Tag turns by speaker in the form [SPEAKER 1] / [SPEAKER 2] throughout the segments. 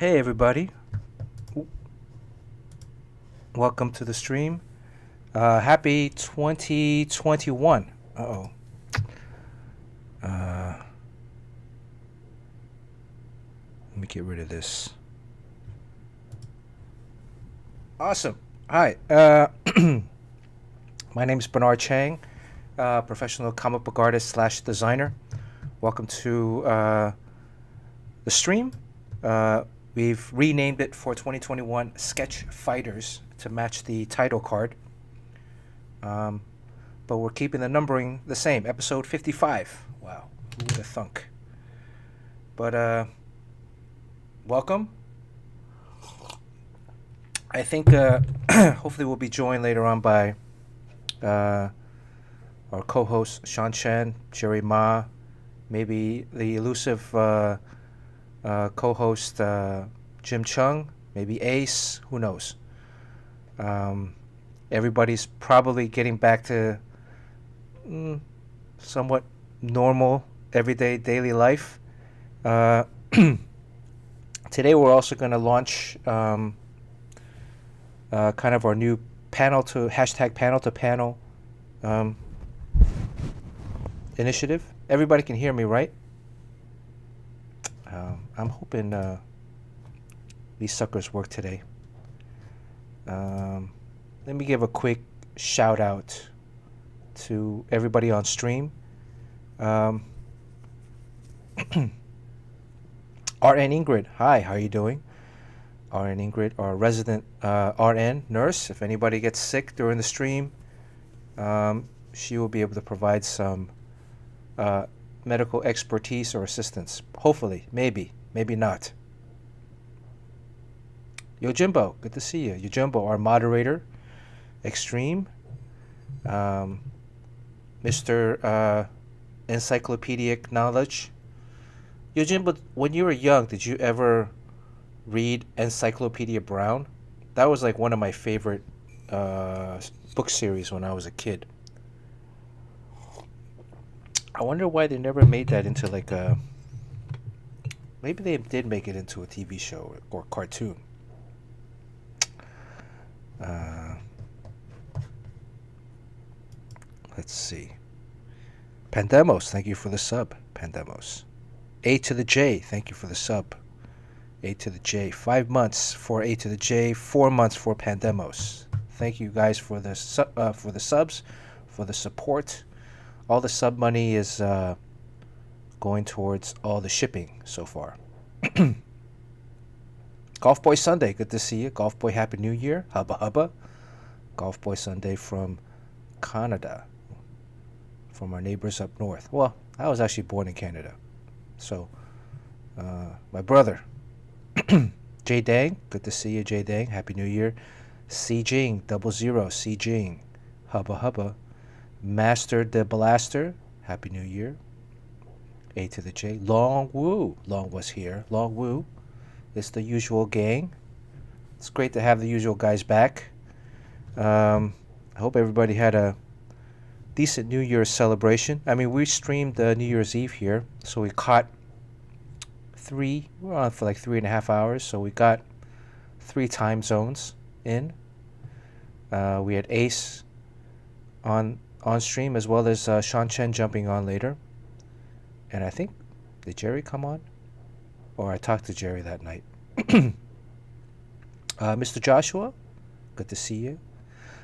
[SPEAKER 1] Hey everybody, welcome to the stream. Happy 2021. Uh-oh. Let me get rid of this. Awesome. Hi. My name is Bernard Chang, professional comic book artist slash designer. Welcome to the stream. We've renamed it for 2021 Sketch Fighters to match the title card. But we're keeping the numbering the same. Episode 55. Wow, who would have thunk? But welcome. I think hopefully we'll be joined later on by our co-host Sean Chen, Jerry Ma, maybe the elusive co-host Jim Cheung, maybe Ace, who knows. Everybody's probably getting back to somewhat normal, everyday, daily life. Today we're also going to launch kind of our new panel to panel initiative. Everybody can hear me, right? I'm hoping these suckers work today. Let me give a quick shout out to everybody on stream. RN Ingrid, hi, how are you doing? RN Ingrid, our resident RN nurse. If anybody gets sick during the stream, she will be able to provide some medical expertise or assistance. Hopefully, maybe not. Yojimbo, good to see you. Yojimbo, our moderator, Extreme. Mr. Encyclopedic Knowledge. Yojimbo, when you were young, did you ever read Encyclopedia Brown? That was like one of my favorite book series when I was a kid. I wonder why they never made that into like a... Maybe they did make it into a TV show or cartoon. Let's see. Pandemos, thank you for the sub. Pandemos. A to the J, thank you for the sub. A to the J. 5 months for A to the J. 4 months for Pandemos. Thank you guys for the subs, for the support. All the sub money is going towards all the shipping so far. Golf Boy Sunday, good to see you. Golf Boy, Happy New Year. Hubba hubba. Golf Boy Sunday from Canada, from our neighbors up north. Well, I was actually born in Canada. So, my brother, J Dang, good to see you, J Dang. Happy New Year. C Jing, 00, C Jing. Hubba hubba. Master the Blaster, Happy New Year. A to the J. Long Woo. Long was here. Long Woo. It's the usual gang. It's great to have the usual guys back. I hope everybody had a decent New Year's celebration. I mean, we streamed New Year's Eve here, so we caught we were on for like 3.5 hours, so we got 3 time zones in. We had Ace on stream, as well as Sean Chen jumping on later. And I think, did Jerry come on? Or I talked to Jerry that night. Mr. Joshua, good to see you.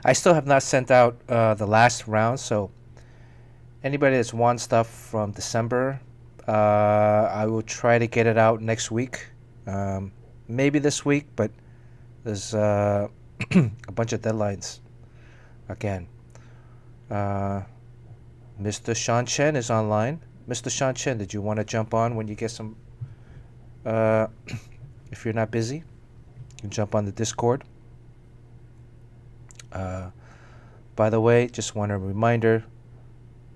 [SPEAKER 1] I still have not sent out the last round, so anybody that's won stuff from December, I will try to get it out next week. Maybe this week, but there's a bunch of deadlines again. Mr. Sean Chen is online. Mr. Sean Chen, did you want to jump on when you get some... if you're not busy, you can jump on the Discord. By the way, just want a reminder,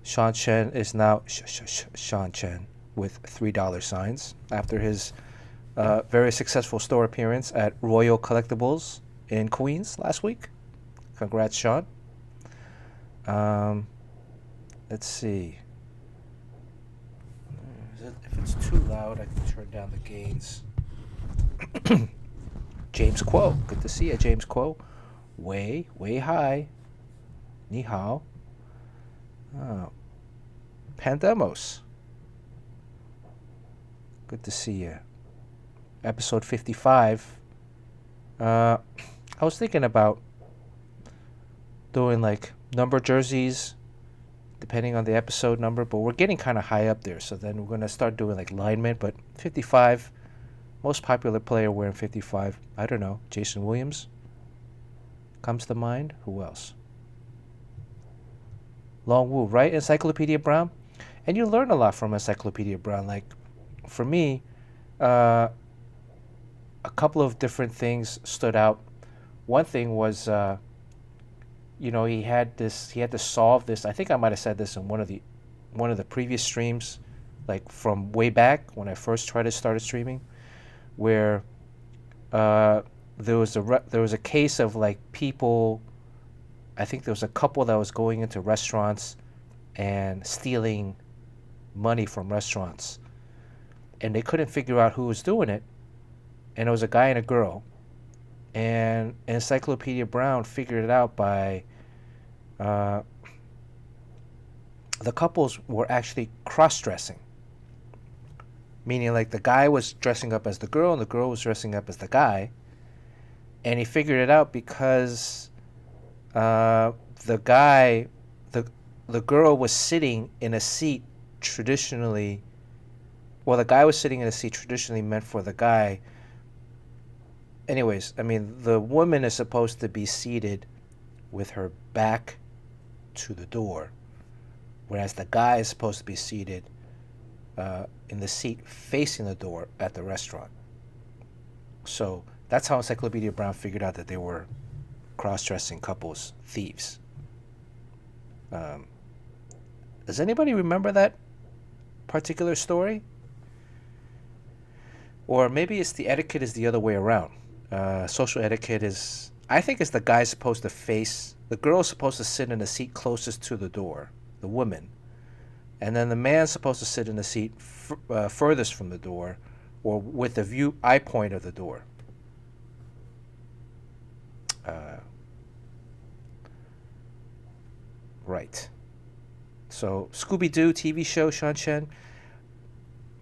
[SPEAKER 1] Sean Chen is now Sean Chen with $3 signs after his very successful store appearance at Royal Collectibles in Queens last week. Congrats, Sean. Let's see. If it's too loud, I can turn down the gains. James Quo. Good to see you, James Quo. Way hi. Ni hao. Oh. Pandemos. Good to see you. Episode 55. I was thinking about doing like number jerseys depending on the episode number, but we're getting kind of high up there, so then we're going to start doing like linemen. But 55, most popular player wearing 55, I don't know, Jason Williams comes to mind. Who else? Long Wu, right? Encyclopedia Brown. And you learn a lot from Encyclopedia Brown. Like, for me, a couple of different things stood out. One thing was, you know, he had to solve this. I think I might have said this in one of the previous streams, like from way back when I first started streaming, where there was a case of like people. I think there was a couple that was going into restaurants and stealing money from restaurants, and they couldn't figure out who was doing it, and it was a guy and a girl, and Encyclopedia Brown figured it out by the couples were actually cross-dressing, meaning like the guy was dressing up as the girl and the girl was dressing up as the guy, and he figured it out because the girl was sitting in a seat traditionally. Well, the guy was sitting in a seat traditionally meant for the guy. Anyways, I mean, the woman is supposed to be seated with her back to the door, whereas the guy is supposed to be seated in the seat facing the door at the restaurant. So that's how Encyclopedia Brown figured out that they were cross-dressing couples, thieves. Does anybody remember that particular story? Or maybe it's the etiquette is the other way around. Social etiquette is, I think it's the guy's supposed to face, the girl's supposed to sit in the seat closest to the door, the woman, and then the man's supposed to sit in the seat furthest from the door, or with the eye point of the door. Right. So Scooby-Doo TV show, CHEN,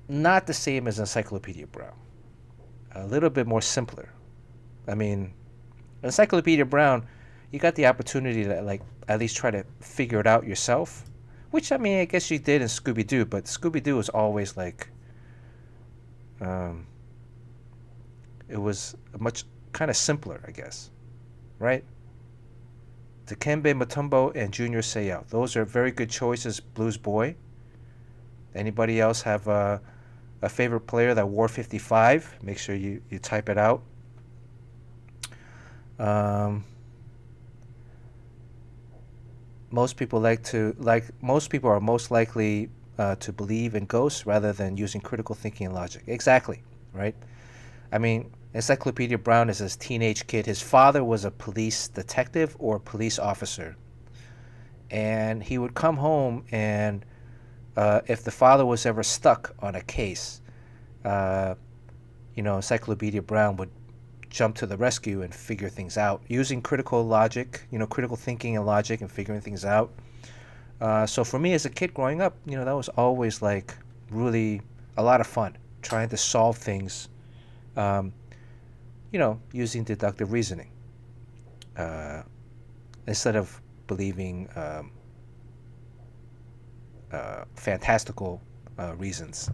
[SPEAKER 1] not the same as Encyclopedia Brown. A little bit more simpler. I mean, Encyclopedia Brown, you got the opportunity to like at least try to figure it out yourself, which I mean I guess you did in Scooby-Doo, but Scooby-Doo was always like, it was much kind of simpler, I guess, right? Dikembe Mutombo and Junior Seiyao. Those are very good choices, Blues Boy. Anybody else have a favorite player that wore 55? Make sure you type it out. Most people are most likely to believe in ghosts rather than using critical thinking and logic. Exactly, right? I mean, Encyclopedia Brown is this teenage kid. His father was a police detective or police officer. And he would come home and if the father was ever stuck on a case, Encyclopedia Brown would jump to the rescue and figure things out using critical logic, critical thinking and logic and figuring things out. So for me as a kid growing up, that was always like really a lot of fun, trying to solve things, using deductive reasoning instead of believing fantastical reasons.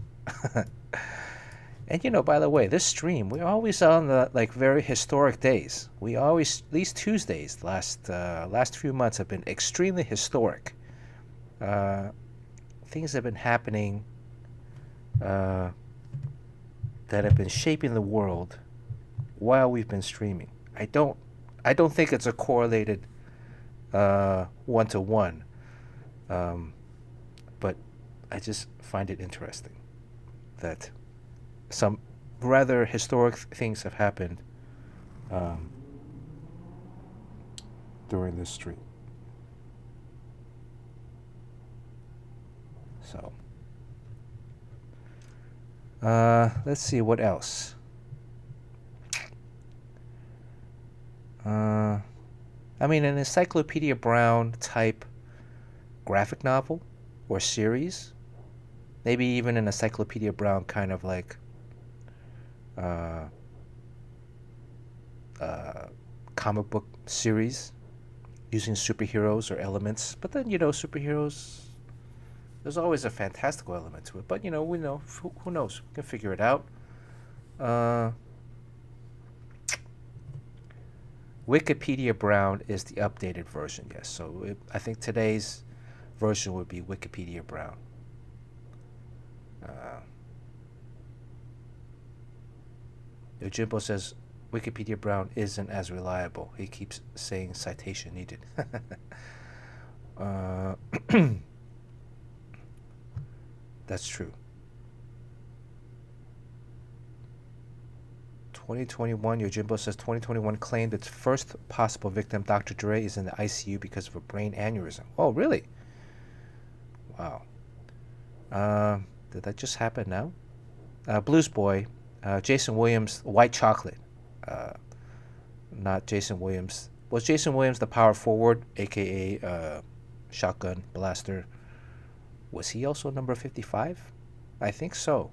[SPEAKER 1] And by the way, this stream, we're always on the like very historic days. We always, these Tuesdays last few months have been extremely historic. Things have been happening that have been shaping the world while we've been streaming. I don't think it's a correlated one-to-one, but I just find it interesting that some rather historic things have happened during this stream. So, let's see what else. I mean, an Encyclopedia Brown type graphic novel or series. Maybe even an Encyclopedia Brown kind of like uh, comic book series using superheroes or elements. But then, superheroes, there's always a fantastical element to it. But, we know, who knows? We can figure it out. Wikipedia Brown is the updated version, yes. So I think today's version would be Wikipedia Brown. Jimbo says Wikipedia Brown isn't as reliable. He keeps saying citation needed. That's true. 2021, Yojimbo says 2021 claimed its first possible victim, Dr. Dre, is in the ICU because of a brain aneurysm. Oh, really? Wow. Did that just happen now? Blues Boy, Jason Williams, White Chocolate. Not Jason Williams. Was Jason Williams the power forward, aka shotgun blaster? Was he also number 55? I think so.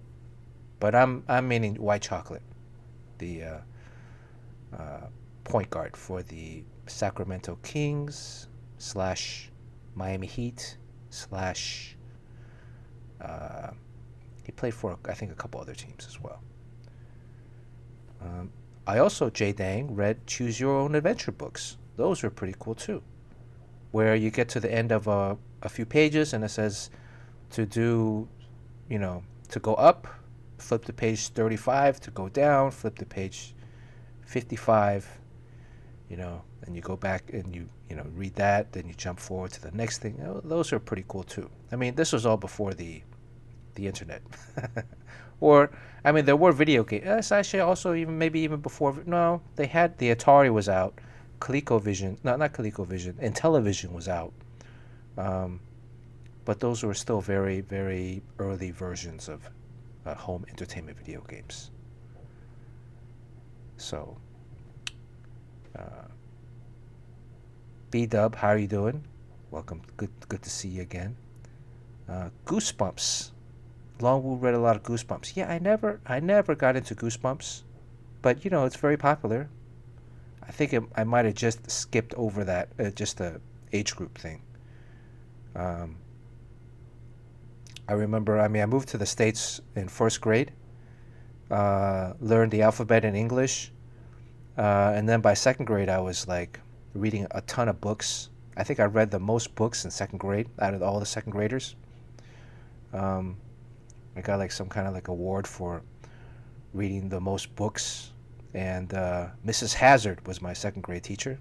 [SPEAKER 1] But I'm meaning White Chocolate, the point guard for the Sacramento Kings / Miami Heat / he played for, I think, a couple other teams as well. I also, J Dang, read Choose Your Own Adventure books. Those were pretty cool too, where you get to the end of a few pages and it says to do, to go up, flip to page 35, to go down, flip to page 55, and you go back and you read that, then you jump forward to the next thing. Those are pretty cool too. I mean, this was all before the internet. Or, I mean, there were video games. It's actually also maybe even before. No, they had, the Atari was out. ColecoVision, no, not ColecoVision, Intellivision was out. But those were still very, very early versions of home entertainment video games. So, B-Dub, how are you doing? Welcome. Good to see you again. Goosebumps. Longwu read a lot of Goosebumps. Yeah, I never got into Goosebumps, but it's very popular. I think I might have just skipped over that, just the age group thing. I remember, I moved to the States in first grade, learned the alphabet in English, and then by second grade I was like reading a ton of books. I think I read the most books in second grade out of all the second graders. I got like some kind of like award for reading the most books, and Mrs. Hazard was my second grade teacher.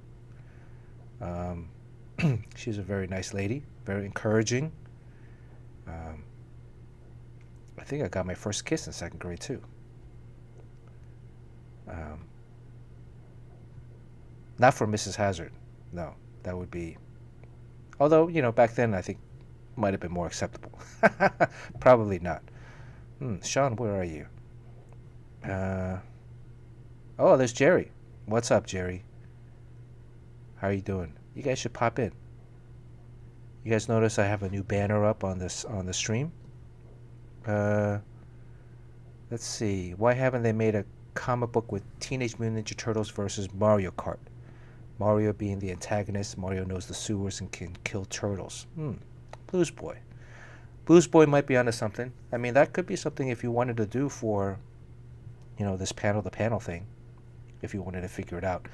[SPEAKER 1] She was a very nice lady, very encouraging. I think I got my first kiss in second grade too. Not from Mrs. Hazard, no. That would be, although back then I think might have been more acceptable. Probably not. Sean, where are you? Oh, there's Jerry. What's up, Jerry? How are you doing? You guys should pop in. You guys notice I have a new banner up on the stream? Let's see. Why haven't they made a comic book with Teenage Mutant Ninja Turtles versus Mario Kart? Mario being the antagonist, Mario knows the sewers and can kill turtles. Blues Boy. Blues Boy might be onto something. I mean, that could be something if you wanted to do for, this panel thing, if you wanted to figure it out.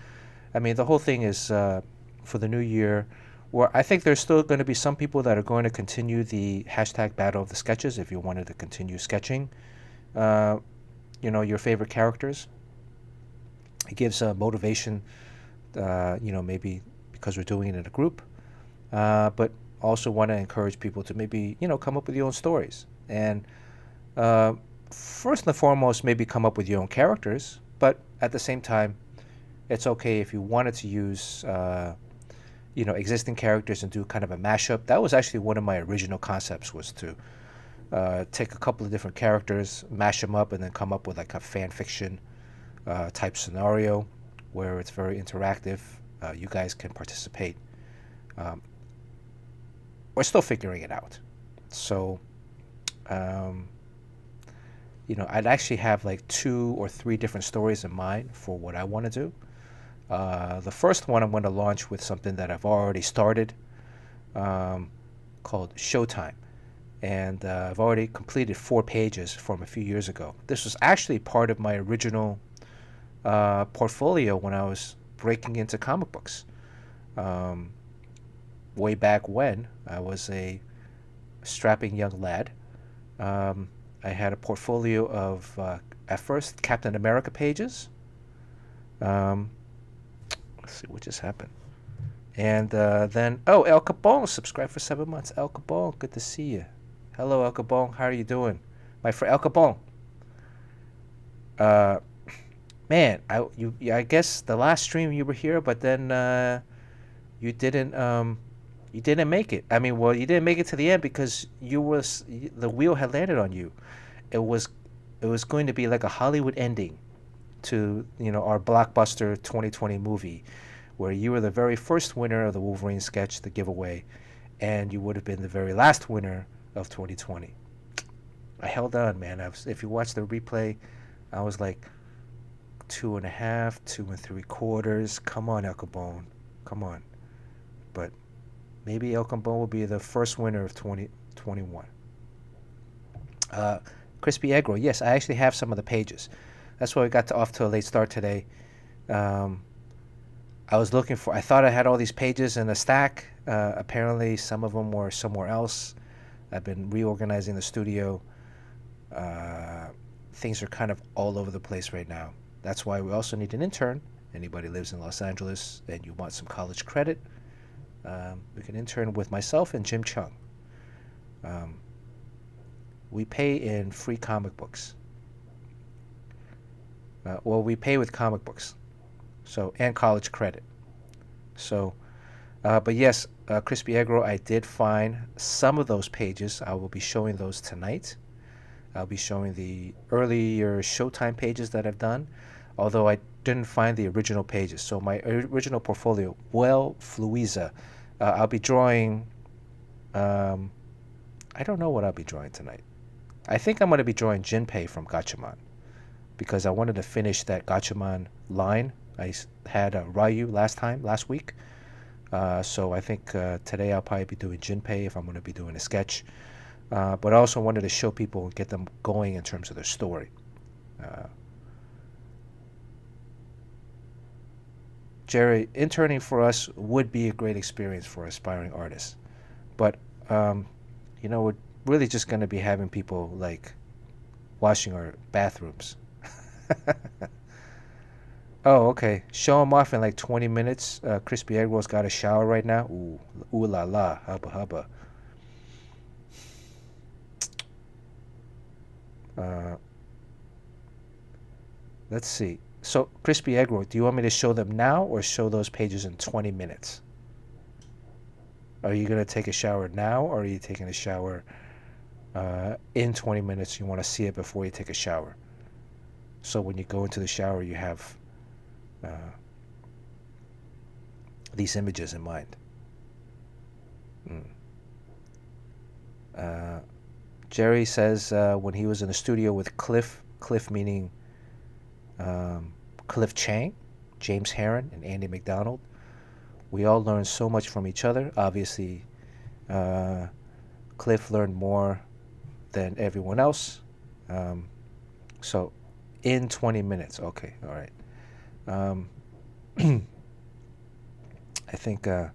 [SPEAKER 1] I mean, the whole thing is for the new year, where I think there's still going to be some people that are going to continue the hashtag Battle of the Sketches if you wanted to continue sketching, your favorite characters. It gives motivation, maybe because we're doing it in a group, but also want to encourage people to maybe, come up with your own stories. And first and foremost, maybe come up with your own characters, but at the same time, it's okay if you wanted to use, existing characters and do kind of a mashup. That was actually one of my original concepts, was to take a couple of different characters, mash them up, and then come up with like a fan fiction type scenario where it's very interactive. You guys can participate. Um, we're still figuring it out. So, um, I'd actually have like 2 or 3 different stories in mind for what I want to do. The first one I'm going to launch with something that I've already started, called Showtime. And I've already completed 4 pages from a few years ago. This was actually part of my original portfolio when I was breaking into comic books. Um, Way back when I was a strapping young lad, I had a portfolio of, at first, Captain America pages. Um, let's see what just happened. And then, oh, El Capone subscribed for 7 months. El Capone, good to see you. Hello, El Capone. How are you doing? My friend El Capone. Uh, Man, I guess the last stream you were here, but then you didn't make it. I mean, well, you didn't make it to the end because the wheel had landed on you. It was it was going to be like a Hollywood ending to our blockbuster 2020 movie, where you were the very first winner of the Wolverine sketch, the giveaway, and you would have been the very last winner of 2020. I held on, man. If you watch the replay, I was like 2.5, 2 3/4. Come on, El Capone, come on. But maybe El Capone will be the first winner of 2021. Crispy Egg Roll. Yes, I actually have some of the pages. That's why we got off to a late start today. Um, I thought I had all these pages in a stack. Apparently, some of them were somewhere else. I've been reorganizing the studio. Things are kind of all over the place right now. That's why we also need an intern. Anybody lives in Los Angeles and you want some college credit, we can intern with myself and Jim Cheung. We pay in free comic books. We pay with comic books, and college credit. So, but yes, Crispy Egg Roll, I did find some of those pages. I will be showing those tonight. I'll be showing the earlier Showtime pages that I've done, although I didn't find the original pages. So my original portfolio, Fluiza, I'll be drawing. I don't know what I'll be drawing tonight. I think I'm going to be drawing Jinpei from Gatchaman, because I wanted to finish that Gatchaman line. I had Ryu last week. So I think today I'll probably be doing Jinpei if I'm going to be doing a sketch. But I also wanted to show people and get them going in terms of their story. Jerry, interning for us would be a great experience for aspiring artists. But, we're really just going to be having people, like, washing our bathrooms. Oh, okay. Show them off in like 20 minutes. Crispy Egg Roll's got a shower right now. Ooh la la, hubba hubba. Let's see. So, Crispy Egg Roll, do you want me to show them now or show those pages in 20 minutes? Are you going to take a shower now, or are you taking a shower in 20 minutes? You want to see it before you take a shower. So when you go into the shower, you have these images in mind. Jerry says when he was in the studio with Cliff meaning Cliff Chang, James Heron, and Andy McDonald, we all learned so much from each other. Obviously, Cliff learned more than everyone else. So, in 20 minutes. Okay, all right. I think, yeah,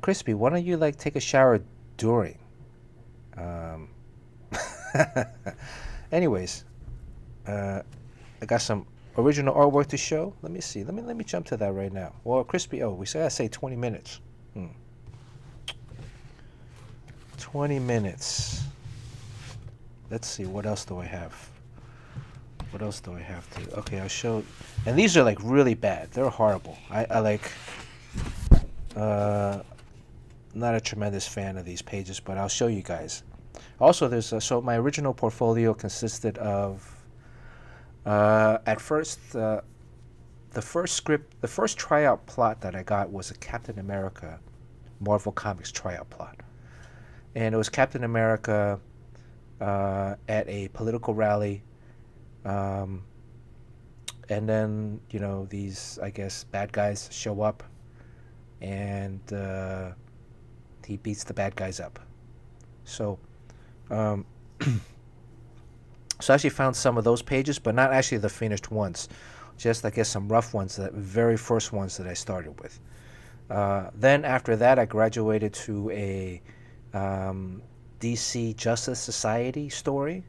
[SPEAKER 1] Crispy, why don't you, like, take a shower during? Anyways, I got some original artwork to show. Let me see. Let me jump to that right now. Well, Crispy, we gotta say 20 minutes. 20 minutes. Let's see. What else do I have? What else do I have to? Okay, I'll show. And these are like really bad. They're horrible. I like. Not a tremendous fan of these pages, but I'll show you guys. Also, there's so my original portfolio consisted of. At first, the first script, the first tryout plot that I got was a Captain America Marvel Comics tryout plot, and it was Captain America at a political rally, um, and then these, I guess, bad guys show up, and he beats the bad guys up. So, um, so I actually found some of those pages, but not actually the finished ones. Just, I guess, some rough ones, the very first ones that I started with. Then after that, I graduated to a DC Justice Society story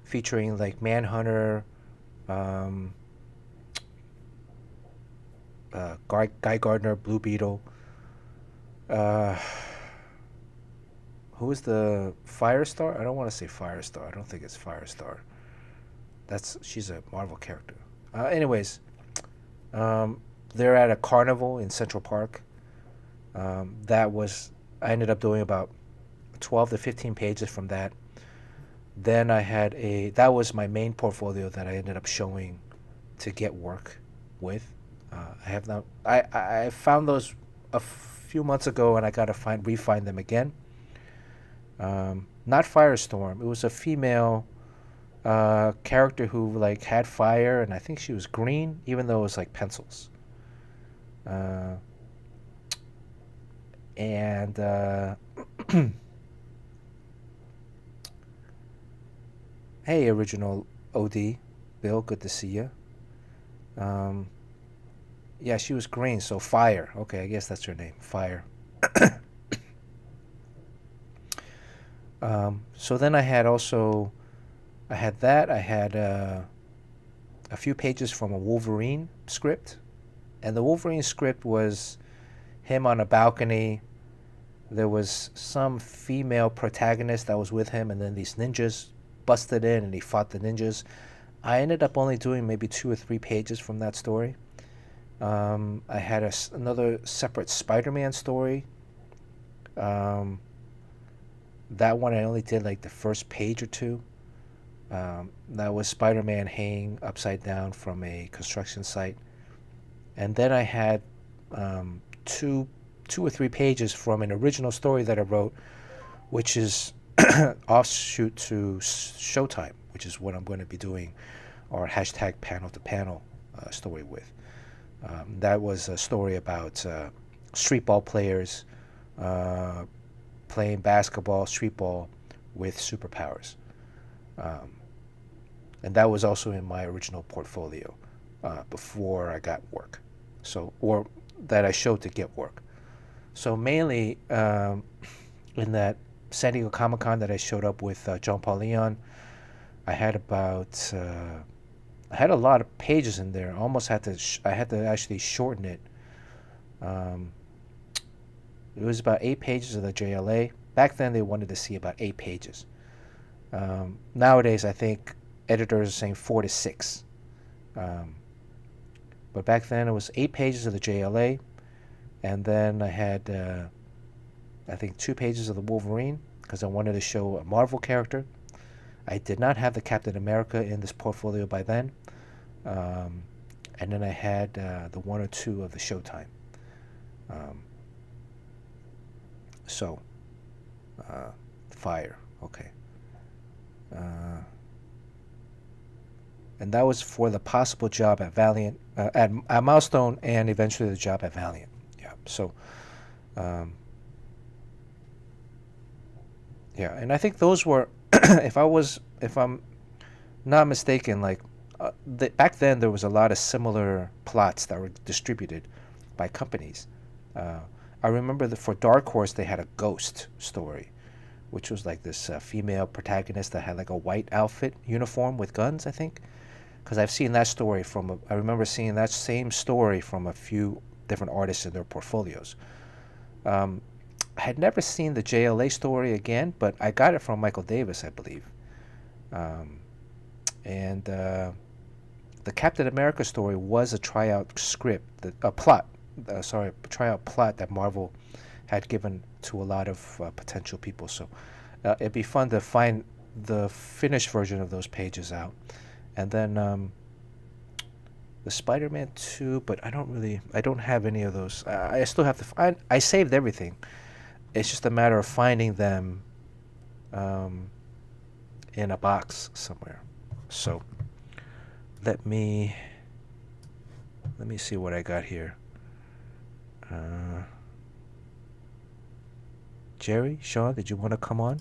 [SPEAKER 1] featuring like Manhunter, Guy Gardner, Blue Beetle. Who is the Firestar? I don't want to say Firestar. I don't think it's Firestar. She's a Marvel character. Anyways, they're at a carnival in Central Park. I ended up doing about 12 to 15 pages from that. Then that was my main portfolio that I ended up showing to get work with. I found those a few months ago, and I gotta re-find them again. Not Firestorm. It was a female character who like had fire, and I think she was green, even though it was like pencils. And hey, original OD, Bill, good to see you. Yeah, she was green, so Fire. Okay, I guess that's her name, Fire. So then I had a few pages from a Wolverine script, and the Wolverine script was him on a balcony. There was some female protagonist that was with him, and then these ninjas busted in and he fought the ninjas. I ended up only doing maybe 2 or 3 pages from that story. I had another separate Spider-Man story. That one I only did like the first page or two. That was Spider-Man hanging upside down from a construction site. And then I had 2 or 3 pages from an original story that I wrote, which is offshoot to Showtime, which is what I'm going to be doing our hashtag panel to panel story with. That was a story about street ball players playing basketball, street ball, with superpowers. And that was also in my original portfolio before I got work. Or that I showed to get work. So mainly in that San Diego Comic-Con that I showed up with John Paul Leon, I had a lot of pages in there. I had to actually shorten it. It was about 8 pages of the JLA. Back then, they wanted to see about 8 pages. Nowadays, I think editors are saying 4 to 6. But back then, it was 8 pages of the JLA. And then I had, I think, 2 pages of the Wolverine, because I wanted to show a Marvel character. I did not have the Captain America in this portfolio by then. And then I had the 1 or 2 of the Showtime. Fire, okay. And that was for the possible job at Valiant, at Milestone, and eventually the job at Valiant. Yeah, so, yeah, and I think those were, if I'm not mistaken, like, back then there was a lot of similar plots that were distributed by companies. I remember that for Dark Horse they had a Ghost story, which was like this female protagonist that had like a white outfit uniform with guns, I think. Because I've seen that story I remember seeing that same story from a few different artists in their portfolios. I had never seen the JLA story again, but I got it from Michael Davis, I believe. And the Captain America story was a tryout script, a tryout plot that Marvel had given to a lot of potential people. So it'd be fun to find the finished version of those pages out. And then the Spider-Man 2, but I don't have any of those. I still have to find. I saved everything. It's just a matter of finding them in a box somewhere. So let me see what I got here. Jerry, Sean, did you want to come on?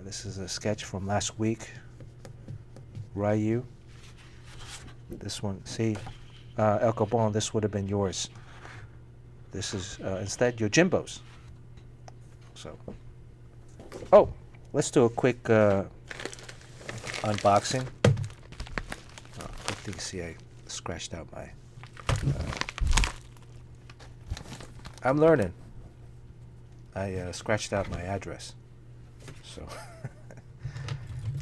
[SPEAKER 1] This is a sketch from last week. Ryu. This one, see, El Cabon, this would have been yours. This is instead your Jimbo's. So, oh, let's do a quick unboxing. Oh, good thing, see, I scratched out my. I'm learning. I scratched out my address. So,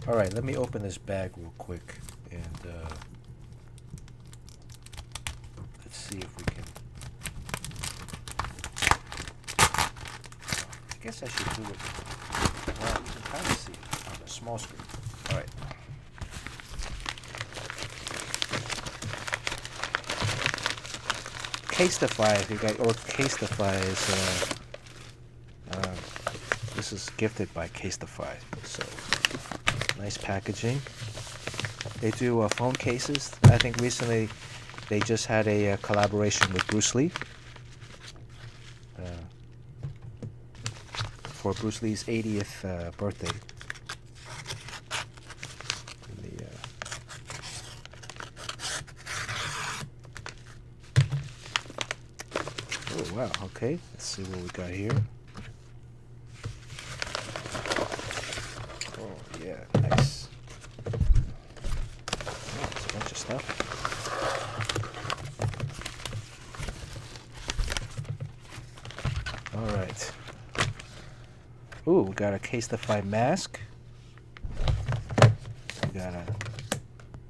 [SPEAKER 1] all right, let me open this bag real quick and let's see if we can. I guess I should do it. Well, you can kind of see it on the small screen. All right. Casetify, if you guys, or Casetify is. This is gifted by Casetify, so nice packaging. They do phone cases. I think recently they just had a collaboration with Bruce Lee for Bruce Lee's 80th birthday. Oh wow! Okay, let's see what we got here. Yeah, nice. Oh, that's a bunch of stuff. All right. Ooh, we got a Casetify mask. We got a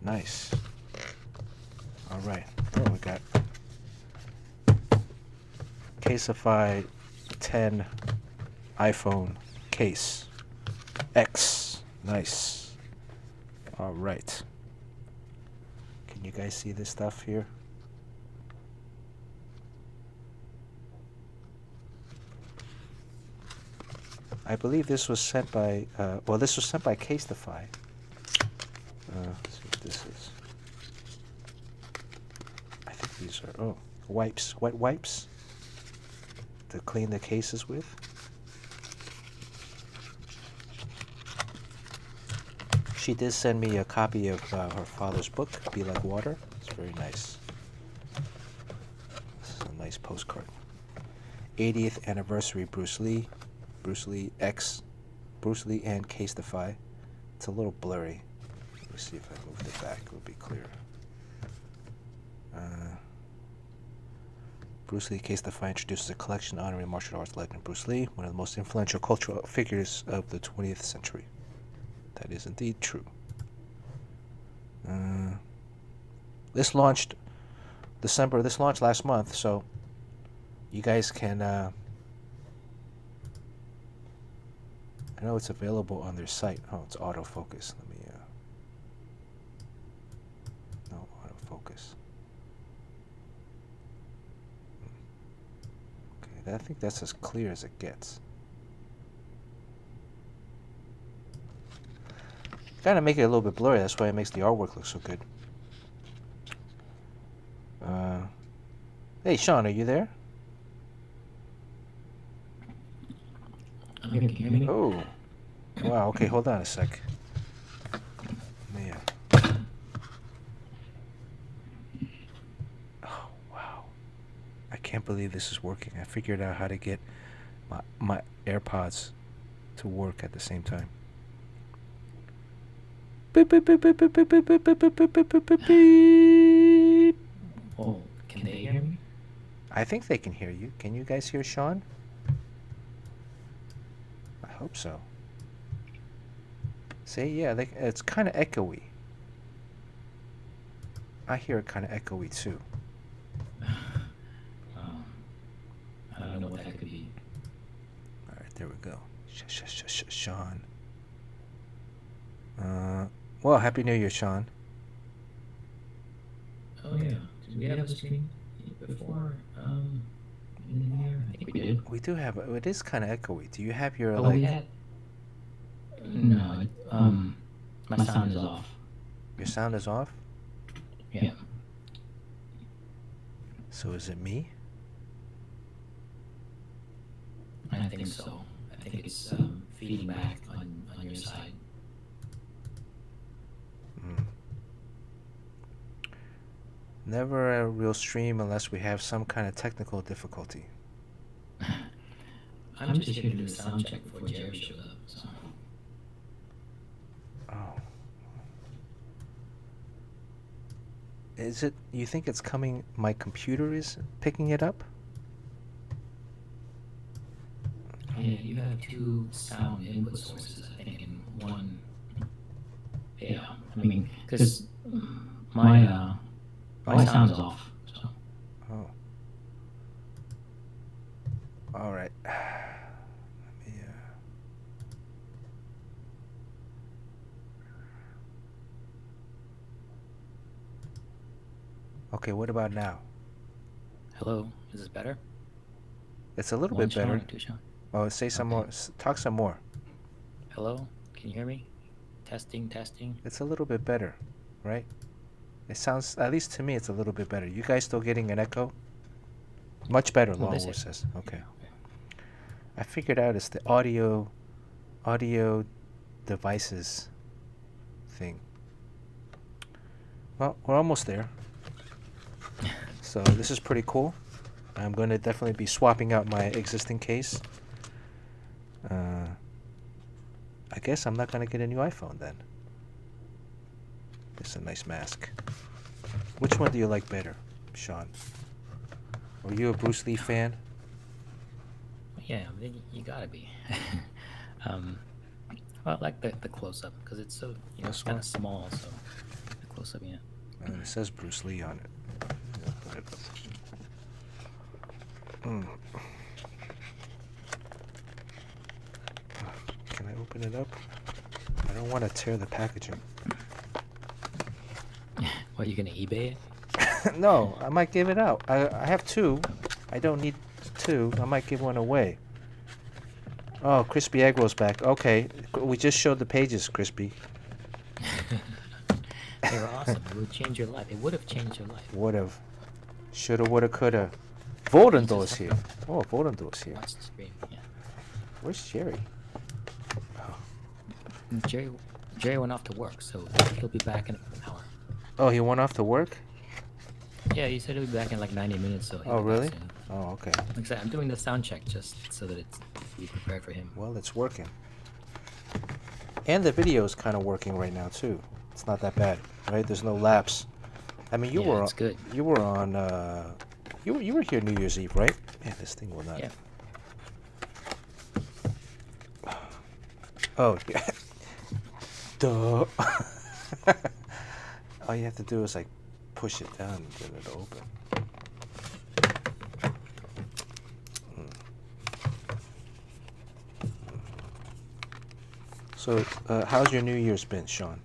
[SPEAKER 1] nice. All right. Oh, we got Casetify 10 iPhone case X. Nice. All right. Can you guys see this stuff here? I believe this was sent by, well, this was sent by Casetify. Let's see what this is. I think these are, oh, wipes, wet wipes to clean the cases with. She did send me a copy of her father's book, Be Like Water. It's very nice. This is a nice postcard. 80th anniversary Bruce Lee X, Bruce Lee and Casetify. It's a little blurry. Let me see if I move it back, it would be clearer. Bruce Lee Casetify introduces a collection honoring martial arts legend Bruce Lee, one of the most influential cultural figures of the 20th century. That is indeed true. This launched December. This launched last month, so you guys can. I know it's available on their site. Oh, it's autofocus. Let me. No autofocus. Okay, I think that's as clear as it gets. Kind of make it a little bit blurry. That's why it makes the artwork look so good. Hey, Sean, are you there?
[SPEAKER 2] Can you hear me?
[SPEAKER 1] Oh, wow. Okay, hold on a sec. Yeah. Oh, wow. I can't believe this is working. I figured out how to get my AirPods to work at the same time. Beep, beep, beep, beep, beep, beep, beep, beep, beep, beep, beep, beep, beep, beep.
[SPEAKER 2] Oh, can they hear me?
[SPEAKER 1] I think they can hear you. Can you guys hear Sean? I hope so. See, yeah, it's kind of echoey. I hear it kind of echoey too.
[SPEAKER 2] I don't know what that could be.
[SPEAKER 1] All right, there we go. Sean. Well, Happy New Year, Sean.
[SPEAKER 2] Oh yeah. Did we have a stream before? In here? I think we did.
[SPEAKER 1] We do have. It is kind of echoey. Do you have your
[SPEAKER 2] Oh,
[SPEAKER 1] like?
[SPEAKER 2] we had. No. My sound is off.
[SPEAKER 1] Your sound is off.
[SPEAKER 2] Yeah.
[SPEAKER 1] So is it me?
[SPEAKER 2] I think so. I think it's feeding back on your side.
[SPEAKER 1] Never a real stream unless we have some kind of technical difficulty.
[SPEAKER 2] I'm just here to do a sound check before Jerry shows up. So.
[SPEAKER 1] Oh. Is it? You think it's coming? My computer is picking it up?
[SPEAKER 2] Yeah, you have two sound input sources, I think, in one. Yeah, I mean, because my sound is off. So.
[SPEAKER 1] Oh. All right. Let me. Okay. What about now?
[SPEAKER 2] Hello, is this better?
[SPEAKER 1] It's a little
[SPEAKER 2] One
[SPEAKER 1] bit better.
[SPEAKER 2] Sean, two Sean.
[SPEAKER 1] Oh, say some more. Talk some more.
[SPEAKER 2] Hello, can you hear me? Testing, testing.
[SPEAKER 1] It's a little bit better, right? It sounds, at least to me, it's a little bit better. You guys still getting an echo? Much better,
[SPEAKER 2] Well,
[SPEAKER 1] Longwood says. Okay. I figured out it's the audio devices thing. Well, we're almost there. So this is pretty cool. I'm going to definitely be swapping out my existing case. I guess I'm not going to get a new iPhone then. It's a nice mask. Which one do you like better, Sean? Are you a Bruce Lee fan?
[SPEAKER 2] Yeah, I mean, you gotta be. Well, I like the close-up, because it's so, you know, it's kind of small, so the close-up, yeah.
[SPEAKER 1] It says Bruce Lee on it. Yeah, put it up. Can I open it up? I don't want to tear the packaging.
[SPEAKER 2] What, you gonna eBay it?
[SPEAKER 1] No, I might give it out. I have two. I don't need two. I might give one away. Oh, Crispy Egg Roll's back. Okay, we just showed the pages, Crispy.
[SPEAKER 2] They were awesome. It would change your life. It would have changed your life.
[SPEAKER 1] Would have. Shoulda, woulda, coulda. Vodendo's here. Oh, Vodendo's here.
[SPEAKER 2] Watch the stream, yeah.
[SPEAKER 1] Where's Jerry?
[SPEAKER 2] Jerry went off to work, so he'll be back in an hour.
[SPEAKER 1] Oh, he went off to work?
[SPEAKER 2] Yeah, he said he'll be back in like 90 minutes, so he'll
[SPEAKER 1] Oh,
[SPEAKER 2] be back
[SPEAKER 1] really?
[SPEAKER 2] soon.
[SPEAKER 1] Oh, okay.
[SPEAKER 2] Like I said, I'm doing the sound check just so that it's be prepared for him.
[SPEAKER 1] Well, it's working. And the video is kind of working right now too. It's not that bad, right? There's no lapse. I mean, you
[SPEAKER 2] Yeah,
[SPEAKER 1] were
[SPEAKER 2] it's good.
[SPEAKER 1] You were on. You were here New Year's Eve, right? Man, this thing will not.
[SPEAKER 2] Yeah.
[SPEAKER 1] Oh, yeah. Duh. All you have to do is like push it down and get it open. So, how's your New Year's been, Sean?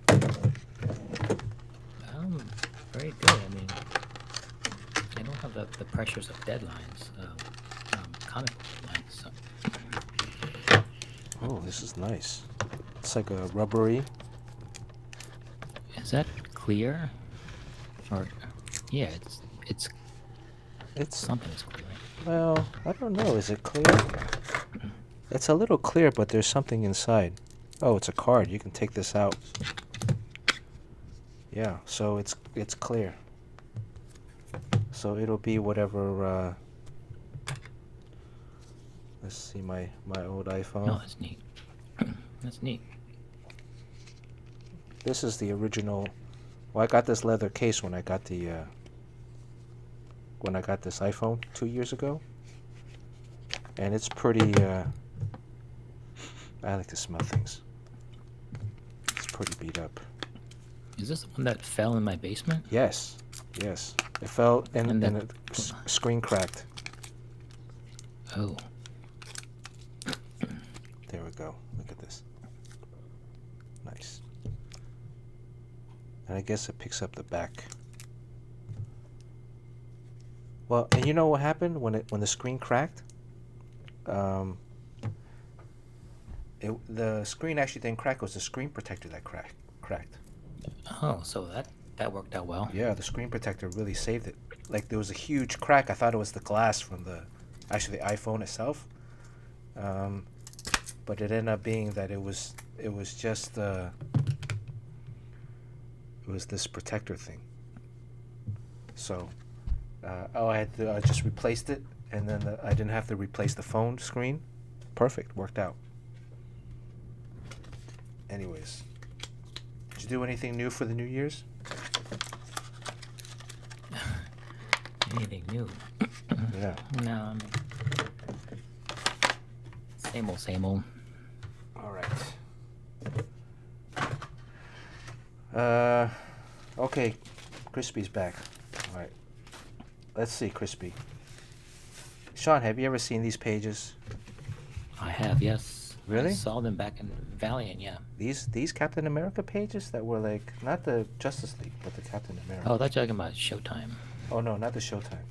[SPEAKER 2] Very good. I mean, I don't have the pressures of deadlines, comic book deadlines. So.
[SPEAKER 1] Oh, this is nice. It's like a rubbery.
[SPEAKER 2] Is that clear? Or yeah, it's something is clear. Right?
[SPEAKER 1] Well, I don't know. Is it clear? It's a little clear, but there's something inside. Oh, it's a card. You can take this out. Yeah, so it's clear. So it'll be whatever. Let's see my old iPhone.
[SPEAKER 2] No, that's neat. That's neat.
[SPEAKER 1] This is the original. Well, I got this leather case when I got the when I got this iPhone 2 years ago, and it's pretty. I like to smell things. It's pretty beat up.
[SPEAKER 2] Is this the one that fell in my basement?
[SPEAKER 1] Yes, yes. It fell and
[SPEAKER 2] then
[SPEAKER 1] the screen cracked.
[SPEAKER 2] Oh.
[SPEAKER 1] There we go. Look at this. Nice. And I guess it picks up the back. Well, and you know what happened when the screen cracked? Um, the screen actually didn't crack. It was the screen protector that cracked.
[SPEAKER 2] Oh, so that worked out well.
[SPEAKER 1] Yeah, the screen protector really saved it. Like there was a huge crack. I thought it was the glass from actually the iPhone itself. Um, but it ended up being that it was just it was this protector thing. So I had to I just replaced it, and then I didn't have to replace the phone screen. Perfect, worked out. Anyways, did you do anything new for the New Year's?
[SPEAKER 2] Anything new?
[SPEAKER 1] Yeah.
[SPEAKER 2] No, I mean, same old, same old.
[SPEAKER 1] All right. Okay, Crispy's back. All right. Let's see, Crispy. Sean, have you ever seen these pages?
[SPEAKER 2] I have, yes.
[SPEAKER 1] Really?
[SPEAKER 2] I saw them back in Valiant, yeah.
[SPEAKER 1] These Captain America pages that were like not the Justice League, but the Captain America.
[SPEAKER 2] Oh, that's talking about Showtime.
[SPEAKER 1] Oh no, not the Showtime.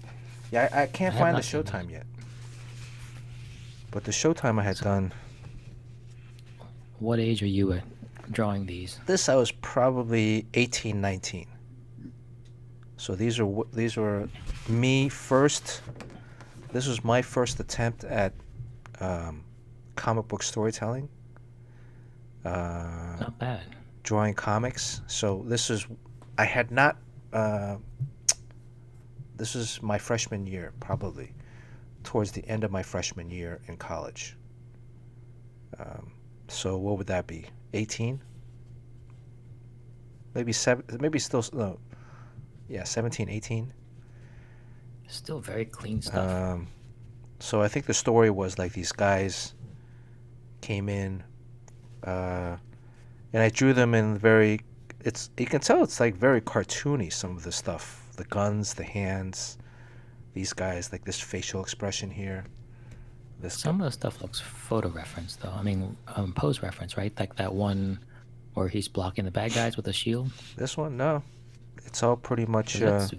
[SPEAKER 1] Yeah, I can't
[SPEAKER 2] I have
[SPEAKER 1] find the
[SPEAKER 2] not seen
[SPEAKER 1] Showtime
[SPEAKER 2] these.
[SPEAKER 1] yet. But the Showtime I had done.
[SPEAKER 2] What age are you at drawing these?
[SPEAKER 1] This I was probably 18, 19. So these were me first. This was my first attempt at comic book storytelling.
[SPEAKER 2] Not bad.
[SPEAKER 1] Drawing comics. So I had not. This was my freshman year, probably towards the end of my freshman year in college. So what would that be? 18? Maybe seven. Maybe still no. Yeah, 17, 18.
[SPEAKER 2] Still very clean stuff.
[SPEAKER 1] So I think the story was like these guys came in, and I drew them in very. You can tell it's like very cartoony. Some of the stuff, the guns, the hands, these guys, like this facial expression here.
[SPEAKER 2] Some of the stuff looks photo reference, though. I mean, pose reference, right? Like that one where he's blocking the bad guys with a shield.
[SPEAKER 1] This one, no, it's all pretty much.
[SPEAKER 2] That's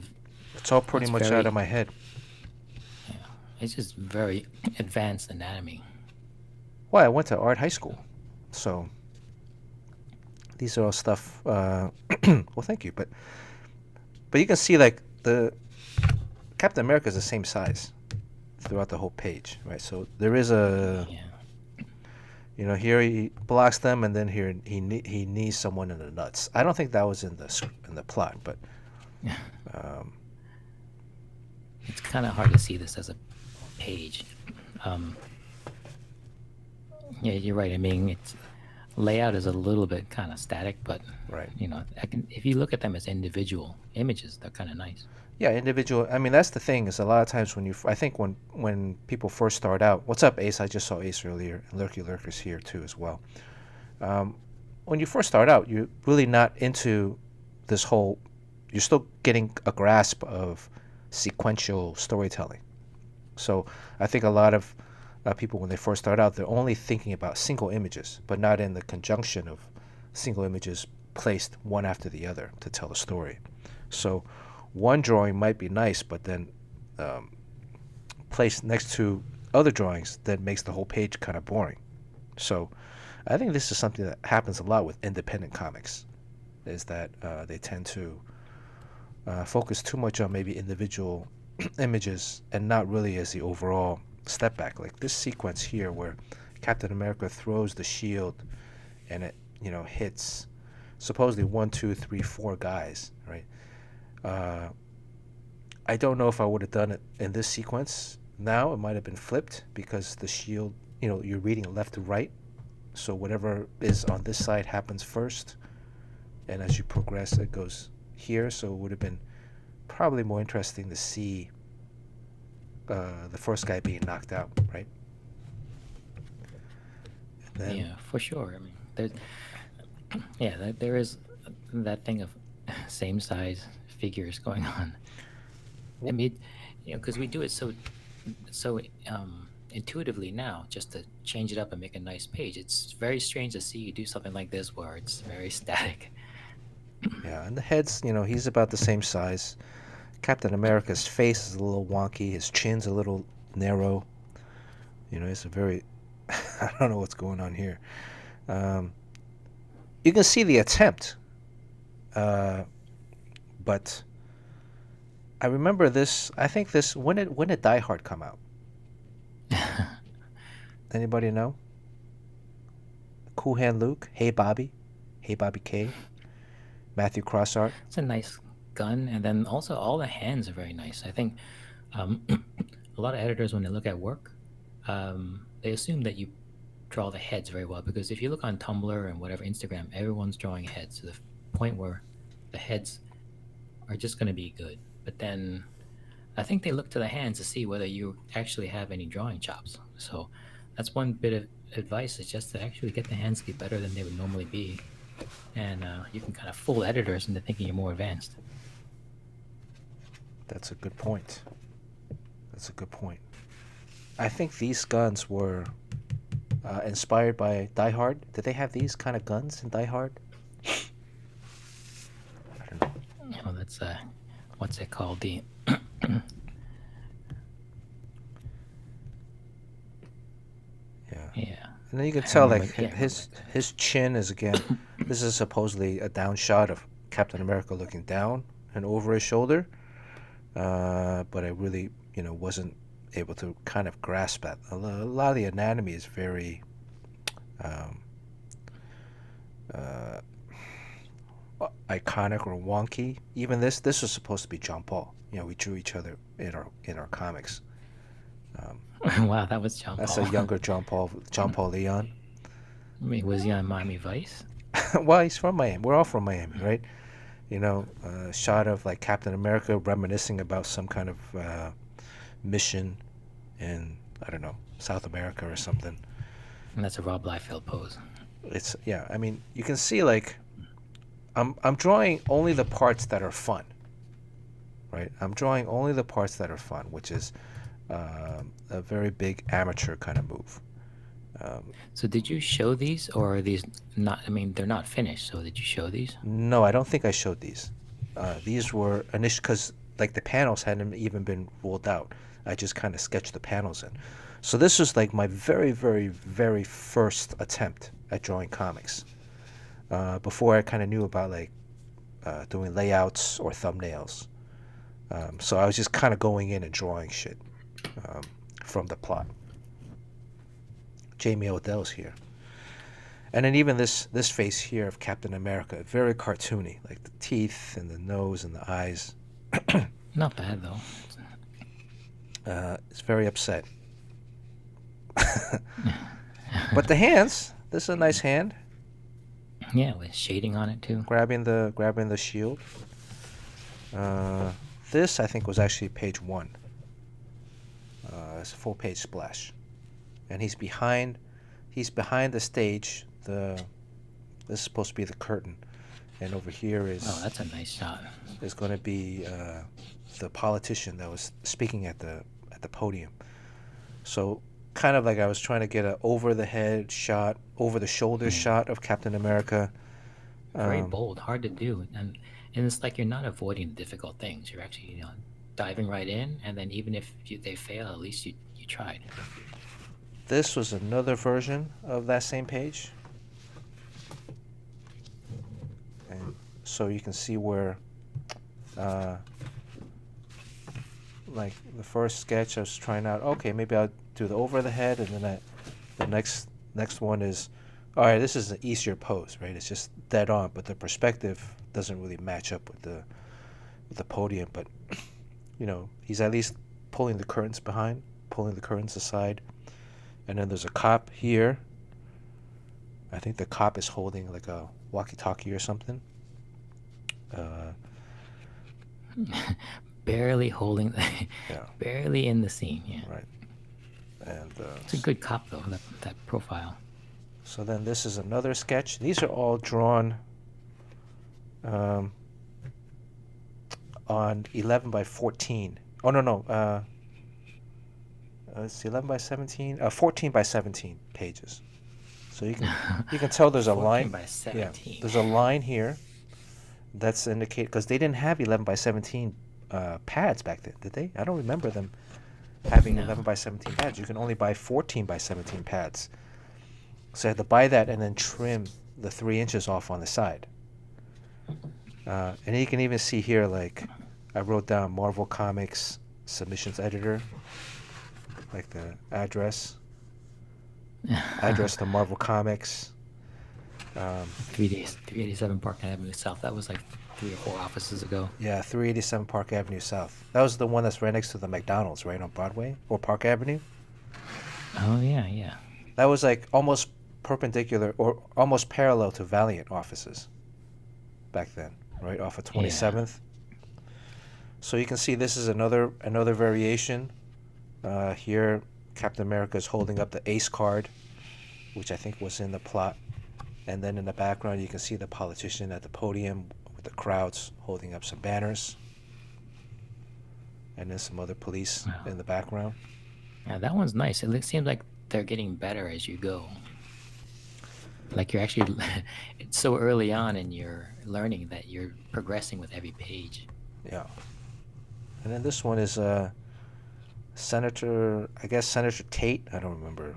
[SPEAKER 1] It's all pretty much out of my head.
[SPEAKER 2] Yeah, it's just very advanced anatomy.
[SPEAKER 1] Well, I went to art high school, so these are all stuff. Well, thank you, but you can see like the Captain America is the same size throughout the whole page, right? So there is a,
[SPEAKER 2] Yeah.
[SPEAKER 1] Here he blocks them, and then here he knees someone in the nuts. I don't think that was in the plot, but
[SPEAKER 2] It's kind of hard to see this as a page. Yeah, you're right. I mean, its layout is a little bit kind of static, but
[SPEAKER 1] right.
[SPEAKER 2] if you look at them as individual images, they're kind of nice.
[SPEAKER 1] Yeah, individual. I mean, that's the thing is a lot of times I think when people first start out. What's up, Ace? I just saw Ace earlier, and Lurky Lurker's here too as well. When you first start out, you're really not into this whole. You're still getting a grasp of sequential storytelling. So I think a lot of people, when they first start out, they're only thinking about single images, but not in the conjunction of single images placed one after the other to tell a story. So one drawing might be nice, but then placed next to other drawings that makes the whole page kind of boring. So I think this is something that happens a lot with independent comics, is that they tend to focus too much on maybe individual images and not really as the overall step back. Like this sequence here where Captain America throws the shield and it hits supposedly 1, 2, 3, 4 guys, right? I don't know if I would have done it in this sequence. Now it might have been flipped because the shield, you're reading left to right, so whatever is on this side happens first, and as you progress it goes here. So it would have been probably more interesting to see the first guy being knocked out, right? And then,
[SPEAKER 2] Yeah, for sure. I mean, there is that thing of same size figures going on. I mean, because we do it so intuitively now, just to change it up and make a nice page. It's very strange to see you do something like this where it's very static.
[SPEAKER 1] yeah, and the heads, he's about the same size. Captain America's face is a little wonky. His chin's a little narrow. You know, it's a very... I don't know what's going on here. You can see the attempt. But I remember this... I think this... When did Die Hard come out? Anybody know? Cool Hand Luke. Hey Bobby. Hey Bobby K. Matthew Crossart.
[SPEAKER 2] It's a nice gun, and then also all the hands are very nice. I think a lot of editors, when they look at work, they assume that you draw the heads very well, because if you look on Tumblr and whatever, Instagram, everyone's drawing heads to the point where the heads are just going to be good. But then I think they look to the hands to see whether you actually have any drawing chops. So that's one bit of advice, is just to actually get the hands to be better than they would normally be. And you can kind of fool editors into thinking you're more advanced.
[SPEAKER 1] That's a good point. That's a good point. I think these guns were inspired by Die Hard. Did they have these kind of guns in Die Hard? I don't know.
[SPEAKER 2] Oh, that's what's it called? The yeah.
[SPEAKER 1] And then you can tell, like, his chin is, again, this is supposedly a down shot of Captain America looking down and over his shoulder. But I really, wasn't able to kind of grasp that. A lot of the anatomy is very iconic or wonky. Even this was supposed to be John Paul. We drew each other in our comics.
[SPEAKER 2] Wow, that was John Paul.
[SPEAKER 1] That's a younger John Paul Leon.
[SPEAKER 2] I mean, was he on Miami Vice?
[SPEAKER 1] Well, he's from Miami. We're all from Miami, right? Shot of like Captain America reminiscing about some kind of mission in, I don't know, South America or something.
[SPEAKER 2] And that's a Rob Liefeld pose.
[SPEAKER 1] It's, yeah. I mean, you can see, like, I'm drawing only the parts that are fun, right? I'm drawing only the parts that are fun, which is a very big amateur kind of move.
[SPEAKER 2] So did you show these, or are these not? I mean, they're not finished. So did you show these?
[SPEAKER 1] No, I don't think I showed these. These were initial, because like the panels hadn't even been ruled out. I just kind of sketched the panels in. So this was like my very, very, very first attempt at drawing comics. Before I kind of knew about like doing layouts or thumbnails. So I was just kind of going in and drawing shit from the plot. Jamie Odell's here. And then even this face here of Captain America, very cartoony, like the teeth and the nose and the eyes.
[SPEAKER 2] Not bad, though.
[SPEAKER 1] It's very upset. But the hands, this is a nice hand.
[SPEAKER 2] Yeah, with shading on it, too.
[SPEAKER 1] Grabbing the shield. This, I think, was actually page 1. It's a full-page splash. And he's behind the stage. This is supposed to be the curtain, and over here is...
[SPEAKER 2] Oh, that's a nice shot.
[SPEAKER 1] Is going to be the politician that was speaking at the podium. So kind of like I was trying to get a over the head shot, over the shoulder shot of Captain America.
[SPEAKER 2] Very bold, hard to do, and it's like you're not avoiding the difficult things. You're actually diving right in, and then even if they fail, at least you tried.
[SPEAKER 1] This was another version of that same page. And so you can see where, like the first sketch I was trying out, okay, maybe I'll do the over the head, and then the next one is, all right, this is an easier pose, right? It's just dead on, but the perspective doesn't really match up with the podium. But, he's at least pulling the curtains aside. And then there's a cop here. I think the cop is holding like a walkie-talkie or something.
[SPEAKER 2] Barely holding,
[SPEAKER 1] Yeah.
[SPEAKER 2] Barely in the scene, yeah.
[SPEAKER 1] Right. And
[SPEAKER 2] it's a good cop though, that profile.
[SPEAKER 1] So then this is another sketch. These are all drawn on 11 by 14. Oh no. It's 11 by 17, 14 by 17 pages. So you can tell there's a line.
[SPEAKER 2] 14 by 17.
[SPEAKER 1] Yeah, there's a line here that's indicated, because they didn't have 11 by 17 pads back then, did they? I don't remember them having
[SPEAKER 2] No.
[SPEAKER 1] 11 by 17 pads. You can only buy 14 by 17 pads. So I had to buy that and then trim the 3 inches off on the side. And you can even see here, like, I wrote down Marvel Comics submissions editor, like the address to Marvel Comics.
[SPEAKER 2] 387 Park Avenue South. That was like 3 or 4 offices ago.
[SPEAKER 1] Yeah, 387 Park Avenue South. That was the one that's right next to the McDonald's, right on Broadway or Park Avenue.
[SPEAKER 2] Oh yeah, yeah.
[SPEAKER 1] That was like almost perpendicular or almost parallel to Valiant offices back then, right off of 27th. So you can see this is another variation. Here, Captain America is holding up the Ace card, which I think was in the plot. And then in the background, you can see the politician at the podium with the crowds holding up some banners. And then some other police in the background.
[SPEAKER 2] Yeah, that one's nice. It seems like they're getting better as you go. Like you're actually, it's so early on in your learning that you're progressing with every page.
[SPEAKER 1] Yeah. And then this one is Senator Tate. I don't remember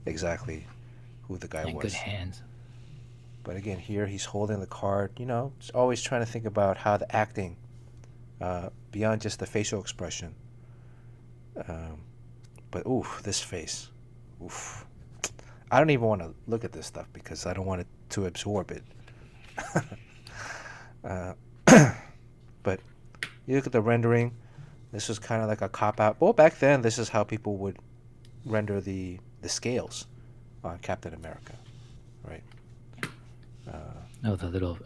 [SPEAKER 1] exactly who the guy was.
[SPEAKER 2] Good hands.
[SPEAKER 1] But again, here he's holding the card. You know, just always trying to think about how the acting, beyond just the facial expression. But oof, this face, oof. I don't even want to look at this stuff because I don't want it to absorb it. But you look at the rendering. This was kind of like a cop-out. Well, back then, this is how people would render the scales on Captain America, right?
[SPEAKER 2] Oh, the little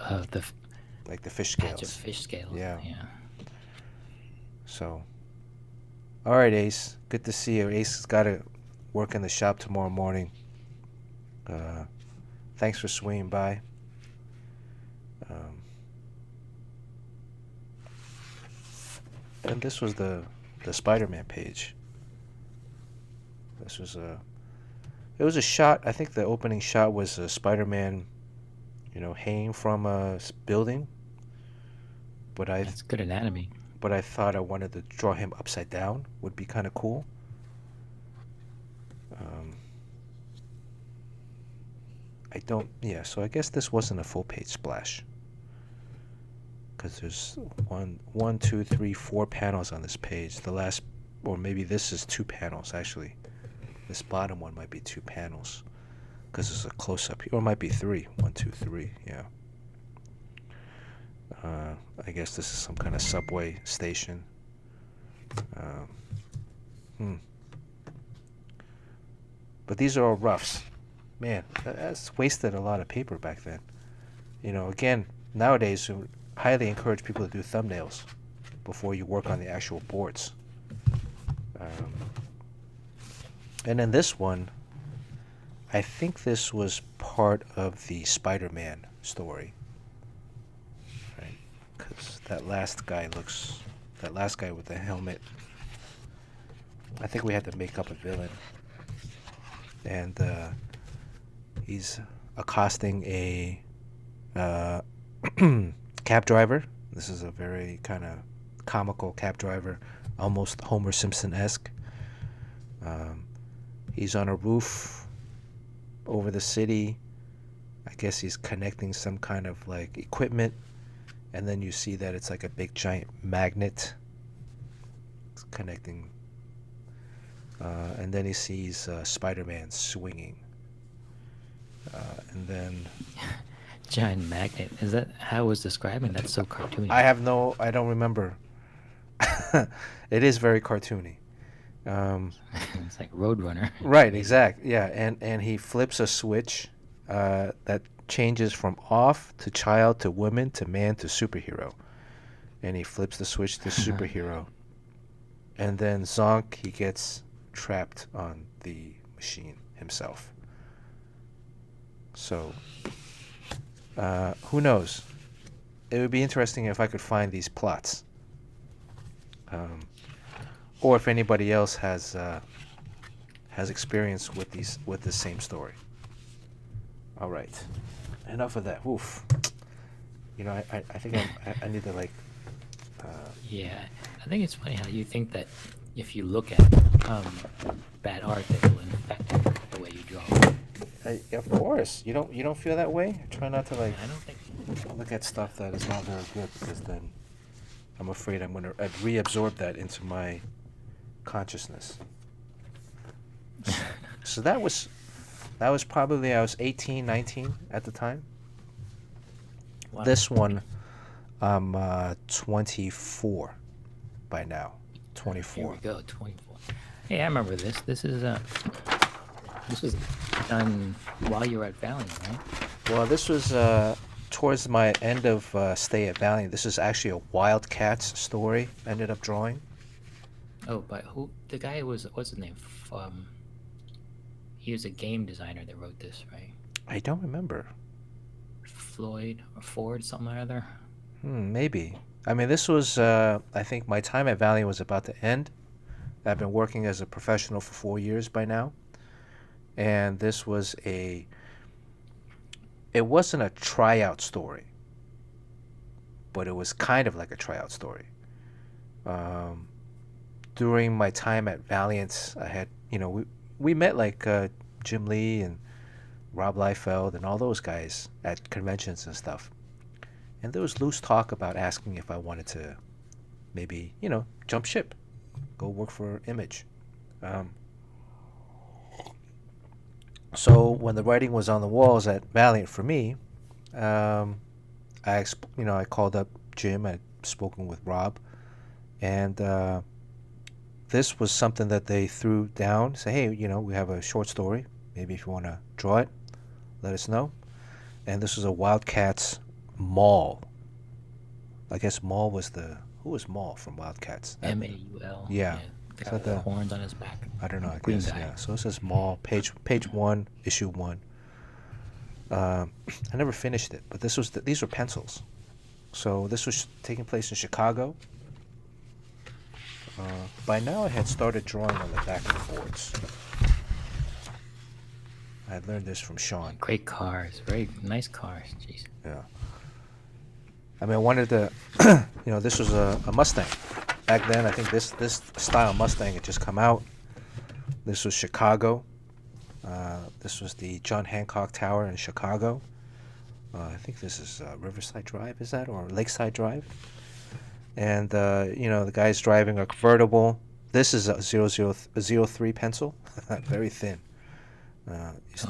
[SPEAKER 1] like the fish
[SPEAKER 2] patch of
[SPEAKER 1] scales.
[SPEAKER 2] fish scales.
[SPEAKER 1] Yeah.
[SPEAKER 2] Yeah.
[SPEAKER 1] So, all right, Ace. Good to see you. Ace has got to work in the shop tomorrow morning. Thanks for swinging by. And this was the Spider-Man page. This was it was a shot. I think the opening shot was Spider-Man, hanging from a building. But
[SPEAKER 2] That's good anatomy.
[SPEAKER 1] But I thought I wanted to draw him upside down. Would be kind of cool. I don't. Yeah. So I guess this wasn't a full page splash. Because there's 1, 2, 3, 4 panels on this page. The last, or maybe this is 2 panels actually. This bottom one might be 2 panels, because it's a close up here, or it might be 3. 1, 2, 3. Yeah. I guess this is some kind of subway station. But these are all roughs. Man, that's wasted a lot of paper back then. Again, nowadays, highly encourage people to do thumbnails before you work on the actual boards. And then this one, I think this was part of the Spider-Man story, right? Because that last guy with the helmet, I think we had to make up a villain. And he's accosting a cab driver. This is a very kind of comical cab driver, almost Homer Simpson-esque. He's on a roof over the city. I guess he's connecting some kind of like equipment, and then you see that it's like a big giant magnet. It's connecting, and then he sees Spider-Man swinging, and then.
[SPEAKER 2] Giant magnet. Is that how it was describing? That's so cartoony.
[SPEAKER 1] I don't remember. It is very cartoony.
[SPEAKER 2] It's like Roadrunner.
[SPEAKER 1] Right, exact. Yeah, and he flips a switch that changes from off to child to woman to man to superhero. And he flips the switch to superhero. And then zonk, he gets trapped on the machine himself. So, who knows? It would be interesting if I could find these plots. Or if anybody else has experience with the same story. All right, enough of that. Oof. I think I need to like.
[SPEAKER 2] Yeah, I think it's funny how you think that if you look at bad art, that will infect the way you draw.
[SPEAKER 1] Of course, you don't feel that way. I try not to like
[SPEAKER 2] I don't think.
[SPEAKER 1] look at stuff that is not very good because then I'm afraid I'm gonna reabsorb that into my consciousness. So that was probably I was 18, 19 at the time.
[SPEAKER 2] Wow.
[SPEAKER 1] This one, I'm 24 by now.
[SPEAKER 2] Here
[SPEAKER 1] 24.
[SPEAKER 2] we go. 24. Hey, I remember this. This was done while you were at Valiant, right?
[SPEAKER 1] Well, this was towards my end of stay at Valiant. This is actually a Wildcats story I ended up drawing.
[SPEAKER 2] Oh, but who? The guy was, what's his name? He was a game designer that wrote this, right?
[SPEAKER 1] I don't remember.
[SPEAKER 2] Floyd or Ford, something or other.
[SPEAKER 1] Maybe. I mean, this was, I think my time at Valiant was about to end. I've been working as a professional for 4 years by now. And this was it wasn't a tryout story, but it was kind of like a tryout story. During my time at Valiant, I had, we met like Jim Lee and Rob Liefeld and all those guys at conventions and stuff. And there was loose talk about asking if I wanted to maybe, jump ship, go work for Image. So when the writing was on the walls at Valiant for me, I called up Jim. I'd spoken with Rob, and this was something that they threw down. Say, hey, we have a short story. Maybe if you want to draw it, let us know. And this was a Wildcats Maul. I guess Maul was who was Maul from Wildcats?
[SPEAKER 2] Maul.
[SPEAKER 1] Yeah.
[SPEAKER 2] Is that the horns on his back?
[SPEAKER 1] I don't know. I
[SPEAKER 2] Green
[SPEAKER 1] guess
[SPEAKER 2] guy.
[SPEAKER 1] yeah. So this is Maul, page 1, issue 1. I never finished it, but these were pencils. So this was taking place in Chicago. By now I had started drawing on the back of the boards. I had learned this from Sean.
[SPEAKER 2] Great cars, very nice cars. Jeez.
[SPEAKER 1] Yeah. I mean, I wanted to, this was a Mustang. Back then, I think this style Mustang had just come out. This was Chicago. This was the John Hancock Tower in Chicago. I think this is Riverside Drive, is that? Or Lakeside Drive? And, the guy's driving a convertible. This is a 03 pencil. Very thin.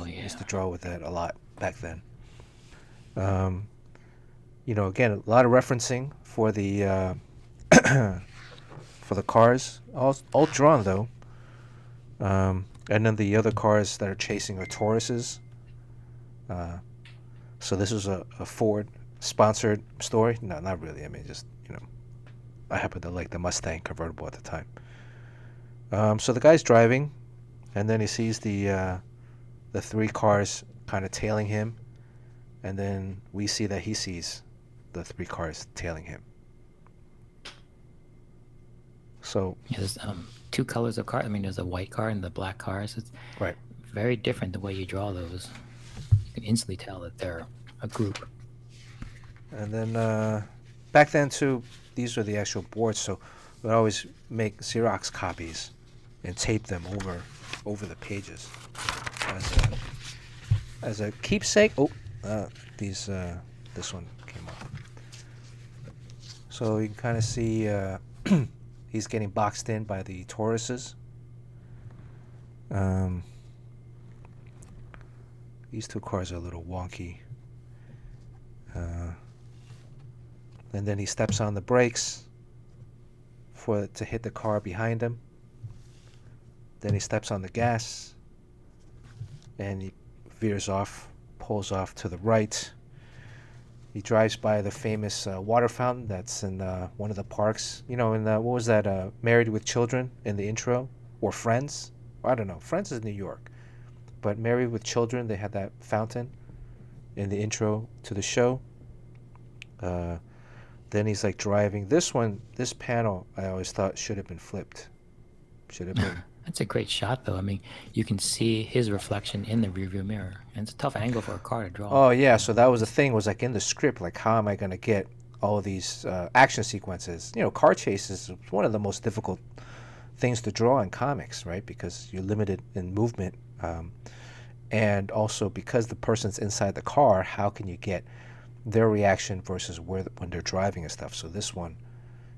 [SPEAKER 1] Used to draw with that a lot back then. Again, a lot of referencing for the for the cars, all drawn though. And then the other cars that are chasing are Tauruses. So this was a Ford sponsored story. No, not really. I mean, just I happen to like the Mustang convertible at the time. So the guy's driving, and then he sees the 3 cars kind of tailing him, and then we see that he sees the 3 cars tailing him. So
[SPEAKER 2] there's 2 colors of car. I mean, there's a white car and the black cars. It's
[SPEAKER 1] right.
[SPEAKER 2] Very different the way you draw those. You can instantly tell that they're a group.
[SPEAKER 1] And then back then too, these were the actual boards. So we'd always make Xerox copies and tape them over the pages as a keepsake. This one came off. So you can kind of see he's getting boxed in by the Tauruses. These 2 cars are a little wonky. And then he steps on the brakes to hit the car behind him. Then he steps on the gas, and he veers off, pulls off to the right. He drives by the famous water fountain that's in one of the parks. In what was that? Married with Children in the intro, or Friends? I don't know. Friends is New York, but Married with Children, they had that fountain in the intro to the show. Then he's like driving. This panel, I always thought should have been flipped. Should have been.
[SPEAKER 2] That's a great shot, though. I mean, you can see his reflection in the rearview mirror, and it's a tough angle for a car to draw.
[SPEAKER 1] Oh yeah, so that was the thing. Was like in the script, like how am I gonna get all of these action sequences. You know, car chases is one of the most difficult things to draw in comics, right? Because you're limited in movement, and also because the person's inside the car, how can you get their reaction versus when they're driving and stuff? So this one,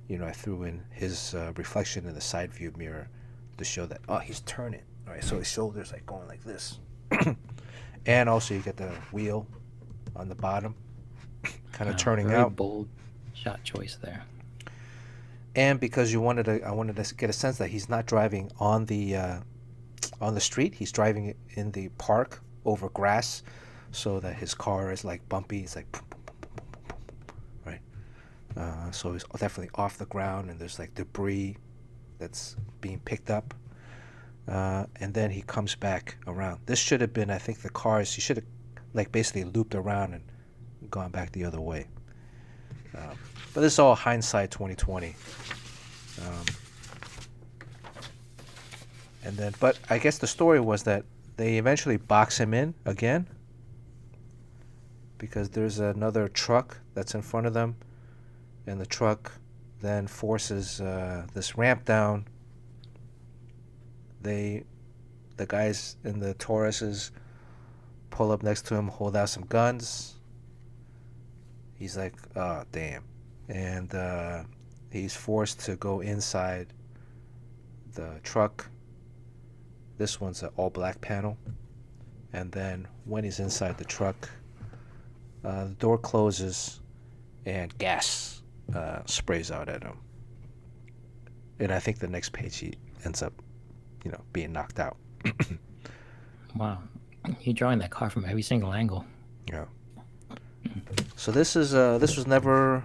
[SPEAKER 1] you know, I threw in his reflection in the side view mirror to show that, oh, he's turning. All right, so his shoulders like going like this. And also you get the wheel on the bottom kind of turning
[SPEAKER 2] very
[SPEAKER 1] out.
[SPEAKER 2] bold shot choice there.
[SPEAKER 1] And because I wanted to get a sense that he's not driving on the street, he's driving it in the park over grass, so that his car is like bumpy. It's like boom, boom, boom, boom, boom, boom, boom, right? So he's definitely off the ground, and there's like debris that's being picked up. And then he comes back around. This should have been, I think, the cars. He should have like basically looped around and gone back the other way. But this is all hindsight 2020. And then, but I guess the story was that they eventually box him in again because there's another truck that's in front of them, and the truck then forces this ramp down. The guys in the Tauruses pull up next to him, hold out some guns. He's like, oh, damn. And he's forced to go inside the truck. This one's an all-black panel. And then when he's inside the truck, the door closes and gas sprays out at him. And I think the next page he ends up, you know, being knocked out.
[SPEAKER 2] Wow. You're drawing that car from every single angle.
[SPEAKER 1] Yeah. So this is this was never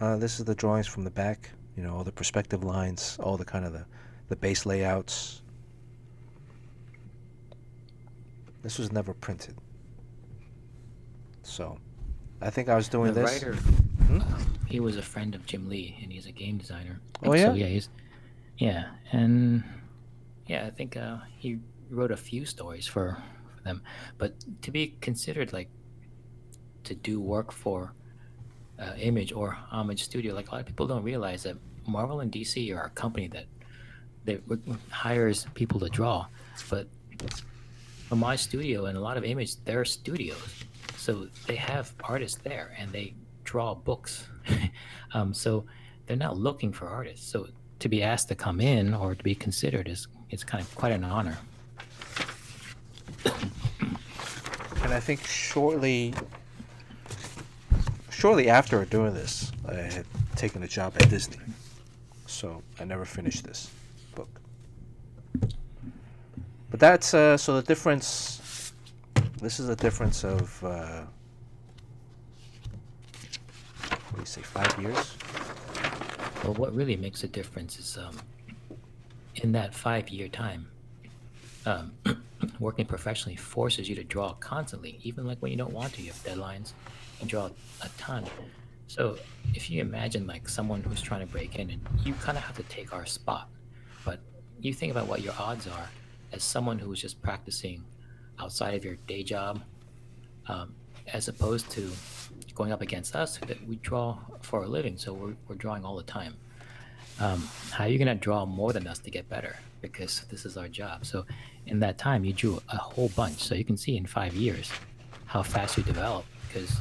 [SPEAKER 1] this is the drawings from the back, you know, all the perspective lines, all the kind of the base layouts. This was never printed. So I think I was doing
[SPEAKER 2] The
[SPEAKER 1] this.
[SPEAKER 2] writer, he was a friend of Jim Lee, and he's a game designer.
[SPEAKER 1] Oh, yeah?
[SPEAKER 2] So yeah, and yeah, I think he wrote a few stories for them, but to be considered like to do work for Image or Homage Studio, like a lot of people don't realize that Marvel and DC are a company that hires people to draw, but Homage Studio and a lot of Image, they're studios, so they have artists there and they draw books. So they're not looking for artists. So to be asked to come in or to be considered is kind of quite an honor.
[SPEAKER 1] And I think shortly after doing this, I had taken a job at Disney. So I never finished this book. But that's so the difference. This is the difference of what do you say, 5 years?
[SPEAKER 2] Well, what really makes a difference is in that 5-year time, working professionally forces you to draw constantly, even like when you don't want to. You have deadlines, you draw a ton. So if you imagine like someone who's trying to break in, and you kind of have to take our spot, but you think about what your odds are as someone who's just practicing outside of your day job, as opposed to going up against us that we draw for a living, so we're drawing all the time. How are you going to draw more than us to get better? Because this is our job. So in that time, you drew a whole bunch. So you can see in 5 years how fast you develop, because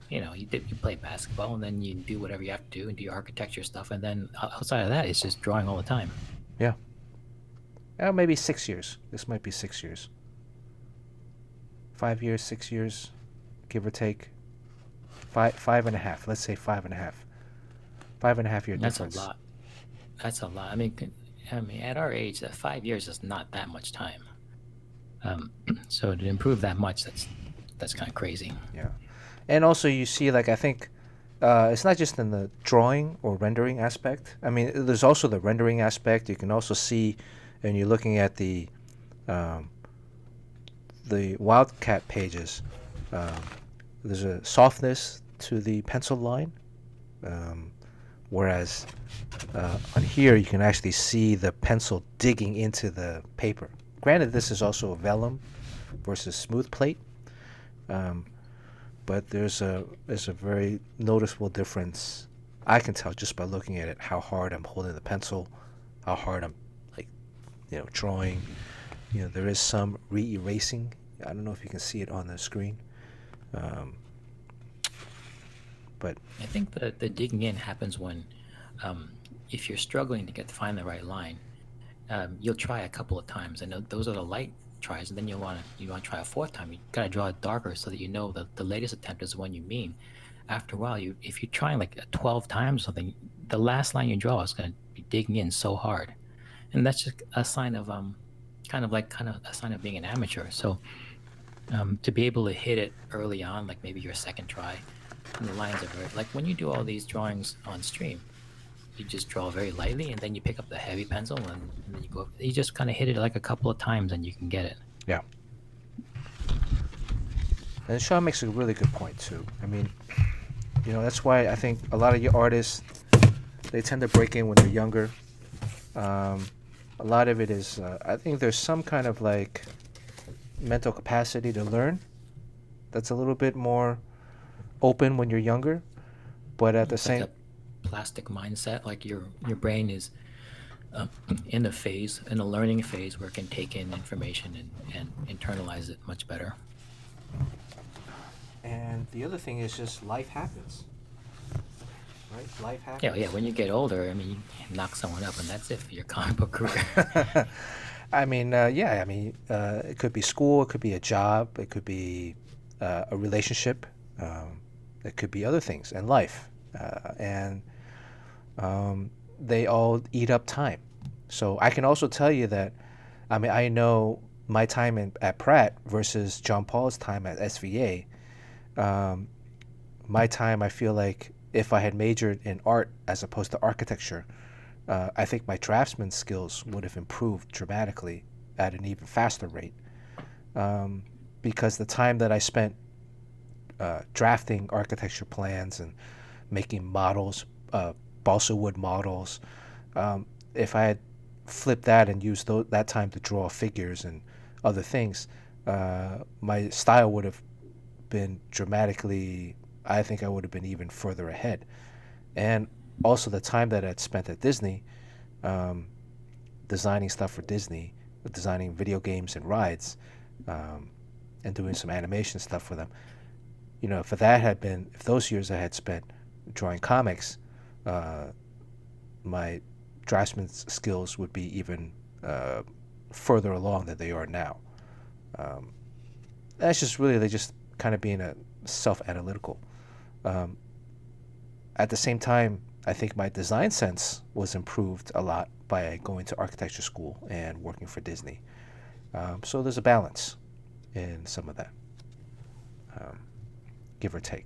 [SPEAKER 2] you know you play basketball and then you do whatever you have to do and do your architecture stuff, and then outside of that, it's just drawing all the time.
[SPEAKER 1] Yeah. Maybe 6 years. This might be 6 years. 5 years, 6 years, give or take. Five and a half. Let's say 5.5. 5.5 year difference.
[SPEAKER 2] That's a lot. That's a lot. I mean, at our age, 5 years is not that much time. So to improve that much, that's kind of crazy.
[SPEAKER 1] Yeah. And also you see, like, I think it's not just in the drawing or rendering aspect. I mean, there's also the rendering aspect. You can also see, and you're looking at the Wildcat pages, there's a softness to the pencil line, whereas on here you can actually see the pencil digging into the paper. Granted, this is also a vellum versus smooth plate, but there's a very noticeable difference. I can tell just by looking at it how hard I'm holding the pencil, how hard I'm like, drawing. There is some re-erasing. I don't know if you can see it on the screen, but
[SPEAKER 2] I think the digging in happens when, if you're struggling to find the right line, you'll try a couple of times, and those are the light tries, and then you want to try a fourth time. You gotta draw it darker so that you know that the latest attempt is the one you mean. After a while, if you're trying like 12 times or something, the last line you draw is gonna be digging in so hard, and that's just a sign of kind of a sign of being an amateur. So to be able to hit it early on, like maybe your second try, and the lines are very like when you do all these drawings on stream, you just draw very lightly and then you pick up the heavy pencil and then you just kind of hit it like a couple of times and you can get it.
[SPEAKER 1] yeah. And Sean makes a really good point too. I mean, that's why I think a lot of your artists, they tend to break in when they're younger. A lot of it is, I think there's some kind of like mental capacity to learn that's a little bit more open when you're younger, but at the
[SPEAKER 2] It's
[SPEAKER 1] same
[SPEAKER 2] like a plastic mindset, like your brain is in a learning phase where it can take in information and internalize it much better.
[SPEAKER 1] And the other thing is just life happens, right? Life happens.
[SPEAKER 2] Yeah, when you get older, I mean, you knock someone up and that's it for your comic book career.
[SPEAKER 1] I mean, yeah. I mean, it could be school, it could be a job, it could be a relationship, it could be other things in life, and they all eat up time. So I can also tell you that, I mean, I know my time at Pratt versus John Paul's time at SVA. My time, I feel like if I had majored in art as opposed to architecture, I think my draftsman skills would have improved dramatically at an even faster rate, because the time that I spent drafting architecture plans and making models, balsa wood models, if I had flipped that and used that time to draw figures and other things, my style would have been dramatically, I think I would have been even further ahead. And also the time that I'd spent at Disney, designing stuff for Disney, designing video games and rides, and doing some animation stuff for them. If those years I had spent drawing comics, my draftsman skills would be even further along than they are now. That's just really, they just kind of being a self-analytical. At the same time, I think my design sense was improved a lot by going to architecture school and working for Disney. So there's a balance in some of that, give or take.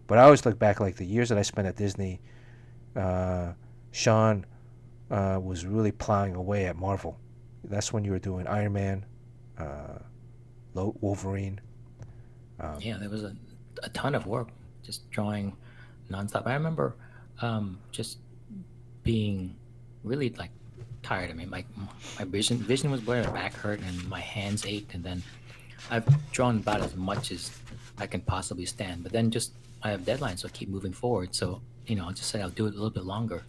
[SPEAKER 1] But I always look back, like the years that I spent at Disney, Sean was really plowing away at Marvel. That's when you were doing Iron Man, Wolverine.
[SPEAKER 2] Yeah, there was a ton of work just drawing nonstop. I remember just being really like tired. I mean, my vision was blurry, my back hurt, and my hands ached. And then I've drawn about as much as I can possibly stand. But then just I have deadlines, so I keep moving forward. So I'll just say I'll do it a little bit longer.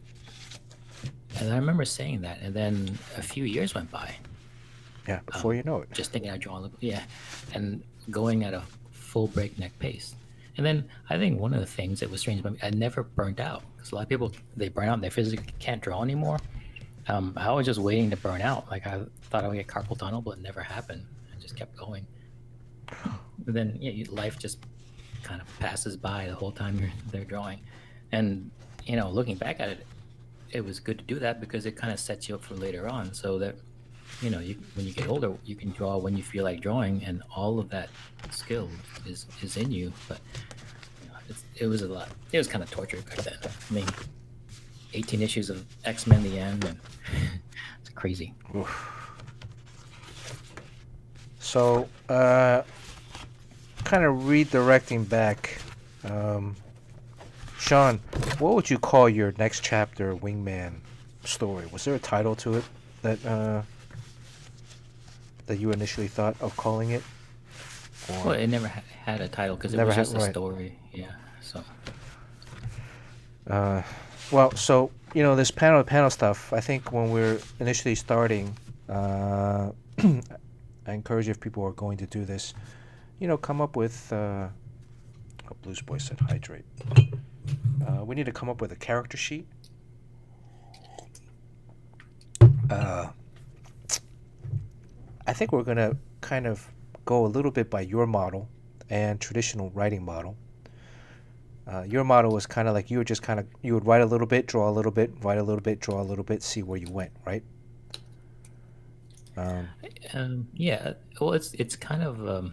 [SPEAKER 2] And I remember saying that, and then a few years went by.
[SPEAKER 1] Yeah, before you know it.
[SPEAKER 2] Just thinking I draw a little, yeah, and going at a full breakneck pace. And then I think one of the things that was strange about me, I never burnt out, because a lot of people, they burn out and they physically can't draw anymore. I was just waiting to burn out. Like I thought I would get carpal tunnel, but it never happened. I just kept going. But then life just kind of passes by the whole time you're there drawing. And looking back at it, it was good to do that because it kind of sets you up for later on, so that when you get older, you can draw when you feel like drawing, and all of that skill is in you. But it was a lot. It was kind of torture back then. I mean, 18 issues of X-Men the end, and it's crazy.
[SPEAKER 1] Oof. So, kind of redirecting back, Sean, what would you call your next chapter Wingman story? Was there a title to it that you initially thought of calling it?
[SPEAKER 2] Well,
[SPEAKER 1] or
[SPEAKER 2] it never had a title because it
[SPEAKER 1] never
[SPEAKER 2] was
[SPEAKER 1] had
[SPEAKER 2] just a
[SPEAKER 1] right.
[SPEAKER 2] story. Yeah. So.
[SPEAKER 1] Well, so this panel stuff. I think when we're initially starting, I encourage if people are going to do this, come up with. Oh, Blues Boy said hydrate. We need to come up with a character sheet. I think we're gonna kind of go a little bit by your model and traditional writing model. Your model was kind of like you would write a little bit, draw a little bit, write a little bit, draw a little bit, see where you went, right?
[SPEAKER 2] Yeah. Well, it's kind of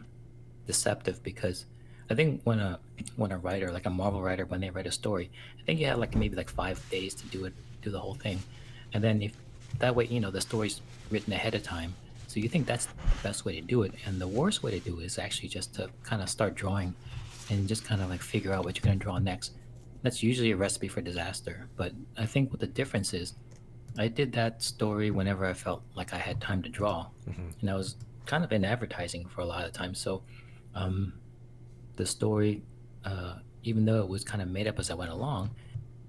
[SPEAKER 2] deceptive because I think when a writer, like a Marvel writer, when they write a story, I think you have like maybe like 5 days to do the whole thing, and then if that way, the story's written ahead of time, so you think that's the best way to do it, and the worst way to do it is actually just to kind of start drawing, and just kind of like figure out what you're gonna draw next. That's usually a recipe for disaster. But I think what the difference is, I did that story whenever I felt like I had time to draw, and I was kind of in advertising for a lot of time. So, um, the story, even though it was kind of made up as I went along,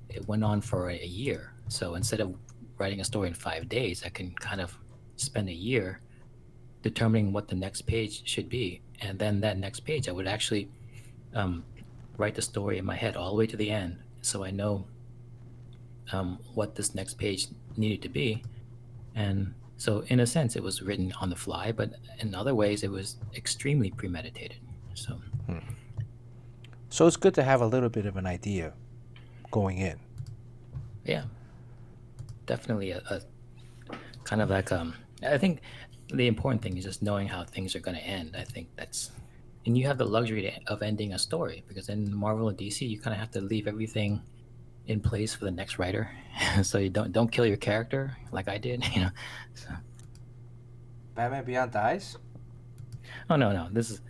[SPEAKER 2] it went on for a year. So instead of writing a story in 5 days, I can kind of spend a year determining what the next page should be, and then that next page I would actually um, write the story in my head all the way to the end, so I know what this next page needed to be. And so, in a sense, it was written on the fly, but in other ways, it was extremely premeditated. So,
[SPEAKER 1] So it's good to have a little bit of an idea going in.
[SPEAKER 2] yeah, definitely a kind of like I think the important thing is just knowing how things are going to end. I think that's, and you have the luxury of ending a story, because in Marvel and DC, you kind of have to leave everything in place for the next writer, so you don't kill your character like I did. So,
[SPEAKER 1] Batman Beyond dies?
[SPEAKER 2] oh no, this is,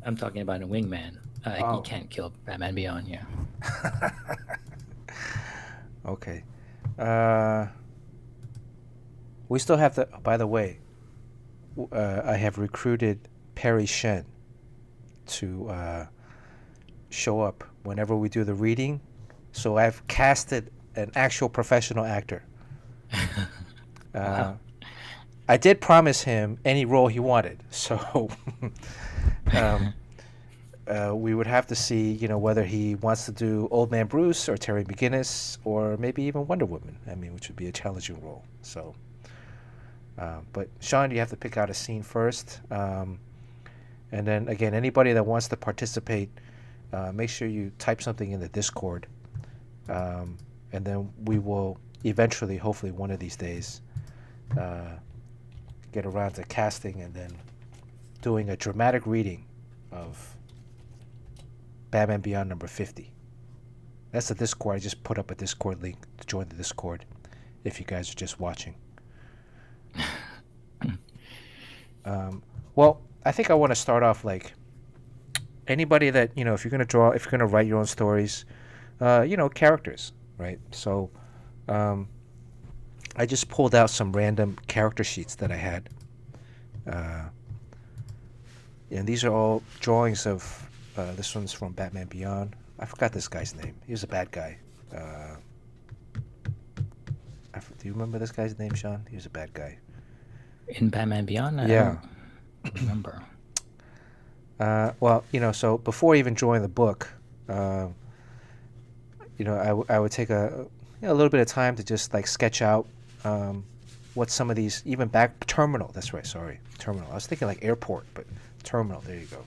[SPEAKER 2] I'm talking about a wingman. You
[SPEAKER 1] Oh,
[SPEAKER 2] can't kill Batman Beyond. Yeah.
[SPEAKER 1] okay. Uh, we still have to. By the way, I have recruited Perry Shen to show up whenever we do the reading. So I've casted an actual professional actor.
[SPEAKER 2] Wow.
[SPEAKER 1] I did promise him any role he wanted, so um, we would have to see, whether he wants to do Old Man Bruce or Terry McGinnis or maybe even Wonder Woman. I mean, which would be a challenging role. So, but Sean, you have to pick out a scene first, and then again, anybody that wants to participate, make sure you type something in the Discord, and then we will eventually, hopefully, one of these days, get around to casting and then doing a dramatic reading of Batman Beyond number 50. That's the Discord. I just put up a Discord link to join the Discord if you guys are just watching. Well, I think I want to start off like anybody that, if you're going to draw, if you're going to write your own stories, characters, right? So I just pulled out some random character sheets that I had. And these are all drawings of, this one's from Batman Beyond. I forgot this guy's name. He was a bad guy. Do you remember this guy's name, Sean? He was a bad guy.
[SPEAKER 2] In Batman Beyond, I
[SPEAKER 1] Yeah.
[SPEAKER 2] don't remember.
[SPEAKER 1] Well, so before even drawing the book, I would take a little bit of time to just like sketch out what some of these, even back terminal. That's right. Sorry, terminal. I was thinking like airport, but terminal. There you go.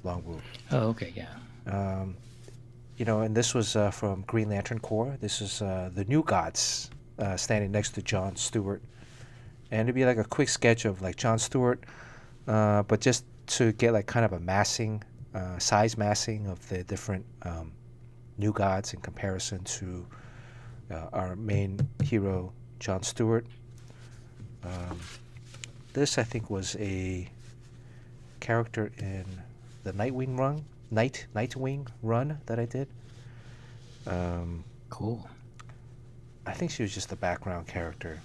[SPEAKER 1] Long route.
[SPEAKER 2] Oh, okay, yeah.
[SPEAKER 1] And this was from Green Lantern Corps. This is the New Gods standing next to John Stewart, and it'd be like a quick sketch of like John Stewart, but just to get like kind of a massing, size massing of the different New Gods in comparison to our main hero, John Stewart. This, I think, was a character in the Nightwing run that I did.
[SPEAKER 2] Cool.
[SPEAKER 1] I think she was just a background character.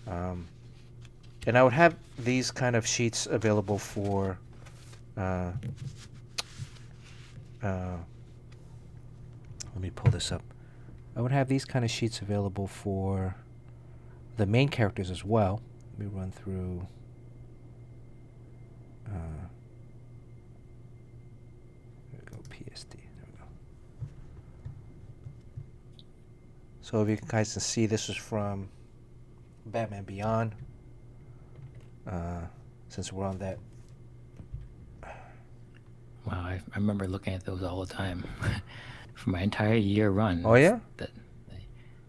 [SPEAKER 1] And I would have these kind of sheets available for Uh, let me pull this up. I would have these kind of sheets available for the main characters as well. Let me run through. There we go, PSD. There we go. So if you guys can see, this is from Batman Beyond. Since we're on that.
[SPEAKER 2] Wow, I remember looking at those all the time for my entire year run.
[SPEAKER 1] Oh yeah?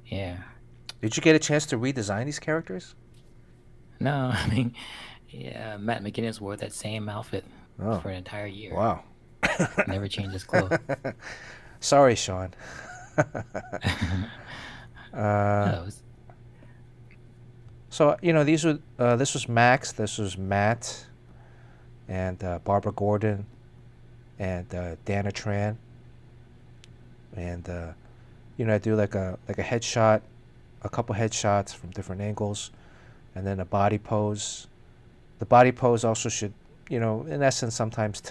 [SPEAKER 2] Yeah.
[SPEAKER 1] Did you get a chance to redesign these characters?
[SPEAKER 2] No, I mean, yeah, Matt McGinnis wore that same outfit for an entire year.
[SPEAKER 1] Wow.
[SPEAKER 2] Never changed his clothes.
[SPEAKER 1] Sorry, Sean. So these were this was Max, this was Matt, and Barbara Gordon, and Dana Tran, and I do like a headshot, a couple headshots from different angles, and then a body pose. The body pose also should, in essence, sometimes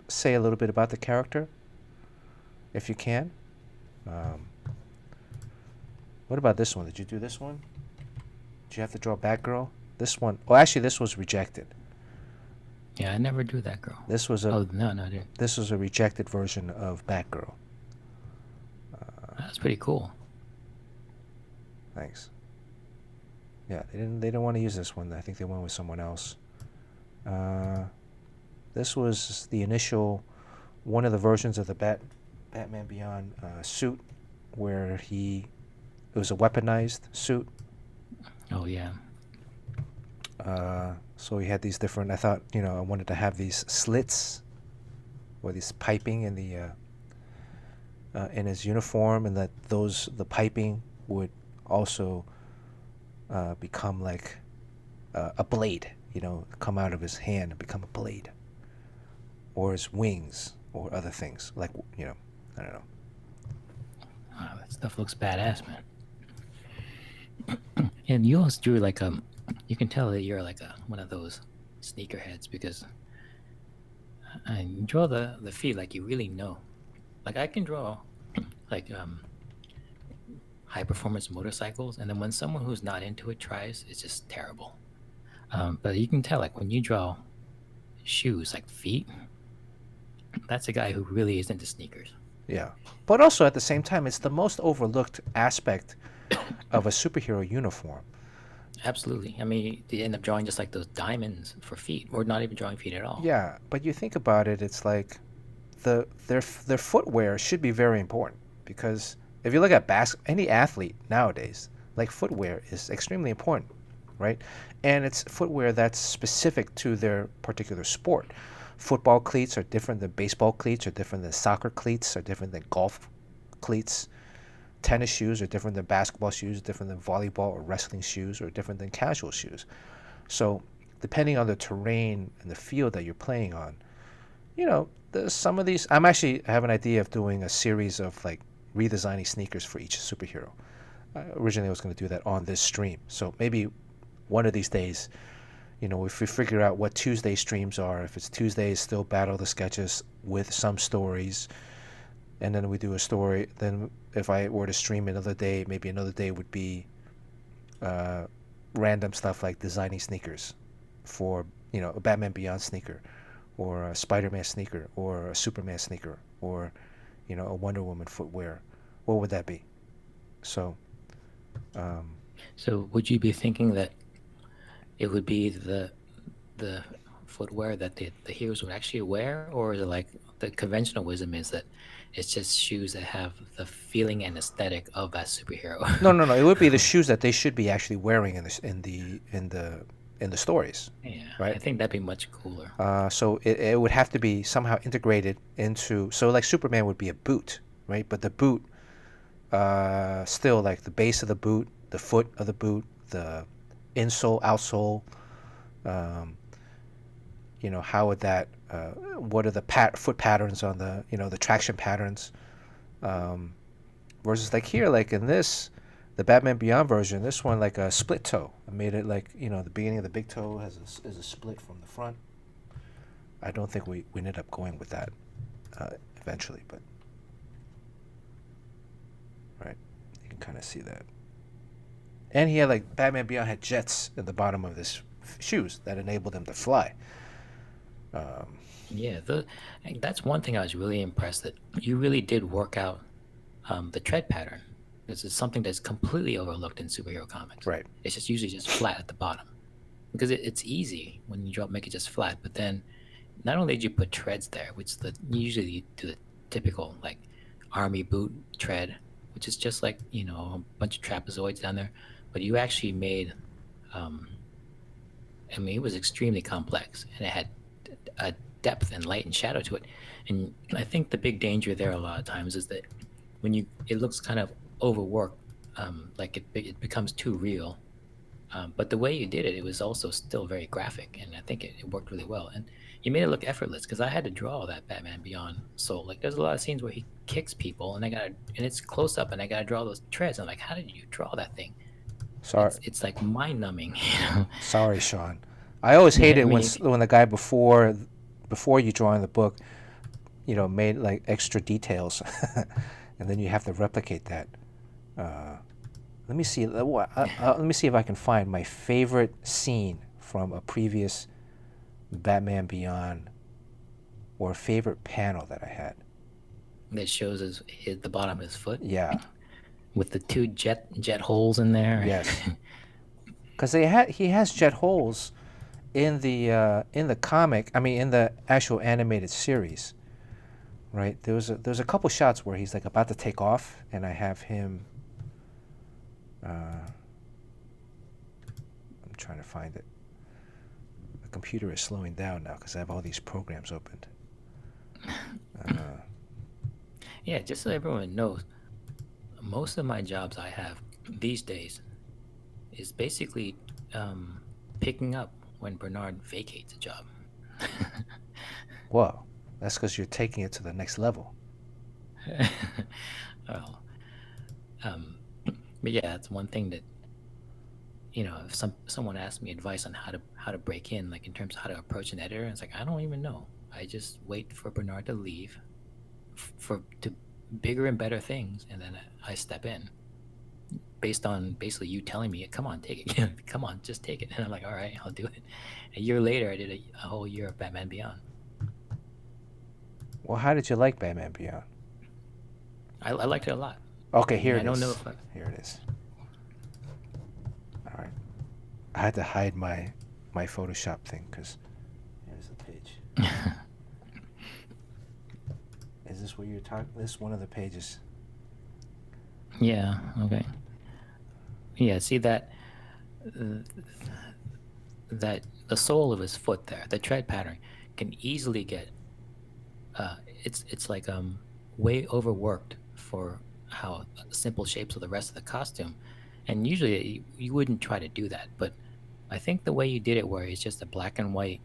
[SPEAKER 1] say a little bit about the character, if you can. What about this one? Did you do this one? Did you have to draw Batgirl? This one, actually, this was rejected.
[SPEAKER 2] Yeah, I never drew that girl.
[SPEAKER 1] This was a
[SPEAKER 2] no, I didn't.
[SPEAKER 1] This was a rejected version of Batgirl.
[SPEAKER 2] That's pretty cool.
[SPEAKER 1] Thanks. Yeah, they didn't want to use this one. I think they went with someone else. This was the initial one of the versions of the Batman Beyond suit, where it was a weaponized suit.
[SPEAKER 2] Oh yeah.
[SPEAKER 1] So he had these different. I thought, I wanted to have these slits, or this piping in the in his uniform, and that the piping would also become like a blade. Come out of his hand and become a blade, or his wings, or other things like I don't know.
[SPEAKER 2] Wow, that stuff looks badass, man. And you also drew like you can tell that you're like one of those sneakerheads, because you draw the feet like you really know. Like I can draw like high performance motorcycles, and then when someone who's not into it tries, it's just terrible. But you can tell, like when you draw shoes, like feet, that's a guy who really is into sneakers.
[SPEAKER 1] Yeah, but also at the same time, it's the most overlooked aspect of a superhero uniform.
[SPEAKER 2] Absolutely. I mean, they end up drawing just like those diamonds for feet, or not even drawing feet at all.
[SPEAKER 1] Yeah, but you think about it, it's like their footwear should be very important, because if you look at any athlete nowadays, like footwear is extremely important, right? And it's footwear that's specific to their particular sport. Football cleats are different than baseball cleats, are different than soccer cleats, are different than golf cleats. Tennis shoes are different than basketball shoes, different than volleyball or wrestling shoes, or different than casual shoes. So depending on the terrain and the field that you're playing on, there's some of these. I have an idea of doing a series of like redesigning sneakers for each superhero. Originally I was going to do that on this stream. So maybe one of these days, if we figure out what Tuesday streams are, if it's Tuesdays, still Battle the Sketches with some stories, and then we do a story. Then if I were to stream another day, maybe another day would be random stuff like designing sneakers for, a Batman Beyond sneaker, or a Spider-Man sneaker, or a Superman sneaker, or, a Wonder Woman footwear. What would that be? So
[SPEAKER 2] would you be thinking that it would be the footwear that the heroes would actually wear, or is it like the conventional wisdom is that it's just shoes that have the feeling and aesthetic of that superhero?
[SPEAKER 1] No. It would be the shoes that they should be actually wearing in the stories.
[SPEAKER 2] Yeah,
[SPEAKER 1] right.
[SPEAKER 2] I think that'd be much cooler.
[SPEAKER 1] So it would have to be somehow integrated into. So like Superman would be a boot, right? But the boot, still like the base of the boot, the foot of the boot, the insole, outsole. How would that? What are the foot patterns on the the traction patterns? Versus like here, like in this, the Batman Beyond version, this one like a split toe. I made it like the beginning of the big toe is a split from the front. I don't think we ended up going with that eventually, but right, you can kind of see that. And he had like Batman Beyond had jets at the bottom of his shoes that enabled him to fly.
[SPEAKER 2] Yeah, that's one thing I was really impressed that you really did work out the tread pattern. This is something that's completely overlooked in superhero comics.
[SPEAKER 1] Right.
[SPEAKER 2] It's just usually just flat at the bottom because it's easy when you make it just flat. But then not only did you put treads there, which usually you do the typical like army boot tread, which is just like a bunch of trapezoids down there, but you actually made, I mean, it was extremely complex and it had a depth and light and shadow to it. And I think the big danger there a lot of times is that when it looks kind of overworked, like it becomes too real. But the way you did it, it was also still very graphic, and I think it worked really well. And you made it look effortless because I had to draw that Batman Beyond Soul. Like, there's a lot of scenes where he kicks people, and it's close up, and I gotta draw those treads. I'm like, how did you draw that thing?
[SPEAKER 1] Sorry.
[SPEAKER 2] It's like mind numbing.
[SPEAKER 1] Sorry, Sean. I always
[SPEAKER 2] Yeah, I
[SPEAKER 1] hated
[SPEAKER 2] mean,
[SPEAKER 1] when the guy before you drawing the book, made like extra details, and then you have to replicate that. Let me see. Let me see if I can find my favorite scene from a previous Batman Beyond, or a favorite panel that I had.
[SPEAKER 2] that shows the bottom of his foot.
[SPEAKER 1] Yeah.
[SPEAKER 2] With the two jet holes in there.
[SPEAKER 1] Yes. Because he has jet holes in the comic. I mean, in the actual animated series. Right. There's a couple shots where he's like about to take off, and I have him. I'm trying to find it. The computer is slowing down now because I have all these programs opened.
[SPEAKER 2] Yeah, just so everyone knows, most of my jobs I have these days is basically picking up when Bernard vacates a job.
[SPEAKER 1] Whoa, that's because you're taking it to the next level.
[SPEAKER 2] Well, but yeah, that's one thing that if someone asked me advice on how to break in, like in terms of how to approach an editor, it's like I don't even know. I just wait for Bernard to leave to bigger and better things, and then I step in based on basically you telling me, come on, take it. Come on, just take it. And I'm like, all right, I'll do it. A year later, I did a whole year of Batman Beyond.
[SPEAKER 1] Well, how did you like Batman Beyond?
[SPEAKER 2] I liked it a lot.
[SPEAKER 1] Okay, here
[SPEAKER 2] I
[SPEAKER 1] it
[SPEAKER 2] don't
[SPEAKER 1] is.
[SPEAKER 2] know if
[SPEAKER 1] Here it is. All right. I had to hide my Photoshop thing because here's the page. Is this what you're talking? This is one of the pages.
[SPEAKER 2] Yeah. Okay. Yeah. See that the sole of his foot there, the tread pattern, can easily get. It's like way overworked for how simple shapes of the rest of the costume, and usually you wouldn't try to do that. But I think the way you did it, where it's just a black and white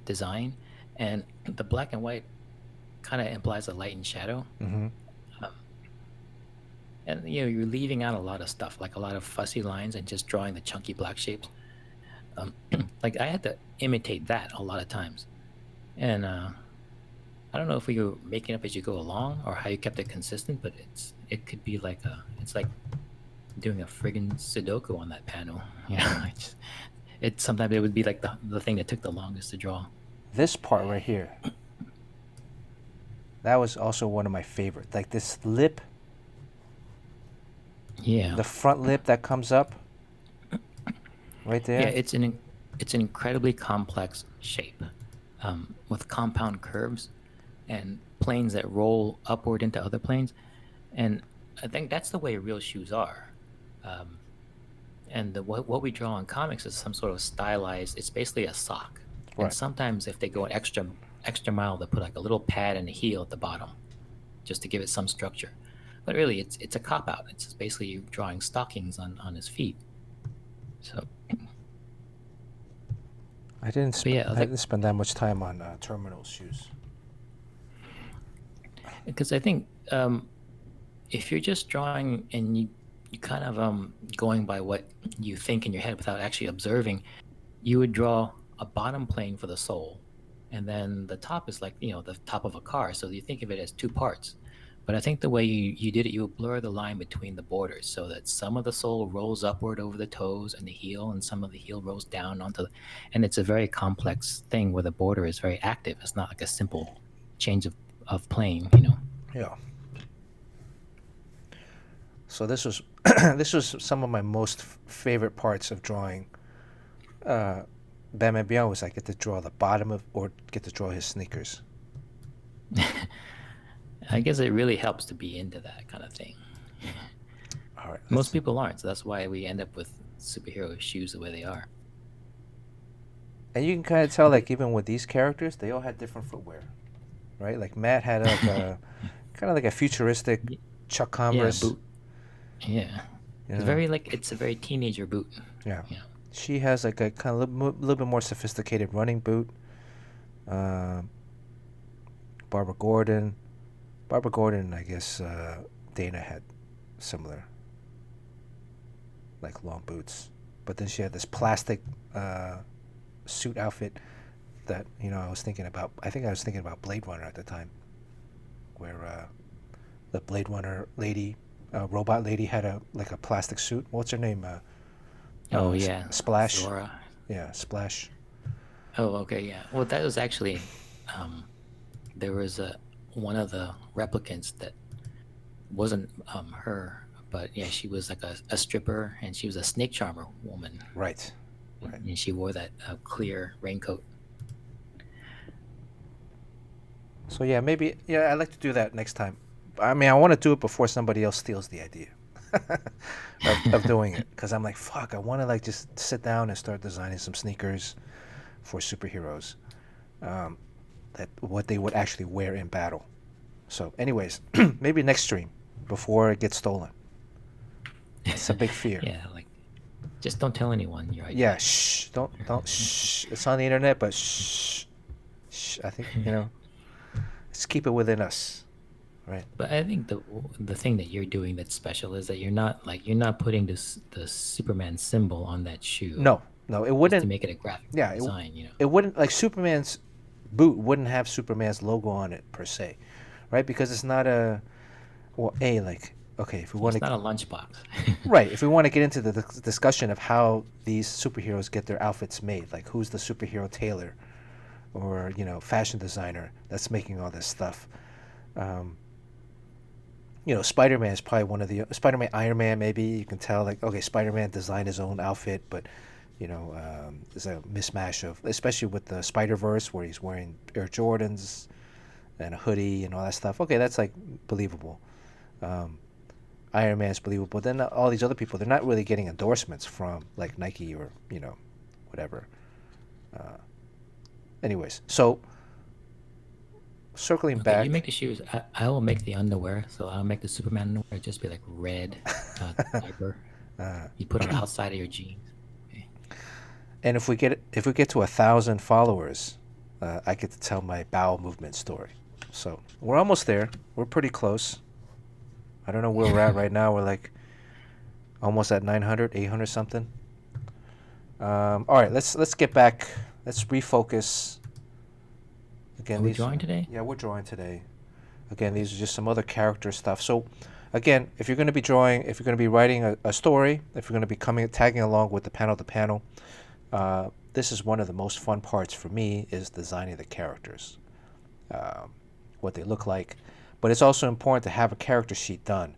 [SPEAKER 2] design, and the black and white kind of implies a light and shadow.
[SPEAKER 1] Mm-hmm.
[SPEAKER 2] And you're leaving out a lot of stuff, like a lot of fussy lines, and just drawing the chunky black shapes. Like I had to imitate that a lot of times, and I don't know if we were making up as you go along or how you kept it consistent, but it could be like it's like doing a friggin' Sudoku on that panel. Sometimes it would be like the thing that took the longest to draw.
[SPEAKER 1] This part right here, that was also one of my favorites. Like this lip.
[SPEAKER 2] Yeah.
[SPEAKER 1] The front lip that comes up. Right there.
[SPEAKER 2] Yeah, it's an incredibly complex shape, with compound curves and planes that roll upward into other planes, and I think that's the way real shoes are. And what we draw in comics is some sort of stylized. It's basically a sock,
[SPEAKER 1] Right.
[SPEAKER 2] and sometimes if they go an extra mile, they put like a little pad and a heel at the bottom, just to give it some structure. But really, it's a cop out. It's just basically you drawing stockings on his feet. So.
[SPEAKER 1] I didn't spend that much time on Terminal's shoes.
[SPEAKER 2] Because I think if you're just drawing and you kind of going by what you think in your head without actually observing, you would draw a bottom plane for the sole, and then the top is like, the top of a car. So you think of it as two parts. But I think the way you did it, you blur the line between the borders so that some of the sole rolls upward over the toes and the heel, and some of the heel rolls down onto the, and it's a very complex thing where the border is very active. It's not like a simple change of plane.
[SPEAKER 1] Yeah. So this was this was some of my most favorite parts of drawing Batman Beyond, was I get to draw the bottom of, or get to draw his sneakers.
[SPEAKER 2] I guess it really helps to be into that kind of thing.
[SPEAKER 1] All right.
[SPEAKER 2] Most people aren't, so that's why we end up with superhero shoes the way they are.
[SPEAKER 1] And you can kind of tell, like, even with these characters, they all had different footwear, right? Like Matt had like a kind of like a futuristic Chuck Converse.
[SPEAKER 2] Yeah, boot. Yeah. It's very like, it's a very teenager boot.
[SPEAKER 1] Yeah. She has like a kind of little bit more sophisticated running boot. Barbara Gordon, I guess Dana had similar, like, long boots. But then she had this plastic suit outfit that, I was thinking about. I think I was thinking about Blade Runner at the time, where the Blade Runner lady, robot lady, had a plastic suit. What's her name?
[SPEAKER 2] Oh yeah,
[SPEAKER 1] Splash.
[SPEAKER 2] Zora.
[SPEAKER 1] Yeah, Splash.
[SPEAKER 2] Oh, okay, yeah. Well, that was actually, there was one of the replicants that wasn't her, but yeah, she was like a stripper, and she was a snake charmer woman.
[SPEAKER 1] Right.
[SPEAKER 2] And she wore that clear raincoat.
[SPEAKER 1] So yeah, maybe, I'd like to do that next time. I mean, I want to do it before somebody else steals the idea of doing it, because I'm like, fuck, I want to like just sit down and start designing some sneakers for superheroes, that what they would actually wear in battle. So anyways, maybe next stream before it gets stolen. It's a big fear.
[SPEAKER 2] Yeah, like, just don't tell anyone your idea.
[SPEAKER 1] Yeah, shh, don't shh. It's on the internet, but shh. I think, let's keep it within us. Right.
[SPEAKER 2] But I think the thing that you're doing that's special is that you're not putting the Superman symbol on that shoe.
[SPEAKER 1] No, it wouldn't.
[SPEAKER 2] To make it a graphic design,
[SPEAKER 1] It wouldn't, like, Superman's boot wouldn't have Superman's logo on it per se, right? Because it's not a, okay, if we want to,
[SPEAKER 2] it's not a lunchbox.
[SPEAKER 1] Right. If we want to get into the discussion of how these superheroes get their outfits made, like who's the superhero tailor, or fashion designer that's making all this stuff. Spider-Man is probably one of the Spider-Man, Iron Man, maybe you can tell, like, okay, Spider-Man designed his own outfit, but there's a mismatch of, especially with the Spider-Verse where he's wearing Air Jordans and a hoodie and all that stuff. Okay, that's like believable. Iron Man's believable. Then all these other people, they're not really getting endorsements from like Nike or whatever. Anyways, so circling back.
[SPEAKER 2] You make the shoes. I will make the underwear. So I'll make the Superman underwear just be like red diaper. You put it outside of your jeans. Okay.
[SPEAKER 1] And if we get to 1,000 followers, I get to tell my bowel movement story. So we're almost there. We're pretty close. I don't know where we're at right now. We're like almost at 900, 800 something. All right, let's get back. Let's refocus. Again,
[SPEAKER 2] are we drawing today?
[SPEAKER 1] Yeah, we're drawing today. Again, these are just some other character stuff. So, again, if you're going to be drawing, if you're going to be writing a story, if you're going to be tagging along with the panel to panel, this is one of the most fun parts for me, is designing the characters, what they look like. But it's also important to have a character sheet done,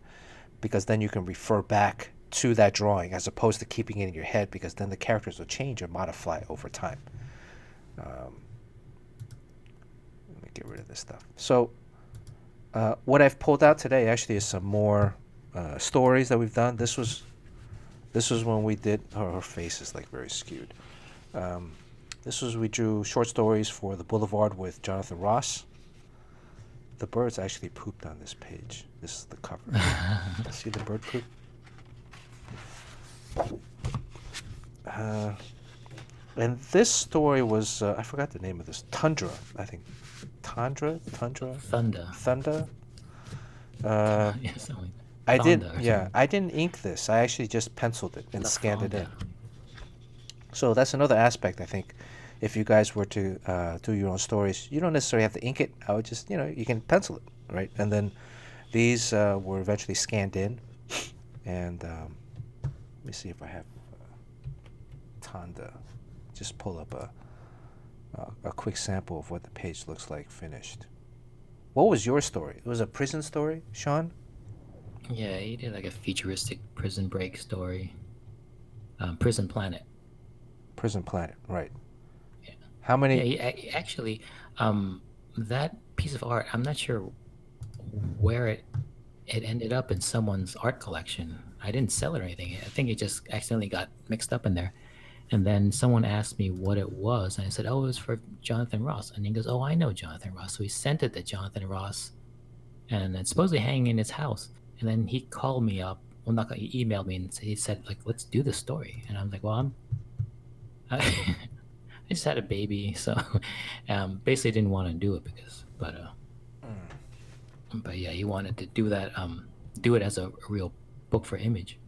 [SPEAKER 1] because then you can refer back to that drawing as opposed to keeping it in your head, because then the characters will change or modify over time. Let me get rid of this stuff. So what I've pulled out today actually is some more stories that we've done. This was when we did, her face is like very skewed. We drew short stories for The Boulevard with Jonathan Ross. The birds actually pooped on this page. This is the cover. See the bird poop? And this story was, I forgot the name of this. Tundra, I think. Thunder.
[SPEAKER 2] Yes,
[SPEAKER 1] I didn't ink this. I actually just penciled it and scanned it in. So that's another aspect, I think. if you guys were to do your own stories, you don't necessarily have to ink it. I would just, you can pencil it, right? And then these were eventually scanned in. And let me see if I have Tanda. Just pull up a quick sample of what the page looks like finished. What was your story? It was a prison story, Sean?
[SPEAKER 2] Yeah, he did like a futuristic prison break story. Prison Planet.
[SPEAKER 1] Prison Planet, right.
[SPEAKER 2] Yeah.
[SPEAKER 1] How many?
[SPEAKER 2] Yeah, actually, that piece of art, I'm not sure where it ended up in someone's art collection. I didn't sell it or anything. I think it just accidentally got mixed up in there. And then someone asked me what it was, and I said, "Oh, it was for Jonathan Ross." And he goes, "Oh, I know Jonathan Ross." So he sent it to Jonathan Ross, and it's supposedly hanging in his house. And then he called me up. Well, not he emailed me, and he said, "Like, let's do the story." And I'm like, "Well, I just had a baby, so basically didn't want to do it but yeah, he wanted to do that, do it as a real book for Image."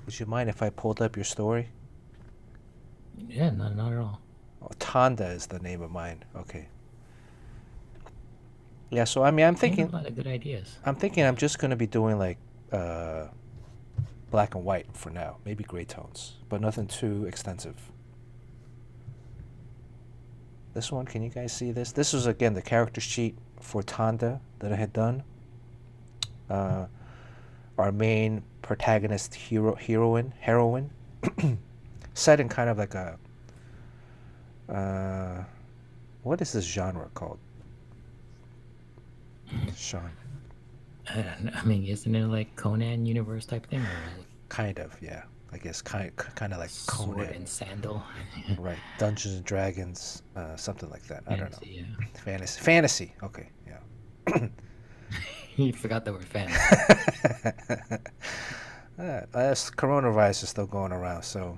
[SPEAKER 1] Would you mind if I pulled up your story?
[SPEAKER 2] Yeah, not at all.
[SPEAKER 1] Oh, Tanda is the name of mine. Okay. Yeah, so I mean, I'm
[SPEAKER 2] You have
[SPEAKER 1] thinking
[SPEAKER 2] a lot of good ideas.
[SPEAKER 1] I'm just gonna be doing like black and white for now, maybe gray tones, but nothing too extensive. This one, can you guys see this? This was again the character sheet for Tanda that I had done. Our main protagonist heroine set in kind of like a what is this genre called, Sean?
[SPEAKER 2] I don't know. I mean, isn't it like Conan universe type thing, or is it
[SPEAKER 1] Kind of, yeah. I guess kind of like
[SPEAKER 2] sword
[SPEAKER 1] Conan,
[SPEAKER 2] and sandal?
[SPEAKER 1] right? Dungeons and Dragons, something like that. I don't know.
[SPEAKER 2] Fantasy,
[SPEAKER 1] Fantasy. Okay, yeah.
[SPEAKER 2] yeah. You forgot the word fantasy.
[SPEAKER 1] Coronavirus is still going around, so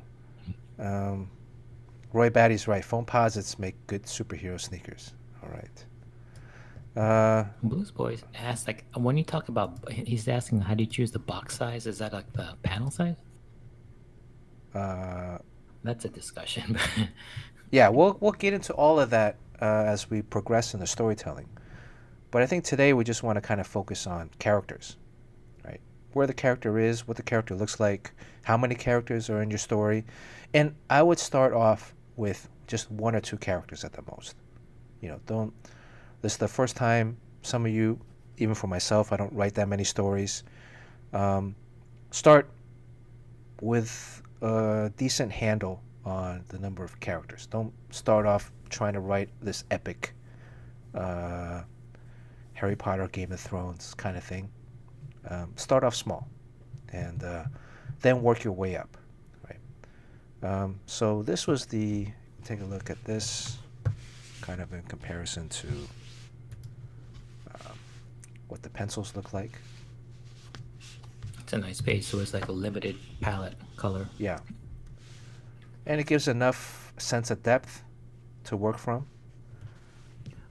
[SPEAKER 1] Roy Batty's right. Foam posits make good superhero sneakers. All right.
[SPEAKER 2] Blues Boys asked, like, when you talk about, he's asking, how do you choose the box size? Is that like the panel size? That's a discussion.
[SPEAKER 1] Yeah, we'll get into all of that as we progress in the storytelling. But I think today we just want to kind of focus on characters, right? Where the character is, what the character looks like, how many characters are in your story. And I would start off with just one or two characters at the most. This is the first time some of you, even for myself, I don't write that many stories. Start with a decent handle on the number of characters. Don't start off trying to write this epic Harry Potter, Game of Thrones kind of thing. Start off small, and then work your way up, right? So this was take a look at this, kind of in comparison to what the pencils look like.
[SPEAKER 2] It's a nice page, so it's like a limited palette color.
[SPEAKER 1] Yeah. And it gives enough sense of depth to work from.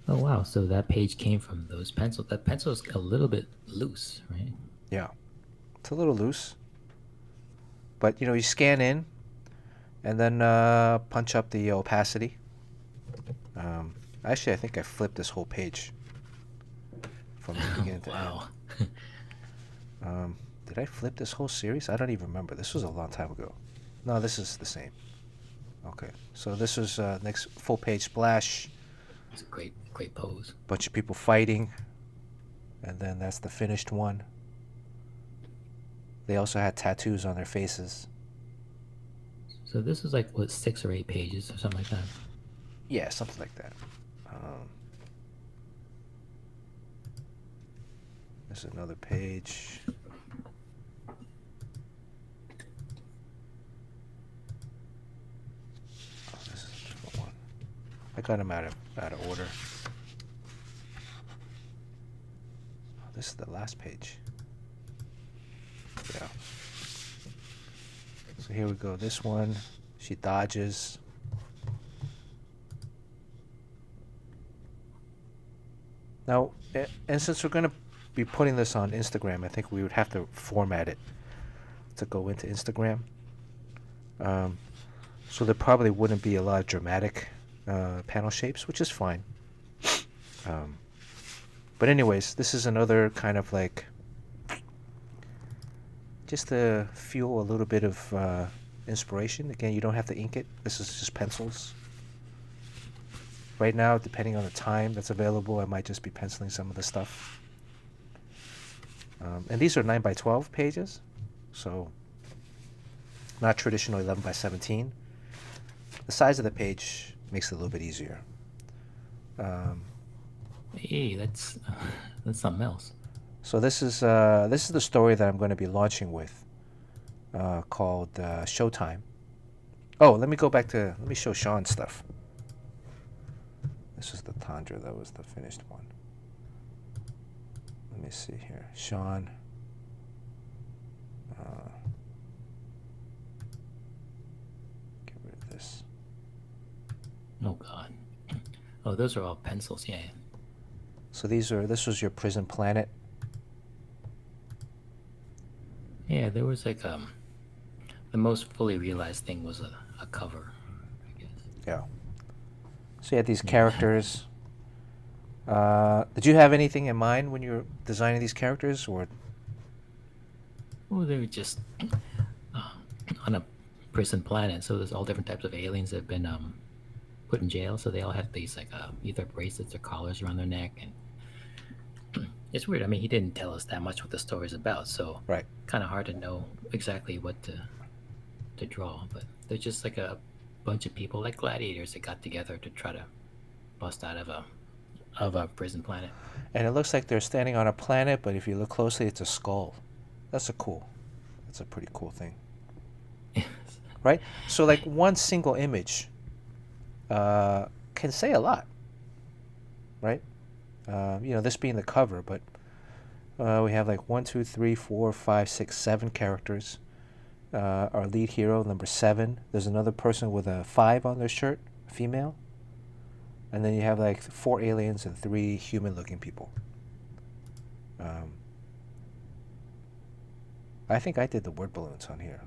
[SPEAKER 2] Oh wow, so that page came from those pencils. That pencil is a little bit loose, right?
[SPEAKER 1] Yeah. It's a little loose. But you scan in and then punch up the opacity. Actually, I think I flipped this whole page from the beginning to end. Did I flip this whole series? I don't even remember. This was a long time ago. No, this is the same. Okay, so this was next full page splash.
[SPEAKER 2] It's a great pose.
[SPEAKER 1] Bunch of people fighting, and then that's the finished one. They also had tattoos on their faces.
[SPEAKER 2] So this is like, what, 6 or 8 pages or something like that?
[SPEAKER 1] Yeah, something like that. There's another page. This is a different one. I got them out of order. Oh, this is the last page. Yeah. So here we go. This one, she dodges. Now, and since we're going to be putting this on Instagram, I think we would have to format it to go into Instagram. So there probably wouldn't be a lot of dramatic panel shapes, which is fine. But anyways, this is another kind of like just to fuel a little bit of inspiration. Again, you don't have to ink it. This is just pencils. Right now, depending on the time that's available, I might just be penciling some of the stuff. And these are 9 by 12 pages, so not traditional 11 by 17. The size of the page makes it a little bit easier.
[SPEAKER 2] Hey, that's something else.
[SPEAKER 1] So this is the story that I'm going to be launching with, called Showtime. Oh, let me show Sean's stuff. This is the Tundra. That was the finished one. Let me see here. Sean. Get rid of this.
[SPEAKER 2] Oh God. Oh, those are all pencils. Yeah.
[SPEAKER 1] So this was your prison planet.
[SPEAKER 2] Yeah, there was like the most fully realized thing was a cover, I guess.
[SPEAKER 1] Yeah. So you had these characters. Did you have anything in mind when you were designing these characters, or?
[SPEAKER 2] Well, they were just on a prison planet, so there's all different types of aliens that have been put in jail. So they all have these like either bracelets or collars around their neck, and it's weird. I mean, he didn't tell us that much what the story's about, so
[SPEAKER 1] Right.
[SPEAKER 2] kind of hard to know exactly what to draw. But they're just like a bunch of people, like gladiators, that got together to try to bust out of a prison planet.
[SPEAKER 1] And it looks like they're standing on a planet, but if you look closely, it's a skull. That's a pretty cool thing. Right? So like one single image can say a lot. Right? This being the cover, but we have like 1, 2, 3, 4, 5, 6, 7 characters. Our lead hero, number 7. There's another person with a 5 on their shirt, female. And then you have like 4 aliens and 3 human-looking people. I think I did the word balloons on here.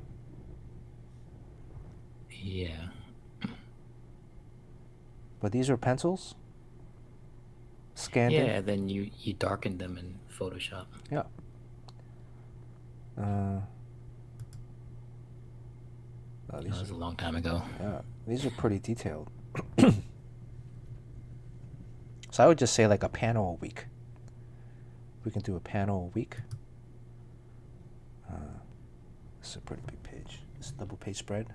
[SPEAKER 2] Yeah.
[SPEAKER 1] But these are pencils? Scanned in?
[SPEAKER 2] Yeah, then you darkened them in Photoshop.
[SPEAKER 1] Yeah.
[SPEAKER 2] That was a long time ago.
[SPEAKER 1] Yeah, these are pretty detailed. So I would just say like a panel a week. We can do a panel a week. This is a pretty big page. It's a double page spread.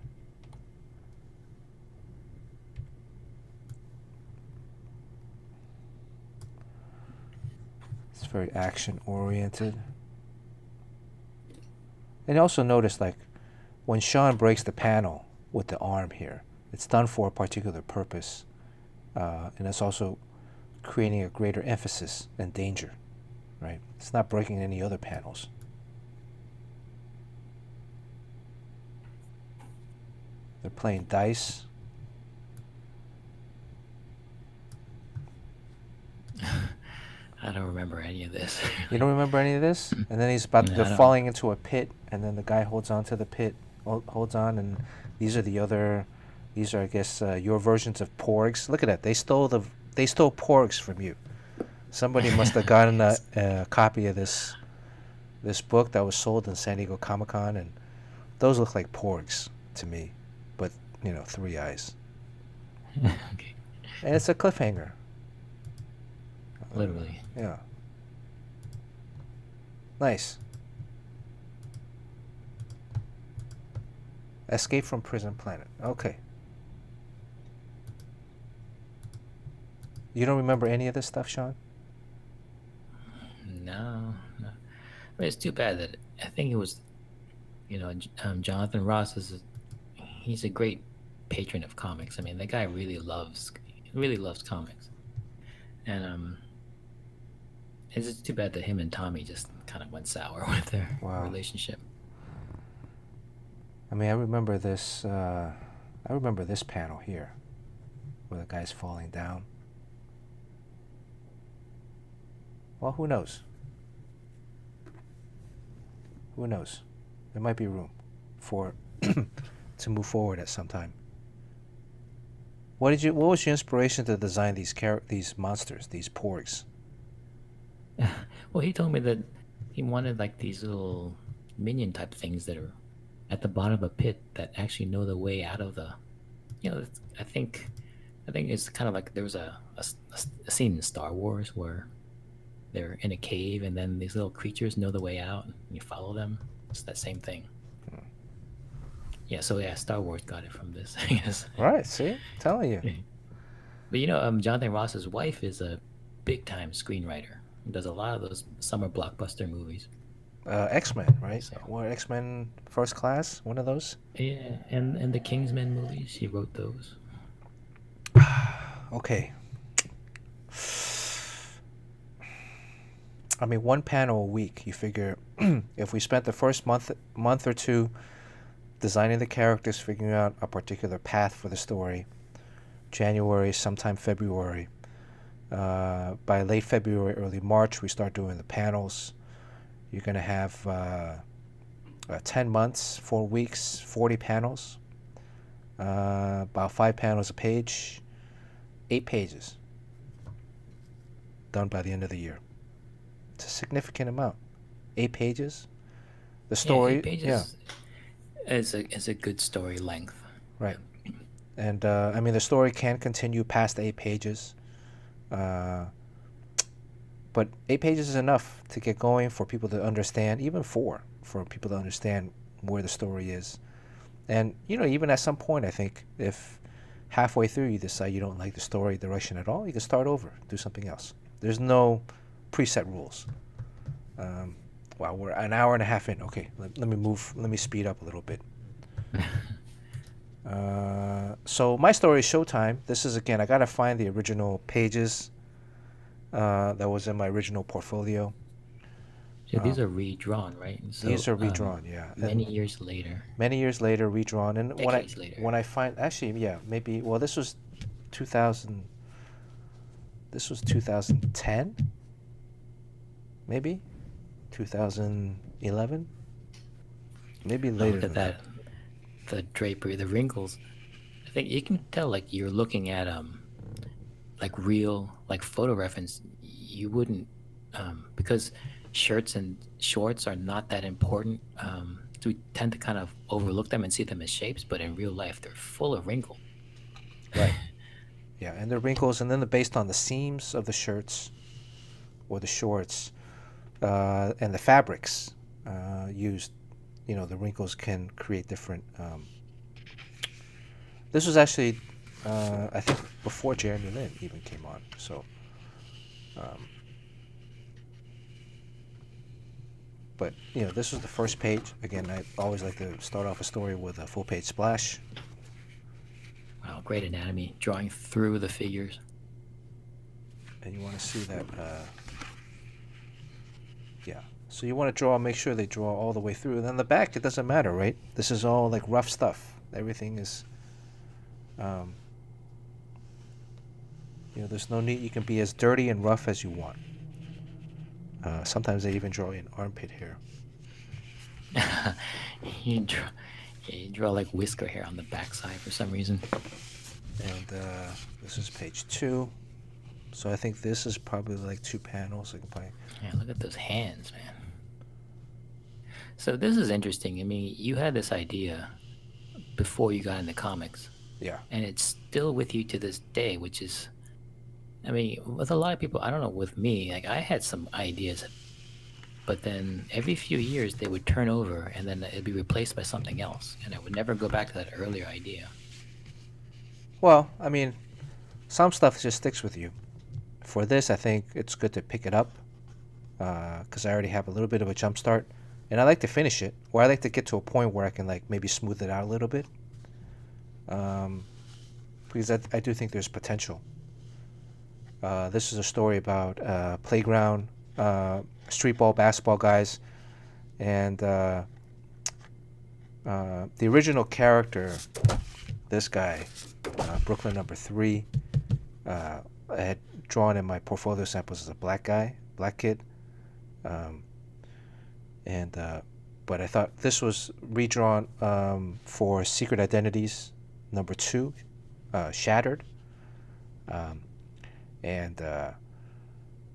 [SPEAKER 1] It's very action oriented. And also notice like when Sean breaks the panel with the arm here, it's done for a particular purpose. And it's also creating a greater emphasis and danger, right? It's not breaking any other panels. They're playing dice.
[SPEAKER 2] I don't remember any of this.
[SPEAKER 1] You don't remember any of this? And then they're falling into a pit, and then the guy holds on to the pit, holds on, and these are I guess your versions of porgs. Look at that. They stole porgs from you. Somebody must have gotten a copy of this book that was sold in San Diego Comic-Con, and those look like porgs to me, but 3 eyes.
[SPEAKER 2] Okay.
[SPEAKER 1] And it's a cliffhanger.
[SPEAKER 2] Literally.
[SPEAKER 1] Yeah. Nice. Escape from Prison Planet. Okay. You don't remember any of this stuff, Sean?
[SPEAKER 2] No. I mean, it's too bad that I think it was, Jonathan Ross he's a great patron of comics. I mean, that guy really loves comics, and it's just too bad that him and Tommy just kind of went sour with their relationship.
[SPEAKER 1] I mean, I remember this panel here, where the guy's falling down. Well, who knows? Who knows? There might be room for to move forward at some time. What was your inspiration to design these monsters, these porgs?
[SPEAKER 2] Well, he told me that he wanted like these little minion type things that are at the bottom of a pit that actually know the way out of the. I think, it's kind of like there was a scene in Star Wars where they're in a cave and then these little creatures know the way out and you follow them. It's that same thing. Yeah, so yeah, Star Wars got it from this, I guess.
[SPEAKER 1] Right. See, telling you.
[SPEAKER 2] But Jonathan Ross's wife is a big time screenwriter. Does a lot of those summer blockbuster movies.
[SPEAKER 1] X-Men, right?
[SPEAKER 2] So
[SPEAKER 1] Or X-Men First Class, one of those.
[SPEAKER 2] yeah, and the Kingsman movies, she wrote those.
[SPEAKER 1] Okay. I mean, one panel a week. You figure if we spent the first month or two designing the characters, figuring out a particular path for the story, January, sometime February. By late February, early March, we start doing the panels. You're going to have 10 months, 4 weeks, 40 panels, about 5 panels a page, 8 pages done by the end of the year. It's a significant amount. 8 pages. The story,
[SPEAKER 2] yeah, 8 pages is a good story length.
[SPEAKER 1] Right. And I mean, the story can continue past 8 pages. But 8 pages is enough to get going for people to understand, even 4, for people to understand where the story is. And, even at some point, I think, if halfway through you decide you don't like the story direction at all, you can start over, do something else. There's no preset rules. Wow, we're an hour and a half in. Okay, let me speed up a little bit. So my story is Showtime. This is, again, I gotta find the original pages that was in my original portfolio.
[SPEAKER 2] So these are redrawn, right? So,
[SPEAKER 1] these are redrawn, yeah.
[SPEAKER 2] Many years later.
[SPEAKER 1] Many years later, redrawn. And
[SPEAKER 2] Decades later.
[SPEAKER 1] when I find, actually, yeah, maybe, well, this was 2000, this was 2010, maybe 2011, maybe later.
[SPEAKER 2] Look at that. The drapery, the wrinkles. I think you can tell, like, you're looking at like real, like, photo reference. You wouldn't because shirts and shorts are not that important. So we tend to kind of overlook them and see them as shapes, but in real life they're full of wrinkle.
[SPEAKER 1] Right. Yeah, and the wrinkles, and then they're based on the seams of the shirts or the shorts, and the fabrics used. The wrinkles can create different. This was actually, I think, before Jeremy Lin even came on. So, but this was the first page. Again, I always like to start off a story with a full-page splash.
[SPEAKER 2] Wow, great anatomy, drawing through the figures.
[SPEAKER 1] And you want to see that. Yeah. So you want to draw, make sure they draw all the way through. And then the back, it doesn't matter, right? This is all like rough stuff. Everything is, there's no need. You can be as dirty and rough as you want. Sometimes they even draw in armpit hair.
[SPEAKER 2] you draw like whisker hair on the backside for some reason.
[SPEAKER 1] And this is page 2. So I think this is probably like 2 panels. I can probably...
[SPEAKER 2] Yeah, look at those hands, man. So this is interesting. I mean, you had this idea before you got into comics.
[SPEAKER 1] Yeah.
[SPEAKER 2] And it's still with you to this day, which is, I mean, with a lot of people, I don't know, with me, like, I had some ideas, but then every few years they would turn over and then it'd be replaced by something else. And I would never go back to that earlier idea.
[SPEAKER 1] Well, I mean, some stuff just sticks with you. For this, I think it's good to pick it up because I already have a little bit of a jump start. And I like to finish it, or I like to get to a point where I can like maybe smooth it out a little bit. Because I do think there's potential. This is a story about playground, street ball, basketball guys. And the original character, this guy, Brooklyn number 3, I had drawn in my portfolio samples as a black kid. But I thought this was redrawn for Secret Identities number 2. shattered. Um, and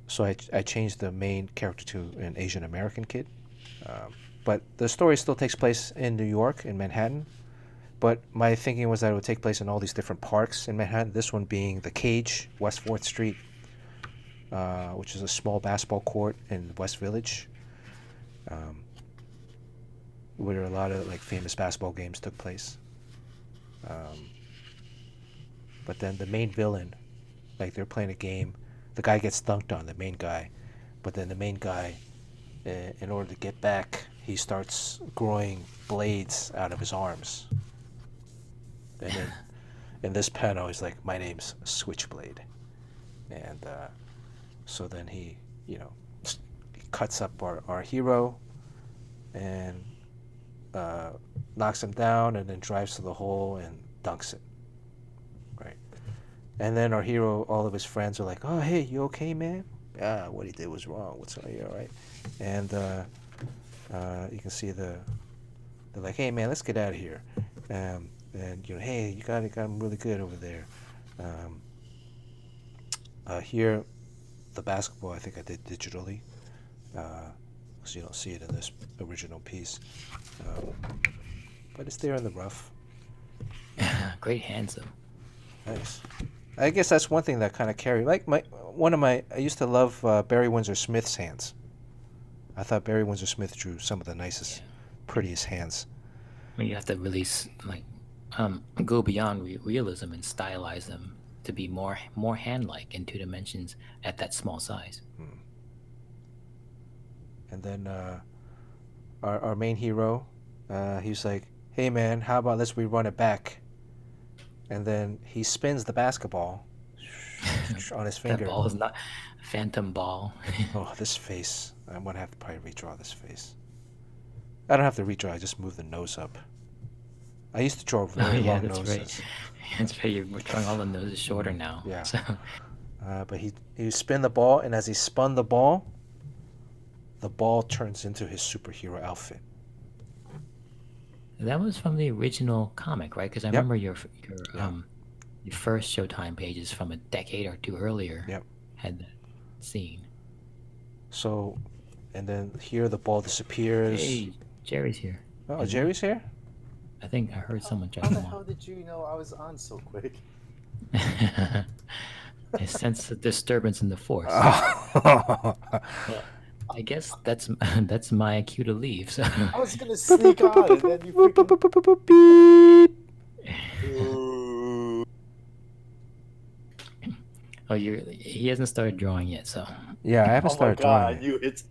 [SPEAKER 1] so I changed the main character to an Asian American kid. But the story still takes place in New York, in Manhattan. But my thinking was that it would take place in all these different parks in Manhattan. This one being the Cage, West 4th Street, which is a small basketball court in West Village, where a lot of like famous basketball games took place. But then the main villain, like they're playing a game, the guy gets dunked on, the main guy, but then the main guy, in order to get back, he starts growing blades out of his arms. And then in this panel, he's like, "My name's Switchblade," and so then he, he cuts up our hero, and knocks him down, and then drives to the hole and dunks it. Right. And then our hero, all of his friends are like, "Oh, hey, you okay, man? Ah, what he did was wrong. What's up? You all right?" And you can see they're like, "Hey, man, let's get out of here." And hey, you got him really good over there. Here, the basketball I think I did digitally, so you don't see it in this original piece. But it's there in the rough.
[SPEAKER 2] Great hands, though.
[SPEAKER 1] Nice. I guess that's one thing that kind of carried. Like I used to love Barry Windsor Smith's hands. I thought Barry Windsor Smith drew some of the nicest, prettiest hands.
[SPEAKER 2] I mean, you have to really go beyond realism and stylize them to be more hand-like in 2 dimensions at that small size.
[SPEAKER 1] And then our main hero, he's like, "Hey man, how about let's rerun it back?" And then he spins the basketball on his finger.
[SPEAKER 2] That ball is not a phantom ball.
[SPEAKER 1] Oh, this face. I'm going to have to probably redraw this face. I don't have to redraw, I just move the nose up. I used to draw very long
[SPEAKER 2] that's
[SPEAKER 1] noses.
[SPEAKER 2] right. That's right. You're drawing all the noses shorter now.
[SPEAKER 1] Yeah.
[SPEAKER 2] So.
[SPEAKER 1] But he spin the ball, and as he spun the ball turns into his superhero outfit.
[SPEAKER 2] That was from the original comic, right? Because I remember your first Showtime pages from a decade or 2 earlier had that scene.
[SPEAKER 1] So, and then here the ball disappears.
[SPEAKER 2] Hey, Jerry's here.
[SPEAKER 1] Oh, Jerry's here?
[SPEAKER 2] I think I heard someone
[SPEAKER 3] How
[SPEAKER 2] jump
[SPEAKER 3] the
[SPEAKER 2] on.
[SPEAKER 3] hell did you know I was on so quick?
[SPEAKER 2] I sense a disturbance in the force.
[SPEAKER 1] Oh.
[SPEAKER 2] Well, I guess that's my cue to leave. So.
[SPEAKER 3] I was gonna sneak on, and then you freaking...
[SPEAKER 2] Oh, he hasn't started drawing yet, so.
[SPEAKER 1] Yeah, I haven't started drawing.
[SPEAKER 3] I knew it.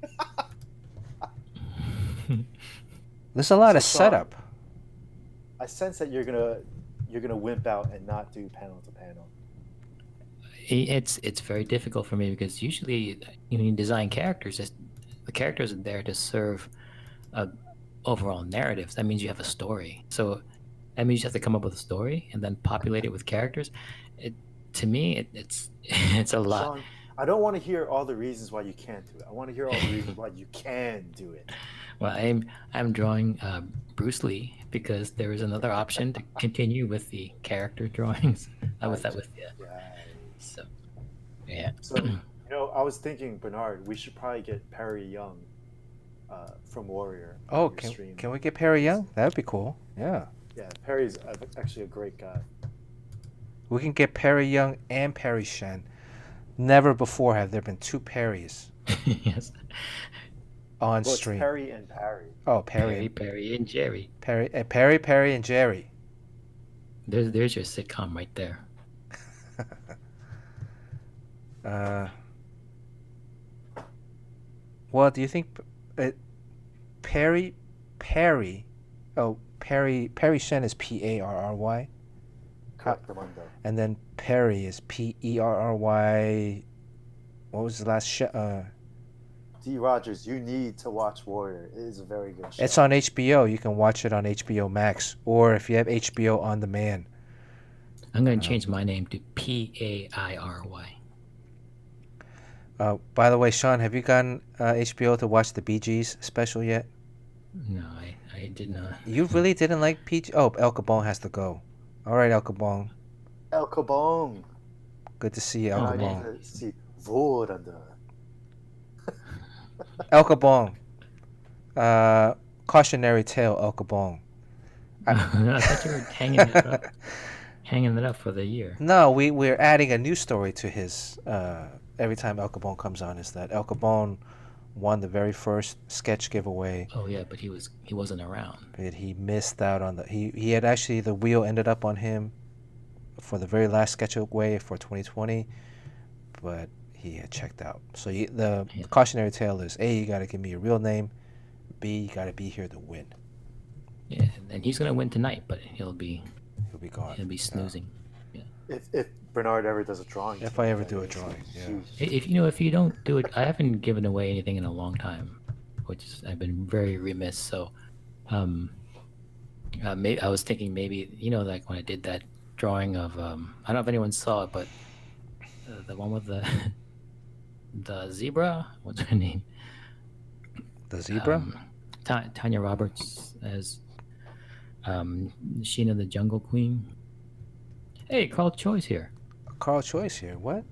[SPEAKER 1] There's a lot of
[SPEAKER 3] Sean,
[SPEAKER 1] setup.
[SPEAKER 3] I sense that you're gonna wimp out and not do panel to panel.
[SPEAKER 2] It's very difficult for me because usually when you design characters, the characters are there to serve a overall narrative. That means you have a story. So that means you have to come up with a story and then populate it with characters. To me, it's a lot.
[SPEAKER 3] Sean, I don't want to hear all the reasons why you can't do it. I want to hear all the reasons why you can do it.
[SPEAKER 2] Well, I'm drawing Bruce Lee because there is another option to continue with the character drawings. So, yeah.
[SPEAKER 3] So, I was thinking, Bernard, we should probably get Perry Young from Warrior.
[SPEAKER 1] Oh, can we get Perry Young? That'd be cool. Yeah.
[SPEAKER 3] Yeah, Perry's actually a great guy.
[SPEAKER 1] We can get Perry Young and Perry Shen. Never before have there been 2 Perrys.
[SPEAKER 2] Yes.
[SPEAKER 1] On stream.
[SPEAKER 3] It's Perry and Parry.
[SPEAKER 1] Oh, Perry
[SPEAKER 2] and Jerry.
[SPEAKER 1] Perry and Jerry.
[SPEAKER 2] There's your sitcom right there.
[SPEAKER 1] Well, do you think Perry Shen is Parry?
[SPEAKER 3] Correct, Armando.
[SPEAKER 1] And then Perry is Perry. What was the last
[SPEAKER 3] D. Rogers, you need to watch Warrior. It is a very good show.
[SPEAKER 1] It's on HBO. You can watch it on HBO Max, or if you have HBO on demand.
[SPEAKER 2] I'm going to change my name to Pairy.
[SPEAKER 1] By the way, Sean, have you gotten HBO to watch the Bee Gees special yet?
[SPEAKER 2] No, I did not.
[SPEAKER 1] You really didn't like PG? Oh, El Capone has to go. All right, El Capone.
[SPEAKER 3] El Kabong.
[SPEAKER 1] Good to see you,
[SPEAKER 3] And
[SPEAKER 1] El
[SPEAKER 3] I need
[SPEAKER 1] Kabong.
[SPEAKER 3] to see Voranda.
[SPEAKER 1] El Kabong. Cautionary tale, El Kabong.
[SPEAKER 2] I thought you were hanging it up for the year.
[SPEAKER 1] No, we're adding a new story to his. Every time El Kabong comes on, is that El Kabong won the very first sketch giveaway.
[SPEAKER 2] Oh yeah, but he wasn't around.
[SPEAKER 1] But he missed out on he had actually, the wheel ended up on him for the very last sketch giveaway for 2020, but he had checked out. So the cautionary tale is: A, you got to give me your real name. B, you got to be here to win.
[SPEAKER 2] Yeah, and he's gonna win tonight, but he'll be
[SPEAKER 1] gone.
[SPEAKER 2] He'll be snoozing. Yeah.
[SPEAKER 3] If Bernard ever does a drawing.
[SPEAKER 1] If I ever do a drawing, yeah.
[SPEAKER 2] If you don't do it, I haven't given away anything in a long time, which I've been very remiss. So, I was thinking maybe, like when I did that drawing of I don't know if anyone saw it, but the one with the zebra. What's her name?
[SPEAKER 1] The zebra.
[SPEAKER 2] Tanya Roberts as Sheena the Jungle Queen. Hey, Carl Choi's here.
[SPEAKER 1] Carl Choi's here. What?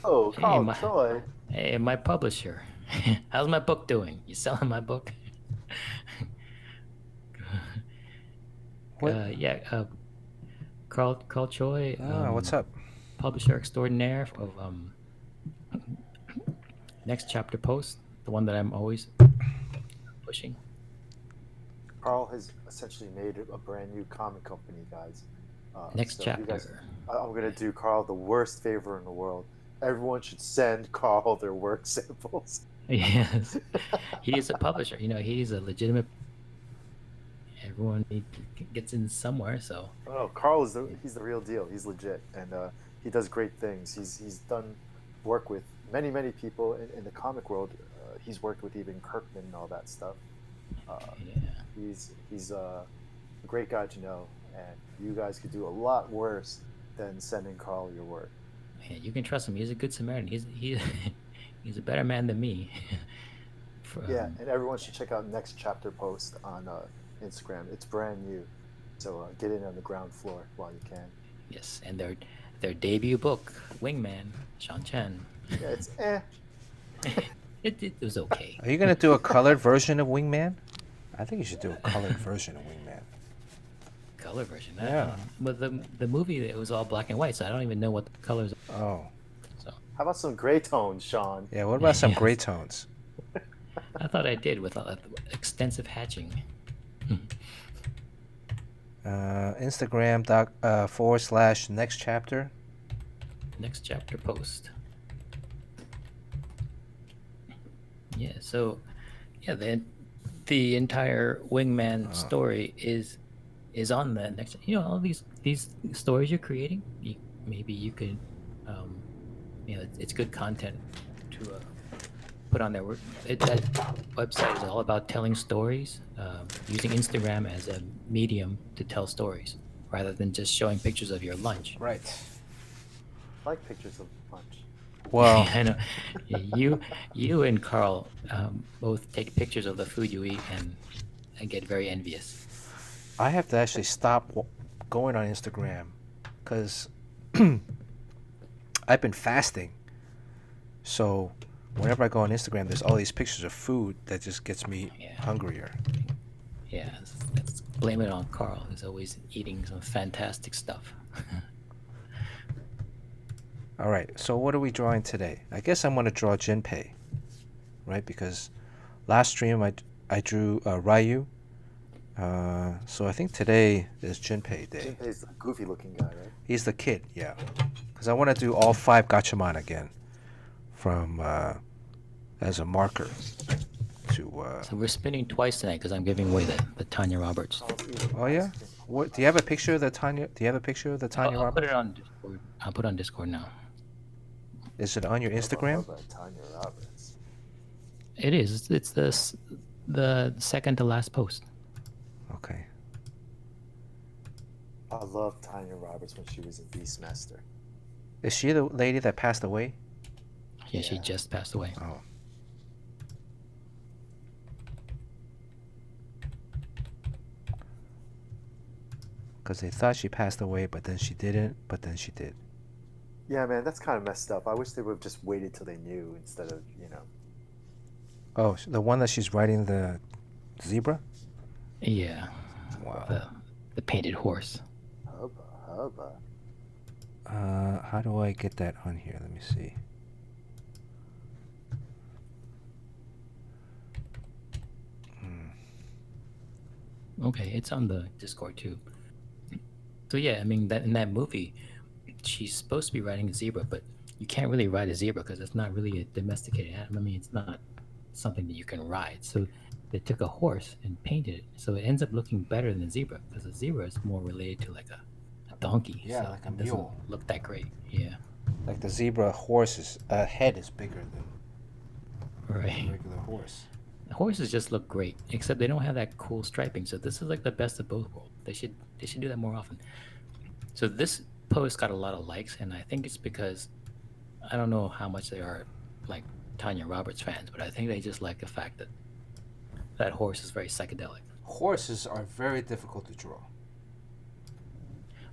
[SPEAKER 3] Oh, Carl Choi.
[SPEAKER 2] Hey, my publisher. How's my book doing? You selling my book?
[SPEAKER 1] What?
[SPEAKER 2] Carl Choi.
[SPEAKER 1] What's up?
[SPEAKER 2] Publisher extraordinaire of Next Chapter Post, the one that I'm always pushing.
[SPEAKER 3] Carl has essentially made a brand new comic company, guys.
[SPEAKER 2] Next chapter.
[SPEAKER 3] Guys, I'm gonna do Carl the worst favor in the world. Everyone should send Carl their work samples.
[SPEAKER 2] Yes, he is a publisher. He's a legitimate. Everyone gets in somewhere, so.
[SPEAKER 3] Oh, Carl he's the real deal. He's legit, and he does great things. He's done work with many people in the comic world. He's worked with even Kirkman and all that stuff. He's a great guy to know, and you guys could do a lot worse than sending Carl your work.
[SPEAKER 2] Yeah, you can trust him. He's a good Samaritan. He's a better man than me.
[SPEAKER 3] And everyone should check out Next Chapter Post on Instagram. It's brand new, so get in on the ground floor while you can.
[SPEAKER 2] Yes, and their debut book, Wingman, CHEN.
[SPEAKER 3] Yeah, it's
[SPEAKER 2] It was okay.
[SPEAKER 1] Are you gonna do a colored version of Wingman? I think you should do a colored version of Wingman.
[SPEAKER 2] Color version.
[SPEAKER 1] Yeah.
[SPEAKER 2] But the movie, it was all black and white, so I don't even know what the colors are.
[SPEAKER 1] Oh.
[SPEAKER 2] So.
[SPEAKER 3] How about some gray tones, Sean?
[SPEAKER 1] Yeah. What about some gray tones?
[SPEAKER 2] I thought I did with extensive hatching.
[SPEAKER 1] Instagram / next chapter.
[SPEAKER 2] Next Chapter Post. Yeah. So, yeah. The entire Wingman story is on the next. All these stories you're creating. Maybe you could, it's good content to put on there. That website is all about telling stories, using Instagram as a medium to tell stories, rather than just showing pictures of your lunch.
[SPEAKER 1] Right.
[SPEAKER 3] I like pictures of lunch.
[SPEAKER 1] Well,
[SPEAKER 2] I know. You and Carl both take pictures of the food you eat, and I get very envious.
[SPEAKER 1] I have to actually stop going on Instagram because I've been fasting. So whenever I go on Instagram, there's all these pictures of food that just gets me hungrier.
[SPEAKER 2] Yeah, let's blame it on Carl, who's always eating some fantastic stuff.
[SPEAKER 1] All right, so what are we drawing today? I guess I'm going to draw JINPEI, right? Because last stream I drew Ryu. So I think today is JINPEI day.
[SPEAKER 3] JINPEI's the goofy-looking guy, right?
[SPEAKER 1] He's the kid, yeah. Because I want to do all 5 Gatchaman again from as a marker to.
[SPEAKER 2] So we're spinning twice tonight because I'm giving away the Tanya Roberts.
[SPEAKER 1] Oh yeah. What? Do you have a picture of the Tanya? Do you have a picture of the Tanya
[SPEAKER 2] I'll
[SPEAKER 1] Roberts?
[SPEAKER 2] put it on Discord. I'll put it on Discord now.
[SPEAKER 1] Is it on your Instagram?
[SPEAKER 3] Tanya Roberts.
[SPEAKER 2] It is. It's the second to last post.
[SPEAKER 1] Okay.
[SPEAKER 3] I love Tanya Roberts when she was in Beastmaster.
[SPEAKER 1] Is she the lady that passed away?
[SPEAKER 2] Yeah, she just passed away.
[SPEAKER 1] Oh. because they thought she passed away, but then she didn't, but then she did.
[SPEAKER 3] Yeah, man, that's kind of messed up. I wish they would have just waited till they knew instead of,
[SPEAKER 1] Oh, the one that she's riding the zebra?
[SPEAKER 2] Yeah.
[SPEAKER 1] Wow.
[SPEAKER 2] The painted horse.
[SPEAKER 3] Hubba, hubba.
[SPEAKER 1] How do I get that on here? Let me see.
[SPEAKER 2] Okay, it's on the Discord too. So yeah, I mean that in that movie, she's supposed to be riding a zebra, but you can't really ride a zebra because it's not really a domesticated animal. I mean, it's not something that you can ride. So they took a horse and painted it, so it ends up looking better than a zebra because a zebra is more related to like a donkey.
[SPEAKER 1] Yeah,
[SPEAKER 2] so
[SPEAKER 1] like a
[SPEAKER 2] it doesn't
[SPEAKER 1] mule.
[SPEAKER 2] look that great. Yeah,
[SPEAKER 1] Like the zebra horse's head is bigger than
[SPEAKER 2] right.
[SPEAKER 1] a regular horse.
[SPEAKER 2] The horses just look great, except they don't have that cool striping. So this is like the best of both worlds. They should do that more often. So this post got a lot of likes, and I think it's because I don't know how much they are like Tanya Roberts fans, but I think they just like the fact that that horse is very psychedelic.
[SPEAKER 1] Horses are very difficult to draw.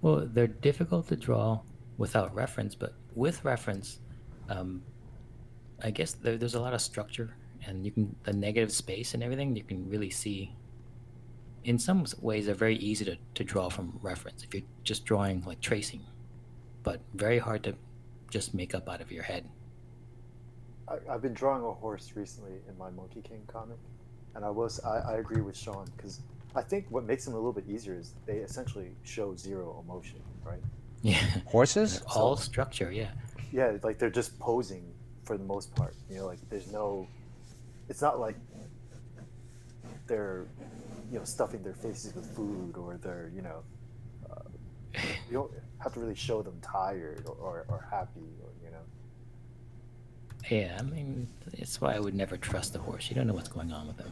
[SPEAKER 2] Well, they're difficult to draw without reference, but with reference, I guess there's a lot of structure, and you can the negative space and everything. You can really see. In some ways, they're very easy to draw from reference if you're just drawing like tracing, but very hard to just make up out of your head.
[SPEAKER 3] I've been drawing a horse recently in my Monkey King comic, and I agree with Sean, because I think what makes them a little bit easier is they essentially show zero emotion, right?
[SPEAKER 2] Yeah,
[SPEAKER 1] Horses?
[SPEAKER 2] they're all structure. Yeah,
[SPEAKER 3] Yeah, like they're just posing for the most part. Like there's no, it's not like they're, stuffing their faces with food, or they're, you don't have to really show them tired or happy, or
[SPEAKER 2] yeah. I mean, it's why I would never trust a horse. You don't know what's going on with them.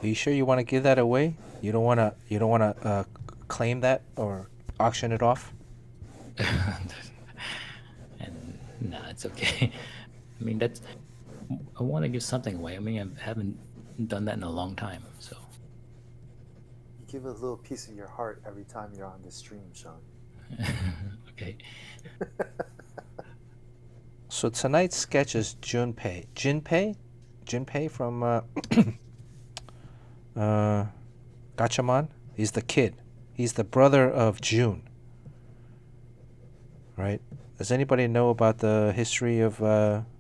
[SPEAKER 1] Are you sure you want to give that away? You don't want to claim that or auction it off?
[SPEAKER 2] And nah, it's okay. I mean, I want to give something away. I mean, I haven't done that in a long time, so.
[SPEAKER 3] you give a little piece of your heart every time you're on the stream, Sean.
[SPEAKER 2] Okay.
[SPEAKER 1] So tonight's sketch is JINPEI. JINPEI from Gatchaman. He's the kid. He's the brother of June. Right? Does anybody know about the history of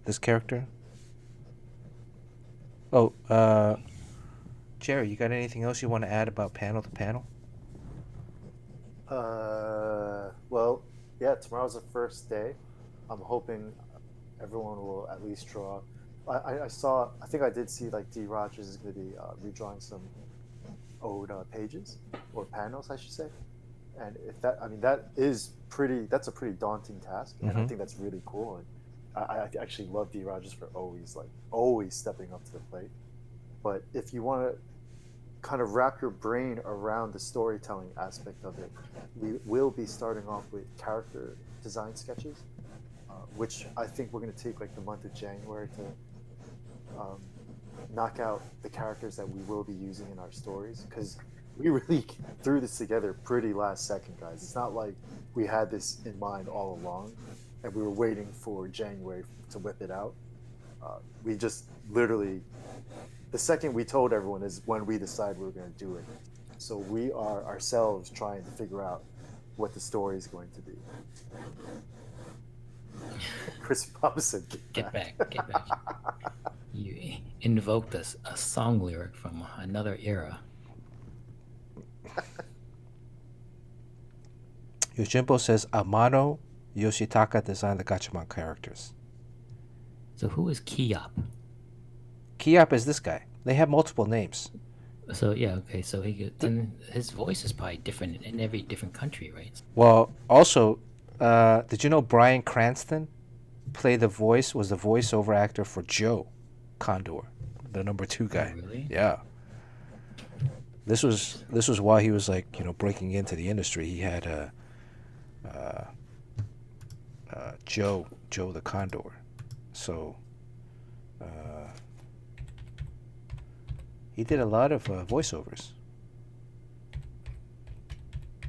[SPEAKER 1] this character? Oh, Jerry, you got anything else you want to add about panel to panel?
[SPEAKER 3] Well, yeah, tomorrow's the first day. I'm hoping everyone will at least draw. I think I did see like D. Rogers is going to be redrawing some old pages or panels, I should say. And if that, I mean, that's a pretty daunting task, and I think that's really cool. And I actually love D. Rogers for always stepping up to the plate. But if you want to kind of wrap your brain around the storytelling aspect of it, we will be starting off with character design sketches, which I think we're going to take like the month of January to knock out the characters that we will be using in our stories, because we really threw this together pretty last second, guys. It's not like we had this in mind all along and we were waiting for January to whip it out. We just literally, the second we told everyone is when we decided we were going to do it. So we are ourselves trying to figure out what the story is going to be. Chris Papa said,
[SPEAKER 2] Get back. You invoked a song lyric from another era.
[SPEAKER 1] Yojimbo says Amano Yoshitaka designed the Gatchaman characters.
[SPEAKER 2] So who is Kiop?
[SPEAKER 1] Kiop is this guy. They have multiple names.
[SPEAKER 2] So yeah, okay. So and his voice is probably different in every different country, right?
[SPEAKER 1] Well, also, did you know Bryan Cranston was the voiceover actor for Joe Condor, the number 2 guy.
[SPEAKER 2] Oh, really?
[SPEAKER 1] Yeah. This was while he was like, breaking into the industry. He had Joe the Condor. So He did a lot of voiceovers.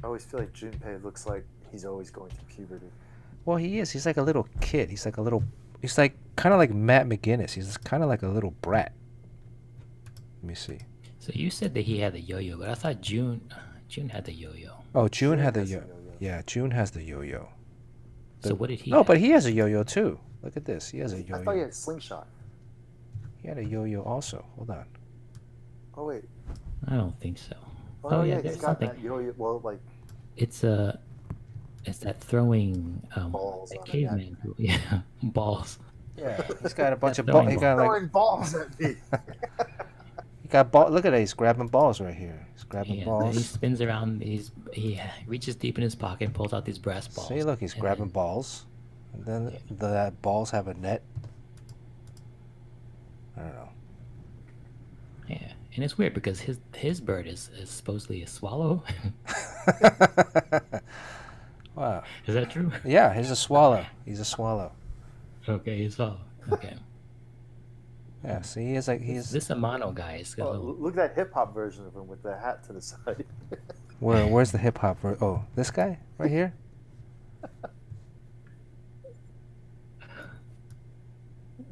[SPEAKER 3] I always feel like Junpei looks like he's always going through puberty.
[SPEAKER 1] Well, he is. He's like a little kid. He's like kind of like Matt McGinnis. He's kind of like a little brat. Let me see.
[SPEAKER 2] So you said that he had the yo-yo, but I thought June had the yo-yo.
[SPEAKER 1] Oh, June had the
[SPEAKER 3] has a
[SPEAKER 1] yo.
[SPEAKER 3] yo-yo.
[SPEAKER 1] Yeah, June has the yo-yo.
[SPEAKER 2] So what did he?
[SPEAKER 1] No,
[SPEAKER 2] have?
[SPEAKER 1] but he has a yo-yo too. Look at this. He has a
[SPEAKER 3] I thought he
[SPEAKER 1] yo-yo.
[SPEAKER 3] had slingshot.
[SPEAKER 1] He had a yo-yo also. Hold on.
[SPEAKER 3] Oh wait.
[SPEAKER 2] I don't think so.
[SPEAKER 3] Oh, yeah, he's
[SPEAKER 2] there's
[SPEAKER 3] got
[SPEAKER 2] something.
[SPEAKER 3] that yo-yo. Well, like
[SPEAKER 2] It's that throwing
[SPEAKER 3] balls
[SPEAKER 2] the
[SPEAKER 3] on it.
[SPEAKER 2] caveman. Yeah, balls.
[SPEAKER 1] Yeah, he's got a bunch of
[SPEAKER 2] throwing
[SPEAKER 1] balls. He got like
[SPEAKER 3] throwing balls at me.
[SPEAKER 1] he got ball. Look at that. He's grabbing balls right here. He's grabbing
[SPEAKER 2] Yeah, he
[SPEAKER 1] balls.
[SPEAKER 2] spins around. He reaches deep in his pocket and pulls out these brass balls.
[SPEAKER 1] See, look, he's
[SPEAKER 2] and
[SPEAKER 1] grabbing
[SPEAKER 2] then-
[SPEAKER 1] balls. And then the balls have a net. I don't know.
[SPEAKER 2] Yeah, and it's weird because his bird is supposedly a swallow.
[SPEAKER 1] Wow.
[SPEAKER 2] Is that true?
[SPEAKER 1] Yeah, he's a swallow. He's a swallow.
[SPEAKER 2] Okay, he's swallow. Okay.
[SPEAKER 1] Yeah, see, he's like
[SPEAKER 2] This Amano guy is got a
[SPEAKER 3] Oh,
[SPEAKER 2] little.
[SPEAKER 3] look at that hip hop version of him with the hat to the side.
[SPEAKER 1] where's the hip hop? Oh, this guy right here.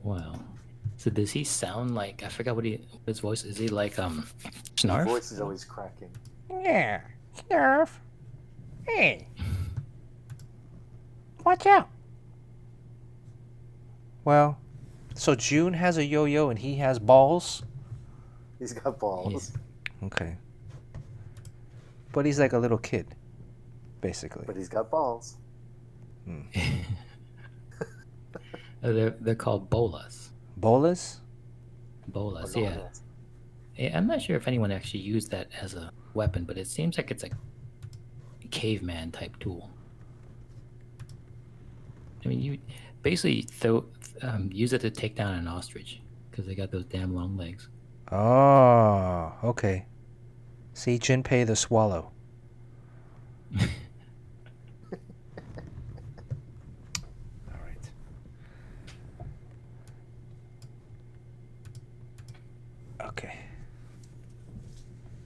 [SPEAKER 2] Wow. So does he sound like, I forgot what his voice is. He like
[SPEAKER 3] His
[SPEAKER 2] Snarf?
[SPEAKER 3] voice is always cracking.
[SPEAKER 1] Yeah, Snarf. Hey, watch out. Well, so June has a yo-yo and he has balls.
[SPEAKER 3] He's got balls,
[SPEAKER 1] Okay. But he's like a little kid, basically.
[SPEAKER 3] but he's got balls.
[SPEAKER 2] They're called bolas.
[SPEAKER 1] Bolas?
[SPEAKER 2] Bolas,
[SPEAKER 3] Or
[SPEAKER 2] yeah.
[SPEAKER 3] balls.
[SPEAKER 2] Yeah, I'm not sure if anyone actually used that as a weapon, but it seems like it's a caveman type tool. I mean, you basically use it to take down an ostrich because they got those damn long legs.
[SPEAKER 1] Oh, okay. See, Jinpei the swallow. All right. Okay.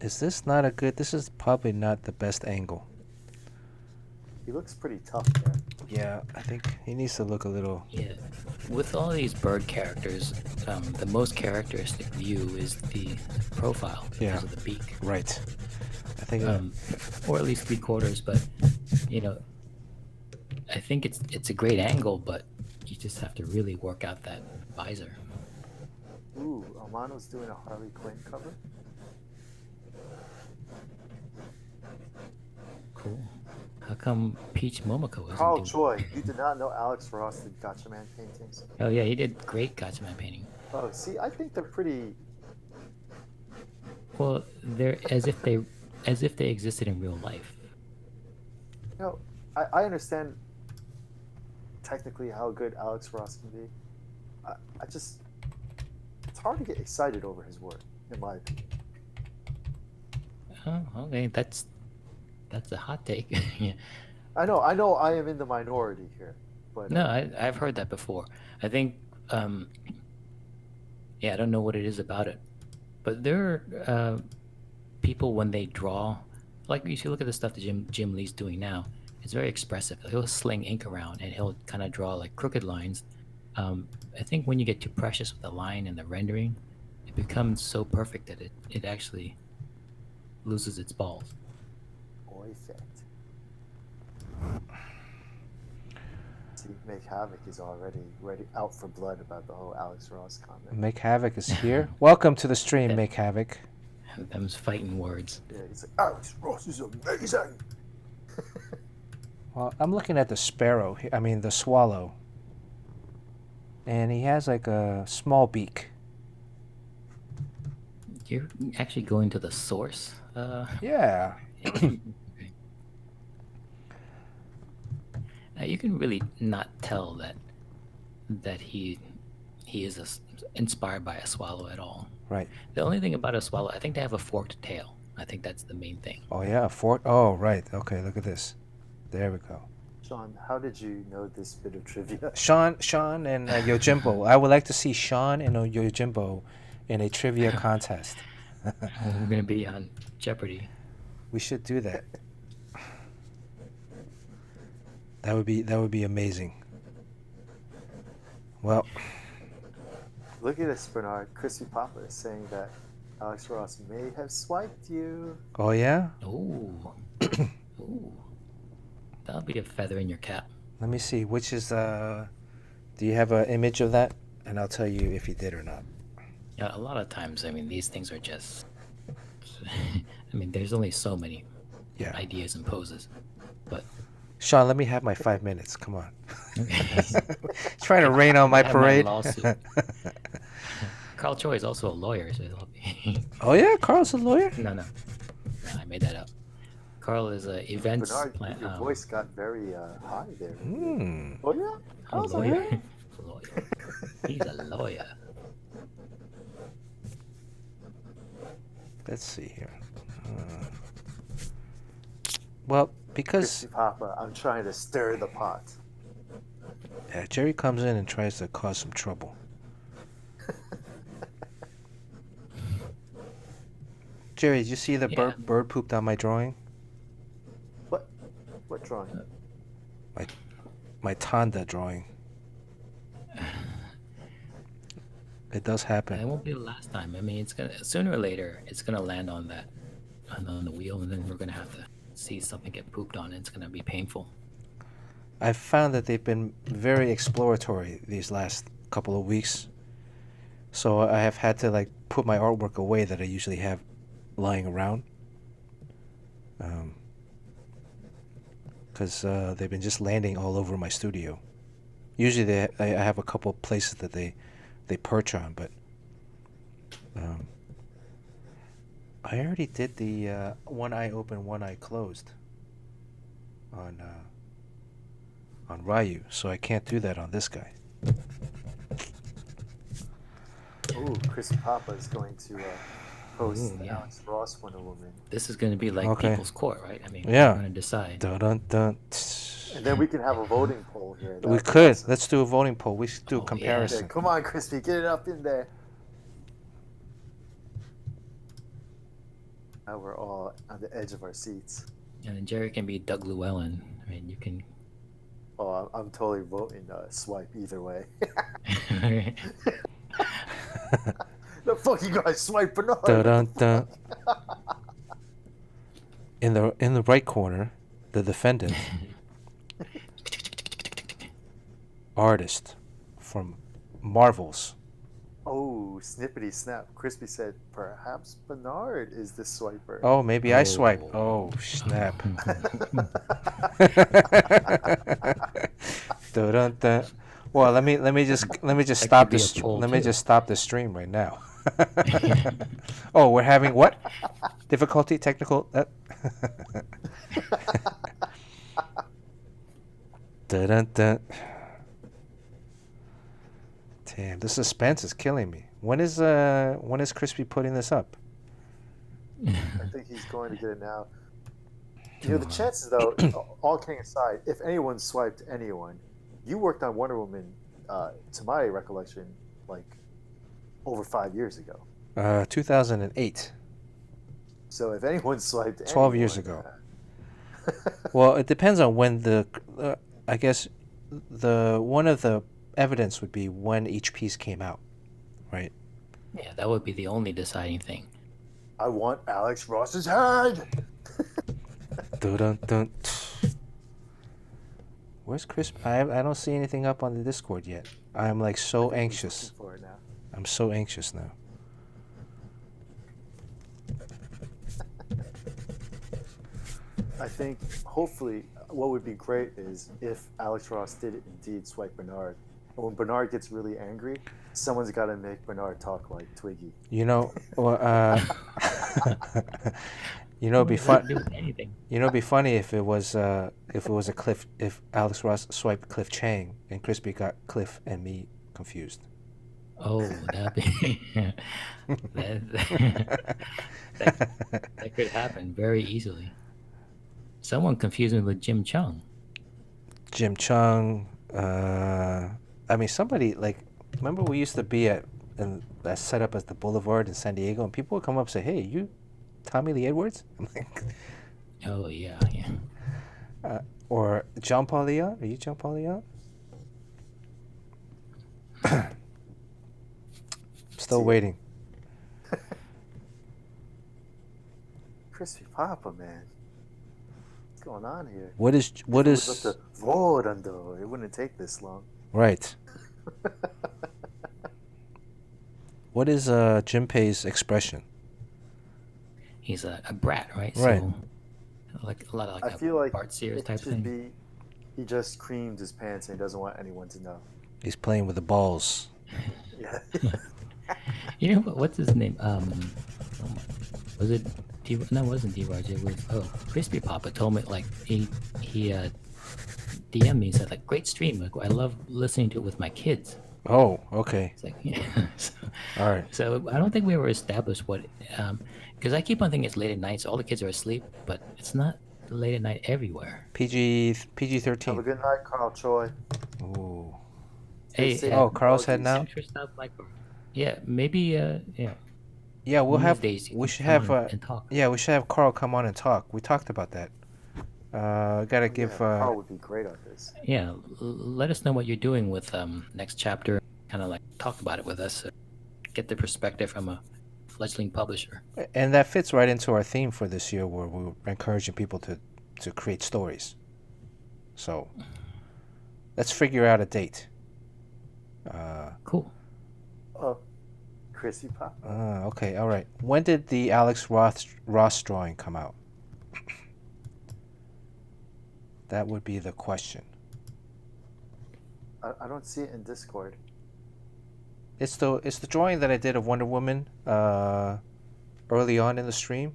[SPEAKER 1] Is this not a good? This is probably not the best angle.
[SPEAKER 3] He looks pretty tough there.
[SPEAKER 1] Yeah, I think he needs to look a little.
[SPEAKER 2] Yeah, with all these bird characters, the most characteristic view is the profile because
[SPEAKER 1] Yeah.
[SPEAKER 2] of the beak,
[SPEAKER 1] Right. I think.
[SPEAKER 2] or at least 3/4. But you know, I think it's a great angle, but you just have to really work out that visor.
[SPEAKER 3] Ooh, Amano's doing a Harley Quinn cover.
[SPEAKER 2] Cool. How come Peach Momoko isn't
[SPEAKER 3] Carl
[SPEAKER 2] doing?
[SPEAKER 3] Choi, you did not know Alex Ross did Gatchaman paintings?
[SPEAKER 2] Oh yeah, he did great Gatchaman painting.
[SPEAKER 3] Oh, see, I think they're pretty.
[SPEAKER 2] Well, they're as if they existed in real life.
[SPEAKER 3] You know, I understand technically how good Alex Ross can be. I just, it's hard to get excited over his work, in my opinion.
[SPEAKER 2] Oh, okay, that's a hot take. Yeah.
[SPEAKER 3] I know I am in the minority here, but
[SPEAKER 2] No, I've heard that before. I think, yeah, I don't know what it is about it, but there are people when they draw, like if you look at the stuff that Jim Lee's doing now, it's very expressive. He'll sling ink around and he'll kind of draw like crooked lines. I think when you get too precious with the line and the rendering, it becomes so perfect that it actually loses its balls.
[SPEAKER 3] boy effect. See, Make Havoc is already ready out for blood about the whole Alex Ross comment.
[SPEAKER 1] Make Havoc is here. Welcome to the stream, Make Havoc.
[SPEAKER 2] Them's fighting words.
[SPEAKER 3] Yeah, he's like, Alex Ross is amazing.
[SPEAKER 1] Well, I'm looking at the sparrow. I mean, the swallow. And he has like a small beak.
[SPEAKER 2] You're actually going to the source.
[SPEAKER 1] Yeah.
[SPEAKER 2] You can really not tell that he is inspired by a swallow at all.
[SPEAKER 1] Right.
[SPEAKER 2] The only thing about a swallow, I think they have a forked tail. I think that's the main thing.
[SPEAKER 1] Oh, yeah. Oh, right. Okay, look at this. There we go.
[SPEAKER 3] Sean, how did you know this bit of trivia?
[SPEAKER 1] Sean and Yojimbo. I would like to see Sean and Yojimbo in a trivia contest.
[SPEAKER 2] We're gonna be on Jeopardy.
[SPEAKER 1] We should do that. That would be amazing. Well,
[SPEAKER 3] Look at this, Bernard. Crispy Papa is saying that Alex Ross may have swiped you.
[SPEAKER 1] oh yeah.
[SPEAKER 2] Ooh. Ooh. That'll be a feather in your cap.
[SPEAKER 1] Let me see. Which is Do you have an image of that? And I'll tell you if you did or not.
[SPEAKER 2] Yeah, a lot of times, I mean, these things are just. I mean, there's only so many
[SPEAKER 1] Yeah.
[SPEAKER 2] ideas and poses, but
[SPEAKER 1] Sean, let me have my 5 minutes. Come on.
[SPEAKER 2] okay.
[SPEAKER 1] Trying to rain on my
[SPEAKER 2] I have my
[SPEAKER 1] parade.
[SPEAKER 2] lawsuit. Carl Choi is also a lawyer, so it'll be.
[SPEAKER 1] Oh yeah, Carl's a lawyer.
[SPEAKER 2] No, I made that up. Carl is a events
[SPEAKER 3] Bernard,
[SPEAKER 2] plan.
[SPEAKER 3] your voice got very high there.
[SPEAKER 1] Hmm.
[SPEAKER 3] Oh yeah,
[SPEAKER 2] A
[SPEAKER 3] how's
[SPEAKER 2] lawyer.
[SPEAKER 3] that?
[SPEAKER 2] Lawyer. He's a lawyer.
[SPEAKER 1] Let's see here. Well, because
[SPEAKER 3] Crispy Papa, I'm trying to stir the pot.
[SPEAKER 1] yeah, Jerry comes in and tries to cause some trouble. Jerry, did you see the
[SPEAKER 2] Yeah.
[SPEAKER 1] bird pooped on my drawing?
[SPEAKER 3] What drawing?
[SPEAKER 1] My Tanda drawing. It does
[SPEAKER 2] It
[SPEAKER 1] happen.
[SPEAKER 2] won't be the last time. I mean, it's gonna sooner or later. It's gonna land on that, on the wheel, and then we're gonna have to see something get pooped on. And it's gonna be painful.
[SPEAKER 1] I've found that they've been very exploratory these last couple of weeks. So I have had to like put my artwork away that I usually have lying around. Because they've been just landing all over my studio. Usually I have a couple of places that they perch on, but I already did the one eye open, one eye closed on Ryu, so I can't do that on this guy.
[SPEAKER 3] Ooh, Crispy Papa is going to post
[SPEAKER 2] Ooh,
[SPEAKER 3] the
[SPEAKER 2] yeah.
[SPEAKER 3] Alex Ross Wonder Woman.
[SPEAKER 2] This is gonna be like
[SPEAKER 1] Okay.
[SPEAKER 2] people's court, right? I mean,
[SPEAKER 1] Yeah.
[SPEAKER 2] we're gonna decide.
[SPEAKER 1] Dun dun dun.
[SPEAKER 3] And then we can have a voting poll here.
[SPEAKER 1] We
[SPEAKER 3] That'd be
[SPEAKER 1] could.
[SPEAKER 3] awesome.
[SPEAKER 1] Let's do a voting poll. We should do a
[SPEAKER 2] Oh, yeah.
[SPEAKER 1] comparison.
[SPEAKER 3] Yeah, come on, Crispy, get it up in there. Now we're all on the edge of our seats.
[SPEAKER 2] And then Jerry can be Doug Llewellyn. I mean, you can.
[SPEAKER 3] Oh, I'm totally voting swipe either way. The fuck you guys swipe Bernard?
[SPEAKER 1] Dun dun dun. In the right corner, the defendant, artist from Marvels.
[SPEAKER 3] Oh, snippety snap. Crispy said, perhaps Bernard is the swiper.
[SPEAKER 1] Oh, maybe I swiped.
[SPEAKER 2] Oh.
[SPEAKER 1] Oh, snap. Dun dun dun. Well, let me just
[SPEAKER 2] That
[SPEAKER 1] stop
[SPEAKER 2] could be a
[SPEAKER 1] this.
[SPEAKER 2] poll,
[SPEAKER 1] Let me
[SPEAKER 2] too.
[SPEAKER 1] just stop the stream right now. Oh, we're having what? Difficulty, technical. Dun dun dun. Damn, the suspense is killing me. When is Crispy putting this up?
[SPEAKER 3] I think he's going to get it now. You know, the chances, though, all kidding aside, if anyone swiped anyone, you worked on Wonder Woman, to my recollection, like over 5 years ago.
[SPEAKER 1] 2008.
[SPEAKER 3] So if anyone swiped
[SPEAKER 1] 12 years
[SPEAKER 3] anyone,
[SPEAKER 1] ago. Well, it depends on when I guess one of the evidence would be when each piece came out, right?
[SPEAKER 2] Yeah, that would be the only deciding thing.
[SPEAKER 3] I want Alex Ross's head!
[SPEAKER 1] Dun dun dun. Where's Crispy? I don't see anything up on the Discord yet. I'm like so
[SPEAKER 3] I think he's
[SPEAKER 1] anxious.
[SPEAKER 3] looking for it now.
[SPEAKER 1] I'm so anxious now.
[SPEAKER 3] I think, hopefully, what would be great is if Alex Ross did indeed swipe Bernard. And when Bernard gets really angry, someone's got to make Bernard talk like Twiggy.
[SPEAKER 1] You know, well, you know, it'd be fun.
[SPEAKER 2] Do anything.
[SPEAKER 1] You know, it'd be funny if it was a Cliff. If Alex Ross swiped Cliff Chang and Crispy got Cliff and me confused.
[SPEAKER 2] Oh, that'd be. that could happen very easily. Someone confused me with Jim Cheung.
[SPEAKER 1] Jim Cheung. I mean, somebody like. Remember, we used to be at and that's set up as the boulevard in San Diego, and people would come up and say, "Hey, you Tommy Lee Edwards?" I'm like,
[SPEAKER 2] Oh yeah, yeah.
[SPEAKER 1] or John Paul Leon? Are you John Paul Leon? Still
[SPEAKER 3] See.
[SPEAKER 1] waiting.
[SPEAKER 3] Crispy Papa, man. What's going on here?
[SPEAKER 1] What
[SPEAKER 3] If
[SPEAKER 1] is
[SPEAKER 3] it was up to Vorando, it wouldn't take this long.
[SPEAKER 1] right? What is JINPEI's expression?
[SPEAKER 2] He's a brat, right?
[SPEAKER 1] Right.
[SPEAKER 2] So, like a lot of like
[SPEAKER 3] I
[SPEAKER 2] a
[SPEAKER 3] feel like
[SPEAKER 2] Bart Sears
[SPEAKER 3] it
[SPEAKER 2] type
[SPEAKER 3] should
[SPEAKER 2] thing.
[SPEAKER 3] be he just creamed his pants and he doesn't want anyone to know.
[SPEAKER 1] He's playing with the balls.
[SPEAKER 3] Yeah.
[SPEAKER 2] You know what's his name? Was it D? No, it wasn't D. Raj. It was Crispy Papa told me like he DM'd me and said like great stream. Like I love listening to it with my kids.
[SPEAKER 1] Oh, okay.
[SPEAKER 2] It's like yeah.
[SPEAKER 1] All right.
[SPEAKER 2] So I don't think we ever established what because I keep on thinking it's late at night, so all the kids are asleep, but it's not late at night everywhere.
[SPEAKER 1] PG
[SPEAKER 3] Have a
[SPEAKER 1] 13.
[SPEAKER 3] good night, Carl Choi.
[SPEAKER 1] Ooh.
[SPEAKER 3] Stay
[SPEAKER 2] Hey,
[SPEAKER 3] safe,
[SPEAKER 1] Oh, Carl's
[SPEAKER 3] doggies.
[SPEAKER 1] heading out.
[SPEAKER 2] Thanks for stopping by. Yeah, maybe yeah.
[SPEAKER 1] Yeah, we'll
[SPEAKER 2] One of
[SPEAKER 1] have.
[SPEAKER 2] these days you
[SPEAKER 1] We
[SPEAKER 2] can
[SPEAKER 1] should
[SPEAKER 2] come
[SPEAKER 1] have.
[SPEAKER 2] on and talk.
[SPEAKER 1] Yeah, we should have Carl come on and talk. We talked about that. Gotta
[SPEAKER 3] Oh,
[SPEAKER 1] give.
[SPEAKER 3] yeah, Carl would be great on this.
[SPEAKER 2] Yeah, let us know what you're doing with next chapter. Kind of like talk about it with us. Get the perspective from a fledgling publisher.
[SPEAKER 1] And that fits right into our theme for this year, where we're encouraging people to create stories. So, let's figure out a date.
[SPEAKER 2] Cool.
[SPEAKER 3] Oh, Crispy Papa.
[SPEAKER 1] Okay, all right. When did the Alex Ross drawing come out? That would be the question.
[SPEAKER 3] I don't see it in Discord.
[SPEAKER 1] It's the drawing that I did of Wonder Woman early on in the stream,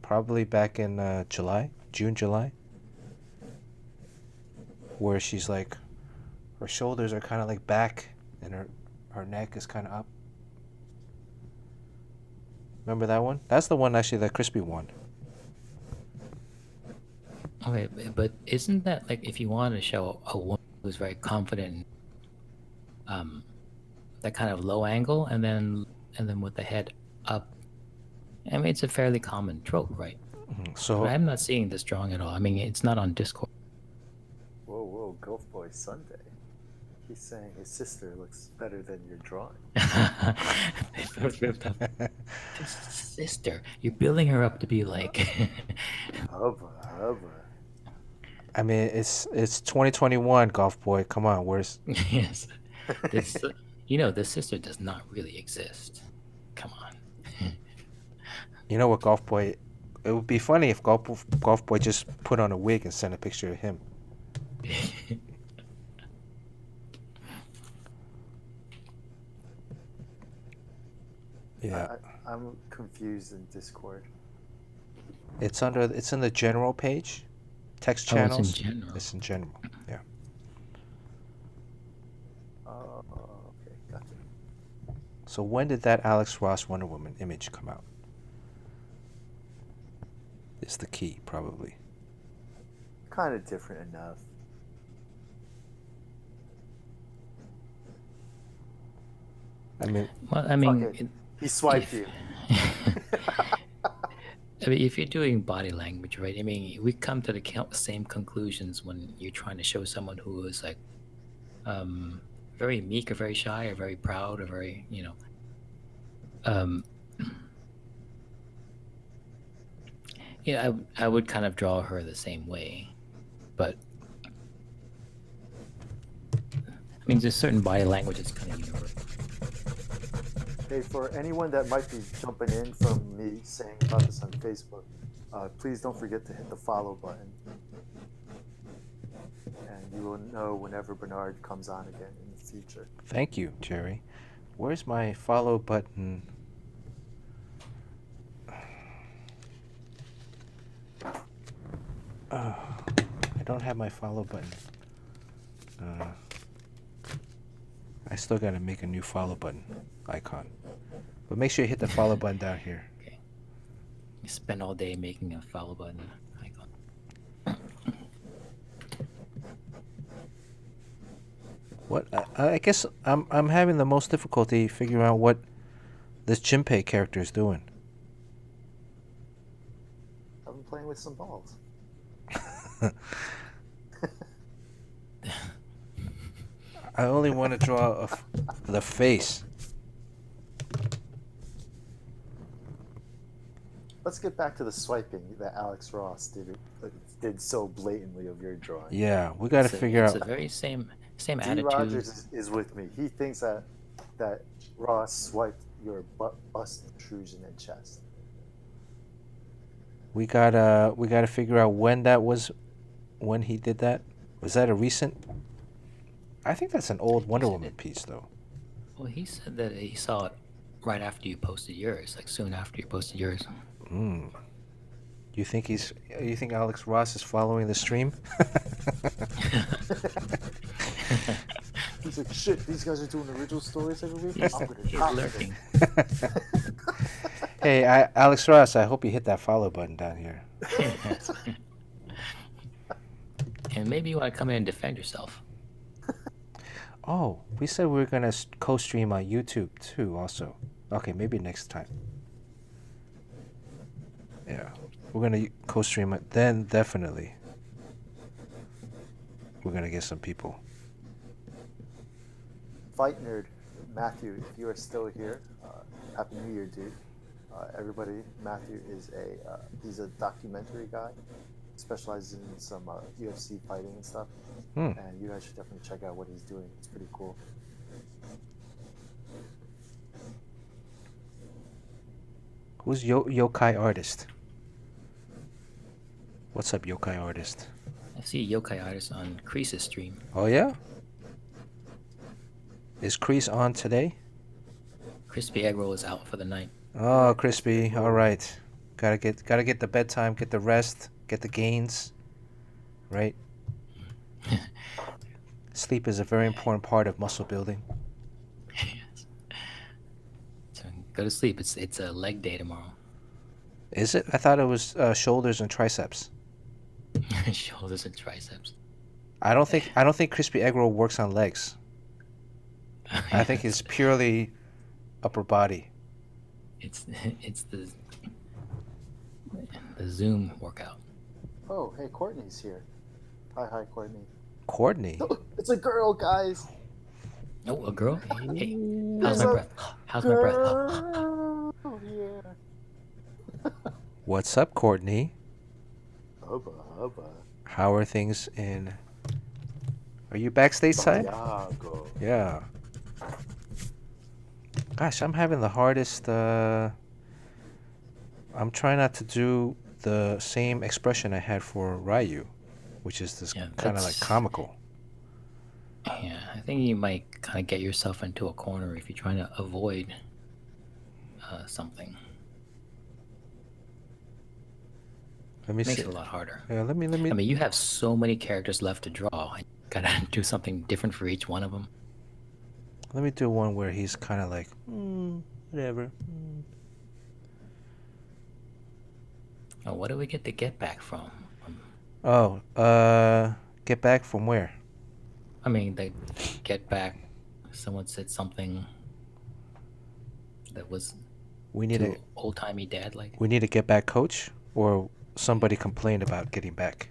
[SPEAKER 1] probably back in June, July, where she's like, her shoulders are kind of like back, and her neck is kind of up. Remember that one? That's the one actually that Crispy won.
[SPEAKER 2] Okay, but isn't that like if you want to show a woman who's very confident, that kind of low angle, and then with the head up? I mean, it's a fairly common trope, right?
[SPEAKER 1] So
[SPEAKER 2] But I'm not seeing this drawing at all. I mean, it's not on Discord.
[SPEAKER 3] Whoa, Gulf Boy Sunday. He's saying his sister looks better than your drawing.
[SPEAKER 2] Sister, you're building her up to be like.
[SPEAKER 3] Hubba.
[SPEAKER 1] I mean, it's 2021, Golf Boy. Come on, where's?
[SPEAKER 2] Yes. This, the sister does not really exist. Come on.
[SPEAKER 1] You know what, Golf Boy? It would be funny if Golf Boy just put on a wig and sent a picture of him. Yeah.
[SPEAKER 3] I'm confused in Discord.
[SPEAKER 1] It's in the general page, text
[SPEAKER 2] Oh,
[SPEAKER 1] channels.
[SPEAKER 2] it's in general.
[SPEAKER 1] It's in general. Yeah.
[SPEAKER 3] Oh, okay, gotcha.
[SPEAKER 1] So when did that Alex Ross Wonder Woman image come out? Is the key probably.
[SPEAKER 3] Kind of different enough.
[SPEAKER 1] I mean,
[SPEAKER 2] Well, I mean,
[SPEAKER 3] Fuck it. He swiped you.
[SPEAKER 2] I mean, if you're doing body language, right? I mean, we come to the same conclusions when you're trying to show someone who is like, very meek or very shy or very proud or very, yeah, I would kind of draw her the same way, but I mean, there's certain body language that's kind of universal.
[SPEAKER 3] Hey, for anyone that might be jumping in from me saying about this on Facebook, please don't forget to hit the follow button. And you will know whenever Bernard comes on again in the future.
[SPEAKER 1] thank you, Jerry. Where's my follow button? I don't have my follow button. I still gotta make a new follow button icon. But make sure you hit the follow button down here.
[SPEAKER 2] Okay. You spend all day making a follow button icon.
[SPEAKER 1] What I guess I'm having the most difficulty figuring out what this JINPEI character is doing.
[SPEAKER 3] I've been playing with some balls.
[SPEAKER 1] I only want to draw the face.
[SPEAKER 3] Let's get back to the swiping that Alex Ross did so blatantly of your drawing.
[SPEAKER 1] Yeah, we got to figure
[SPEAKER 2] It's
[SPEAKER 1] out.
[SPEAKER 2] a very same
[SPEAKER 3] D.
[SPEAKER 2] attitude.
[SPEAKER 3] Rogers is with me. He thinks that Ross swiped your bust intrusion and chest.
[SPEAKER 1] We gotta figure out when that was, when he did that. Was that a recent? I think that's an old Wonder Woman piece, though.
[SPEAKER 2] Well, he said that he saw it right after you posted yours, like soon after you posted yours.
[SPEAKER 1] You think You think Alex Ross is following the stream?
[SPEAKER 3] He's like, shit, these guys are doing original stories every week?
[SPEAKER 2] He's,
[SPEAKER 3] I'm gonna
[SPEAKER 2] he's
[SPEAKER 3] top
[SPEAKER 2] lurking.
[SPEAKER 1] Hey, Alex Ross, I hope you hit that follow button down here.
[SPEAKER 2] And maybe you want to come in and defend yourself.
[SPEAKER 1] Oh, we said we were going to co-stream on YouTube, too, also. Okay, maybe next time. Yeah, we're going to co-stream it. Then, definitely, we're going to get some people.
[SPEAKER 3] Fight Nerd, Matthew, if you are still here, Happy New Year, dude. Everybody, Matthew is he's a documentary guy, specializes in some UFC fighting and stuff. And you guys should definitely check out what he's doing. It's pretty cool.
[SPEAKER 1] Who's Yokai Artist? What's up, Yokai Artist?
[SPEAKER 2] I see Yokai Artist on Crease's stream.
[SPEAKER 1] Oh, yeah? Is Crease on today?
[SPEAKER 2] Crispy Egg Roll is out for the night.
[SPEAKER 1] Oh, Crispy. All right. Gotta get the bedtime, get the rest, get the gains. Right? Sleep is a very important part of muscle building.
[SPEAKER 2] Yes. So go to sleep. It's a leg day tomorrow.
[SPEAKER 1] Is it? I thought it was shoulders and triceps.
[SPEAKER 2] Shoulders and triceps.
[SPEAKER 1] I don't think Crispy Egg Roll works on legs. I think it's purely upper body.
[SPEAKER 2] It's the Zoom workout.
[SPEAKER 3] Oh, hey, Courtney's here. Hi, Courtney.
[SPEAKER 1] Courtney?
[SPEAKER 3] Oh, it's a girl, guys.
[SPEAKER 2] Oh, a girl? Hey, how's my breath? How's my breath?
[SPEAKER 3] Oh, yeah.
[SPEAKER 1] What's up, Courtney?
[SPEAKER 3] Hubba.
[SPEAKER 1] How are things in... Are you backstage side?
[SPEAKER 3] Santiago.
[SPEAKER 1] Yeah. Gosh, I'm having the hardest... I'm trying not to do the same expression I had for Ryu, which is this kind of like comical.
[SPEAKER 2] Yeah, I think you might kind of get yourself into a corner if you're trying to avoid something.
[SPEAKER 1] Let me
[SPEAKER 2] Makes
[SPEAKER 1] see.
[SPEAKER 2] it a lot harder.
[SPEAKER 1] Yeah, let me.
[SPEAKER 2] I mean, you have so many characters left to draw. You gotta do something different for each one of them.
[SPEAKER 1] Let me do one where he's kind of like, whatever.
[SPEAKER 2] Oh, what do we get the get back from?
[SPEAKER 1] Oh, get back from where?
[SPEAKER 2] I mean, the get back. Someone said something that was
[SPEAKER 1] We need a
[SPEAKER 2] old timey dad like.
[SPEAKER 1] we need a get back coach, or somebody complained about getting back.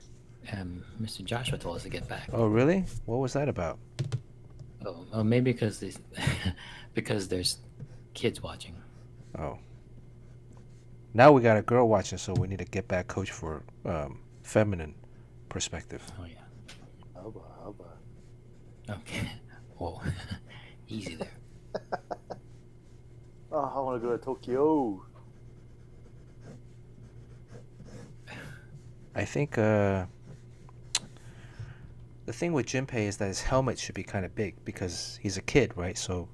[SPEAKER 2] Mr. Joshua told us to get back.
[SPEAKER 1] Oh, really? What was that about?
[SPEAKER 2] Oh, maybe because because there's kids watching.
[SPEAKER 1] Oh. Now we got a girl watching, so we need a get back coach for feminine perspective.
[SPEAKER 2] Oh yeah.
[SPEAKER 3] Hubba.
[SPEAKER 2] Okay. Whoa. Easy there.
[SPEAKER 3] Oh, I want to go to Tokyo.
[SPEAKER 1] I think the thing with Jinpei is that his helmet should be kind of big because he's a kid, right? So,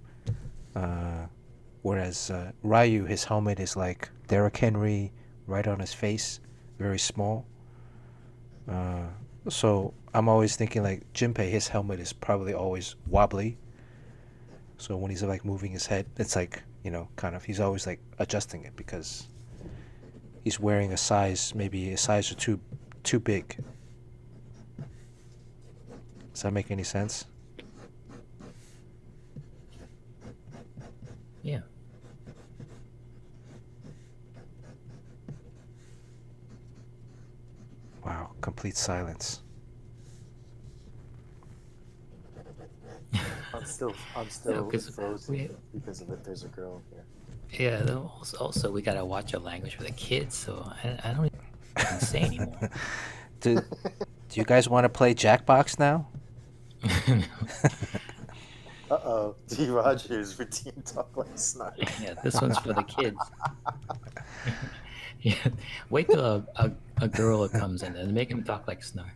[SPEAKER 1] whereas Ryu, his helmet is like Derrick Henry, right on his face, very small. So I'm always thinking like Jinpei, his helmet is probably always wobbly. So when he's like moving his head, it's like, kind of, he's always like adjusting it because he's wearing a size, maybe a size or too big. Does that make any sense? complete silence.
[SPEAKER 3] I'm still
[SPEAKER 2] No, 'cause
[SPEAKER 3] frozen because of it. There's a girl here.
[SPEAKER 2] yeah. Also, we gotta watch our language for the kids, so I don't even say anymore.
[SPEAKER 1] Do you guys want to play Jackbox now?
[SPEAKER 3] Uh-oh, D. Rogers routine talk like snark.
[SPEAKER 2] Yeah, this one's for the kids. Yeah, wait till a girl comes in and make him talk like Snarf.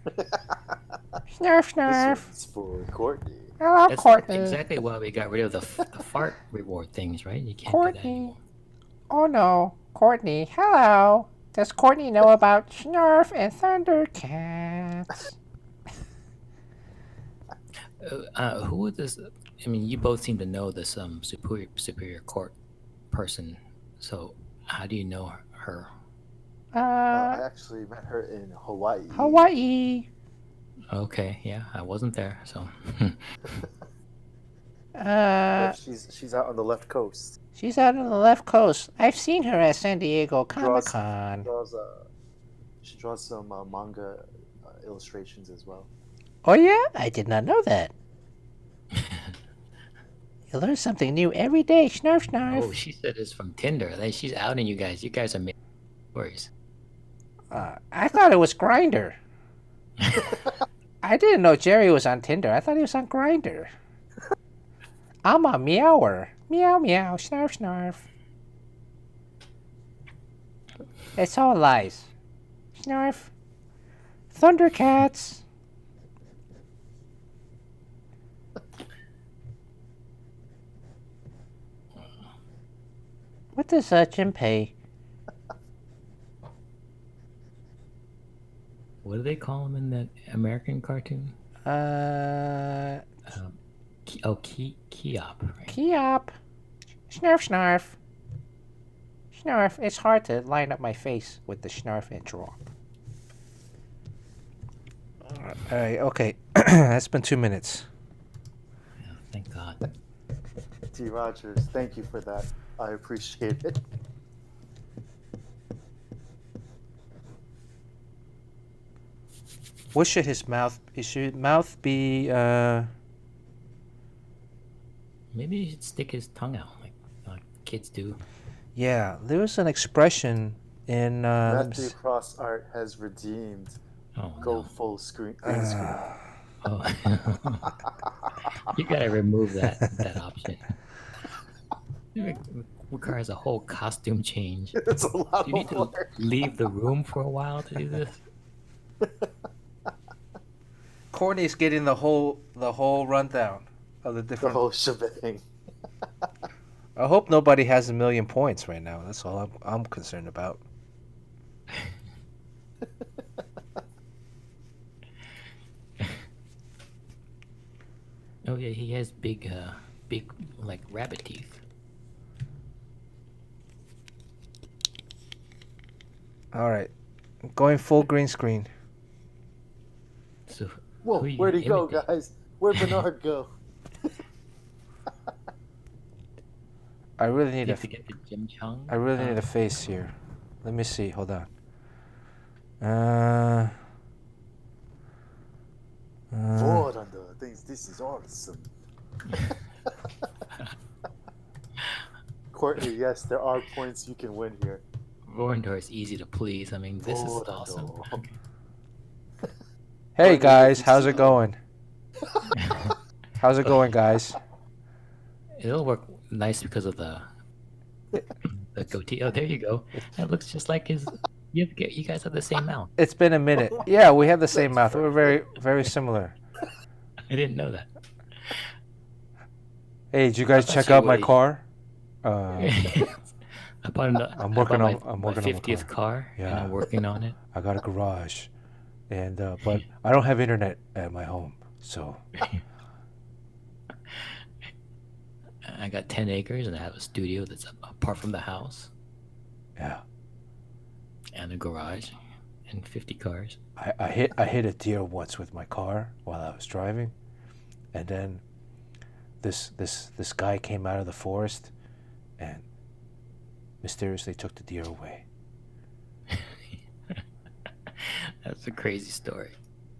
[SPEAKER 1] Snarf,
[SPEAKER 3] This
[SPEAKER 1] snarf.
[SPEAKER 3] one's for Courtney.
[SPEAKER 1] Hello,
[SPEAKER 2] That's
[SPEAKER 1] Courtney.
[SPEAKER 2] exactly why we got rid of the fart reward things, right? You can't do that
[SPEAKER 1] Courtney.
[SPEAKER 2] anymore.
[SPEAKER 1] Oh no, Courtney. Hello. Does Courtney know about Snarf and Thundercats?
[SPEAKER 2] Who was this? I mean, you both seem to know this superior court person. So how do you know her?
[SPEAKER 3] I actually met her in Hawaii.
[SPEAKER 1] Hawaii.
[SPEAKER 2] Okay, yeah, I wasn't there, so.
[SPEAKER 3] But she's out on the left coast.
[SPEAKER 1] She's out on the left coast. I've seen her at San Diego Comic-Con.
[SPEAKER 3] She draws some manga illustrations as well.
[SPEAKER 1] Oh yeah? I did not know that. You learn something new every day, Snarf, snarf.
[SPEAKER 2] Oh, she said it's from Tinder. She's outing you guys. You guys are making stories.
[SPEAKER 1] I thought it was Grinder. I didn't know Jerry was on Tinder. I thought he was on Grinder. I'm a meower. Meow, meow, snarf, snarf. It's all lies. Snarf. Thundercats. What does JINPEI?
[SPEAKER 2] What do they call him in that American cartoon?
[SPEAKER 1] Kiop.
[SPEAKER 2] Kiop. Right?
[SPEAKER 1] Kiop. Snarf, snarf. Snarf. It's hard to line up my face with the snarf and drop. Alright, okay. That's been 2 minutes.
[SPEAKER 2] Yeah, thank God.
[SPEAKER 3] T. Rogers, thank you for that. I appreciate it.
[SPEAKER 1] What should his mouth... Should mouth be...
[SPEAKER 2] Maybe he should stick his tongue out like kids do.
[SPEAKER 1] Yeah, there was an expression in...
[SPEAKER 3] Matthew Cross Art has redeemed.
[SPEAKER 2] Oh,
[SPEAKER 3] Go
[SPEAKER 2] no.
[SPEAKER 3] full screen. Green screen.
[SPEAKER 2] Oh. You gotta remove that option. It requires a whole costume change.
[SPEAKER 3] It's a lot
[SPEAKER 2] You need
[SPEAKER 3] of
[SPEAKER 2] to
[SPEAKER 3] work.
[SPEAKER 2] leave the room for a while to do this.
[SPEAKER 1] Courtney's getting the whole rundown of the
[SPEAKER 3] The
[SPEAKER 1] different...
[SPEAKER 3] whole shebang.
[SPEAKER 1] I hope nobody has 1,000,000 points right now. That's all I'm concerned about.
[SPEAKER 2] Oh yeah, he has big like rabbit teeth.
[SPEAKER 1] All right, going full green screen.
[SPEAKER 2] So
[SPEAKER 3] Whoa,
[SPEAKER 2] who you
[SPEAKER 3] where'd he go,
[SPEAKER 2] imitate?
[SPEAKER 3] guys? Where'd Bernard go?
[SPEAKER 1] I really
[SPEAKER 2] You
[SPEAKER 1] need
[SPEAKER 2] have
[SPEAKER 1] a
[SPEAKER 2] to get the Jim Cheung.
[SPEAKER 1] I really need a face here. Let me see. Hold on.
[SPEAKER 3] Forward on the things. This is awesome. Courtney, yes, there are points you can win here.
[SPEAKER 2] Vorndor is easy to please. I mean, this is
[SPEAKER 3] Vorndor.
[SPEAKER 2] awesome.
[SPEAKER 1] Hey guys, how's it going? How's it going, guys?
[SPEAKER 2] It'll work nice because of the goatee. Oh, there you go. That looks just like his. You guys have the same mouth.
[SPEAKER 1] It's been a minute. Yeah, we have the same mouth. We're very, very similar.
[SPEAKER 2] I didn't know that.
[SPEAKER 1] Hey, did you guys
[SPEAKER 2] thought
[SPEAKER 1] check
[SPEAKER 2] you
[SPEAKER 1] out my
[SPEAKER 2] would've-
[SPEAKER 1] car?
[SPEAKER 2] I bought
[SPEAKER 1] I'm working
[SPEAKER 2] my
[SPEAKER 1] on my
[SPEAKER 2] 50th car, and
[SPEAKER 1] Yeah.
[SPEAKER 2] I'm working on it.
[SPEAKER 1] I got a garage, and but I don't have internet at my home, so
[SPEAKER 2] I got 10 acres, and I have a studio that's apart from the house,
[SPEAKER 1] yeah.
[SPEAKER 2] and a garage, and 50 cars.
[SPEAKER 1] I hit a deer once with my car while I was driving, and then this guy came out of the forest and mysteriously took the deer away.
[SPEAKER 2] That's a crazy story.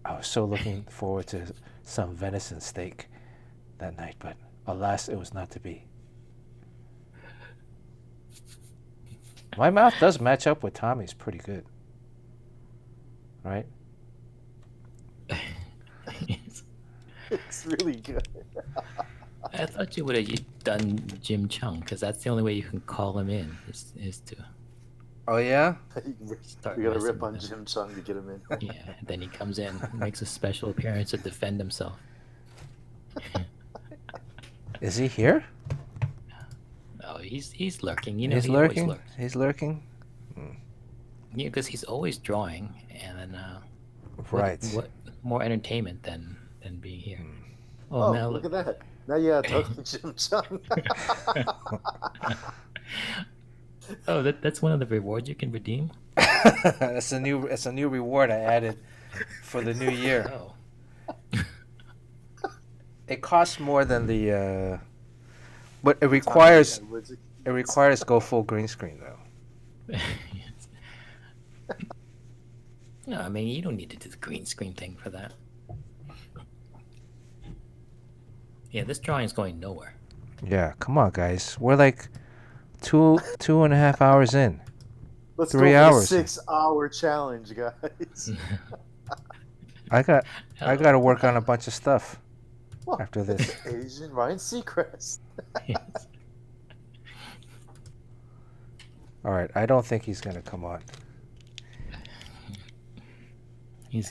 [SPEAKER 1] I was so looking forward to some venison steak that night, but alas, it was not to be. My mouth does match up with Tommy's pretty good. Right?
[SPEAKER 3] It's really good.
[SPEAKER 2] I thought you would have done JIM CHEUNG, because that's the only way you can call him in, is to
[SPEAKER 1] Oh, yeah?
[SPEAKER 2] start
[SPEAKER 3] We gotta
[SPEAKER 2] messing
[SPEAKER 3] rip
[SPEAKER 2] with
[SPEAKER 3] on
[SPEAKER 2] him.
[SPEAKER 3] Jim Chung to get him in.
[SPEAKER 2] Yeah, and then he comes in, makes a special appearance to defend himself.
[SPEAKER 1] Is he here?
[SPEAKER 2] Oh, he's lurking. You know,
[SPEAKER 1] He's
[SPEAKER 2] he always
[SPEAKER 1] lurking?
[SPEAKER 2] lurks.
[SPEAKER 1] He's lurking?
[SPEAKER 2] Yeah, because he's always drawing, and then
[SPEAKER 1] Right.
[SPEAKER 2] what more entertainment than being here?
[SPEAKER 3] Oh,
[SPEAKER 2] now
[SPEAKER 3] look at that. Now you gotta talk to Jim Chung.
[SPEAKER 2] Oh, that's one of the rewards you can redeem.
[SPEAKER 1] It's a new reward I added for the new year.
[SPEAKER 2] Oh,
[SPEAKER 1] It costs more than the but it requires go full green screen though.
[SPEAKER 2] no, I mean, you don't need to do the green screen thing for that. Yeah, this drawing is going nowhere.
[SPEAKER 1] Yeah, come on guys. We're like 2.5 hours in.
[SPEAKER 3] Let's
[SPEAKER 1] 3
[SPEAKER 3] go for
[SPEAKER 1] hours.
[SPEAKER 3] the 6-hour challenge, guys.
[SPEAKER 1] I got to work on a bunch of stuff
[SPEAKER 3] What?
[SPEAKER 1] after this.
[SPEAKER 3] Asian Ryan Seacrest.
[SPEAKER 1] All right, I don't think he's going to come on.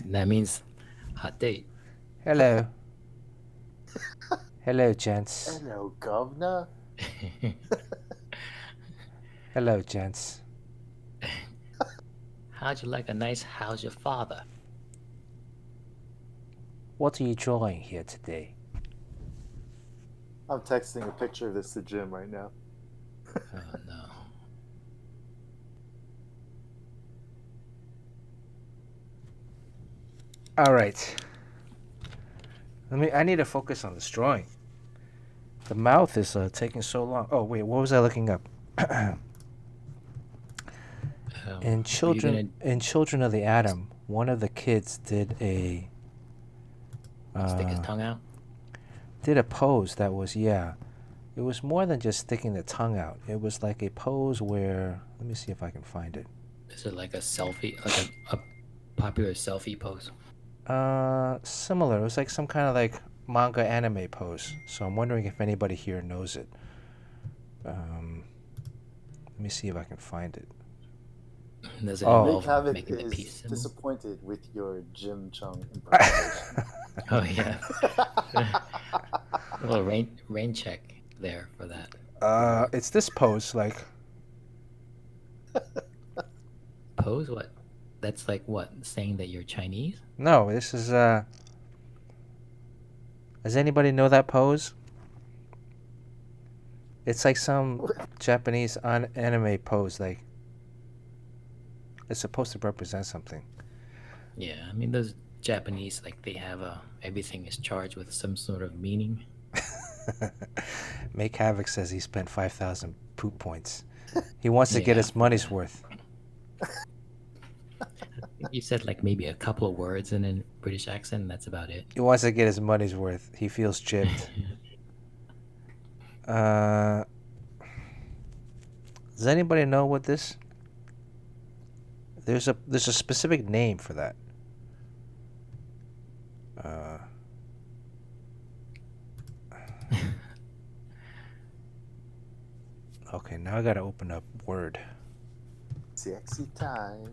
[SPEAKER 2] That means hot date.
[SPEAKER 1] Hello. Hello, gents.
[SPEAKER 3] Hello, governor.
[SPEAKER 1] Hello, gents.
[SPEAKER 2] How'd you like a nice how's your father?
[SPEAKER 1] What are you drawing here today?
[SPEAKER 3] I'm texting a picture of this to Jim right now.
[SPEAKER 2] Oh no.
[SPEAKER 1] All right. I need to focus on this drawing. The mouth is taking so long. Oh wait, what was I looking up? In Children of the Atom, one of the kids did a
[SPEAKER 2] Stick his tongue out?
[SPEAKER 1] did a pose that was, yeah, it was more than just sticking the tongue out. It was like a pose where, let me see if I can find it.
[SPEAKER 2] Is it like a selfie, like a popular selfie pose?
[SPEAKER 1] Similar. It was like some kind of like manga anime pose. So I'm wondering if anybody here knows it. Let me see if I can find it.
[SPEAKER 2] Does it
[SPEAKER 1] Oh.
[SPEAKER 3] Make
[SPEAKER 2] involve
[SPEAKER 3] Havoc
[SPEAKER 2] making the
[SPEAKER 3] is
[SPEAKER 2] peace symbol?
[SPEAKER 3] disappointed with your Jim Chung impersonation.
[SPEAKER 2] Oh yeah. A little rain check there for that.
[SPEAKER 1] It's this pose, like,
[SPEAKER 2] Pose? What? That's like what? Saying that you're Chinese?
[SPEAKER 1] no, this is, does anybody know that pose? It's like some Japanese anime pose, like, it's supposed to represent something.
[SPEAKER 2] Yeah, I mean those Japanese, like they have everything is charged with some sort of meaning.
[SPEAKER 1] Make Havoc says he spent 5,000 poop points. He wants to get
[SPEAKER 2] Yeah.
[SPEAKER 1] his money's worth.
[SPEAKER 2] I think you said like maybe a couple of words in a British accent, and that's about it.
[SPEAKER 1] He wants to get his money's worth. He feels gypped. Does anybody know what this? There's a specific name for that. Okay, now I gotta open up Word.
[SPEAKER 3] Sexy time.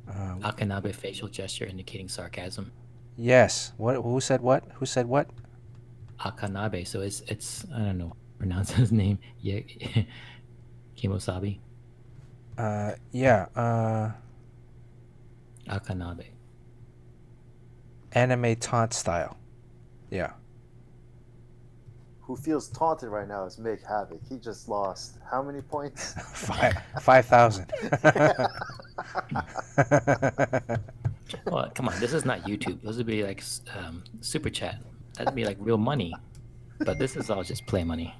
[SPEAKER 2] Akanabe facial gesture indicating sarcasm.
[SPEAKER 1] Yes. What? Who said what? Who said what?
[SPEAKER 2] Akanabe, so it's I don't know pronounce his name. Yeah, Kimosabi.
[SPEAKER 1] Yeah.
[SPEAKER 2] Akanabe.
[SPEAKER 1] Anime taunt style. Yeah.
[SPEAKER 3] Who feels taunted right now is Make Havoc. He just lost how many points?
[SPEAKER 1] 5,000.
[SPEAKER 2] Well, come on, this is not YouTube. Those would be like super chat. That'd be like real money. But this is all just play money.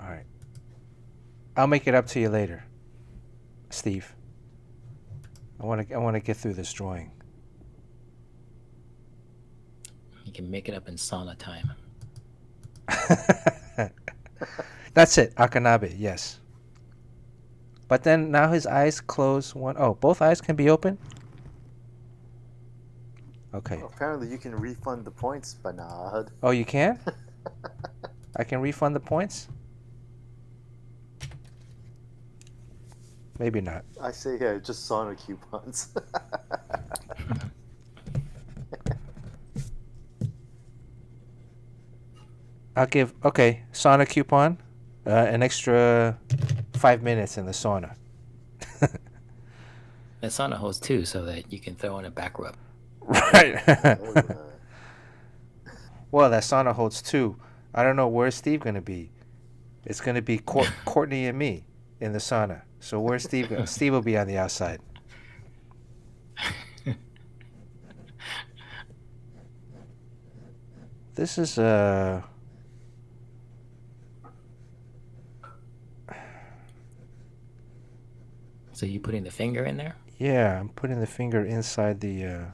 [SPEAKER 1] All right. I'll make it up to you later, Steve. I want to get through this drawing.
[SPEAKER 2] You can make it up in sauna time.
[SPEAKER 1] That's it, Akanabe. Yes. But then now his eyes close. Oh, both eyes can be open. Okay.
[SPEAKER 3] Well, apparently, you can refund the points, Bernard.
[SPEAKER 1] Oh, you can? I can refund the points? Maybe not.
[SPEAKER 3] I say, yeah, just sauna coupons.
[SPEAKER 1] I'll give, okay, sauna coupon, an extra 5 minutes in the sauna.
[SPEAKER 2] The sauna holds 2 so that you can throw in a back rub.
[SPEAKER 1] Right. Well, that sauna holds 2. I don't know where's Steve going to be. It's going to be Courtney and me in the sauna. So where's Steve? Steve will be on the outside. This is
[SPEAKER 2] So you putting the finger in there?
[SPEAKER 1] yeah, I'm putting the finger inside the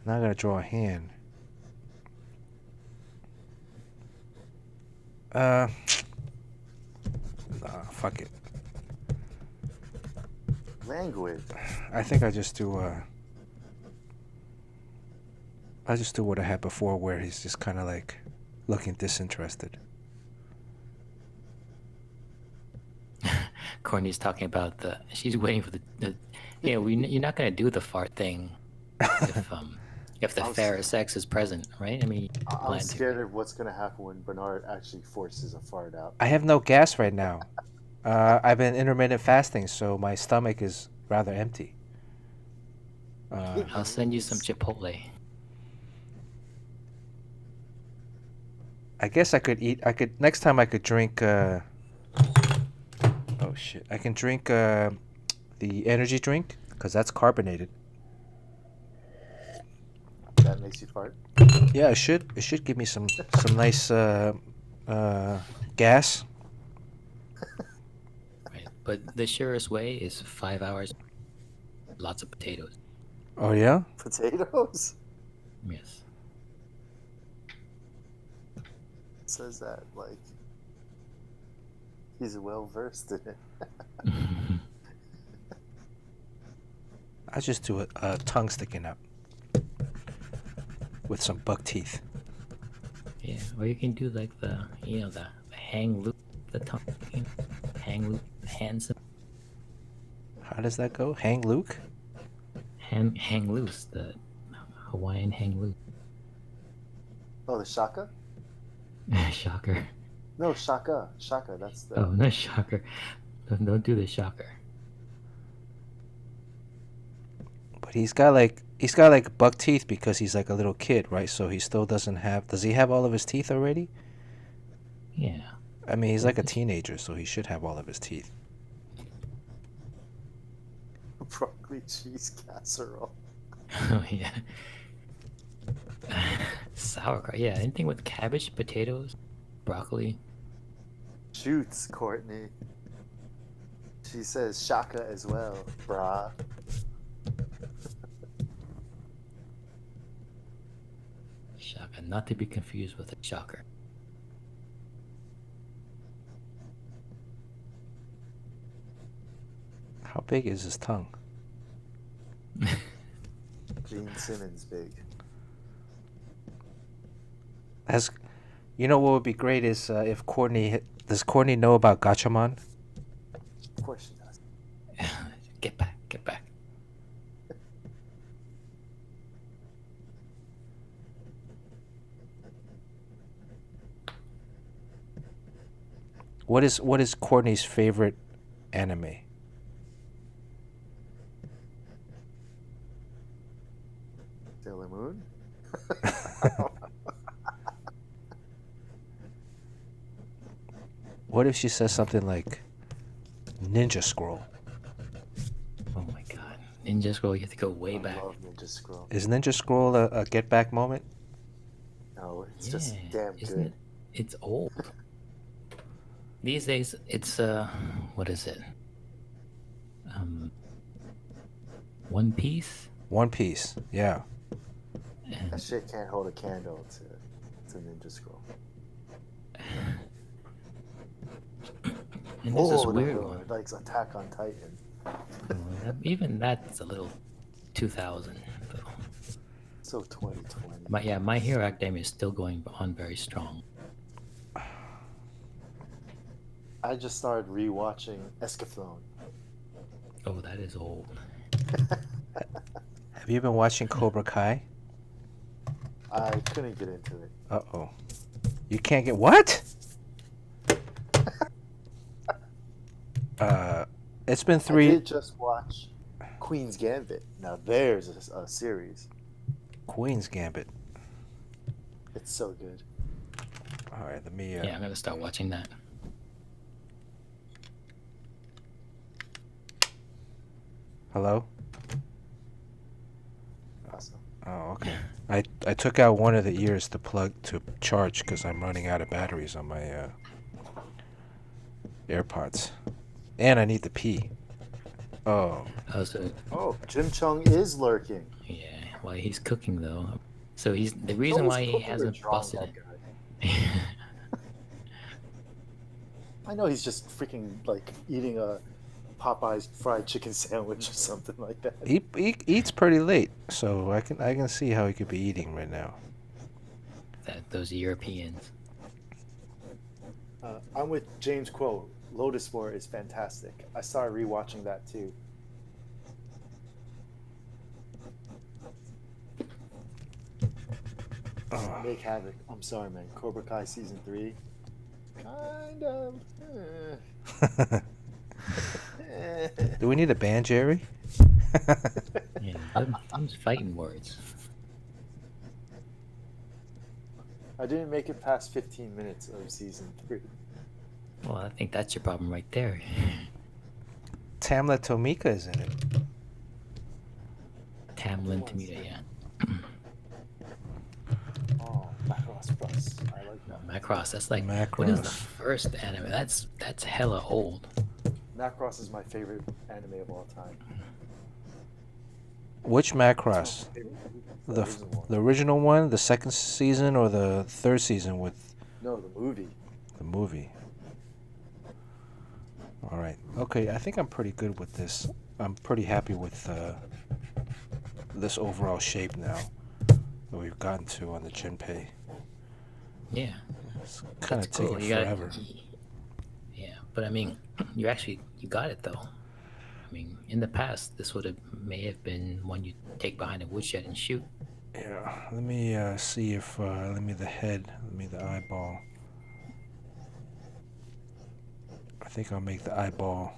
[SPEAKER 1] now I gotta draw a hand. Fuck it.
[SPEAKER 3] Language.
[SPEAKER 1] I think I just do what I had before, where he's just kind of like looking disinterested.
[SPEAKER 2] Courtney's talking about she's waiting for the you're not gonna do the fart thing if the fair sex is present, right? I mean,
[SPEAKER 3] I'm scared of what's going to happen when Bernard actually forces a fart out.
[SPEAKER 1] I have no gas right now. I've been intermittent fasting, so my stomach is rather empty.
[SPEAKER 2] I'll send you some Chipotle.
[SPEAKER 1] I guess I could next time I could drink oh shit. I can drink the energy drink because that's carbonated.
[SPEAKER 3] That makes you fart?
[SPEAKER 1] Yeah, it should give me some nice gas.
[SPEAKER 2] Right. But the surest way is 5 hours, lots of potatoes.
[SPEAKER 1] Oh yeah?
[SPEAKER 3] Potatoes?
[SPEAKER 2] Yes.
[SPEAKER 3] It says that like he's well versed in it.
[SPEAKER 1] I just do a tongue sticking up with some buck teeth.
[SPEAKER 2] Yeah, or you can do like the hang loop, the tongue, hang loop, hands.
[SPEAKER 1] How does that go? Hang Luke?
[SPEAKER 2] Hang loose, the Hawaiian hang loose.
[SPEAKER 3] Oh, the shaka?
[SPEAKER 2] Shocker.
[SPEAKER 3] No, shaka. Shaka, that's the...
[SPEAKER 2] Oh, not shocker. Don't do the shocker.
[SPEAKER 1] But he's got like buck teeth because he's like a little kid, right? So he still doesn't have... Does he have all of his teeth already?
[SPEAKER 2] Yeah.
[SPEAKER 1] I mean, he's like a teenager, so he should have all of his teeth.
[SPEAKER 3] Broccoli cheese casserole.
[SPEAKER 2] Oh, yeah. Sauerkraut. Yeah, anything with cabbage, potatoes, broccoli.
[SPEAKER 3] Shoots, Courtney. She says shaka as well, brah.
[SPEAKER 2] Shaka, not to be confused with a shocker.
[SPEAKER 1] How big is his tongue?
[SPEAKER 3] Gene Simmons big.
[SPEAKER 1] You know what would be great is if Courtney... Does Courtney know about Gatchaman?
[SPEAKER 3] Of course she does.
[SPEAKER 2] Get back, get back.
[SPEAKER 1] What is Courtney's favorite anime?
[SPEAKER 3] Sailor Moon?
[SPEAKER 1] What if she says something like Ninja Scroll?
[SPEAKER 2] Oh my god. Ninja Scroll, you have to go way back.
[SPEAKER 3] I love Ninja Scroll.
[SPEAKER 1] Is Ninja Scroll a get back moment?
[SPEAKER 3] No, it's just damn
[SPEAKER 2] isn't
[SPEAKER 3] good.
[SPEAKER 2] it? It's old. These days, it's what is it? One Piece.
[SPEAKER 1] One Piece. Yeah.
[SPEAKER 3] That
[SPEAKER 2] And
[SPEAKER 3] shit can't hold a candle to Ninja Scroll.
[SPEAKER 2] and there's this
[SPEAKER 3] Oh,
[SPEAKER 2] weird
[SPEAKER 3] no,
[SPEAKER 2] one.
[SPEAKER 3] it likes Attack on Titan.
[SPEAKER 2] Even that's a little 2000. Though.
[SPEAKER 3] So 2020.
[SPEAKER 2] My Hero Academia is still going on very strong.
[SPEAKER 3] I just started rewatching Escaflowne.
[SPEAKER 2] Oh, that is old.
[SPEAKER 1] Have you been watching Cobra Kai?
[SPEAKER 3] I couldn't get into it.
[SPEAKER 1] Uh-oh. You can't get what? It's been
[SPEAKER 3] I
[SPEAKER 1] 3.
[SPEAKER 3] did just watch Queen's Gambit. Now there's a series.
[SPEAKER 1] Queen's Gambit.
[SPEAKER 3] It's so good.
[SPEAKER 1] All right, let me.
[SPEAKER 2] Yeah, I'm gonna start watching that.
[SPEAKER 1] Hello.
[SPEAKER 3] Awesome.
[SPEAKER 1] Oh, okay. I took out one of the ears to plug to charge because I'm running out of batteries on my AirPods, and I need to pee. Oh.
[SPEAKER 2] Oh, so
[SPEAKER 3] Oh, Jim Cheung is lurking.
[SPEAKER 2] yeah. Well, he's cooking though. So he's the
[SPEAKER 3] He's
[SPEAKER 2] reason
[SPEAKER 3] always
[SPEAKER 2] why he
[SPEAKER 3] cooking or
[SPEAKER 2] hasn't
[SPEAKER 3] drawing,
[SPEAKER 2] busted
[SPEAKER 3] that
[SPEAKER 2] it.
[SPEAKER 3] guy. I know he's just freaking like eating a Popeye's fried chicken sandwich or something like that.
[SPEAKER 1] He eats pretty late, so I can see how he could be eating right now.
[SPEAKER 2] Those Europeans.
[SPEAKER 3] I'm with James Quo. Lotus War is fantastic. I started rewatching that too. Make Havoc. I'm sorry, man. Cobra Kai season 3. Kind of.
[SPEAKER 1] Do we need a band, Jerry?
[SPEAKER 2] Yeah, them's fighting words.
[SPEAKER 3] I didn't make it past 15 minutes of season 3.
[SPEAKER 2] Well, I think that's your problem right there.
[SPEAKER 1] Tamla Tomika is in it.
[SPEAKER 2] Tamlin Tamita, yeah.
[SPEAKER 3] Oh, Macross Plus. I like that.
[SPEAKER 2] Macross, that's like what is the
[SPEAKER 1] Macross.
[SPEAKER 2] first anime? That's hella old.
[SPEAKER 3] Macross is my favorite anime of all time.
[SPEAKER 1] Which Macross? The original one, the second season, or the third season with
[SPEAKER 3] No, the movie.
[SPEAKER 1] the movie? All right. Okay, I think I'm pretty good with this. I'm pretty happy with this overall shape now that we've gotten to on the JINPEI.
[SPEAKER 2] Yeah.
[SPEAKER 1] It's kind of
[SPEAKER 2] That's cool.
[SPEAKER 1] taking
[SPEAKER 2] You got
[SPEAKER 1] forever.
[SPEAKER 2] Yeah, but I mean, you got it though. I mean, in the past, this may have been one you take behind a woodshed and shoot.
[SPEAKER 1] Yeah, let me see if, let me the head, let me the eyeball. I think I'll make the eyeball.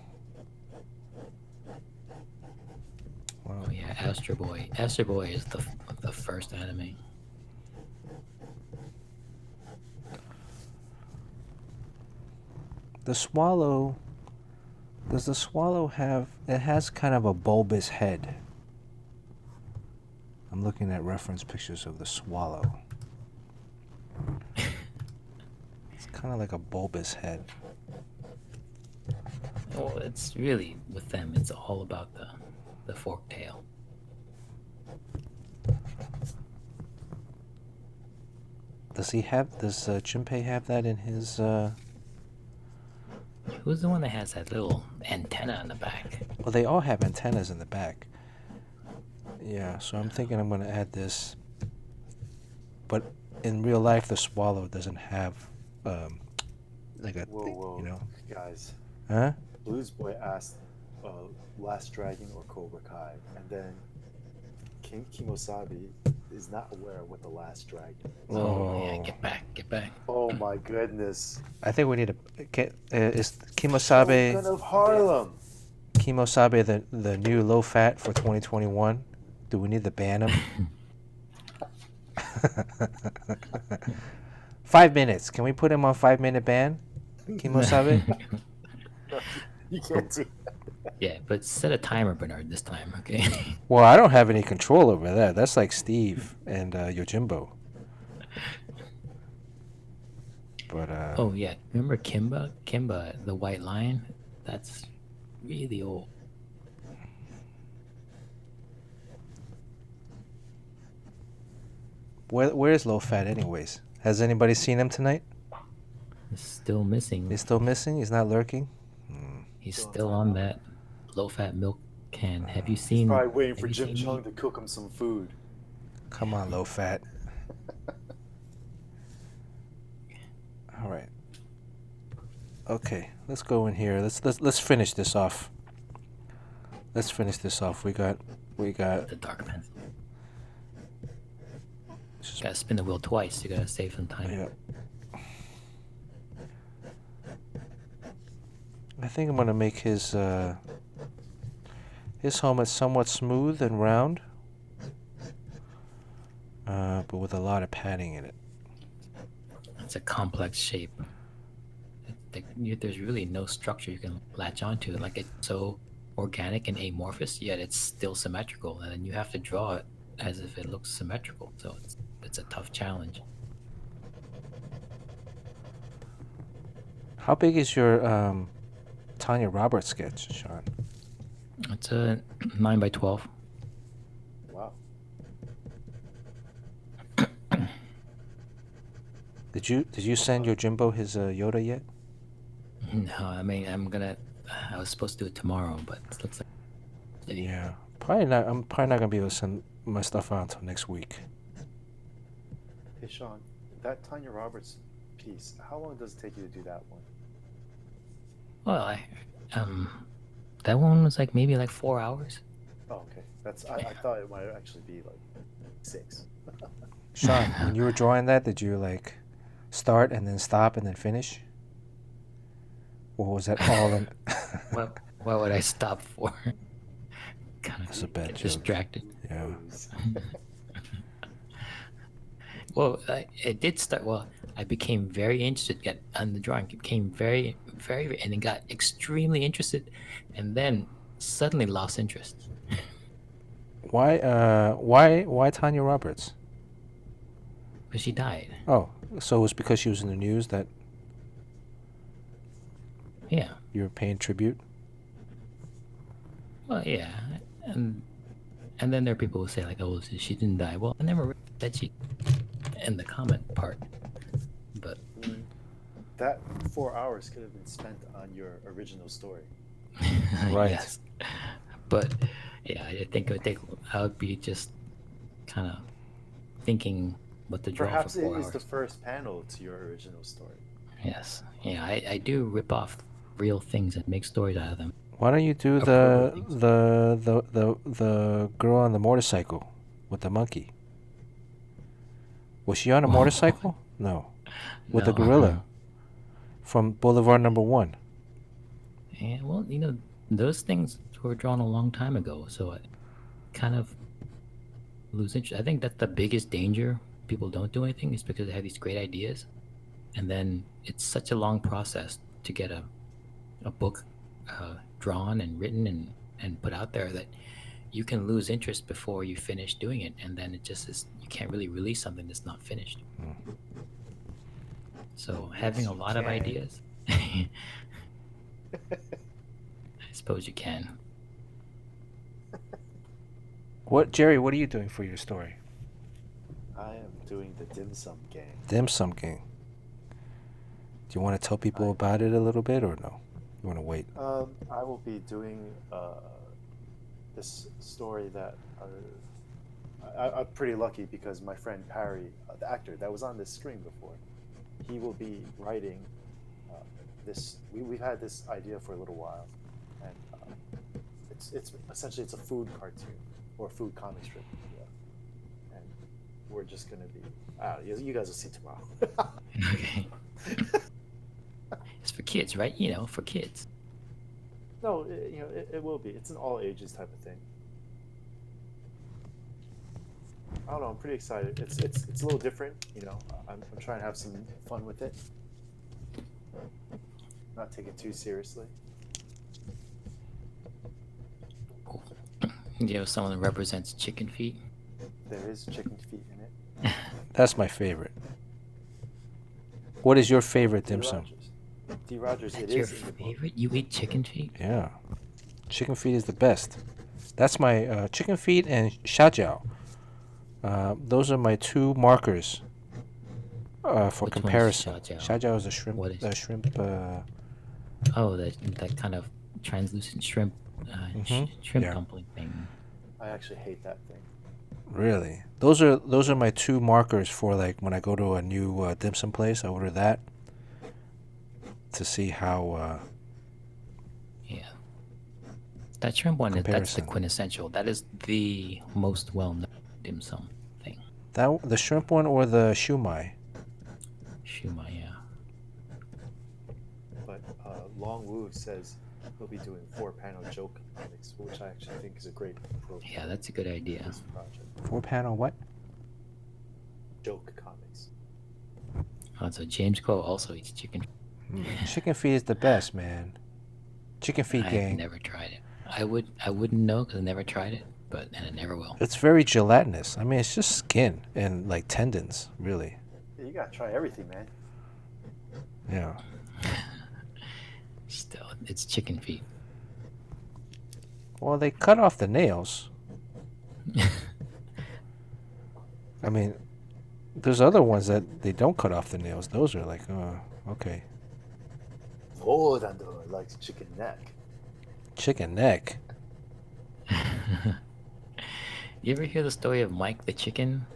[SPEAKER 1] Well,
[SPEAKER 2] Oh yeah, Astro Boy. Astro Boy is the first anime.
[SPEAKER 1] the swallow, does the swallow have, it has kind of a bulbous head. I'm looking at reference pictures of the swallow. It's kind of like a bulbous head.
[SPEAKER 2] Well, it's really with them. It's all about the forked tail.
[SPEAKER 1] Does JINPEI have that in his,
[SPEAKER 2] Who's the one that has that little antenna on the back?
[SPEAKER 1] well, they all have antennas in the back. Yeah, so I'm thinking I'm going to add this. But in real life, the swallow doesn't have, like a,
[SPEAKER 3] Whoa,
[SPEAKER 1] you know.
[SPEAKER 3] guys.
[SPEAKER 1] Huh?
[SPEAKER 3] Blues Boy asked Last Dragon or Cobra Kai, and then Kimosabi is not aware of what the Last Dragon is.
[SPEAKER 2] Oh yeah,
[SPEAKER 1] Oh.
[SPEAKER 2] get back.
[SPEAKER 3] Oh my goodness.
[SPEAKER 1] I think we need is Kimosabe
[SPEAKER 3] Shogun of Harlem.
[SPEAKER 1] the new low fat for 2021? Do we need to ban him? 5 minutes. Can we put him on 5-minute ban? Kimosabe?
[SPEAKER 3] You can't see.
[SPEAKER 2] Yeah, but set a timer, Bernard, this time, okay?
[SPEAKER 1] Well, I don't have any control over that. That's like Steve and Yojimbo. But
[SPEAKER 2] Oh yeah, remember Kimba? Kimba, the white lion? That's really old.
[SPEAKER 1] where's Low Fat anyways? Has anybody seen him tonight?
[SPEAKER 2] He's still missing.
[SPEAKER 1] He's still missing? He's not lurking?
[SPEAKER 2] He's
[SPEAKER 3] Still on
[SPEAKER 2] still on
[SPEAKER 3] timeout.
[SPEAKER 2] that low-fat milk can. Have you
[SPEAKER 3] He's
[SPEAKER 2] seen?
[SPEAKER 3] probably waiting
[SPEAKER 2] have
[SPEAKER 3] for
[SPEAKER 2] you
[SPEAKER 3] Jim
[SPEAKER 2] seen
[SPEAKER 3] Chung to cook him some food.
[SPEAKER 1] Come on, Low Fat. All right. Okay, let's go in here. Let's finish this off. Let's finish this off. We got
[SPEAKER 2] the dark pencil?
[SPEAKER 1] just-
[SPEAKER 2] Gotta spin the wheel twice. You gotta save some time.
[SPEAKER 1] yeah. I think I'm gonna make his helmet somewhat smooth and round, but with a lot of padding in it.
[SPEAKER 2] It's a complex shape. There's really no structure you can latch onto. Like, it's so organic and amorphous, yet it's still symmetrical, and then you have to draw it as if it looks symmetrical. So it's a tough challenge.
[SPEAKER 1] How big is your Tanya Roberts sketch, Sean?
[SPEAKER 2] It's a 9x12.
[SPEAKER 3] Wow.
[SPEAKER 1] Did you send your Jimbo his Yoda yet?
[SPEAKER 2] No, I mean, I was supposed to do it tomorrow, but it looks like
[SPEAKER 1] Yeah, probably not. I'm probably not gonna be able to send my stuff out until next week.
[SPEAKER 3] Hey Sean, that Tanya Roberts piece, how long does it take you to do that one?
[SPEAKER 2] Well, that one was like maybe like 4 hours.
[SPEAKER 3] Oh, okay. I thought it might actually be like 6.
[SPEAKER 1] Sean, when you were drawing that, did you like start and then stop and then finish? Or was that all in?
[SPEAKER 2] What would I stop for? Kind of
[SPEAKER 1] That's a bad
[SPEAKER 2] get
[SPEAKER 1] joke.
[SPEAKER 2] distracted.
[SPEAKER 1] Yeah.
[SPEAKER 2] Well, it did start. Well, I became very interested on the drawing. Became very, very, and then got extremely interested, and then suddenly lost interest.
[SPEAKER 1] Why Tanya Roberts?
[SPEAKER 2] Because she died.
[SPEAKER 1] Oh, so it was because she was in the news that
[SPEAKER 2] Yeah.
[SPEAKER 1] you were paying tribute?
[SPEAKER 2] Well, yeah, and then there are people who say like, "Oh, she didn't die." Well, I never read that she in the comment part, but
[SPEAKER 3] That 4 hours could have been spent on your original story.
[SPEAKER 1] Right.
[SPEAKER 2] Yes. But yeah, I think I would be just kind of thinking what to draw
[SPEAKER 3] Perhaps
[SPEAKER 2] for
[SPEAKER 3] it
[SPEAKER 2] 4
[SPEAKER 3] is
[SPEAKER 2] hours.
[SPEAKER 3] the first panel to your original story.
[SPEAKER 2] Yes. Yeah, I do rip off real things and make stories out of them.
[SPEAKER 1] Why don't you do the girl on the motorcycle with the monkey? Was she on a motorcycle? No. With the
[SPEAKER 2] No.
[SPEAKER 1] gorilla from Boulevard Number 1.
[SPEAKER 2] Yeah, well, those things were drawn a long time ago, so I kind of lose interest. I think that's the biggest danger people don't do anything is because they have these great ideas, and then it's such a long process to get a book drawn and written and put out there that you can lose interest before you finish doing it, and then it just is, you can't really release something that's not finished. So having a lot of ideas, I suppose you can.
[SPEAKER 1] Jerry, what are you doing for your story?
[SPEAKER 3] I am doing the dim sum gang.
[SPEAKER 1] Dim Sum Gang. Do you want to tell people about it a little bit or no? You want to wait?
[SPEAKER 3] I will be doing this story that I'm pretty lucky because my friend Parry, the actor that was on this stream before, he will be writing this. We've had this idea for a little while, and it's essentially it's a food cartoon or food comic strip, and we're just gonna be. You guys will see tomorrow.
[SPEAKER 2] Okay. It's for kids, right? For kids.
[SPEAKER 3] No, it will be. It's an all ages type of thing. I don't know. I'm pretty excited. It's a little different. I'm trying to have some fun with it. Not take it too seriously.
[SPEAKER 2] Cool. Someone that represents chicken feet.
[SPEAKER 3] There is chicken feet in it.
[SPEAKER 1] That's my favorite. What is your favorite
[SPEAKER 3] D.
[SPEAKER 1] dim sum?
[SPEAKER 3] Rogers. D. Rogers,
[SPEAKER 2] That's
[SPEAKER 3] it
[SPEAKER 2] your
[SPEAKER 3] is in the book.
[SPEAKER 2] favorite? You eat chicken feet?
[SPEAKER 1] Yeah, chicken feet is the best. That's my chicken feet and xiaojiao. Those are my two markers for
[SPEAKER 2] Which one is
[SPEAKER 1] comparison.
[SPEAKER 2] xiaojiao?
[SPEAKER 1] Xiaojiao is a shrimp.
[SPEAKER 2] What is-
[SPEAKER 1] A shrimp.
[SPEAKER 2] Oh, that kind of translucent shrimp, shrimp
[SPEAKER 1] Yeah.
[SPEAKER 2] dumpling thing.
[SPEAKER 3] I actually hate that thing.
[SPEAKER 1] Really, those are my two markers for like when I go to a new dim sum place. I order that to see how.
[SPEAKER 2] Yeah. That shrimp one, that's the
[SPEAKER 1] Comparison.
[SPEAKER 2] quintessential. That is the most well-known dim sum thing.
[SPEAKER 1] The shrimp one or the shumai.
[SPEAKER 2] Shuma, yeah.
[SPEAKER 3] But Long Wu says he'll be doing 4-panel joke comics, which I actually think is a great approach.
[SPEAKER 2] Yeah, that's a good idea.
[SPEAKER 3] to this project.
[SPEAKER 1] 4-panel what?
[SPEAKER 3] Joke comics.
[SPEAKER 2] So James Crow also eats chicken.
[SPEAKER 1] Chicken feet is the best, man. Chicken feet
[SPEAKER 2] I've
[SPEAKER 1] gang.
[SPEAKER 2] never tried it. I wouldn't know because I never tried it, and I never will.
[SPEAKER 1] It's very gelatinous. I mean, it's just skin and like tendons, really.
[SPEAKER 3] Yeah, you gotta try everything, man.
[SPEAKER 1] Yeah.
[SPEAKER 2] Still, it's chicken feet.
[SPEAKER 1] Well, they cut off the nails. I mean, there's other ones that they don't cut off the nails. Those are like, okay.
[SPEAKER 3] Oh, Dando likes chicken neck.
[SPEAKER 1] Chicken neck.
[SPEAKER 2] You ever hear the story of Mike the chicken?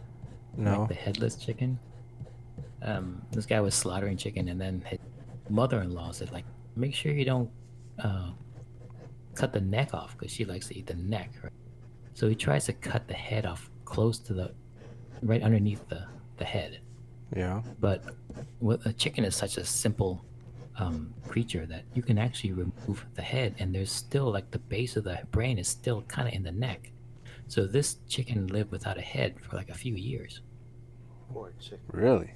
[SPEAKER 1] No.
[SPEAKER 2] Mike the headless chicken? This guy was slaughtering chicken, and then his mother-in-law said, like, make sure you don't cut the neck off, because she likes to eat the neck, right? So he tries to cut the head off close to right underneath the head.
[SPEAKER 1] Yeah.
[SPEAKER 2] But a chicken is such a simple creature that you can actually remove the head, and there's still like the base of the brain is still kind of in the neck. So this chicken lived without a head for like a few years.
[SPEAKER 3] Poor chicken.
[SPEAKER 1] Really?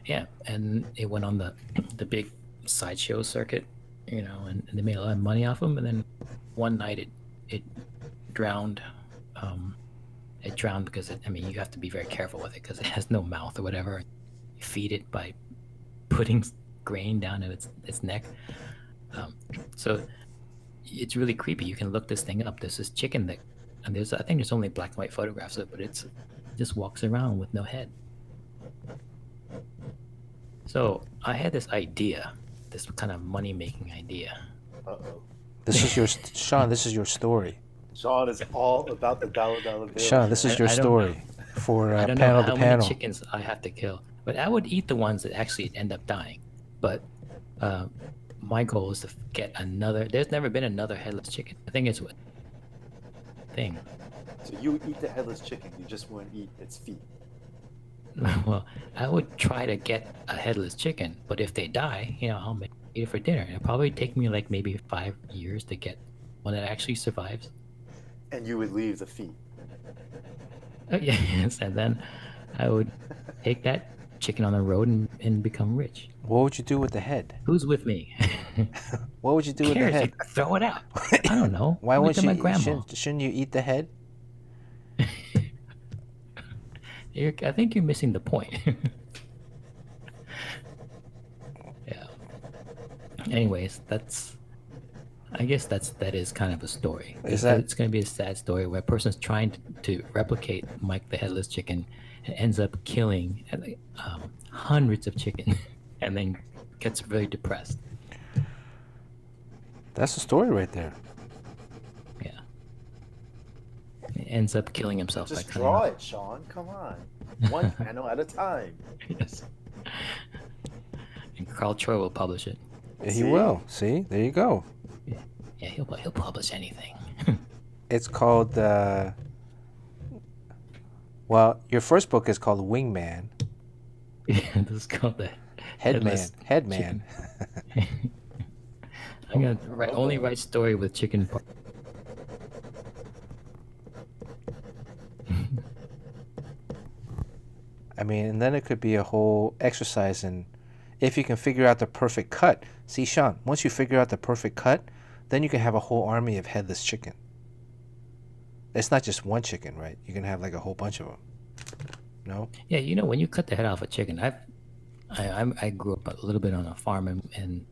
[SPEAKER 2] Yeah, and it went on the big sideshow circuit, and they made a lot of money off him. And then one night it drowned. It drowned because you have to be very careful with it because it has no mouth or whatever. You feed it by putting grain down in its neck. So it's really creepy. You can look this thing up. There's this chicken that, and I think there's only black and white photographs of it, but it just walks around with no head. So I had this idea, this kind of money-making idea.
[SPEAKER 3] Uh-oh.
[SPEAKER 1] This is your Sean. This is your story.
[SPEAKER 3] Sean is all about the dollar bill.
[SPEAKER 1] Sean, this is your
[SPEAKER 2] I don't
[SPEAKER 1] story for
[SPEAKER 2] I don't
[SPEAKER 1] panel
[SPEAKER 2] know how
[SPEAKER 1] to
[SPEAKER 2] many
[SPEAKER 1] panel.
[SPEAKER 2] chickens I have to kill, but I would eat the ones that actually end up dying. But my goal is to get another. There's never been another headless chicken. I think it's a thing.
[SPEAKER 3] So you would eat the headless chicken, you just wouldn't eat its feet.
[SPEAKER 2] Well, I would try to get a headless chicken, but if they die, I'll eat it for dinner. It'll probably take me like maybe 5 years to get one that actually survives.
[SPEAKER 3] And you would leave the feet.
[SPEAKER 2] Yes, and then I would take that chicken on the road and become rich.
[SPEAKER 1] What would you do with the head?
[SPEAKER 2] Who's with me?
[SPEAKER 1] What would you do with the
[SPEAKER 2] Cares?
[SPEAKER 1] head?
[SPEAKER 2] You throw it out. I don't know.
[SPEAKER 1] Why
[SPEAKER 2] Give it
[SPEAKER 1] wouldn't
[SPEAKER 2] to
[SPEAKER 1] you?
[SPEAKER 2] my grandma?
[SPEAKER 1] Shouldn't you eat the head?
[SPEAKER 2] I think you're missing the point. Yeah. Anyways, I guess that is kind of a story.
[SPEAKER 1] Is that-
[SPEAKER 2] It's going to be a sad story where a person's trying to replicate Mike the Headless Chicken and ends up killing hundreds of chicken and then gets really depressed.
[SPEAKER 1] That's the story right there.
[SPEAKER 2] Yeah. He ends up killing himself.
[SPEAKER 3] Just
[SPEAKER 2] by
[SPEAKER 3] draw
[SPEAKER 2] cutting
[SPEAKER 3] it, Sean. Come on. One panel at a time.
[SPEAKER 2] Yes. And Carl Troy will publish it.
[SPEAKER 1] He
[SPEAKER 3] See?
[SPEAKER 1] will. See, there you go.
[SPEAKER 2] Yeah, he'll publish anything.
[SPEAKER 1] It's called. Well, your first book is called Wingman.
[SPEAKER 2] Yeah, this is called the
[SPEAKER 1] Headman. Headman.
[SPEAKER 2] chicken. I'm gonna only write story with chicken part.
[SPEAKER 1] I mean, and then it could be a whole exercise in if you can figure out the perfect cut. See, Sean, once you figure out the perfect cut, then you can have a whole army of headless chicken. It's not just one chicken, right? You can have like a whole bunch of them. No?
[SPEAKER 2] Yeah, when you cut the head off a chicken, I grew up a little bit on a farm, and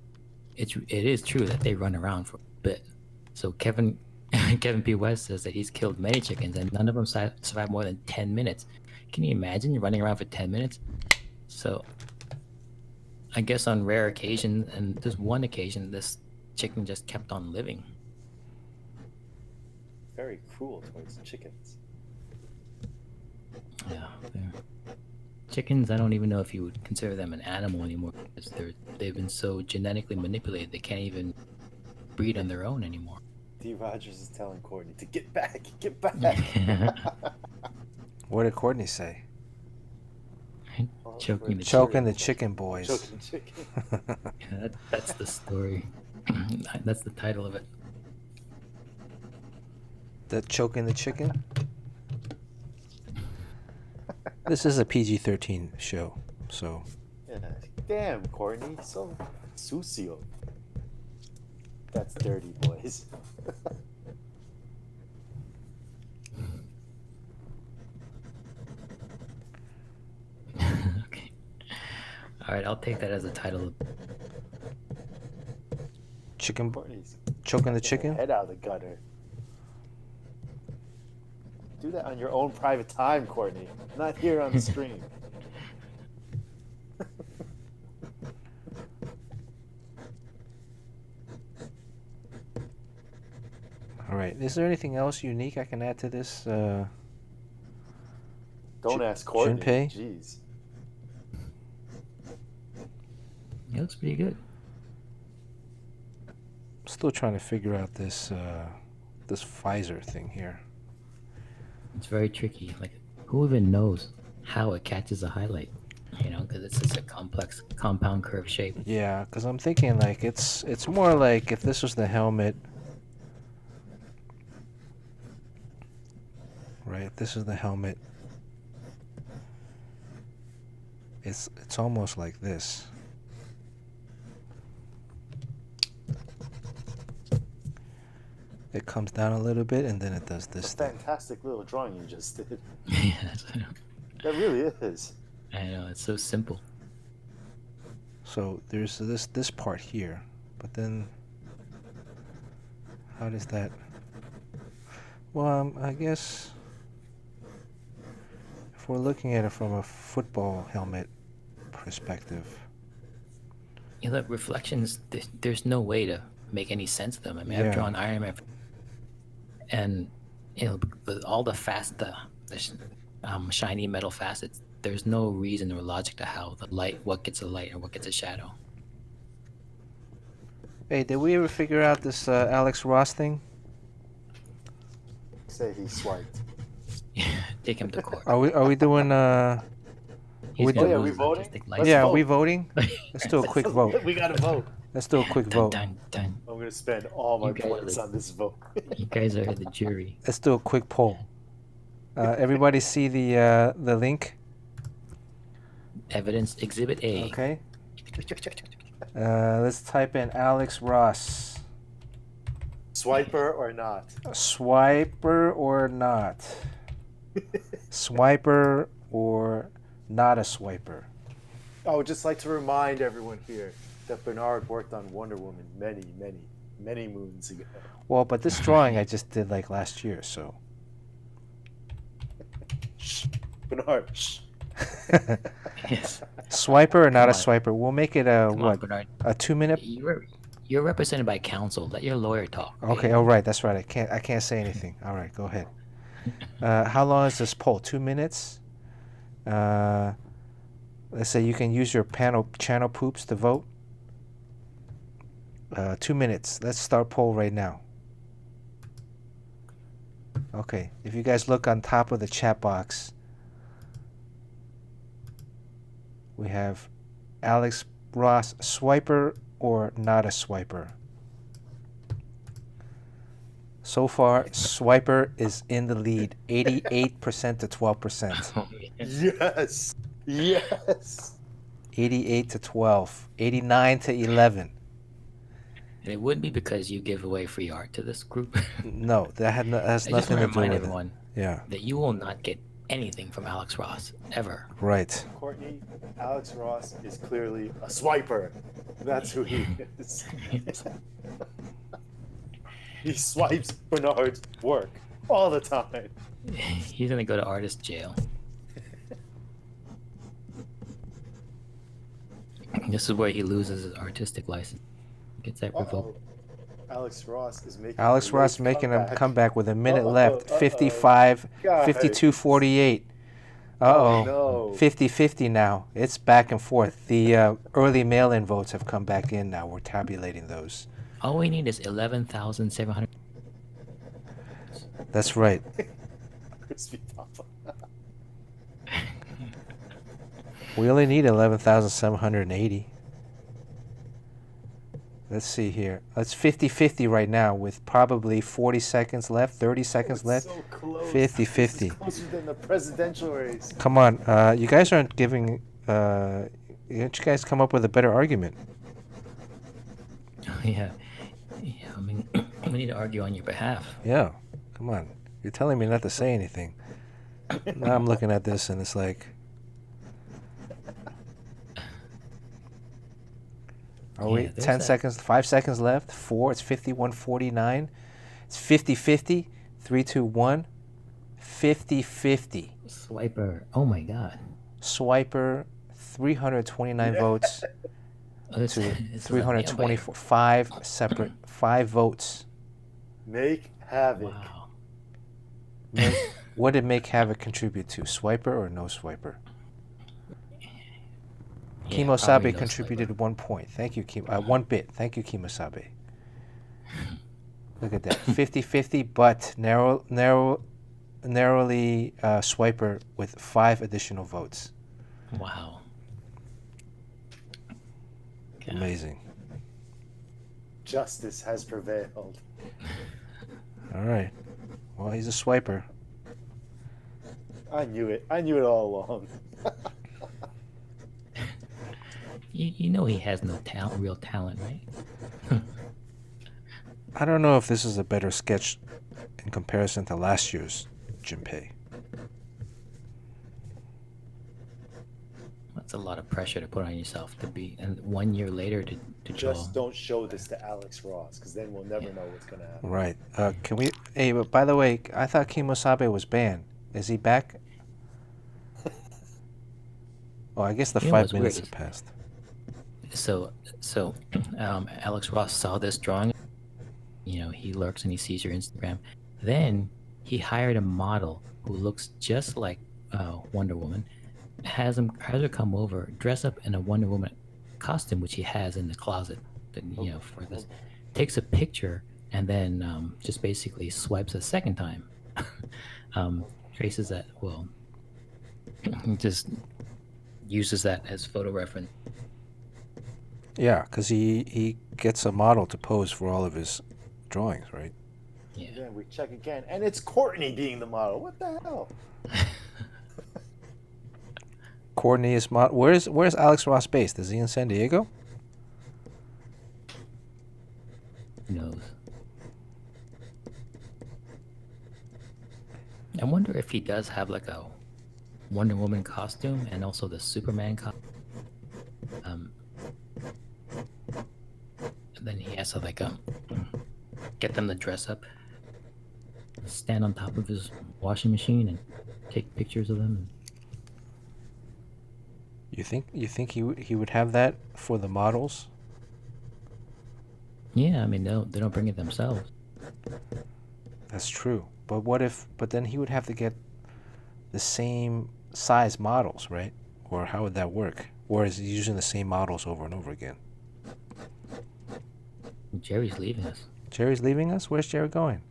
[SPEAKER 2] it is true that they run around for a bit. So Kevin P. West says that he's killed many chickens and none of them survive more than 10 minutes. Can you imagine running around for 10 minutes? So I guess on rare occasions, and just one occasion, this chicken just kept on living.
[SPEAKER 4] Very cruel towards chickens.
[SPEAKER 2] Yeah, chickens, I don't even know if you would consider them an animal anymore, because they've been so genetically manipulated they can't even breed on their own anymore.
[SPEAKER 4] D. Rogers is telling Courtney to get back, get back.
[SPEAKER 1] What did Courtney say?
[SPEAKER 2] Choking the
[SPEAKER 1] chicken boys.
[SPEAKER 4] Choking the chicken.
[SPEAKER 2] Yeah, that's the story. That's the title of it.
[SPEAKER 1] That choking the chicken? This is a PG-13 show, so.
[SPEAKER 4] Yeah. Damn, Courtney, so sucio. That's dirty, boys.
[SPEAKER 2] Okay. All right, I'll take that as a title.
[SPEAKER 1] Chicken.
[SPEAKER 4] Courtney's
[SPEAKER 1] Choking the chicken?
[SPEAKER 4] head out of the gutter. Do that on your own private time, Courtney. Not here on the screen.
[SPEAKER 1] All right. Is there anything else unique I can add to this?
[SPEAKER 4] Don't ask Courtney.
[SPEAKER 1] JINPEI?
[SPEAKER 4] Jeez.
[SPEAKER 2] It looks pretty good.
[SPEAKER 1] Still trying to figure out this this Pfizer thing here.
[SPEAKER 2] It's very tricky. Like, who even knows how it catches a highlight? You know, because it's just a complex compound curve shape.
[SPEAKER 1] Yeah, because I'm thinking like it's more like if this was the helmet. Right, this is the helmet. It's almost like this. It comes down a little bit and then it does this thing.
[SPEAKER 4] Fantastic little drawing you just did.
[SPEAKER 2] Yeah,
[SPEAKER 4] That really is.
[SPEAKER 2] I know, it's so simple.
[SPEAKER 1] So there's this part here, but then how does that? Well, I guess if we're looking at it from a football helmet perspective.
[SPEAKER 2] You look, reflections, there's no way to make any sense of them. I mean,
[SPEAKER 1] Yeah.
[SPEAKER 2] I've drawn Iron Man, and you know, all the shiny metal facets. There's no reason or logic to how the light, what gets a light and what gets a shadow.
[SPEAKER 1] Hey, did we ever figure out this Alex Ross thing?
[SPEAKER 3] Say he swiped.
[SPEAKER 2] Take him to court.
[SPEAKER 1] Are we doing
[SPEAKER 2] He's
[SPEAKER 1] we
[SPEAKER 2] gonna
[SPEAKER 1] do-
[SPEAKER 3] are
[SPEAKER 2] lose
[SPEAKER 3] we
[SPEAKER 2] his
[SPEAKER 3] voting?
[SPEAKER 2] artistic
[SPEAKER 3] Let's
[SPEAKER 2] license.
[SPEAKER 1] yeah, are
[SPEAKER 3] vote.
[SPEAKER 1] we voting? Let's do a quick vote.
[SPEAKER 4] We gotta vote.
[SPEAKER 1] Let's do a quick
[SPEAKER 2] Dun,
[SPEAKER 1] vote.
[SPEAKER 2] dun, dun.
[SPEAKER 4] I'm gonna spend all my
[SPEAKER 2] You guys
[SPEAKER 4] points
[SPEAKER 2] are-
[SPEAKER 4] on this vote.
[SPEAKER 2] You guys are the jury.
[SPEAKER 1] Let's do a quick poll. Everybody see the link?
[SPEAKER 2] Evidence Exhibit A.
[SPEAKER 1] Okay. Let's type in Alex Ross.
[SPEAKER 3] Swiper or not?
[SPEAKER 1] Swiper or not? Swiper or not a swiper?
[SPEAKER 3] I would just like to remind everyone here that Bernard worked on Wonder Woman many moons ago.
[SPEAKER 1] Well, but this drawing I just did like last year, so.
[SPEAKER 3] Shh. Bernard, shh.
[SPEAKER 2] Yes.
[SPEAKER 1] Swiper or not a
[SPEAKER 2] Come on.
[SPEAKER 1] swiper? We'll make it a
[SPEAKER 2] Come on,
[SPEAKER 1] what?
[SPEAKER 2] Bernard.
[SPEAKER 1] A 2-minute?
[SPEAKER 2] You're represented by counsel. Let your lawyer talk.
[SPEAKER 1] Okay. Oh, right. That's right. I can't say anything. All right. Go ahead. How long is this poll? 2 minutes. Let's say you can use your channel poops to vote. 2 minutes. Let's start poll right now. Okay. If you guys look on top of the chat box, we have Alex Ross, swiper or not a swiper. So far, swiper is in the lead, 88% to 12%.
[SPEAKER 3] Yes. Yes.
[SPEAKER 1] 88 to 12, 89 to 11.
[SPEAKER 2] And it wouldn't be because you give away free art to this group.
[SPEAKER 1] No, that has
[SPEAKER 2] I just
[SPEAKER 1] nothing
[SPEAKER 2] want
[SPEAKER 1] to
[SPEAKER 2] to
[SPEAKER 1] do
[SPEAKER 2] remind
[SPEAKER 1] with
[SPEAKER 2] everyone
[SPEAKER 1] it. Yeah.
[SPEAKER 2] that you will not get anything from Alex Ross ever.
[SPEAKER 1] Right.
[SPEAKER 3] Courtney, Alex Ross is clearly a swiper. That's who he is. He swipes Bernard's work all the time.
[SPEAKER 2] He's gonna go to artist jail. This is where he loses his artistic license. Gets that revoked.
[SPEAKER 3] Alex Ross is making
[SPEAKER 1] Alex
[SPEAKER 3] a
[SPEAKER 1] Ross
[SPEAKER 3] late
[SPEAKER 1] making a comeback with a minute
[SPEAKER 3] Uh-oh,
[SPEAKER 1] left.
[SPEAKER 3] uh-oh.
[SPEAKER 1] 55,
[SPEAKER 3] Guys.
[SPEAKER 1] 52-48. Uh-oh.
[SPEAKER 3] no.
[SPEAKER 1] 50-50 now. It's back and forth. The early mail-in votes have come back in now. We're tabulating those.
[SPEAKER 2] All we need is 11,700.
[SPEAKER 1] That's right.
[SPEAKER 3] Crispy Papa.
[SPEAKER 1] We only need 11,780. Let's see here. It's 50-50 right now with probably 40 seconds left, 30 seconds left.
[SPEAKER 3] So close.
[SPEAKER 1] 50-50.
[SPEAKER 3] This is closer than the presidential race.
[SPEAKER 1] Come on. You guys aren't giving... don't you guys come up with a better argument?
[SPEAKER 2] Yeah. I mean, we need to argue on your behalf.
[SPEAKER 1] Yeah. Come on. You're telling me not to say anything. Now I'm looking at this and it's like... Are we
[SPEAKER 2] Yeah, there's
[SPEAKER 1] 10
[SPEAKER 2] that.
[SPEAKER 1] seconds, 5 seconds left? 4, it's 51-49. It's 50-50. 3, 2, 1. 50-50.
[SPEAKER 2] Swiper. Oh my God.
[SPEAKER 1] Swiper, 329 votes
[SPEAKER 2] Oh, this,
[SPEAKER 1] to
[SPEAKER 2] this is a
[SPEAKER 1] 324. 5 separate, 5 votes.
[SPEAKER 3] Make havoc.
[SPEAKER 2] Wow.
[SPEAKER 1] What did Make Havoc contribute to? Swiper or no Swiper?
[SPEAKER 2] Yeah,
[SPEAKER 1] Kimosabe
[SPEAKER 2] probably no
[SPEAKER 1] contributed
[SPEAKER 2] swiper.
[SPEAKER 1] 1 point. Thank you, 1 bit. Thank you, Kimosabe. Look at that. 50-50, but narrowly Swiper with 5 additional votes.
[SPEAKER 2] Wow. God.
[SPEAKER 1] Amazing.
[SPEAKER 3] Justice has prevailed.
[SPEAKER 1] All right. Well, he's a swiper.
[SPEAKER 3] I knew it. I knew it all along.
[SPEAKER 2] You know he has no talent, real talent, right?
[SPEAKER 1] I don't know if this is a better sketch in comparison to last year's JINPEI.
[SPEAKER 2] That's a lot of pressure to put on yourself to be, and 1 year later to draw.
[SPEAKER 3] Just don't show this to Alex Ross, because then we'll never know what's going to happen.
[SPEAKER 1] Right. Can we... Hey, but by the way, I thought Kimosabe was banned. Is he back? Oh, I guess the
[SPEAKER 2] You know
[SPEAKER 1] 5
[SPEAKER 2] what's
[SPEAKER 1] minutes
[SPEAKER 2] weird
[SPEAKER 1] have passed.
[SPEAKER 2] So Alex Ross saw this drawing. You know, he lurks and he sees your Instagram. Then he hired a model who looks just like Wonder Woman. Has her come over, dress up in a Wonder Woman costume, which he has in the closet. You know, for this, takes a picture and then just basically swipes a second time. Traces that. Well, just uses that as photo reference.
[SPEAKER 1] Yeah, because he gets a model to pose for all of his drawings, right?
[SPEAKER 2] Yeah.
[SPEAKER 3] Then we check again, and it's Courtney being the model. What the hell?
[SPEAKER 1] Courtney is where's Alex Ross based? Is he in San Diego?
[SPEAKER 2] Who knows? I wonder if he does have like a Wonder Woman costume and also the Superman costume. Then he has to like get them to dress up, stand on top of his washing machine and take pictures of them.
[SPEAKER 1] You think he would have that for the models?
[SPEAKER 2] Yeah, I mean they don't bring it themselves.
[SPEAKER 1] That's true. But what if? But then he would have to get the same size models, right? Or how would that work? Or is he using the same models over and over again?
[SPEAKER 2] Jerry's leaving us.
[SPEAKER 1] Jerry's leaving us? Where's Jerry going?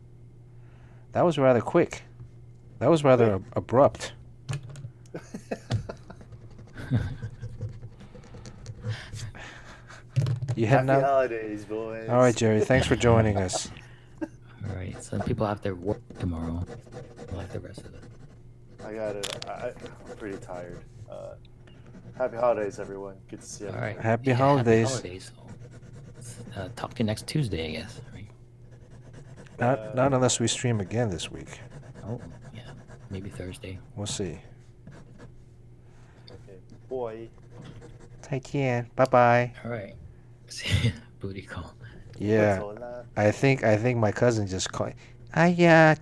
[SPEAKER 1] That was rather quick. That was rather abrupt. You
[SPEAKER 3] Happy
[SPEAKER 1] heading out?
[SPEAKER 3] holidays, boys.
[SPEAKER 1] All right, Jerry. Thanks for joining us.
[SPEAKER 2] All right, some people have their work tomorrow, like the rest of it.
[SPEAKER 3] I'm pretty tired. Happy holidays, everyone. Good to see you.
[SPEAKER 2] All right.
[SPEAKER 1] Happy
[SPEAKER 2] Yeah,
[SPEAKER 1] holidays.
[SPEAKER 2] Happy holidays. Talk to you next Tuesday, I guess. Right?
[SPEAKER 1] Not unless we stream again this week.
[SPEAKER 2] Oh, yeah. maybe Thursday.
[SPEAKER 1] We'll see.
[SPEAKER 4] Okay, boy.
[SPEAKER 1] 再见. Bye-bye.
[SPEAKER 2] All right. See, booty call.
[SPEAKER 1] Yeah.
[SPEAKER 4] 不走了。
[SPEAKER 1] I think my cousin just called. 哎呀,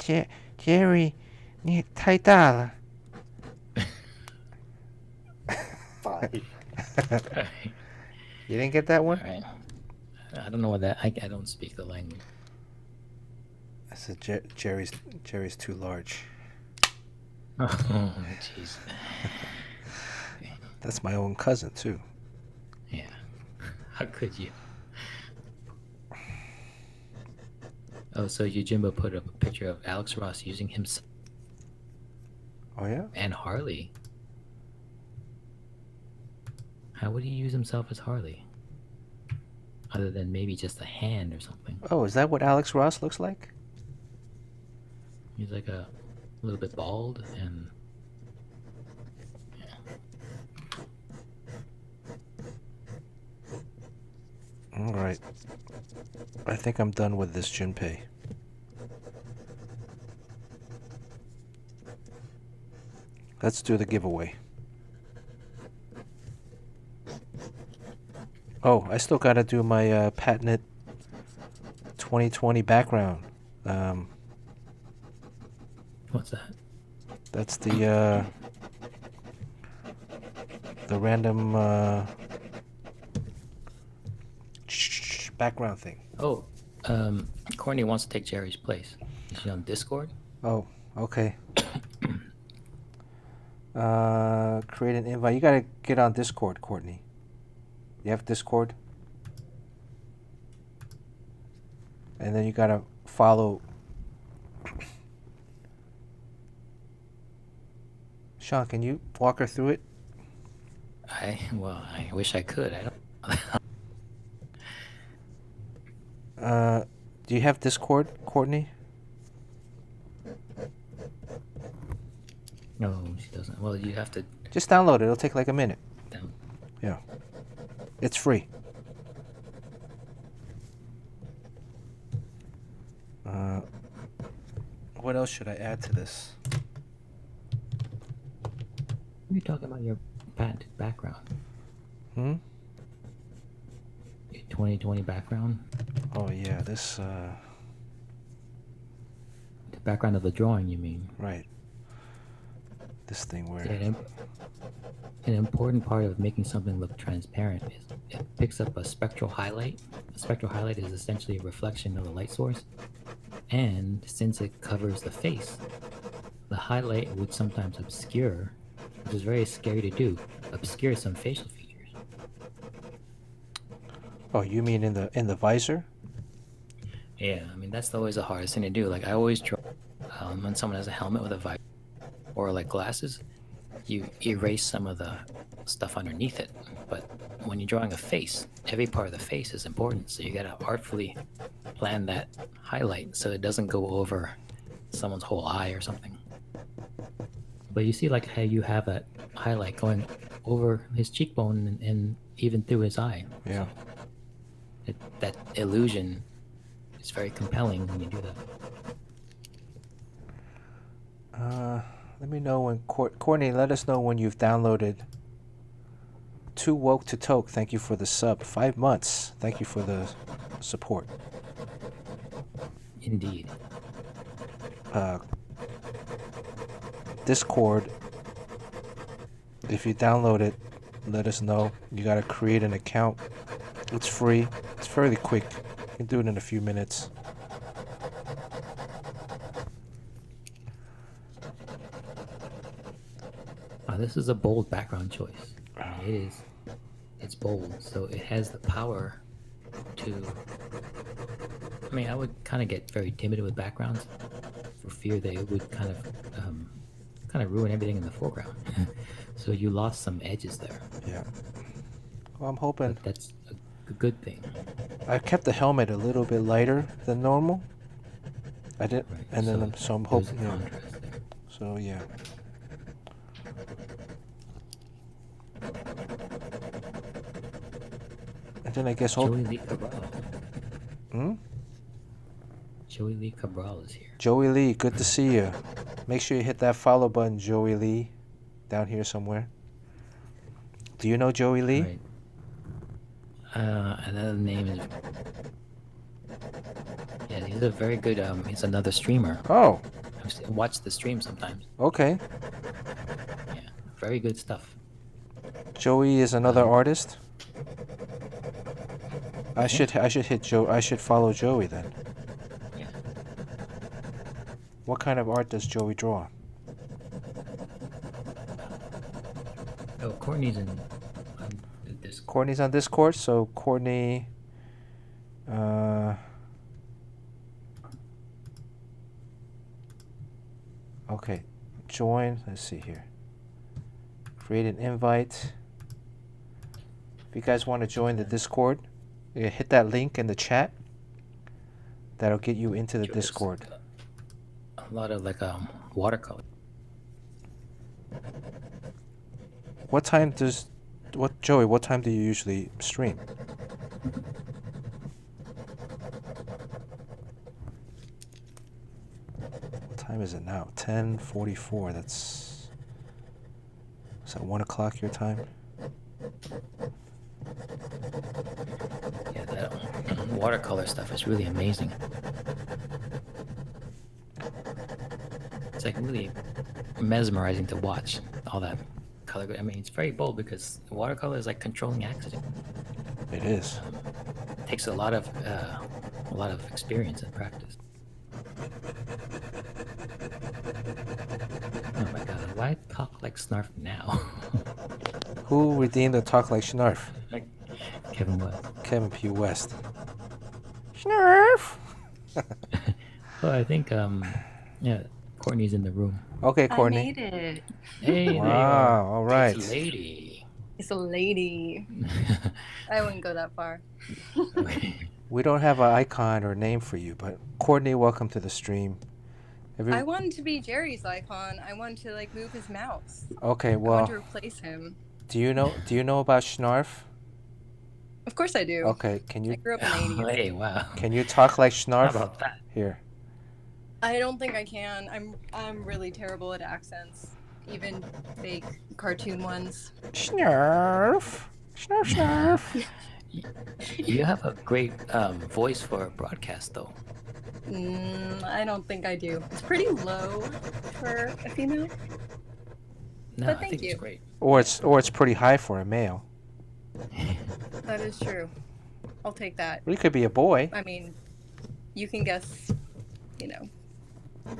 [SPEAKER 1] Jerry, 你太大了.
[SPEAKER 4] Bye.
[SPEAKER 2] All right.
[SPEAKER 1] You didn't get that
[SPEAKER 2] All
[SPEAKER 1] one?
[SPEAKER 2] right. I don't know what that. I don't speak the language.
[SPEAKER 1] I said Jerry's too large.
[SPEAKER 2] Oh, jeez.
[SPEAKER 1] That's my own cousin too.
[SPEAKER 2] Yeah. How could you? Oh, so Yojimbo put up a picture of Alex Ross using himself
[SPEAKER 1] Oh yeah?
[SPEAKER 2] and Harley. How would he use himself as Harley? Other than maybe just a hand or something.
[SPEAKER 1] Oh, is that what Alex Ross looks like?
[SPEAKER 2] He's like a little bit bald and...
[SPEAKER 1] All right. I think I'm done with this JINPEI. Let's do the giveaway. Oh, I still gotta do my patented 2020 background.
[SPEAKER 2] What's that?
[SPEAKER 1] That's the random background thing.
[SPEAKER 2] Oh, Courtney wants to take Jerry's place. Is she on Discord?
[SPEAKER 1] Oh, okay. Create an invite. You gotta get on Discord, Courtney. You have Discord? And then you gotta follow. Sean, can you walk her through it?
[SPEAKER 2] Well, I wish I could. I don't.
[SPEAKER 1] Do you have Discord, Courtney?
[SPEAKER 2] No, she doesn't. Well, you have to.
[SPEAKER 1] Just download it. It'll take like a minute.
[SPEAKER 2] Down.
[SPEAKER 1] Yeah. It's free. What else should I add to this?
[SPEAKER 2] You're talking about your patented background.
[SPEAKER 1] Hmm?
[SPEAKER 2] Your 2020 background.
[SPEAKER 1] Oh yeah, this
[SPEAKER 2] The background of the drawing, you mean?
[SPEAKER 1] right. This thing where
[SPEAKER 2] An important part of making something look transparent is it picks up a spectral highlight. A spectral highlight is essentially a reflection of the light source. And since it covers the face, the highlight would sometimes obscure, which is very scary to do, obscure some facial features.
[SPEAKER 1] Oh, you mean in the visor?
[SPEAKER 2] Yeah, I mean, that's always the hardest thing to do. Like, I always draw when someone has a helmet with a visor or like glasses, you erase some of the stuff underneath it. But when you're drawing a face, every part of the face is important. So you gotta artfully plan that highlight so it doesn't go over someone's whole eye or something. But you see like how you have a highlight going over his cheekbone and even through his eye.
[SPEAKER 1] Yeah.
[SPEAKER 2] That illusion is very compelling when you do that.
[SPEAKER 1] Let me know when Courtney. Let us know when you've downloaded. Too Woke to Toke. Thank you for the sub. 5 months. Thank you for the support.
[SPEAKER 2] Indeed.
[SPEAKER 1] Discord. If you download it, let us know. You gotta create an account. It's free. It's fairly quick. You can do it in a few minutes.
[SPEAKER 2] This is a bold background choice. It's bold, so it has the power to... I mean, I would kind of get very timid with backgrounds for fear they would kind of ruin everything in the foreground. So you lost some edges there.
[SPEAKER 1] Yeah. Well, I'm hoping.
[SPEAKER 2] But that's a good thing.
[SPEAKER 1] I kept the helmet a little bit lighter than normal. I did,
[SPEAKER 2] Right,
[SPEAKER 1] and then
[SPEAKER 2] so
[SPEAKER 1] I'm
[SPEAKER 2] there's a
[SPEAKER 1] hoping. Yeah.
[SPEAKER 2] contrast there.
[SPEAKER 1] So yeah. And then I guess
[SPEAKER 2] Joey Lee Carell.
[SPEAKER 1] Hmm?
[SPEAKER 2] Joey Lee Cabral is here.
[SPEAKER 1] Joey Lee, good to see you. Make sure you hit that follow button, Joey Lee, down here somewhere. Do you know Joey Lee?
[SPEAKER 2] Right. Another name is. Yeah, he's a very good. He's another streamer.
[SPEAKER 1] Oh,
[SPEAKER 2] Watch the stream sometimes.
[SPEAKER 1] okay.
[SPEAKER 2] Yeah, very good stuff.
[SPEAKER 1] Joey is another artist. I should hit Joe. I should follow Joey then.
[SPEAKER 2] Yeah.
[SPEAKER 1] What kind of art does Joey draw?
[SPEAKER 2] Oh, Courtney's in this.
[SPEAKER 1] Courtney's on Discord, so Courtney. Okay, join. Let's see here. Create an invite. If you guys want to join the Discord, you hit that link in the chat. That'll get you into the Discord.
[SPEAKER 2] A lot of like watercolor.
[SPEAKER 1] What time does Joey? What time do you usually stream? What time is it now? 10:44. Is that 1 o'clock your time?
[SPEAKER 2] Yeah, that watercolor stuff is really amazing. It's like really mesmerizing to watch all that color. I mean, it's very bold because watercolor is like controlling accident.
[SPEAKER 1] It is.
[SPEAKER 2] It takes a lot of experience and practice. Oh my god, why talk like Snarf now?
[SPEAKER 1] Who redeemed the talk like Schnarf?
[SPEAKER 2] Like Kevin West.
[SPEAKER 1] Kevin P. West. Schnarf.
[SPEAKER 2] Well, I think yeah, Courtney's in the room.
[SPEAKER 1] Okay,
[SPEAKER 5] I
[SPEAKER 1] Courtney.
[SPEAKER 5] made it.
[SPEAKER 2] Hey, there you are.
[SPEAKER 1] Wow. All right.
[SPEAKER 2] It's a lady.
[SPEAKER 5] It's a lady. I wouldn't go that far.
[SPEAKER 1] We don't have an icon or name for you, but Courtney, welcome to the stream.
[SPEAKER 5] I wanted to be Jerry's icon. I wanted to like move his mouse.
[SPEAKER 1] Okay,
[SPEAKER 5] I
[SPEAKER 1] well,
[SPEAKER 5] want to replace him.
[SPEAKER 1] do you know about Schnarf?
[SPEAKER 5] Of course I do.
[SPEAKER 1] Okay, can
[SPEAKER 5] I
[SPEAKER 1] you
[SPEAKER 5] grew up in the 80s.
[SPEAKER 2] Hey, wow.
[SPEAKER 1] can you talk like
[SPEAKER 2] How
[SPEAKER 1] Schnarf?
[SPEAKER 2] about that?
[SPEAKER 1] Here.
[SPEAKER 5] I don't think I can. I'm really terrible at accents, even fake cartoon ones.
[SPEAKER 1] Schnarf. Schnarf, Schnarf.
[SPEAKER 2] You have a great voice for a broadcast, though.
[SPEAKER 5] I don't think I do. It's pretty low for a female.
[SPEAKER 2] No,
[SPEAKER 5] But
[SPEAKER 2] I
[SPEAKER 5] thank
[SPEAKER 2] think
[SPEAKER 5] you.
[SPEAKER 2] it's great.
[SPEAKER 1] Or it's pretty high for a male.
[SPEAKER 5] That is true. I'll take that.
[SPEAKER 1] Or you could be a boy.
[SPEAKER 5] I mean, you can guess, you know,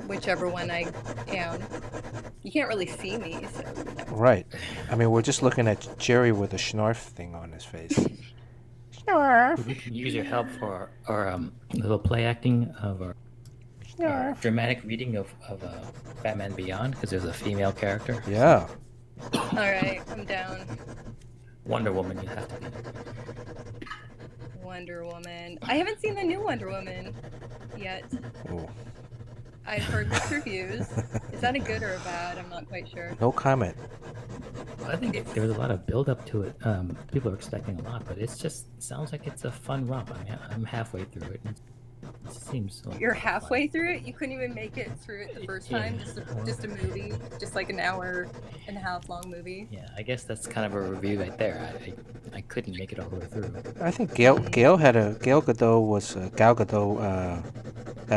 [SPEAKER 5] whichever one I am. You can't really see me, so. You know.
[SPEAKER 1] Right. I mean, we're just looking at Jerry with a Schnarf thing on his face. Schnarf.
[SPEAKER 2] We can use your help for our little play acting of our dramatic reading of Batman Beyond, because there's a female character.
[SPEAKER 1] Yeah.
[SPEAKER 5] All right, I'm down.
[SPEAKER 2] Wonder Woman, you have to be.
[SPEAKER 5] Wonder Woman. I haven't seen the new Wonder Woman yet.
[SPEAKER 1] Ooh.
[SPEAKER 5] I've heard mixed reviews. Is that a good or a bad? I'm not quite sure.
[SPEAKER 1] No comment.
[SPEAKER 2] I think there was a lot of build up to it. People are expecting a lot, but it's just sounds like it's a fun romp. I mean, I'm halfway through it. It seems so
[SPEAKER 5] You're halfway through it? You couldn't even make it through it the first time? Just a movie? Just like an hour and a half long movie?
[SPEAKER 2] Yeah, I guess that's kind of a review right there. I couldn't make it all the way through.
[SPEAKER 1] I think Gal Gadot had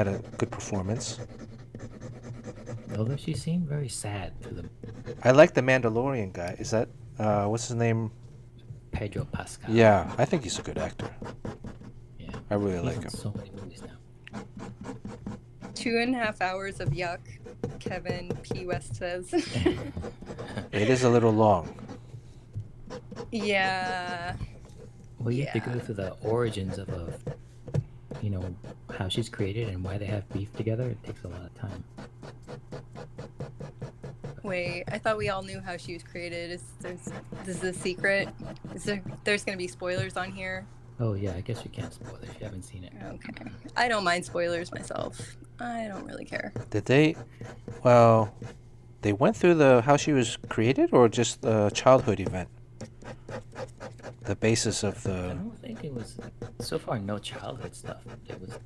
[SPEAKER 1] a good performance.
[SPEAKER 2] Although she seemed very sad to the
[SPEAKER 1] I like the Mandalorian guy. Is that what's his name?
[SPEAKER 2] Pedro Pascal.
[SPEAKER 1] Yeah, I think he's a good actor.
[SPEAKER 2] Yeah.
[SPEAKER 1] I really
[SPEAKER 2] He's
[SPEAKER 1] like
[SPEAKER 2] in
[SPEAKER 1] him.
[SPEAKER 2] so many movies now.
[SPEAKER 5] 2.5 hours of yuck, Kevin P. West says.
[SPEAKER 1] It is a little long.
[SPEAKER 5] Yeah.
[SPEAKER 2] Well, you have to go through the origins of how she's created and why they have beef together. It takes a lot of time.
[SPEAKER 5] Wait, I thought we all knew how she was created. This is a secret? There's going to be spoilers on here?
[SPEAKER 2] Oh yeah, I guess you can't spoil it if you haven't seen it.
[SPEAKER 5] Okay. I don't mind spoilers myself. I don't really care.
[SPEAKER 1] Did they? Well, they went through how she was created, or just a childhood event? the basis of
[SPEAKER 2] I
[SPEAKER 1] the.
[SPEAKER 2] don't think it was so far no childhood stuff. It was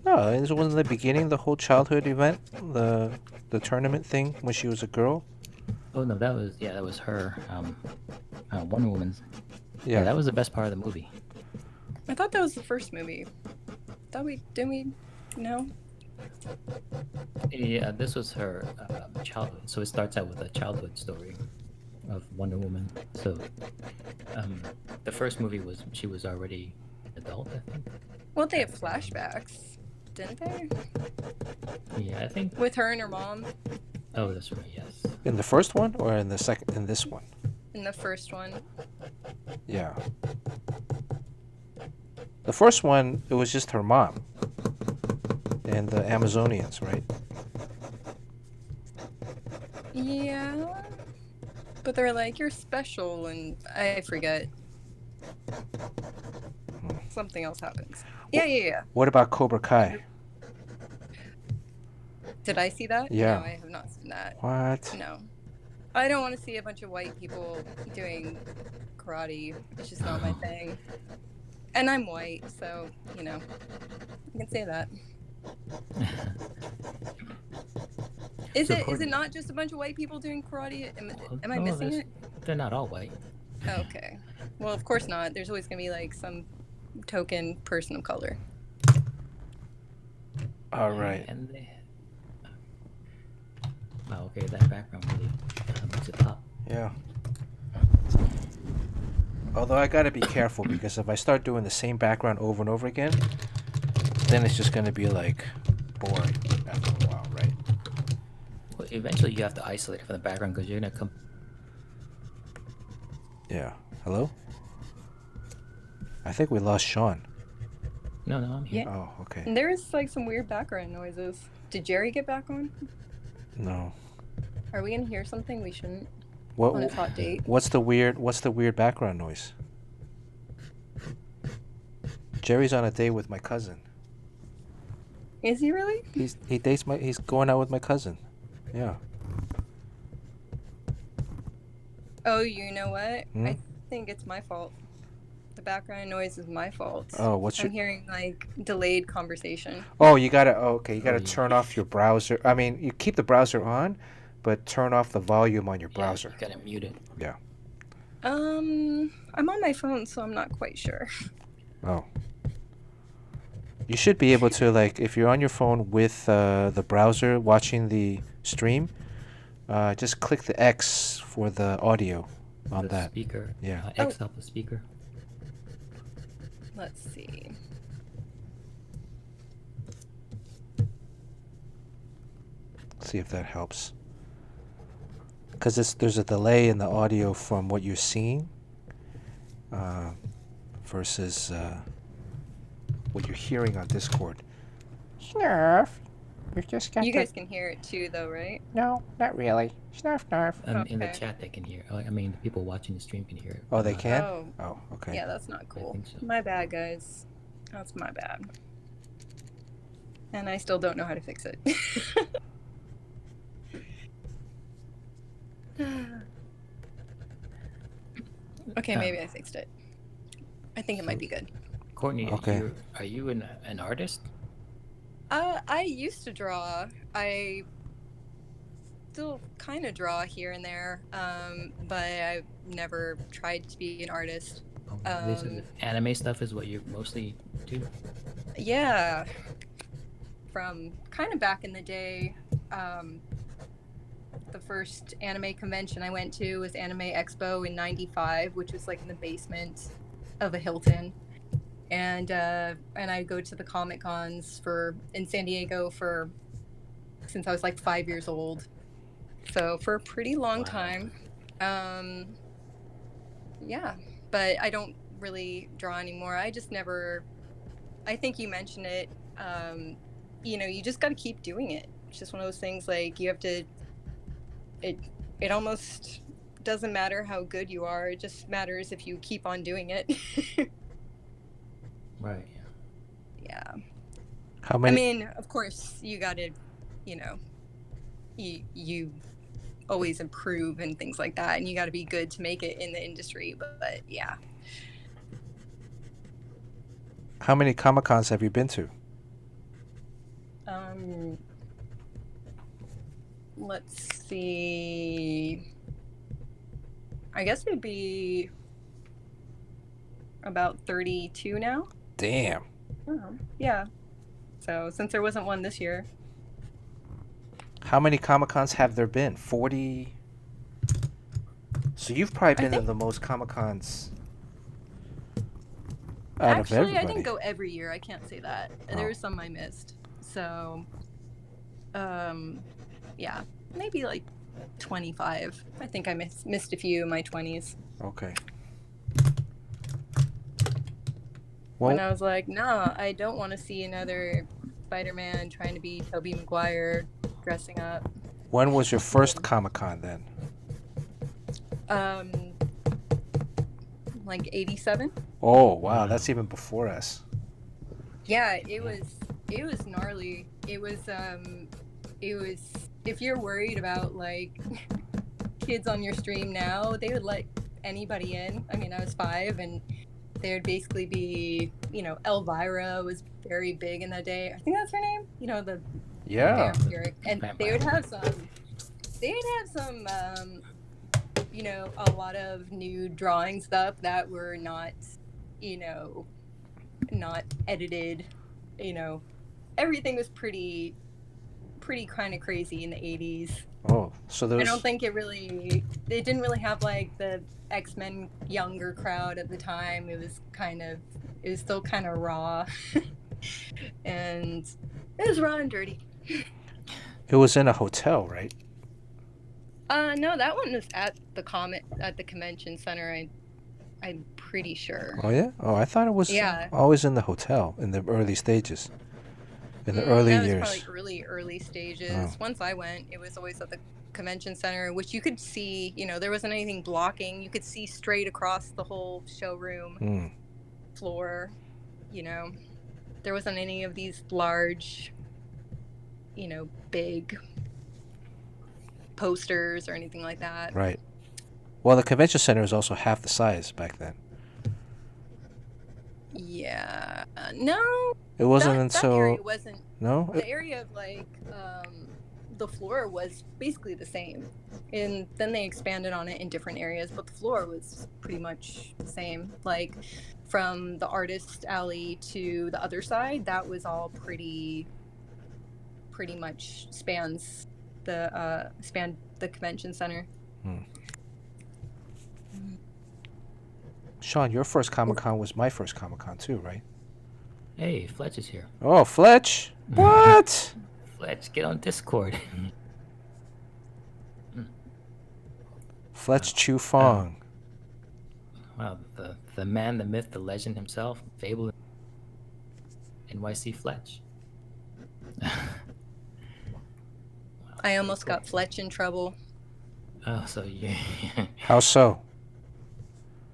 [SPEAKER 1] No, it wasn't the beginning. The whole childhood event, the tournament thing when she was a girl.
[SPEAKER 2] oh no, that was her. Wonder Woman's.
[SPEAKER 1] Yeah.
[SPEAKER 2] Yeah, that was the best part of the movie.
[SPEAKER 5] I thought that was the first movie. Didn't we? No.
[SPEAKER 2] Yeah, this was her childhood. So it starts out with a childhood story of Wonder Woman. So the first movie was she was already adult, I think.
[SPEAKER 5] Well, they have flashbacks, didn't they?
[SPEAKER 2] Yeah, I think.
[SPEAKER 5] With her and her mom
[SPEAKER 2] Oh, that's right. Yes.
[SPEAKER 1] In the first one or in the second? In this one?
[SPEAKER 5] in the first one.
[SPEAKER 1] Yeah. The first one, it was just her mom and the Amazonians, right?
[SPEAKER 5] Yeah. But they're like, you're special, and I forget. Something else happens. Yeah.
[SPEAKER 1] What about Cobra Kai?
[SPEAKER 5] Did I see that?
[SPEAKER 1] Yeah.
[SPEAKER 5] No, I have not seen that.
[SPEAKER 1] What?
[SPEAKER 5] No. I don't want to see a bunch of white people doing karate. It's just not my thing. And I'm white, so, you know, I can say that. Is it not just a bunch of white people doing karate? Am I missing it?
[SPEAKER 2] They're not all white.
[SPEAKER 5] Oh, okay. Well, of course not. There's always going to be, like, some token person of color.
[SPEAKER 1] All right.
[SPEAKER 2] And they. Wow. Okay, that background really makes it pop.
[SPEAKER 1] Yeah. Although I gotta be careful because if I start doing the same background over and over again, then it's just gonna be like boring after a while, right?
[SPEAKER 2] Well, eventually you have to isolate it from the background because you're gonna come.
[SPEAKER 1] Yeah. Hello? I think we lost Sean.
[SPEAKER 2] No, I'm here.
[SPEAKER 5] Yeah.
[SPEAKER 1] Oh, okay.
[SPEAKER 5] And there's, like, some weird background noises. Did Jerry get back on?
[SPEAKER 1] No.
[SPEAKER 5] Are we going to hear something we shouldn't
[SPEAKER 1] What?
[SPEAKER 5] on a hot date?
[SPEAKER 1] What's the weird background noise? Jerry's on a date with my cousin.
[SPEAKER 5] Is he really?
[SPEAKER 1] He's going out with my cousin. Yeah.
[SPEAKER 5] Oh, you know what?
[SPEAKER 1] Hmm?
[SPEAKER 5] I think it's my fault. The background noise is my fault.
[SPEAKER 1] Oh, what's
[SPEAKER 5] I'm
[SPEAKER 1] your?
[SPEAKER 5] hearing, like, delayed conversation.
[SPEAKER 1] Oh, you gotta. Oh, okay, you
[SPEAKER 2] Oh,
[SPEAKER 1] gotta
[SPEAKER 2] yeah.
[SPEAKER 1] turn off your browser. I mean, you keep the browser on, but turn off the volume on your browser.
[SPEAKER 2] You gotta mute it.
[SPEAKER 1] Yeah.
[SPEAKER 5] I'm on my phone, so I'm not quite sure.
[SPEAKER 1] Oh. You should be able to, like, if you're on your phone with the browser watching the stream, just click the X for the audio on
[SPEAKER 2] The
[SPEAKER 1] that.
[SPEAKER 2] speaker.
[SPEAKER 1] Yeah.
[SPEAKER 2] X out the speaker.
[SPEAKER 5] Let's see.
[SPEAKER 1] See if that helps. Because there's a delay in the audio from what you're seeing versus what you're hearing on Discord. Snarf. You just got
[SPEAKER 5] You guys can hear it too, though, right?
[SPEAKER 1] No, not really. Snarf, snarf.
[SPEAKER 2] In the
[SPEAKER 5] Okay.
[SPEAKER 2] chat, they can hear. I mean, the people watching the stream can hear it.
[SPEAKER 1] Oh, they can?
[SPEAKER 5] Oh,
[SPEAKER 1] Oh, okay.
[SPEAKER 5] yeah, that's not cool.
[SPEAKER 2] think so.
[SPEAKER 5] My bad, guys. That's my bad. And I still don't know how to fix it. Okay, maybe I fixed it. I think it might be good.
[SPEAKER 2] Courtney,
[SPEAKER 1] Okay.
[SPEAKER 2] are you an artist?
[SPEAKER 5] I used to draw. I still kind of draw here and there, but I've never tried to be an artist.
[SPEAKER 2] This is anime stuff is what you mostly do.
[SPEAKER 5] Yeah, from kind of back in the day. The first anime convention I went to was Anime Expo in '95, which was like in the basement of a Hilton. And I'd go to the Comic Cons in San Diego since I was like 5 years old. So for a pretty long
[SPEAKER 2] Wow.
[SPEAKER 5] time. Yeah, but I don't really draw anymore. I just never. I think you mentioned it. You just got to keep doing it. It's just one of those things. Like you have to. It almost doesn't matter how good you are. It just matters if you keep on doing it.
[SPEAKER 2] Right.
[SPEAKER 5] Yeah.
[SPEAKER 1] How
[SPEAKER 5] I
[SPEAKER 1] many?
[SPEAKER 5] mean, of course, you got to, you always improve and things like that, and you got to be good to make it in the industry. But yeah,
[SPEAKER 1] How many Comic-Cons have you been to?
[SPEAKER 5] Let's see. I guess it'd be about 32 now.
[SPEAKER 1] Damn.
[SPEAKER 5] Oh, yeah. So since there wasn't one this year.
[SPEAKER 1] How many Comic-Cons have there been? 40? So you've probably been to the most Comic-Cons out of
[SPEAKER 5] Actually, I
[SPEAKER 1] everybody.
[SPEAKER 5] didn't go every year. I can't say that.
[SPEAKER 1] Oh.
[SPEAKER 5] There were some I missed. So, yeah, maybe like 25. I think I missed a few in my 20s.
[SPEAKER 1] Okay.
[SPEAKER 5] When
[SPEAKER 1] Well,
[SPEAKER 5] I was like, nah, I don't want to see another Spider-Man trying to be Tobey Maguire dressing up.
[SPEAKER 1] when was your first Comic-Con then?
[SPEAKER 5] Like 87.
[SPEAKER 1] Oh, wow, that's even before us.
[SPEAKER 5] Yeah, it was gnarly. It was if you're worried about like kids on your stream now, they would let anybody in. I mean, I was 5 and there would basically be, you know, Elvira was very big in that day. I think that's her name. You know, the
[SPEAKER 1] Yeah.
[SPEAKER 5] vampiric. And they would have some you know, a lot of new drawing stuff that were not, you know, not edited. You know, everything was pretty kind of crazy in the 80s.
[SPEAKER 1] Oh, so there
[SPEAKER 5] I
[SPEAKER 1] was...
[SPEAKER 5] don't think it didn't really have like the X-Men younger crowd at the time. It was still kind of raw. And it was raw and dirty.
[SPEAKER 1] It was in a hotel, right?
[SPEAKER 5] No, that one was at the convention center. I'm pretty sure.
[SPEAKER 1] Oh, yeah? Oh, I thought it was always in the hotel in the early stages. In the early years.
[SPEAKER 5] That was probably early stages.
[SPEAKER 1] Oh.
[SPEAKER 5] Once I went, it was always at the convention center, which you could see, you know, there wasn't anything blocking. You could see straight across the whole showroom floor, you know. There wasn't any of these large, you know, big posters or anything like that.
[SPEAKER 1] Right. Well, the convention center was also half the size back then.
[SPEAKER 5] Yeah. No.
[SPEAKER 1] It wasn't until...
[SPEAKER 5] That area wasn't...
[SPEAKER 1] No?
[SPEAKER 5] The area of, like, the floor was basically the same. And then they expanded on it in different areas, but the floor was pretty much the same. Like, from the artist alley to the other side, that was all pretty much spanned the convention center.
[SPEAKER 1] Sean, your first Comic-Con was my first Comic-Con too, right?
[SPEAKER 2] Hey, Fletch is here.
[SPEAKER 1] Oh, Fletch? What?
[SPEAKER 2] Fletch, get on Discord.
[SPEAKER 1] Fletch Chu Fong.
[SPEAKER 2] Wow, the man, the myth, the legend himself, Fable, NYC Fletch.
[SPEAKER 5] I almost got Fletch in trouble.
[SPEAKER 2] Oh, so yeah.
[SPEAKER 1] How so?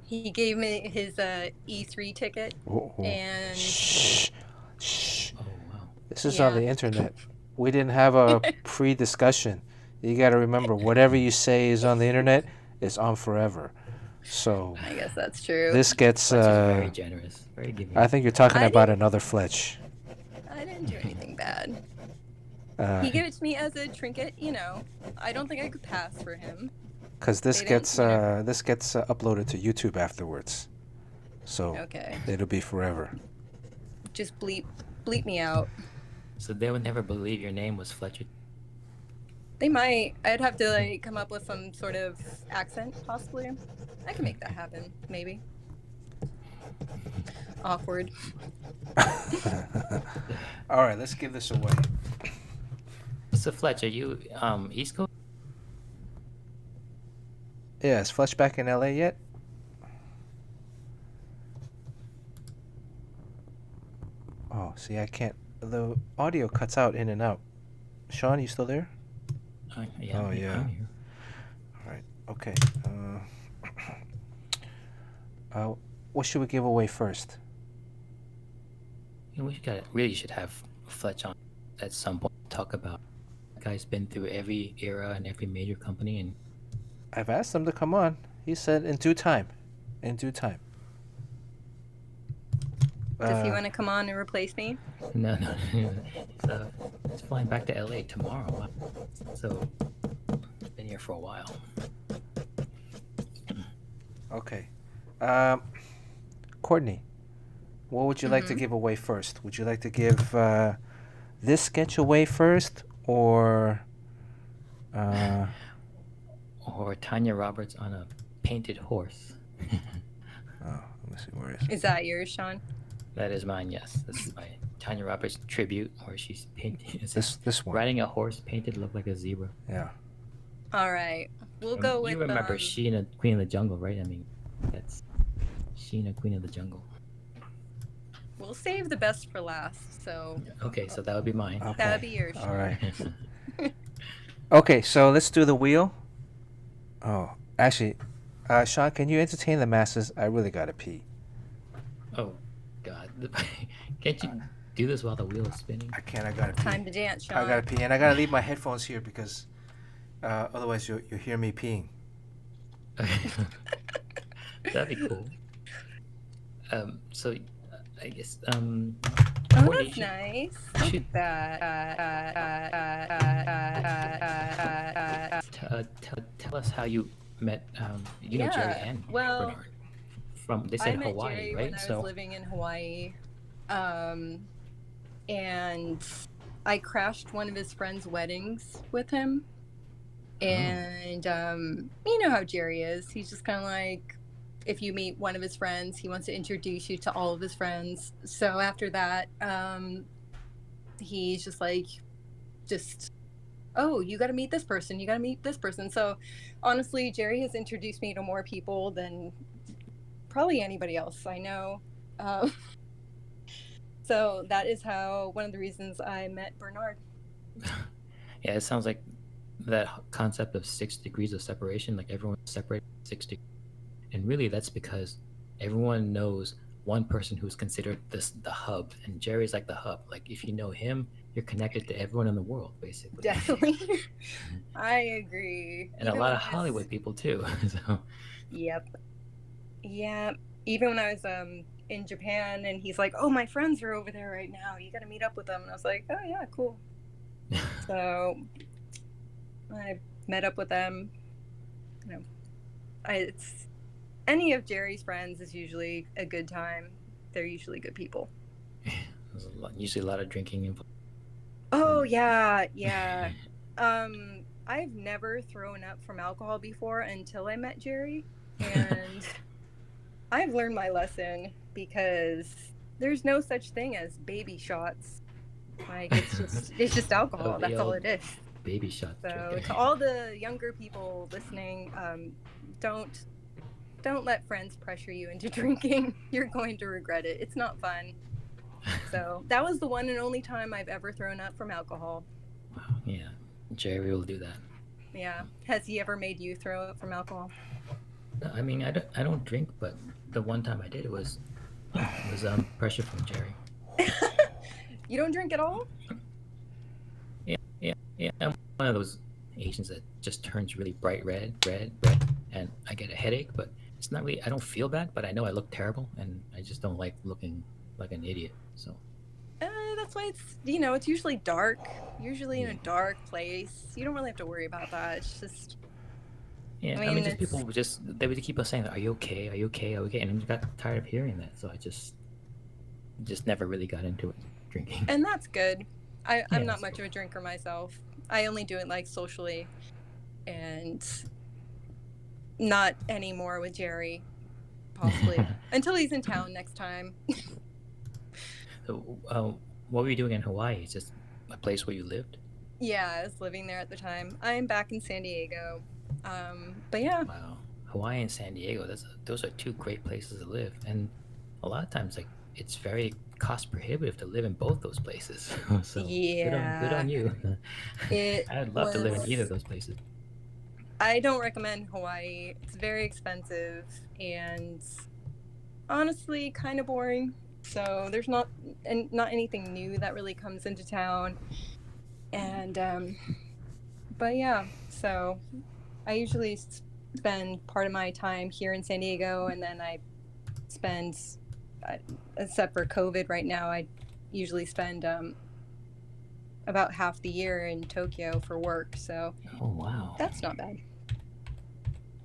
[SPEAKER 5] He gave me his E3 ticket, and
[SPEAKER 1] Shh.
[SPEAKER 2] Oh wow.
[SPEAKER 1] This is on the internet. We didn't have a pre-discussion. You got to remember, whatever you say is on the internet is on forever. So
[SPEAKER 5] I guess that's true.
[SPEAKER 1] this gets.
[SPEAKER 2] Fletch is very generous, very giving.
[SPEAKER 1] I think you're talking about another Fletch.
[SPEAKER 5] I didn't do anything bad. He gave it to me as a trinket, you know. I don't think I could pass for him.
[SPEAKER 1] Because this gets uploaded to YouTube afterwards, so it'll be forever.
[SPEAKER 5] Just bleep me out.
[SPEAKER 2] So they would never believe your name was Fletcher.
[SPEAKER 5] They might. I'd have to like come up with some sort of accent, possibly. I can make that happen, maybe. Awkward.
[SPEAKER 1] All right, let's give this away.
[SPEAKER 2] So Fletch, are you East Coast?
[SPEAKER 1] Yeah, is Fletch back in LA yet? Oh, see, I can't. The audio cuts out in and out. Sean, you still there?
[SPEAKER 2] Yeah.
[SPEAKER 1] Oh, yeah.
[SPEAKER 2] I'm here.
[SPEAKER 1] All right. Okay. What should we give away first?
[SPEAKER 2] You know, really should have Fletch on at some point to talk about. The guy's been through every era and every major company, and
[SPEAKER 1] I've asked him to come on. He said in due time. In due time.
[SPEAKER 5] Does he want to come on and replace me?
[SPEAKER 2] No, no, no. It's flying back to LA tomorrow. Wow. So, been here for a while.
[SPEAKER 1] Okay. Courtney, what would you like to give away first? Would you like to give this sketch away first, or
[SPEAKER 2] Or Tanya Roberts on a painted horse.
[SPEAKER 1] oh, let me see, where is it?
[SPEAKER 5] Is that yours, Sean?
[SPEAKER 2] That is mine, yes. This is my Tanya Roberts tribute, where she's painted.
[SPEAKER 1] This one.
[SPEAKER 2] Riding a horse painted look like a zebra.
[SPEAKER 1] Yeah.
[SPEAKER 5] All right, we'll go with.
[SPEAKER 2] You remember Sheena, Queen of the Jungle, right? I mean, that's Sheena, Queen of the Jungle.
[SPEAKER 5] We'll save the best for last. So.
[SPEAKER 2] Okay, so that would be mine.
[SPEAKER 1] Okay.
[SPEAKER 5] That would be yours.
[SPEAKER 1] All right. Okay, so let's do the wheel. Oh, actually, Sean, can you entertain the masses? I really gotta pee.
[SPEAKER 2] Oh, God. Can't you do this while the wheel is spinning?
[SPEAKER 1] I can't. I gotta pee.
[SPEAKER 5] Time to dance, Sean.
[SPEAKER 1] I gotta pee, and I gotta leave my headphones here because otherwise you'll hear me peeing.
[SPEAKER 2] That'd be cool. So, I guess,
[SPEAKER 5] Oh,
[SPEAKER 2] Courtney,
[SPEAKER 5] that's nice.
[SPEAKER 2] should-
[SPEAKER 5] Look at that.
[SPEAKER 2] tell us how you met, you know, Jerry and
[SPEAKER 5] well,
[SPEAKER 2] Bernard. From, they
[SPEAKER 5] I
[SPEAKER 2] said
[SPEAKER 5] met
[SPEAKER 2] Hawaii,
[SPEAKER 5] Jerry
[SPEAKER 2] right?
[SPEAKER 5] when I was living in Hawaii, and I crashed one of his friends' weddings with him. And you know how Jerry is. He's just kind of like, if you meet one of his friends, he wants to introduce you to all of his friends. So after that, he's just like, oh, you got to meet this person. You got to meet this person. So honestly, Jerry has introduced me to more people than probably anybody else I know. So that is how, one of the reasons I met Bernard.
[SPEAKER 2] Yeah, it sounds like that concept of 6 degrees of separation, like everyone's separated 6 degrees. And really that's because everyone knows one person who's considered the hub, and Jerry's like the hub. Like if you know him, you're connected to everyone in the world, basically.
[SPEAKER 5] Definitely. I agree.
[SPEAKER 2] And a lot of Hollywood people too. So
[SPEAKER 5] Yep. Yeah. Even when I was in Japan, and he's like, "Oh, my friends are over there right now. You got to meet up with them." And I was like, "Oh yeah, cool." So I met up with them. You know, it's any of Jerry's friends is usually a good time. They're usually good people.
[SPEAKER 2] there's usually a lot of drinking involved.
[SPEAKER 5] Oh yeah, yeah. I've never thrown up from alcohol before until I met Jerry, and I've learned my lesson, because there's no such thing as baby shots. Like it's just alcohol. That's all it is.
[SPEAKER 2] Baby shot.
[SPEAKER 5] So to all the younger people listening, don't let friends pressure you into drinking. You're going to regret it. It's not fun. So that was the one and only time I've ever thrown up from alcohol.
[SPEAKER 2] Wow, yeah, Jerry will do that.
[SPEAKER 5] Yeah. Has he ever made you throw up from alcohol?
[SPEAKER 2] I mean, I don't drink, but the one time I did, it was pressure from Jerry.
[SPEAKER 5] You don't drink at all?
[SPEAKER 2] Yeah. I'm one of those Asians that just turns really bright red, and I get a headache. But it's not really. I don't feel bad, but I know I look terrible, and I just don't like looking like an idiot. So.
[SPEAKER 5] That's why it's usually dark. Usually in a dark place. You don't really have to worry about that. It's just.
[SPEAKER 2] Yeah, I mean just people they would keep on saying, "Are you okay? Are you okay? Are you okay?" And I just got tired of hearing that, so I just never really got into it, drinking.
[SPEAKER 5] And that's good. I'm not much of a drinker myself. I only do it like socially, and not anymore with Jerry, possibly until he's in town next time.
[SPEAKER 2] So, what were you doing in Hawaii? Is this a place where you lived?
[SPEAKER 5] Yeah, I was living there at the time. I'm back in San Diego. But yeah.
[SPEAKER 2] Wow, Hawaii and San Diego. Those are two great places to live, and a lot of times, like, it's very cost prohibitive to live in both those places. So
[SPEAKER 5] yeah,
[SPEAKER 2] good on you. I'd love to live in either of those places.
[SPEAKER 5] I don't recommend Hawaii. It's very expensive and honestly kind of boring. So there's not anything new that really comes into town. And but yeah, so I usually spend part of my time here in San Diego, and then I spend except for COVID right now, I usually spend about half the year in Tokyo for work, so
[SPEAKER 2] Oh wow.
[SPEAKER 5] that's not bad.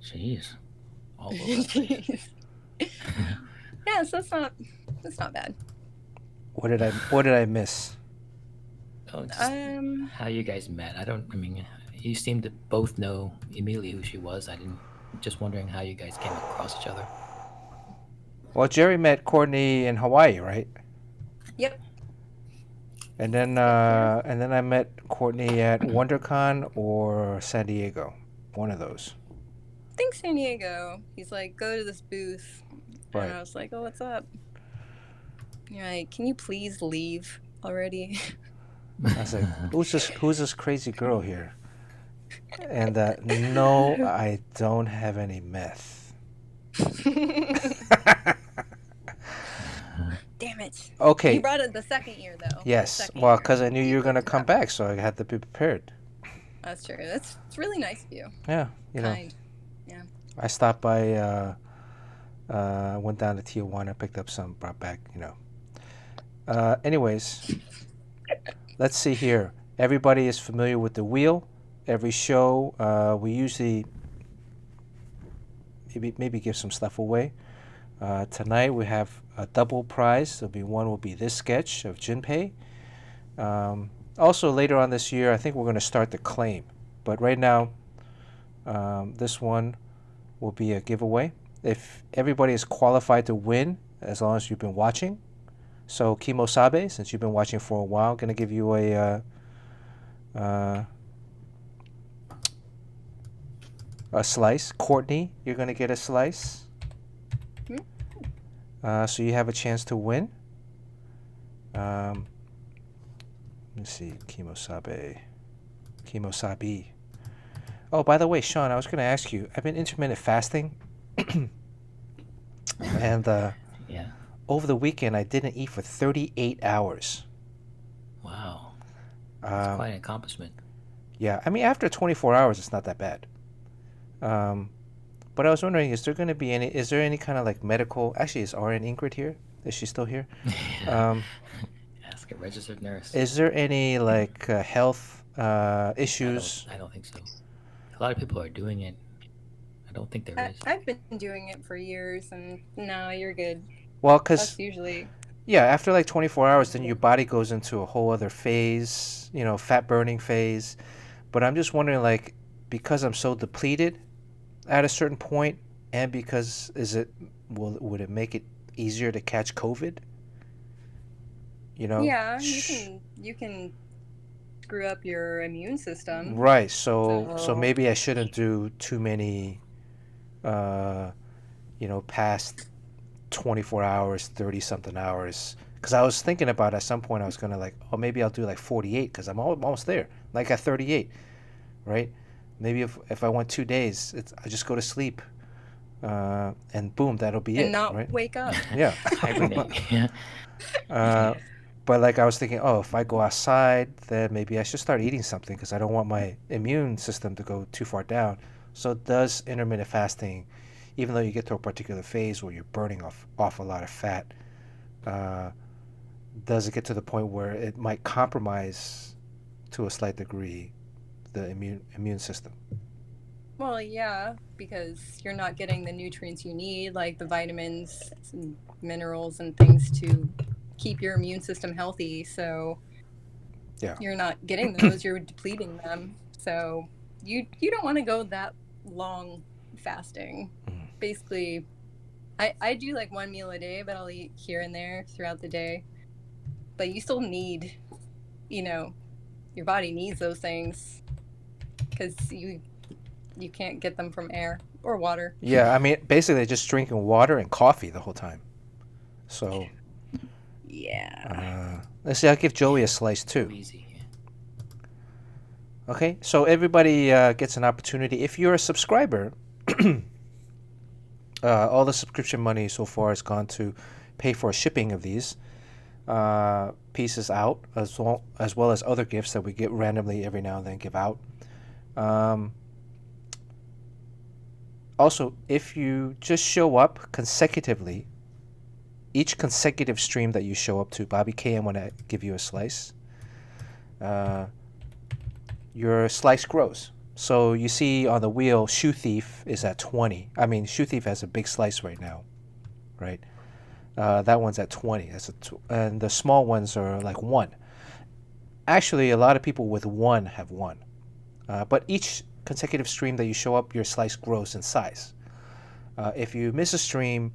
[SPEAKER 2] Jeez. All over the place.
[SPEAKER 5] Yeah, so that's not bad.
[SPEAKER 1] What did I miss?
[SPEAKER 2] Oh, just how you guys met. I mean, you seem to both know immediately who she was. Just wondering how you guys came across each other.
[SPEAKER 1] Well, Jerry met Courtney in Hawaii, right?
[SPEAKER 5] Yep.
[SPEAKER 1] And then I met Courtney at WonderCon or San Diego, one of those.
[SPEAKER 5] I think San Diego. He's like, go to this booth.
[SPEAKER 1] Right.
[SPEAKER 5] And I was like, oh, what's up? You're like, can you please leave already?
[SPEAKER 1] I was like, who's this crazy girl here? And no, I don't have any meth.
[SPEAKER 5] Damn it.
[SPEAKER 1] Okay.
[SPEAKER 5] You brought it the second year, though.
[SPEAKER 1] Yes. Well, because I knew you were going to come back, so I had to be prepared.
[SPEAKER 5] That's true. It's really nice of you.
[SPEAKER 1] Yeah.
[SPEAKER 5] Kind. Yeah.
[SPEAKER 1] I stopped by, went down to Tijuana, picked up some, brought back, Anyways, let's see here. Everybody is familiar with the wheel. Every show, we usually maybe give some stuff away. Tonight we have a double prize. One will be this sketch of JINPEI. Also later on this year, I think we're going to start the claim. But right now, this one will be a giveaway. If everybody is qualified to win, as long as you've been watching. So Kimosabe, since you've been watching for a while, going to give you a slice. Courtney, you're going to get a slice. So you have a chance to win. Let's see, Kimosabe. Oh, by the way, Sean, I was going to ask you, I've been intermittent fasting. And
[SPEAKER 2] yeah.
[SPEAKER 1] Over the weekend, I didn't eat for 38 hours.
[SPEAKER 2] Wow. That's quite an accomplishment.
[SPEAKER 1] Yeah, I mean, after 24 hours, it's not that bad. But I was wondering, is there any kind of like medical, actually, is RN Ingrid here? Is she still here?
[SPEAKER 2] Ask a registered nurse.
[SPEAKER 1] Is there any like health issues?
[SPEAKER 2] I don't think so. A lot of people are doing it. I don't think there is.
[SPEAKER 5] I've been doing it for years, and no, you're good.
[SPEAKER 1] Well, because
[SPEAKER 5] that's usually...
[SPEAKER 1] Yeah, after like 24 hours, then your body goes into a whole other phase, fat burning phase. But I'm just wondering, like, because I'm so depleted at a certain point, and because would it make it easier to catch COVID?
[SPEAKER 5] Yeah, you can screw up your immune system.
[SPEAKER 1] Right. So maybe I shouldn't do too many, past 24 hours, 30 something hours. Because I was thinking about at some point I was gonna maybe I'll do like 48 because I'm almost there, like at 38, right? Maybe if I went 2 days, I just go to sleep, and boom, that'll be it.
[SPEAKER 5] And not
[SPEAKER 1] right?
[SPEAKER 5] wake up.
[SPEAKER 1] Yeah. But like I was thinking, if I go outside, then maybe I should start eating something because I don't want my immune system to go too far down. So does intermittent fasting, even though you get to a particular phase where you're burning off a lot of fat, does it get to the point where it might compromise to a slight degree the immune system?
[SPEAKER 5] Well, yeah, because you're not getting the nutrients you need, like the vitamins and minerals and things to keep your immune system healthy. So
[SPEAKER 1] yeah,
[SPEAKER 5] you're not getting those, you're depleting them. So you don't want to go that long fasting. Basically, I do like one meal a day, but I'll eat here and there throughout the day. But you still need, your body needs those things because you can't get them from air or water.
[SPEAKER 1] Yeah, I mean, basically just drinking water and coffee the whole time. So
[SPEAKER 5] yeah.
[SPEAKER 1] Let's see, I'll give Joey a slice too.
[SPEAKER 2] Easy.
[SPEAKER 1] Okay, so everybody gets an opportunity. If you're a subscriber, all the subscription money so far has gone to pay for shipping of these pieces out, as well as other gifts that we get randomly every now and then give out. Also, if you just show up consecutively each consecutive stream that you show up to, Bobby K, I'm going to give you a slice. Your slice grows. So you see on the wheel, Shoe Thief is at 20. I mean, Shoe Thief has a big slice right now, right? That one's at 20. And the small ones are like 1. Actually, a lot of people with 1 have 1. But each consecutive stream that you show up, your slice grows in size. If you miss a stream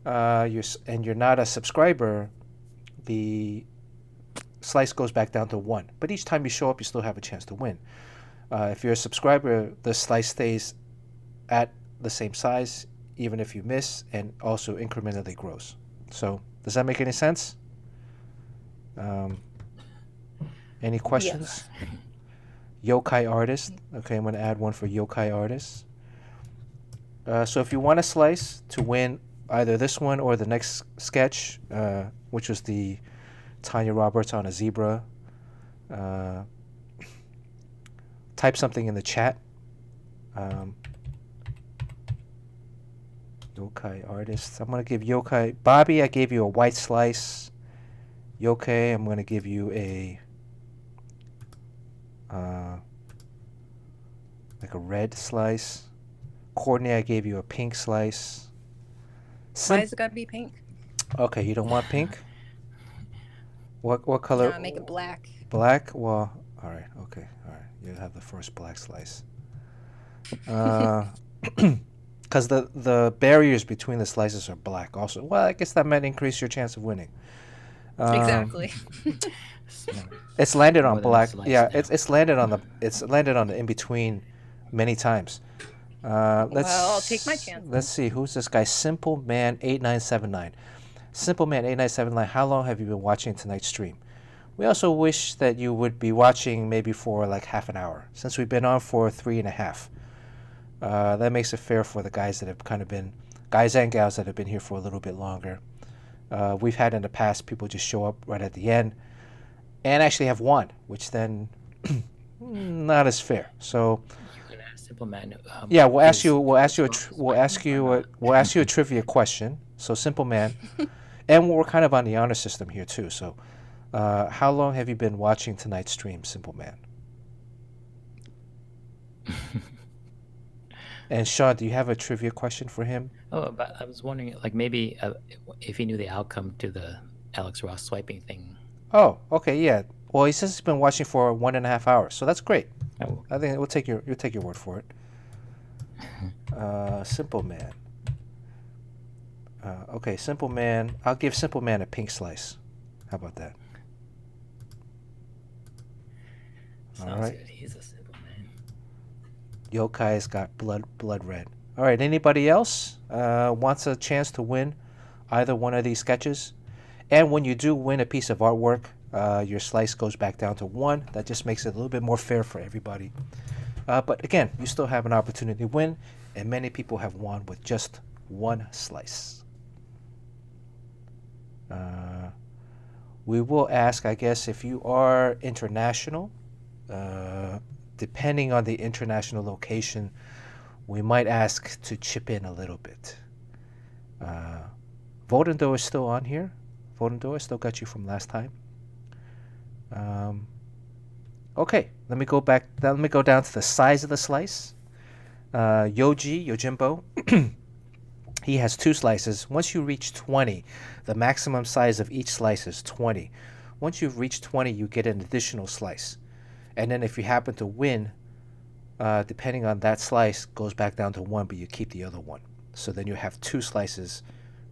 [SPEAKER 1] and you're not a subscriber, the slice goes back down to 1. But each time you show up, you still have a chance to win. If you're a subscriber, the slice stays at the same size, even if you miss, and also incrementally grows. So, does that make any sense? Any questions? Yes. Yokai Artist. Okay, I'm going to add one for Yokai Artist. So if you want a slice to win either this one or the next sketch, which was the Tanya Roberts on a zebra, type something in the chat. Yokai Artist. I'm going to give Yokai... Bobby, I gave you a white slice. Yokai, I'm going to give you a... like a red slice. Courtney, I gave you a pink slice.
[SPEAKER 5] Why is it gotta be pink?
[SPEAKER 1] Okay, you don't want pink? What color?
[SPEAKER 5] No, make it black.
[SPEAKER 1] Black? Well, all right. Okay, all right. You have the first black slice. Because the barriers between the slices are black also. Well, I guess that might increase your chance of winning.
[SPEAKER 5] Exactly.
[SPEAKER 1] It's landed on
[SPEAKER 2] More than a
[SPEAKER 1] black.
[SPEAKER 2] slice
[SPEAKER 1] Yeah,
[SPEAKER 2] now.
[SPEAKER 1] it's landed on the in between many times.
[SPEAKER 5] I'll take my chance.
[SPEAKER 1] Let's see, who's this guy? Simple Man 8979. Simple Man 8979. How long have you been watching tonight's stream? We also wish that you would be watching maybe for like half an hour, since we've been on for 3.5. That makes it fair for the guys that have kind of been, guys and gals that have been here for a little bit longer. We've had in the past people just show up right at the end and actually have won, which then not as fair. So
[SPEAKER 2] You can ask Simple Man.
[SPEAKER 1] yeah, we'll ask you a trivia question. So Simple Man, and we're kind of on the honor system here too. So how long have you been watching tonight's stream, Simple Man? And Sean, do you have a trivia question for him?
[SPEAKER 2] Oh, but I was wondering, like maybe if he knew the outcome to the Alex Ross swiping thing.
[SPEAKER 1] Oh, okay, yeah. Well, he says he's been watching for 1.5 hours, so that's great.
[SPEAKER 2] Oh.
[SPEAKER 1] I think you'll take your word for it. Simple Man. Okay, Simple Man. I'll give Simple Man a pink slice. How about that?
[SPEAKER 2] Sounds
[SPEAKER 1] All right.
[SPEAKER 2] good. He's a Simple Man.
[SPEAKER 1] Yokai's got blood red. All right, anybody else wants a chance to win either one of these sketches? And when you do win a piece of artwork, your slice goes back down to 1. That just makes it a little bit more fair for everybody. But again, you still have an opportunity to win, and many people have won with just 1 slice. We will ask, I guess, if you are international, depending on the international location, we might ask to chip in a little bit. Vodendo is still on here. Vodendo, I still got you from last time. Okay, let me go back. Let me go down to the size of the slice. Yojimbo, he has 2 slices. Once you reach 20, the maximum size of each slice is 20. Once you've reached 20, you get an additional slice. And then if you happen to win, depending on that slice, goes back down to 1, but you keep the other one. So then you have 2 slices,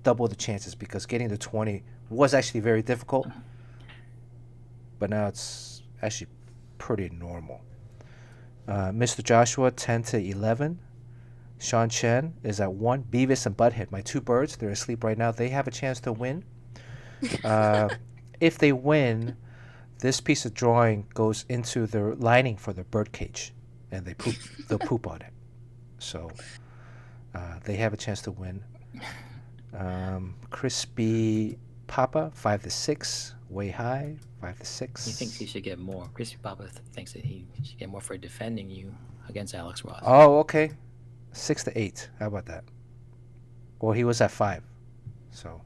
[SPEAKER 1] double the chances, because getting to 20 was actually very difficult. But now it's actually pretty normal. Mr. Joshua, 10 to 11. Sean Chen is at 1. Beavis and Butthead, my 2 birds, they're asleep right now. They have a chance to win. If they win, this piece of drawing goes into the lining for the bird cage, and they'll poop on it. So they have a chance to win. Crispy Papa, 5 to 6. Way high, 5 to 6.
[SPEAKER 2] He thinks he should get more. Crispy Papa thinks that he should get more for defending you against Alex Ross.
[SPEAKER 1] Oh, okay. 6 to 8. How about that? Well, he was at 5. So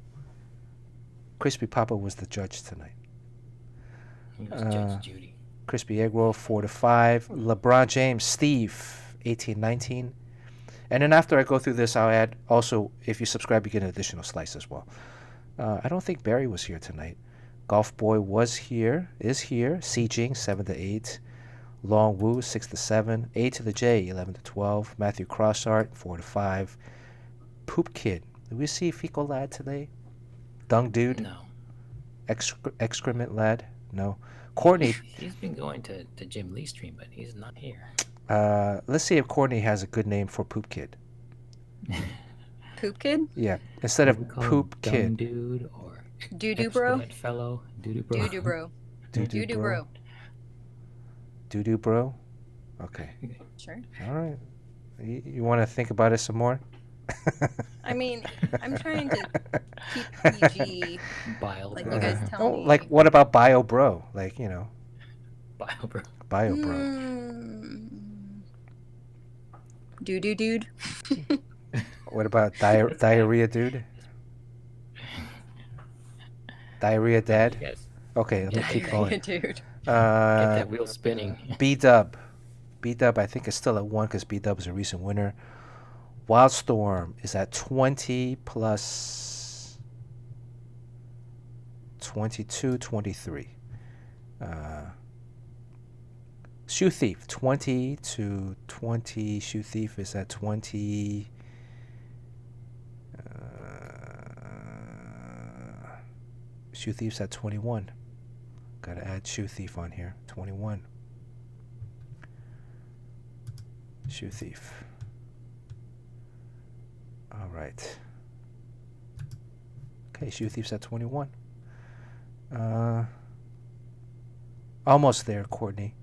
[SPEAKER 1] Crispy Papa was the judge tonight.
[SPEAKER 2] He was Judge Judy.
[SPEAKER 1] Crispy Egg Roll 4-5. LeBron James, Steve 18-19. And then after I go through this, I'll add also, if you subscribe, you get an additional slice as well. I don't think Barry was here tonight. Golf Boy is here. Si Jing 7-8. Long Wu 6-7. A to the J 11-12. Matthew Crossart 4-5. Poop Kid. Did we see Fecal Lad today? Dung Dude?
[SPEAKER 2] No.
[SPEAKER 1] Excrement Lad? No. Courtney.
[SPEAKER 2] He's been going to Jim Lee's stream, but he's not here.
[SPEAKER 1] Let's see if Courtney has a good name for Poop Kid.
[SPEAKER 5] Poop Kid?
[SPEAKER 1] Yeah. Instead of
[SPEAKER 2] We call him
[SPEAKER 1] Poop
[SPEAKER 2] Dung
[SPEAKER 1] Kid.
[SPEAKER 2] Dude or
[SPEAKER 5] Doo-doo bro?
[SPEAKER 2] Excrement Fellow. Doo-doo bro.
[SPEAKER 5] Doo-doo bro.
[SPEAKER 1] Doo-doo
[SPEAKER 5] Doo-doo bro.
[SPEAKER 1] Doo-doo bro? Okay.
[SPEAKER 5] Sure.
[SPEAKER 1] All right. You want to think about it some more?
[SPEAKER 5] I mean, I'm trying to keep PG,
[SPEAKER 2] Bile
[SPEAKER 5] like
[SPEAKER 2] bro.
[SPEAKER 5] you guys tell
[SPEAKER 1] Oh,
[SPEAKER 5] me.
[SPEAKER 1] like, what about Bio Bro? Like, you know,
[SPEAKER 2] Bile bro.
[SPEAKER 1] Bio Bro.
[SPEAKER 5] Doo-doo dude.
[SPEAKER 1] What about Diarrhea Dude? Diarrhea Dad?
[SPEAKER 2] Yes.
[SPEAKER 1] Okay, let me keep going.
[SPEAKER 5] Dude.
[SPEAKER 2] Get that wheel spinning.
[SPEAKER 1] B-Dub. B-Dub, I think, is still at 1 because B-Dub is a recent winner. Wildstorm is at 20 plus 22, 23. Shoe Thief, 20 to 20. Shoe Thief is at 20. Shoe Thief's at 21. Gotta add Shoe Thief on here. 21. Shoe Thief. All right. Okay, Shoe Thief's at 21. Almost there, Courtney.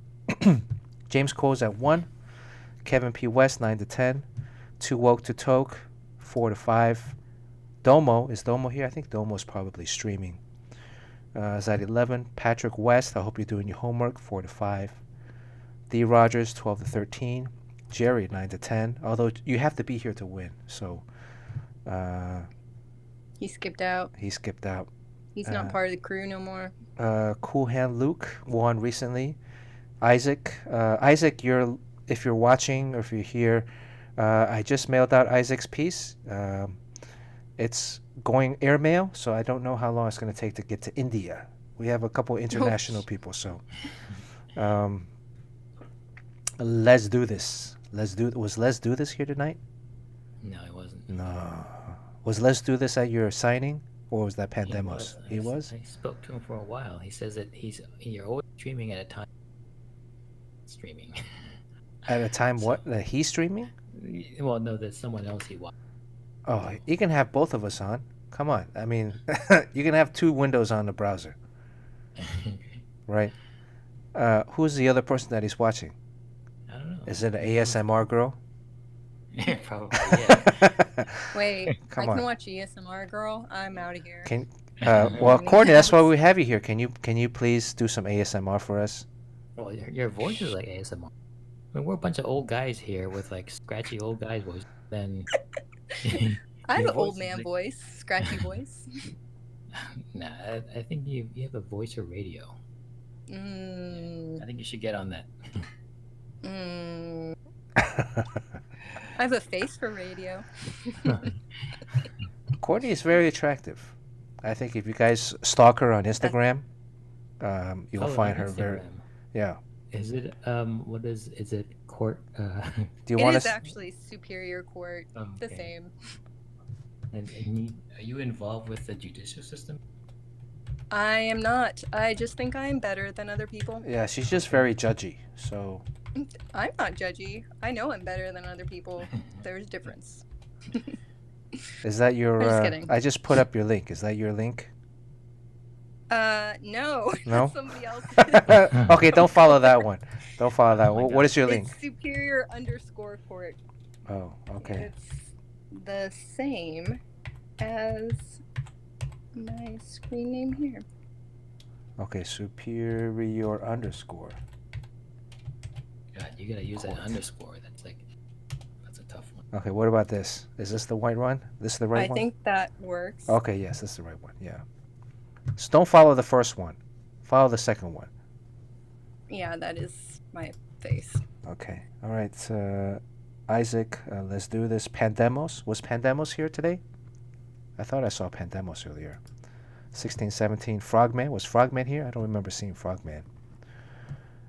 [SPEAKER 1] James Cole's at 1. Kevin P. West, 9-10. Too Woke to Toke, 4-5. Domo, is Domo here? I think Domo's probably streaming. Is at 11. Patrick West, I hope you're doing your homework, 4-5. D. Rogers, 12-13. Jerry, 9-10. Although you have to be here to win, so
[SPEAKER 5] He skipped out.
[SPEAKER 1] he skipped out.
[SPEAKER 5] He's not part of the crew no more.
[SPEAKER 1] Cool Hand Luke won recently. Isaac, if you're watching or if you're here, I just mailed out Isaac's piece. It's going airmail, so I don't know how long it's going to take to get to India. We have a couple international people, so let's do this. Was Let's Do This here tonight?
[SPEAKER 2] No, it wasn't.
[SPEAKER 1] No. Was Let's Do This at your signing, or was that
[SPEAKER 2] He
[SPEAKER 1] Pandemos?
[SPEAKER 2] was.
[SPEAKER 1] He was?
[SPEAKER 2] I spoke to him for a while. He says that you're always streaming at a time. Streaming.
[SPEAKER 1] At a time what? That he's streaming?
[SPEAKER 2] Well, no, there's someone else he watched.
[SPEAKER 1] Oh, you can have both of us on. Come on. I mean, you can have 2 windows on the browser, right? Who's the other person that he's watching?
[SPEAKER 2] I don't know.
[SPEAKER 1] Is it an ASMR girl?
[SPEAKER 2] Probably, yeah.
[SPEAKER 5] Wait,
[SPEAKER 1] Come
[SPEAKER 5] I can
[SPEAKER 1] on.
[SPEAKER 5] watch ASMR Girl. I'm out of here.
[SPEAKER 1] Can well, Courtney, that's why we have you here. Can you please do some ASMR for us?
[SPEAKER 2] Well, your voice is like ASMR. I mean, we're a bunch of old guys here with like scratchy old guys voice. Then
[SPEAKER 5] I have
[SPEAKER 2] your
[SPEAKER 5] an old
[SPEAKER 2] voice is
[SPEAKER 5] man
[SPEAKER 2] like-
[SPEAKER 5] voice, scratchy voice.
[SPEAKER 2] Nah, I think you have a voice for radio.
[SPEAKER 5] Mm,
[SPEAKER 2] I think you should get on that.
[SPEAKER 5] mm. I have a face for radio.
[SPEAKER 1] Courtney is very attractive. I think if you guys stalk her on Instagram, you'll
[SPEAKER 2] Oh,
[SPEAKER 1] find
[SPEAKER 2] on
[SPEAKER 1] her very.
[SPEAKER 2] Instagram.
[SPEAKER 1] Yeah.
[SPEAKER 2] Is it what is it court?
[SPEAKER 1] Do you
[SPEAKER 5] It
[SPEAKER 1] want
[SPEAKER 5] is
[SPEAKER 1] to?
[SPEAKER 5] actually Superior Court, the
[SPEAKER 2] Okay.
[SPEAKER 5] same.
[SPEAKER 2] And are you involved with the judicial system?
[SPEAKER 5] I am not. I just think I'm better than other people.
[SPEAKER 1] Yeah, she's just very judgy. So
[SPEAKER 5] I'm not judgy. I know I'm better than other people. There's a difference.
[SPEAKER 1] is that your?
[SPEAKER 5] I'm just kidding.
[SPEAKER 1] I just put up your link. Is that your link?
[SPEAKER 5] No.
[SPEAKER 1] No?
[SPEAKER 5] That's somebody else.
[SPEAKER 1] Okay, don't follow that one. Don't follow that
[SPEAKER 2] Oh my
[SPEAKER 1] one.
[SPEAKER 2] God.
[SPEAKER 1] What is your link?
[SPEAKER 5] It's Superior_Court.
[SPEAKER 1] Oh, okay.
[SPEAKER 5] It's the same as my screen name here.
[SPEAKER 1] Okay, superior underscore.
[SPEAKER 2] God, you gotta use that underscore. That's a tough one.
[SPEAKER 1] Okay, what about this? Is this the right one? This is the right
[SPEAKER 5] I
[SPEAKER 1] one?
[SPEAKER 5] think that works.
[SPEAKER 1] Okay, yes, this is the right one. Yeah. So don't follow the first one. Follow the second one.
[SPEAKER 5] Yeah, that is my face.
[SPEAKER 1] Okay. All right. Isaac, let's do this. Pandemos. Was Pandemos here today? I thought I saw Pandemos earlier. 16, 17. Frogman. Was Frogman here? I don't remember seeing Frogman.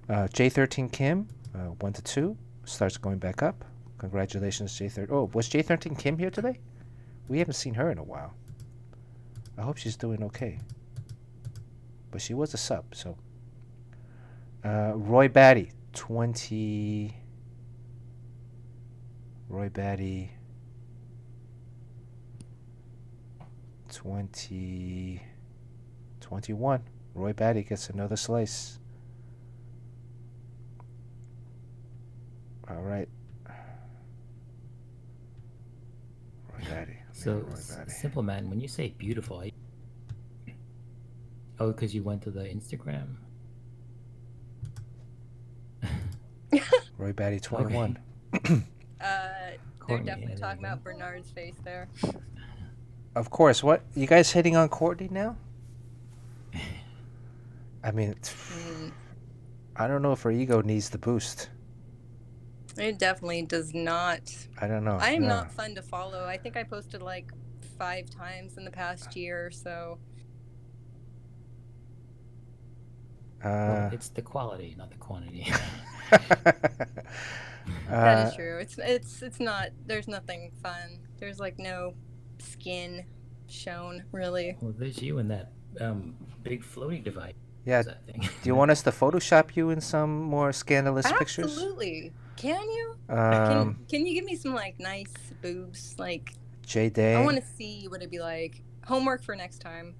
[SPEAKER 1] J13 Kim, 1 to 2. Starts going back up. Congratulations, J13. Oh, was J13 Kim here today? We haven't seen her in a while. I hope she's doing okay. But she was a sub, so. Roy Batty, 20. Roy Batty, 20. 21. Roy Batty gets another slice. All right. Roy Batty.
[SPEAKER 2] So, Simple Man, when you say beautiful, oh, because you went to the Instagram?
[SPEAKER 1] Roy Batty, 21.
[SPEAKER 5] They're
[SPEAKER 2] Courtney,
[SPEAKER 5] definitely
[SPEAKER 2] yeah,
[SPEAKER 5] talking
[SPEAKER 2] there you
[SPEAKER 5] about Bernard's face there.
[SPEAKER 1] Of course. What? You guys hitting on Courtney now? I mean, I don't know if her ego needs the boost.
[SPEAKER 5] It definitely does not.
[SPEAKER 1] I don't know.
[SPEAKER 5] I am
[SPEAKER 1] No.
[SPEAKER 5] not fun to follow. I think I posted like 5 times in the past year or so.
[SPEAKER 2] Well, it's the quality, not the quantity.
[SPEAKER 5] That is true. It's not. There's nothing fun. There's like no skin shown really.
[SPEAKER 2] Well, there's you and that big floating device.
[SPEAKER 1] Yeah.
[SPEAKER 2] That thing.
[SPEAKER 1] Do you want us to Photoshop you in some more scandalous pictures?
[SPEAKER 5] Absolutely. Can you?
[SPEAKER 1] Um,
[SPEAKER 5] Can you give me some like nice boobs? Like
[SPEAKER 1] J Day.
[SPEAKER 5] I want to see what it'd be like. Homework for next time.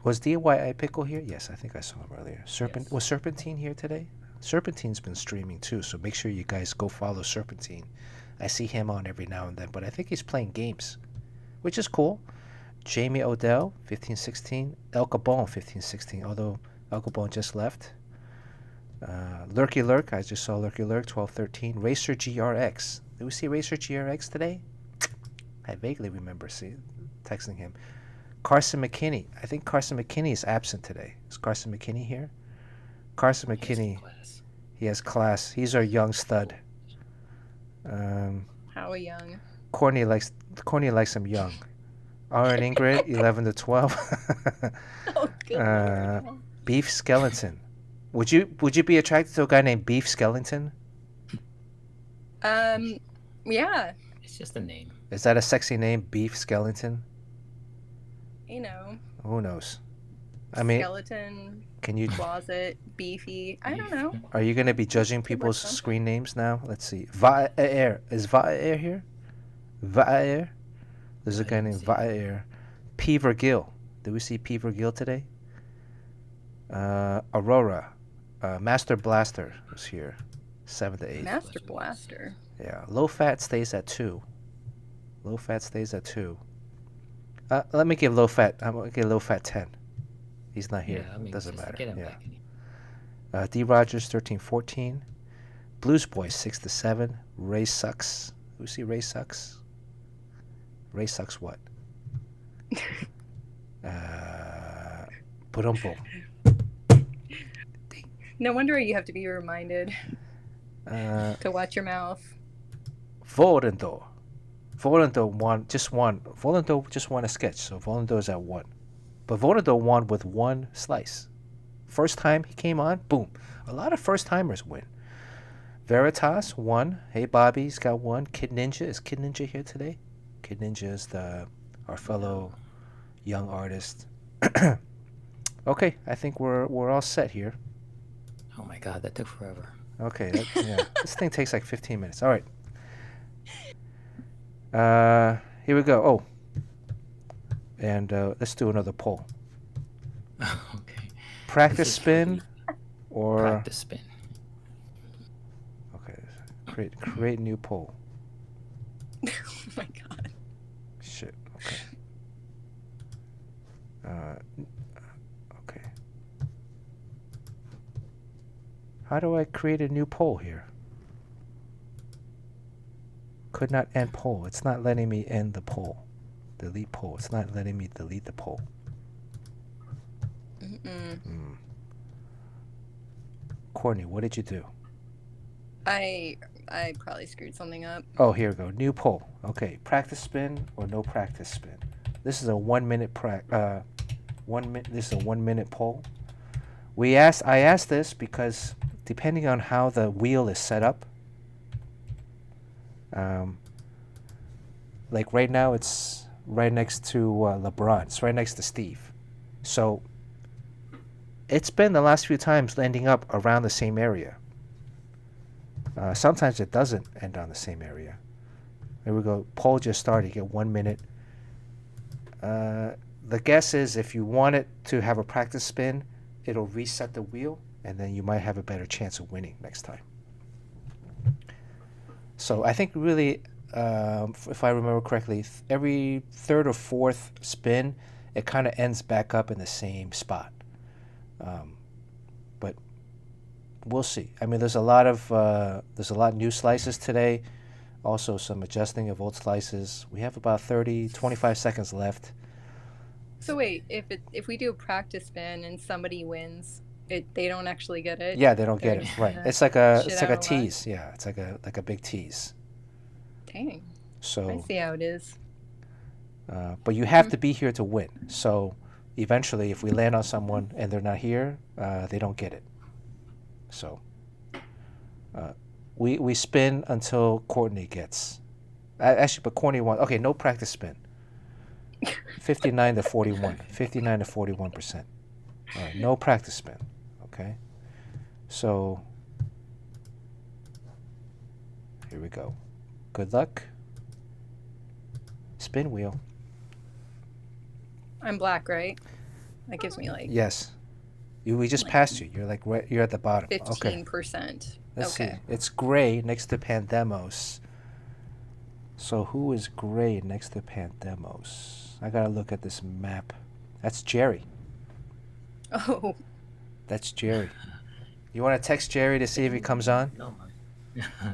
[SPEAKER 1] Was DIY Pickle here? Yes, I think I saw him earlier.
[SPEAKER 2] Yes.
[SPEAKER 1] Was Serpentine here today? Serpentine's been streaming too, so make sure you guys go follow Serpentine. I see him on every now and then, but I think he's playing games, which is cool. Jamie Odell, 1516. El Capone, 1516, although El Capone just left. Lurky Lurk, I just saw Lurky Lurk, 1213. Racer GRX. Did we see Racer GRX today? I vaguely remember texting him. Carson McKinney. I think Carson McKinney is absent today. Is Carson McKinney here? Carson McKinney. He has class. He's our young stud.
[SPEAKER 5] How young?
[SPEAKER 1] Courtney likes him young. R and Ingrid, 11 to 12.
[SPEAKER 5] Oh, good Lord.
[SPEAKER 1] Beef Skeleton. Would you be attracted to a guy named Beef Skeleton?
[SPEAKER 5] Yeah.
[SPEAKER 2] It's just a name.
[SPEAKER 1] Is that a sexy name, Beef Skeleton?
[SPEAKER 5] You know.
[SPEAKER 1] Who knows? I mean,
[SPEAKER 5] skeleton,
[SPEAKER 1] can you?
[SPEAKER 5] closet, beefy. I don't know.
[SPEAKER 1] Are you going to be judging people's screen names now? Let's see. Vaer. Is Vaer here? Vaer. There's a guy named Vaer. P. Vergil. Did we see P. Vergil today? Aurora. Master Blaster was here. 7 to 8.
[SPEAKER 5] Master Blaster.
[SPEAKER 1] Yeah. Low fat stays at 2. Low fat stays at 2. Let me give low fat. I'm gonna give low fat 10. He's not here.
[SPEAKER 2] Yeah, I mean,
[SPEAKER 1] Doesn't
[SPEAKER 2] just
[SPEAKER 1] matter.
[SPEAKER 2] get him
[SPEAKER 1] Yeah.
[SPEAKER 2] back.
[SPEAKER 1] D. Rogers 13-14. Blues Boys 6 to 7. Ray sucks. Who see Ray sucks? Ray sucks what? Boom.
[SPEAKER 5] No wonder you have to be reminded to watch your mouth.
[SPEAKER 1] Volendo just won. Volendo just won a sketch, so Volendo is at 1. But Volendo won with 1 slice. First time he came on, boom. A lot of first timers win. Veritas 1. Hey Bobby's got 1. Kid Ninja, is Kid Ninja here today? Kid Ninja is our fellow young artist. Okay, I think we're all set here.
[SPEAKER 2] Oh my god, that took forever.
[SPEAKER 1] Okay, this thing takes like 15 minutes. All right. Here we go. Oh, and let's do another poll.
[SPEAKER 2] Okay.
[SPEAKER 1] Practice spin or
[SPEAKER 2] Practice spin.
[SPEAKER 1] Okay, create new poll.
[SPEAKER 5] Oh my god.
[SPEAKER 1] Shit. Okay. Okay. How do I create a new poll here? Could not end poll. It's not letting me end the poll. Delete poll. It's not letting me delete the poll. Mm. Courtney, what did you do?
[SPEAKER 5] I probably screwed something up.
[SPEAKER 1] Oh, here we go. New poll. Okay, practice spin or no practice spin. This is a 1 minute This is a 1 minute poll. I asked this because depending on how the wheel is set up, like right now it's right next to LeBron. It's right next to Steve. So it's been the last few times ending up around the same area. Sometimes it doesn't end on the same area. There we go. Poll just started. You get 1 minute. The guess is if you want it to have a practice spin, it'll reset the wheel, and then you might have a better chance of winning next time. So I think really, if I remember correctly, every third or fourth spin, it kind of ends back up in the same spot. But we'll see. I mean, there's a lot of new slices today. Also, some adjusting of old slices. We have about 25 seconds left.
[SPEAKER 5] So wait, if we do a practice spin and somebody wins, they don't actually get it.
[SPEAKER 1] Yeah, they don't get it. Right. It's like a
[SPEAKER 5] Shit
[SPEAKER 1] tease. Yeah, it's like a big tease.
[SPEAKER 5] Dang.
[SPEAKER 1] So
[SPEAKER 5] I see how it is.
[SPEAKER 1] but you have to be here to win. So eventually, if we land on someone and they're not here, they don't get it. So we spin until Courtney gets. Actually, but Courtney won. Okay, no practice spin. 59 to 41. 59 to 41%. All right, no practice spin. Okay. So here we go. Good luck. Spin wheel.
[SPEAKER 5] I'm black, right? That gives me like
[SPEAKER 1] Yes. We just passed you. You're like you're at the bottom.
[SPEAKER 5] 15%.
[SPEAKER 1] Let's see.
[SPEAKER 5] Okay.
[SPEAKER 1] It's gray next to Pandemos. So who is gray next to Pandemos? I gotta look at this map. That's Jerry.
[SPEAKER 5] Oh.
[SPEAKER 1] That's Jerry. You want to text Jerry to see if he comes on?
[SPEAKER 2] No,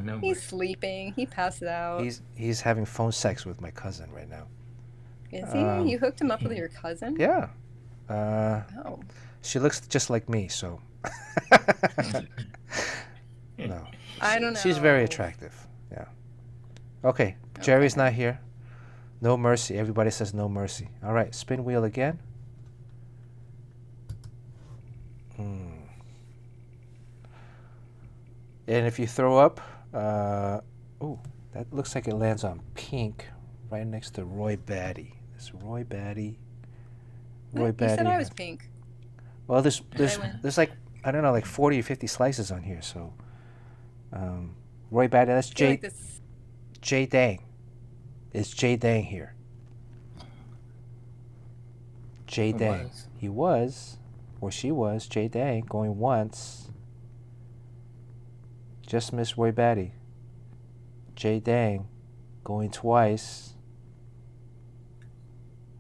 [SPEAKER 2] no.
[SPEAKER 5] He's sleeping. He passed out.
[SPEAKER 1] He's having phone sex with my cousin right now.
[SPEAKER 5] Is he? You hooked him up with your cousin?
[SPEAKER 1] Yeah.
[SPEAKER 5] Oh.
[SPEAKER 1] She looks just like me, so. No.
[SPEAKER 5] I don't know.
[SPEAKER 1] She's very attractive. Yeah. Okay. Jerry's not here. No mercy. Everybody says no mercy. All right. Spin wheel again. And if you throw up, oh, that looks like it lands on pink, right next to Roy Batty. It's Roy Batty.
[SPEAKER 5] You said I was pink.
[SPEAKER 1] Well, there's like, I don't know, like 40 or 50 slices on here. So, Roy Batty. That's Jay Dang. Is Jay Dang here? Jay Dang. He was, or she was, Jay Dang going once. Just missed Roy Batty. Jay Dang going twice.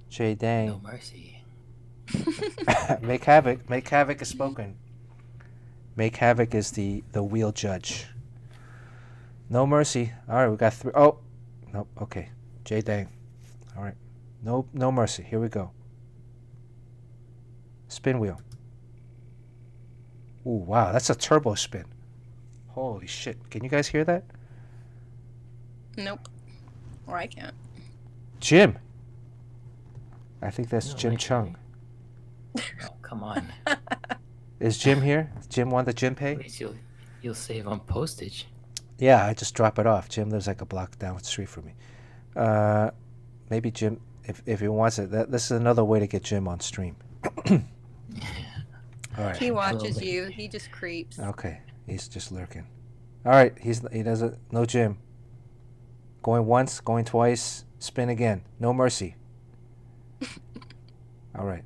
[SPEAKER 1] Jay Dang.
[SPEAKER 2] No mercy.
[SPEAKER 1] Make Havoc. Make Havoc is spoken. Make Havoc is the wheel judge. No mercy. All right, we got 3. Oh, nope. Okay, Jay Dang. All right, no mercy. Here we go. Spin wheel. Ooh, wow, that's a turbo spin. Holy shit! Can you guys hear that?
[SPEAKER 5] Nope. Or I can't.
[SPEAKER 1] Jim. I think that's
[SPEAKER 2] No,
[SPEAKER 1] Jim Cheung.
[SPEAKER 2] Oh, come on.
[SPEAKER 1] Is Jim here? Jim want the
[SPEAKER 2] At
[SPEAKER 1] JINPEI?
[SPEAKER 2] least you'll save on postage.
[SPEAKER 1] Yeah, I just drop it off. Jim lives like a block down the street from me. Maybe Jim, if he wants it, this is another way to get Jim on stream. All right.
[SPEAKER 5] He watches you. He just creeps.
[SPEAKER 1] Okay, he's just lurking. All right, he doesn't. No Jim. Going once, going twice, spin again. No mercy. All right.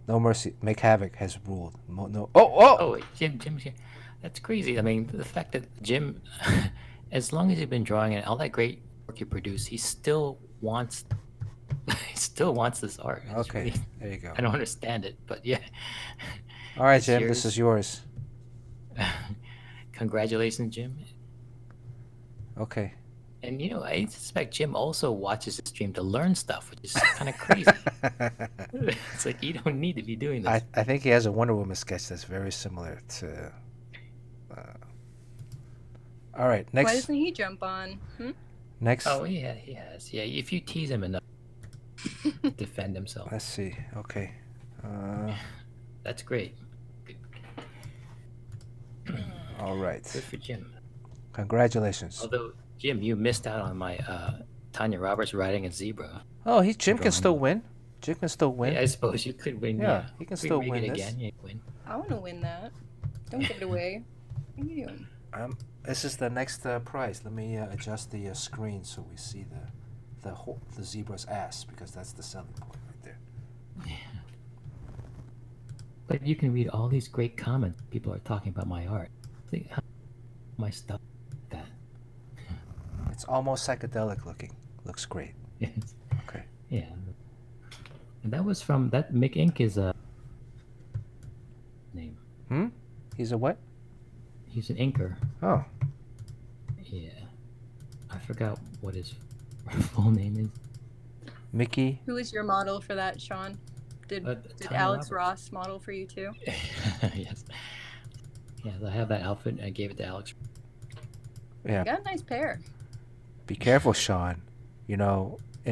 [SPEAKER 1] No mercy. Make Havoc has ruled. No.
[SPEAKER 2] Oh, wait, Jim's here. That's crazy. I mean, the fact that Jim, as long as you've been drawing and all that great work you produce, he still wants this art. It's
[SPEAKER 1] Okay,
[SPEAKER 2] really-
[SPEAKER 1] there you go.
[SPEAKER 2] I don't understand it, but yeah.
[SPEAKER 1] All right,
[SPEAKER 2] It's
[SPEAKER 1] Jim,
[SPEAKER 2] yours.
[SPEAKER 1] this is yours.
[SPEAKER 2] Congratulations, Jim.
[SPEAKER 1] Okay.
[SPEAKER 2] And I suspect Jim also watches the stream to learn stuff, which is kind of crazy. It's like you don't need to be doing this.
[SPEAKER 1] I think he has a Wonder Woman sketch that's very similar to. All right,
[SPEAKER 5] Why
[SPEAKER 1] next.
[SPEAKER 5] doesn't he jump on?
[SPEAKER 1] Next.
[SPEAKER 2] Oh yeah, he has. Yeah, if you tease him enough, defend himself.
[SPEAKER 1] Let's see. Okay.
[SPEAKER 2] That's great.
[SPEAKER 1] All right.
[SPEAKER 2] Good for Jim.
[SPEAKER 1] Congratulations.
[SPEAKER 2] Although Jim, you missed out on my Tanya Roberts riding a zebra.
[SPEAKER 1] Oh, Jim can
[SPEAKER 2] drawing.
[SPEAKER 1] still win. Jim can still win.
[SPEAKER 2] Yeah, I suppose you could win.
[SPEAKER 1] Yeah, he can
[SPEAKER 2] If we
[SPEAKER 1] still
[SPEAKER 2] rig
[SPEAKER 1] win
[SPEAKER 2] it
[SPEAKER 1] this.
[SPEAKER 2] again. You win.
[SPEAKER 5] I want to win that. Don't give it away. What are you doing?
[SPEAKER 1] This is the next prize. Let me adjust the screen so we see the zebra's ass, because that's the selling point right there.
[SPEAKER 2] But you can read all these great comments. People are talking about my art. Think how my stuff that.
[SPEAKER 1] It's almost psychedelic looking. Looks great.
[SPEAKER 2] Yes.
[SPEAKER 1] Okay.
[SPEAKER 2] Yeah. And that was from that Mick Inc. is a name.
[SPEAKER 1] He's a what?
[SPEAKER 2] He's an inker.
[SPEAKER 1] Oh.
[SPEAKER 2] Yeah. I forgot what his full name is.
[SPEAKER 1] Mickey.
[SPEAKER 5] Who was your model for that, Sean? Did
[SPEAKER 2] Tanya
[SPEAKER 5] Alex
[SPEAKER 2] Roberts.
[SPEAKER 5] Ross model for you too?
[SPEAKER 2] Yes. Yes, I have that outfit. I gave it to Alex.
[SPEAKER 1] Yeah.
[SPEAKER 5] You got a nice pair.
[SPEAKER 1] Be careful, Sean. In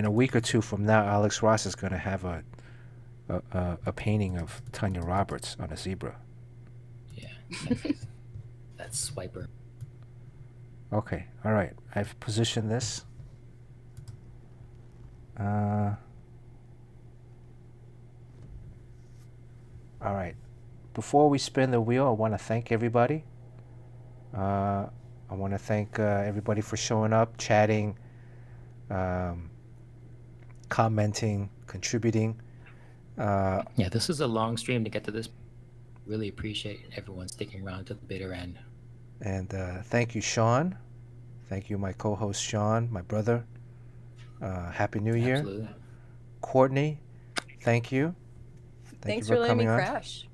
[SPEAKER 1] a week or two from now, Alex Ross is going to have a painting of Tanya Roberts on a zebra.
[SPEAKER 2] Yeah. That's Swiper.
[SPEAKER 1] Okay. All right. I've positioned this. All right. Before we spin the wheel, I want to thank everybody. I want to thank everybody for showing up, chatting, commenting, contributing.
[SPEAKER 2] Yeah, this is a long stream to get to this. Really appreciate everyone sticking around to the bitter end.
[SPEAKER 1] And thank you, Sean. Thank you, my co-host, Sean, my brother. Happy New Year.
[SPEAKER 2] Absolutely.
[SPEAKER 1] Courtney, thank you.
[SPEAKER 5] Thanks
[SPEAKER 1] you
[SPEAKER 5] for letting me
[SPEAKER 1] coming on.
[SPEAKER 5] crash.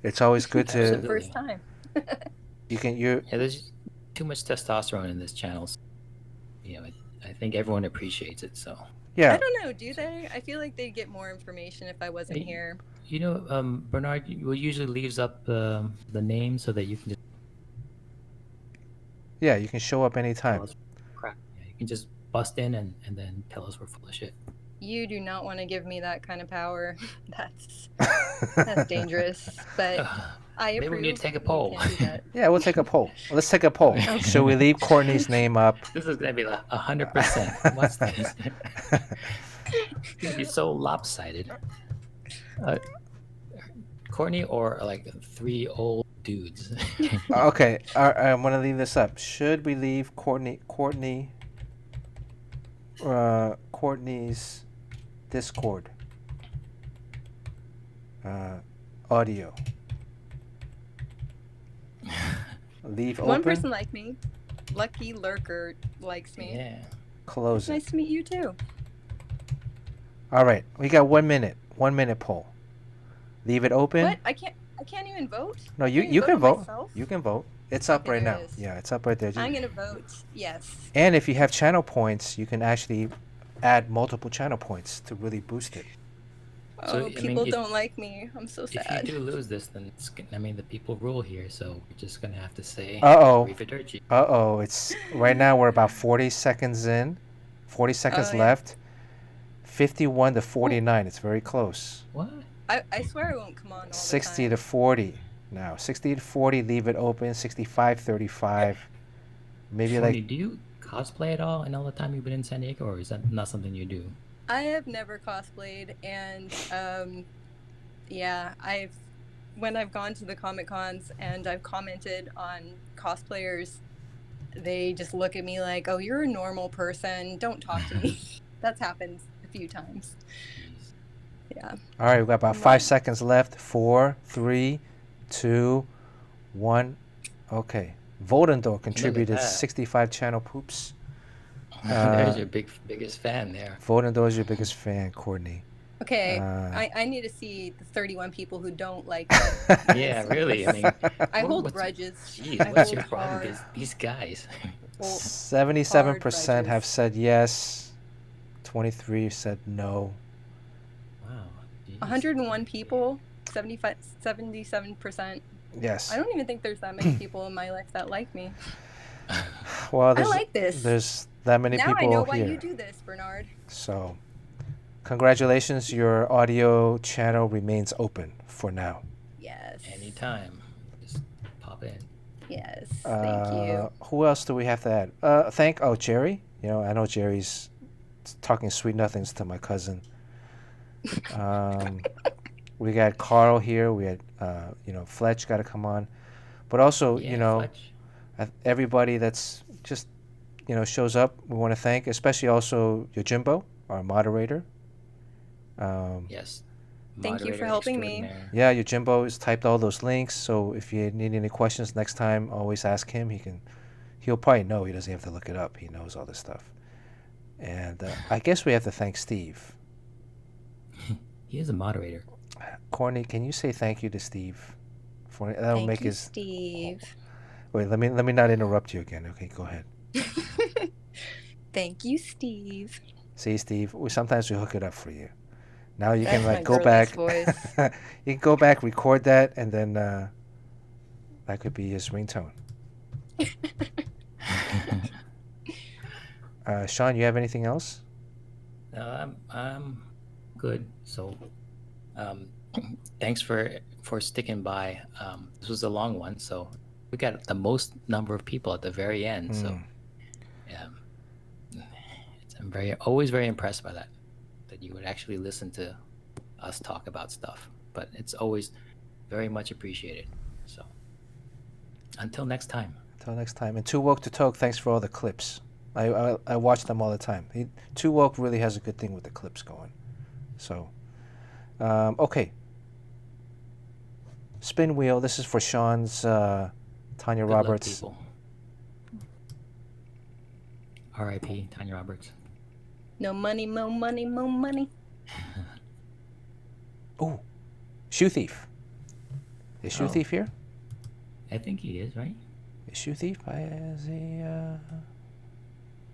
[SPEAKER 1] It's always good to.
[SPEAKER 2] Absolutely.
[SPEAKER 5] First time.
[SPEAKER 1] You're
[SPEAKER 2] Yeah, there's too much testosterone in this channel. So, I think everyone appreciates it. So
[SPEAKER 5] I
[SPEAKER 1] yeah.
[SPEAKER 5] don't know, do they? I feel like they'd get more information if I wasn't here.
[SPEAKER 2] Bernard will usually leaves up the name so that you can just
[SPEAKER 1] Yeah, you can show up
[SPEAKER 2] tell
[SPEAKER 1] anytime.
[SPEAKER 2] us crap. Yeah, you can just bust in and then tell us we're full of shit.
[SPEAKER 5] You do not want to give me that kind of power. That's dangerous. But I approve.
[SPEAKER 2] Maybe we need to take a
[SPEAKER 5] You
[SPEAKER 2] poll.
[SPEAKER 5] can't do that.
[SPEAKER 1] Yeah, we'll take a poll. Let's take a poll. Should we leave Courtney's name up?
[SPEAKER 2] This is gonna be like 100%. What's this? It's gonna be so lopsided. Courtney or like 3 old dudes.
[SPEAKER 1] Okay, I'm gonna leave this up. Should we leave Courtney's Discord audio? Leave
[SPEAKER 5] One
[SPEAKER 1] open.
[SPEAKER 5] person like me. Lucky Lurker likes me.
[SPEAKER 2] Yeah.
[SPEAKER 1] Close it.
[SPEAKER 5] Nice to meet you too.
[SPEAKER 1] All right, we got 1 minute. 1 minute poll. Leave it open.
[SPEAKER 5] What? I can't even vote?
[SPEAKER 1] No,
[SPEAKER 5] I
[SPEAKER 1] you
[SPEAKER 5] can't
[SPEAKER 1] you can
[SPEAKER 5] on
[SPEAKER 1] vote.
[SPEAKER 5] myself?
[SPEAKER 1] You can vote. It's up
[SPEAKER 5] Okay,
[SPEAKER 1] right
[SPEAKER 5] there
[SPEAKER 1] now.
[SPEAKER 5] it is.
[SPEAKER 1] Yeah, it's up right there.
[SPEAKER 5] I'm gonna vote yes.
[SPEAKER 1] And if you have channel points, you can actually add multiple channel points to really boost it.
[SPEAKER 2] So,
[SPEAKER 5] Oh,
[SPEAKER 2] I mean,
[SPEAKER 5] people
[SPEAKER 2] if-
[SPEAKER 5] don't like me. I'm so
[SPEAKER 2] If you
[SPEAKER 5] sad.
[SPEAKER 2] do lose this, then the people rule here, so we're just gonna have to say
[SPEAKER 1] Uh-oh.
[SPEAKER 2] Arrivederci.
[SPEAKER 1] Uh-oh, it's right now we're about 40 seconds in. 40 seconds
[SPEAKER 5] yeah.
[SPEAKER 1] left. 51 to 49. It's very close.
[SPEAKER 2] What?
[SPEAKER 5] I swear I won't come on all the
[SPEAKER 1] 60
[SPEAKER 5] time.
[SPEAKER 1] to 40 now. 60 to 40, leave it open. 65, 35. Maybe
[SPEAKER 2] Tony,
[SPEAKER 1] like
[SPEAKER 2] do you cosplay at all in all the time you've been in San Diego, or is that not something you do?
[SPEAKER 5] I have never cosplayed, and yeah, when I've gone to the Comic Cons and I've commented on cosplayers, they just look at me like, "Oh, you're a normal person. Don't talk to me." That's happened a few times. Yeah.
[SPEAKER 1] all right, we've got about 5 seconds left. 4, 3, 2, 1. Okay. Volendor contributed
[SPEAKER 2] that.
[SPEAKER 1] 65 channel poops.
[SPEAKER 2] There's your biggest fan there.
[SPEAKER 1] Volendor is your biggest fan, Courtney.
[SPEAKER 5] Okay.
[SPEAKER 1] Uh,
[SPEAKER 5] I need to see the 31 people who don't like me.
[SPEAKER 2] Yeah, really. I mean,
[SPEAKER 5] I hold
[SPEAKER 2] what's-
[SPEAKER 5] grudges.
[SPEAKER 2] Jeez,
[SPEAKER 5] I
[SPEAKER 2] what's
[SPEAKER 5] hold
[SPEAKER 2] your problem?
[SPEAKER 5] hard.
[SPEAKER 2] These guys.
[SPEAKER 5] Well,
[SPEAKER 1] 77% have
[SPEAKER 5] fudges.
[SPEAKER 1] said yes. 23 said no.
[SPEAKER 2] Wow. Jeez.
[SPEAKER 5] 101 people, 77%.
[SPEAKER 1] Yes.
[SPEAKER 5] I don't even think there's that many people in my life that like me.
[SPEAKER 1] Well,
[SPEAKER 5] I like this.
[SPEAKER 1] there's that many
[SPEAKER 5] Now I
[SPEAKER 1] people
[SPEAKER 5] know why
[SPEAKER 1] here.
[SPEAKER 5] you do this, Bernard.
[SPEAKER 1] So, congratulations, your audio channel remains open for now.
[SPEAKER 5] Yes.
[SPEAKER 2] Anytime. Just pop in.
[SPEAKER 5] Yes. Thank you.
[SPEAKER 1] Who else do we have to add? Jerry. You know, I know Jerry's talking sweet nothings to my cousin. We got Carl here. We had, Fletch got to come on. But also,
[SPEAKER 2] Yeah, Fletch.
[SPEAKER 1] everybody that's just, shows up, we want to thank, especially also Yojimbo, our moderator.
[SPEAKER 2] Yes.
[SPEAKER 5] Thank you for
[SPEAKER 2] Moderator
[SPEAKER 5] helping me.
[SPEAKER 2] extraordinaire.
[SPEAKER 1] Yeah, Yojimbo has typed all those links. So if you need any questions next time, always ask him. He'll probably know. He doesn't have to look it up. He knows all this stuff. And I guess we have to thank Steve.
[SPEAKER 2] He is a moderator.
[SPEAKER 1] Courtney, can you say thank you to Steve? That'll
[SPEAKER 5] Thank
[SPEAKER 1] make
[SPEAKER 5] you,
[SPEAKER 1] his.
[SPEAKER 5] Steve.
[SPEAKER 1] Wait, let me not interrupt you again. Okay, go ahead.
[SPEAKER 5] Thank you, Steve.
[SPEAKER 1] See, Steve, sometimes we hook it up for you. Now you
[SPEAKER 5] That's
[SPEAKER 1] can
[SPEAKER 5] my
[SPEAKER 1] go
[SPEAKER 5] girliest
[SPEAKER 1] back.
[SPEAKER 5] voice.
[SPEAKER 1] You can go back, record that, and then that could be his ringtone. Sean, you have anything else?
[SPEAKER 2] I'm good. So, thanks for sticking by. This was a long one, so we got the most number of people at the very end. So, yeah, I'm always very impressed by that you would actually listen to us talk about stuff. But it's always very much appreciated. So, until next time.
[SPEAKER 1] Until next time. And Too Woke to Talk, thanks for all the clips. I watch them all the time. Too Woke really has a good thing with the clips going. So, okay. Spin wheel. This is for Sean's Tanya
[SPEAKER 2] Good
[SPEAKER 1] Roberts.
[SPEAKER 2] luck, people. R.I.P. Tanya Roberts.
[SPEAKER 5] No money, mo money, mo money.
[SPEAKER 1] Oh, Shoe Thief. Is Shoe Thief here?
[SPEAKER 2] I think he is, right?
[SPEAKER 1] Is Shoe Thief?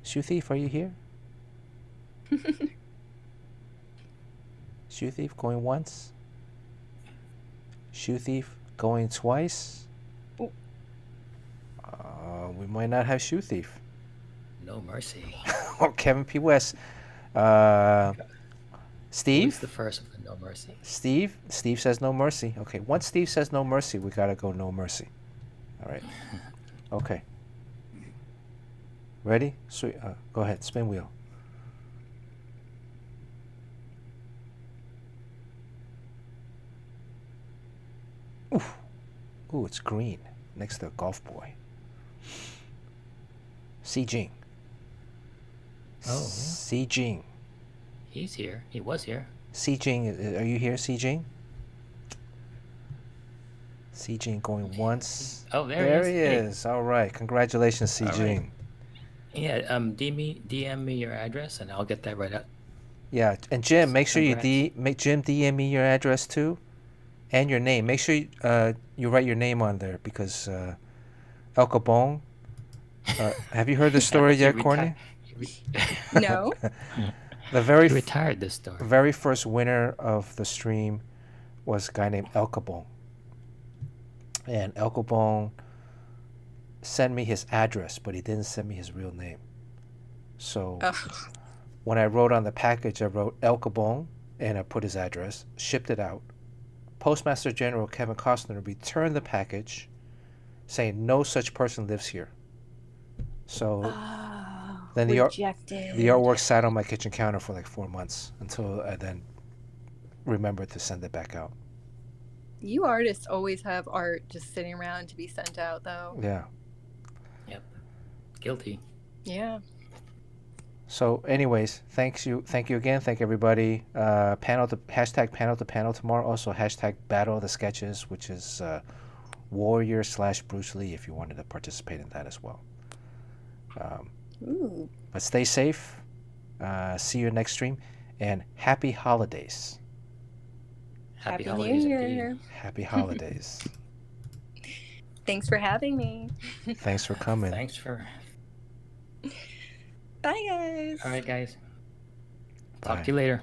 [SPEAKER 1] Shoe Thief, are you here? Shoe Thief going once. Shoe Thief going twice.
[SPEAKER 5] Oh.
[SPEAKER 1] We might not have Shoe Thief.
[SPEAKER 2] No mercy.
[SPEAKER 1] Oh, Kevin P. West. Steve?
[SPEAKER 2] Who's the first with the no mercy?
[SPEAKER 1] Steve says no mercy. Okay, once Steve says no mercy, we gotta go no mercy. All right. Okay. Ready? Sweet. Go ahead. Spin wheel. Oof. Ooh, it's green next to Golf Boy. Si Jing.
[SPEAKER 2] Oh, yeah.
[SPEAKER 1] Si Jing.
[SPEAKER 2] He's here. He was here.
[SPEAKER 1] Si Jing, are you here, Si Jing? Si Jing going once.
[SPEAKER 2] Oh, there
[SPEAKER 1] he
[SPEAKER 2] he is.
[SPEAKER 1] is. All right. Congratulations, Si
[SPEAKER 2] All right.
[SPEAKER 1] Jing.
[SPEAKER 2] Yeah, DM me your address and I'll get that right up.
[SPEAKER 1] Yeah, and Jim, make sure you
[SPEAKER 2] Congrats.
[SPEAKER 1] make Jim DM me your address too, and your name. Make sure you write your name on there because El Capone. Have you heard the story yet, Courtney?
[SPEAKER 5] No.
[SPEAKER 1] The very
[SPEAKER 2] He retired this story.
[SPEAKER 1] very first winner of the stream was a guy named El Capone, and El Capone sent me his address, but he didn't send me his real name. So when I wrote on the package, I wrote El Capone, and I put his address, shipped it out. Postmaster General Kevin Costner returned the package, saying no such person lives here. So then the artwork sat on my kitchen counter for like 4 months until I then remembered to send it back out.
[SPEAKER 5] You artists always have art just sitting around to be sent out, though.
[SPEAKER 1] Yeah.
[SPEAKER 2] Yep. Guilty.
[SPEAKER 5] Yeah.
[SPEAKER 1] So anyways, thank you again. Thank everybody. Hashtag panel to panel tomorrow. Also hashtag battle of the sketches, which is Warrior/Bruce Lee if you wanted to participate in that as well.
[SPEAKER 5] Ooh.
[SPEAKER 1] But stay safe. See you next stream, and happy holidays.
[SPEAKER 2] Happy
[SPEAKER 5] New
[SPEAKER 2] holidays
[SPEAKER 5] Year.
[SPEAKER 2] indeed.
[SPEAKER 1] Happy holidays.
[SPEAKER 5] Thanks for having me.
[SPEAKER 1] Thanks for coming.
[SPEAKER 2] Thanks for
[SPEAKER 5] Bye, guys.
[SPEAKER 2] All right, guys.
[SPEAKER 1] Bye.
[SPEAKER 2] Talk to you later.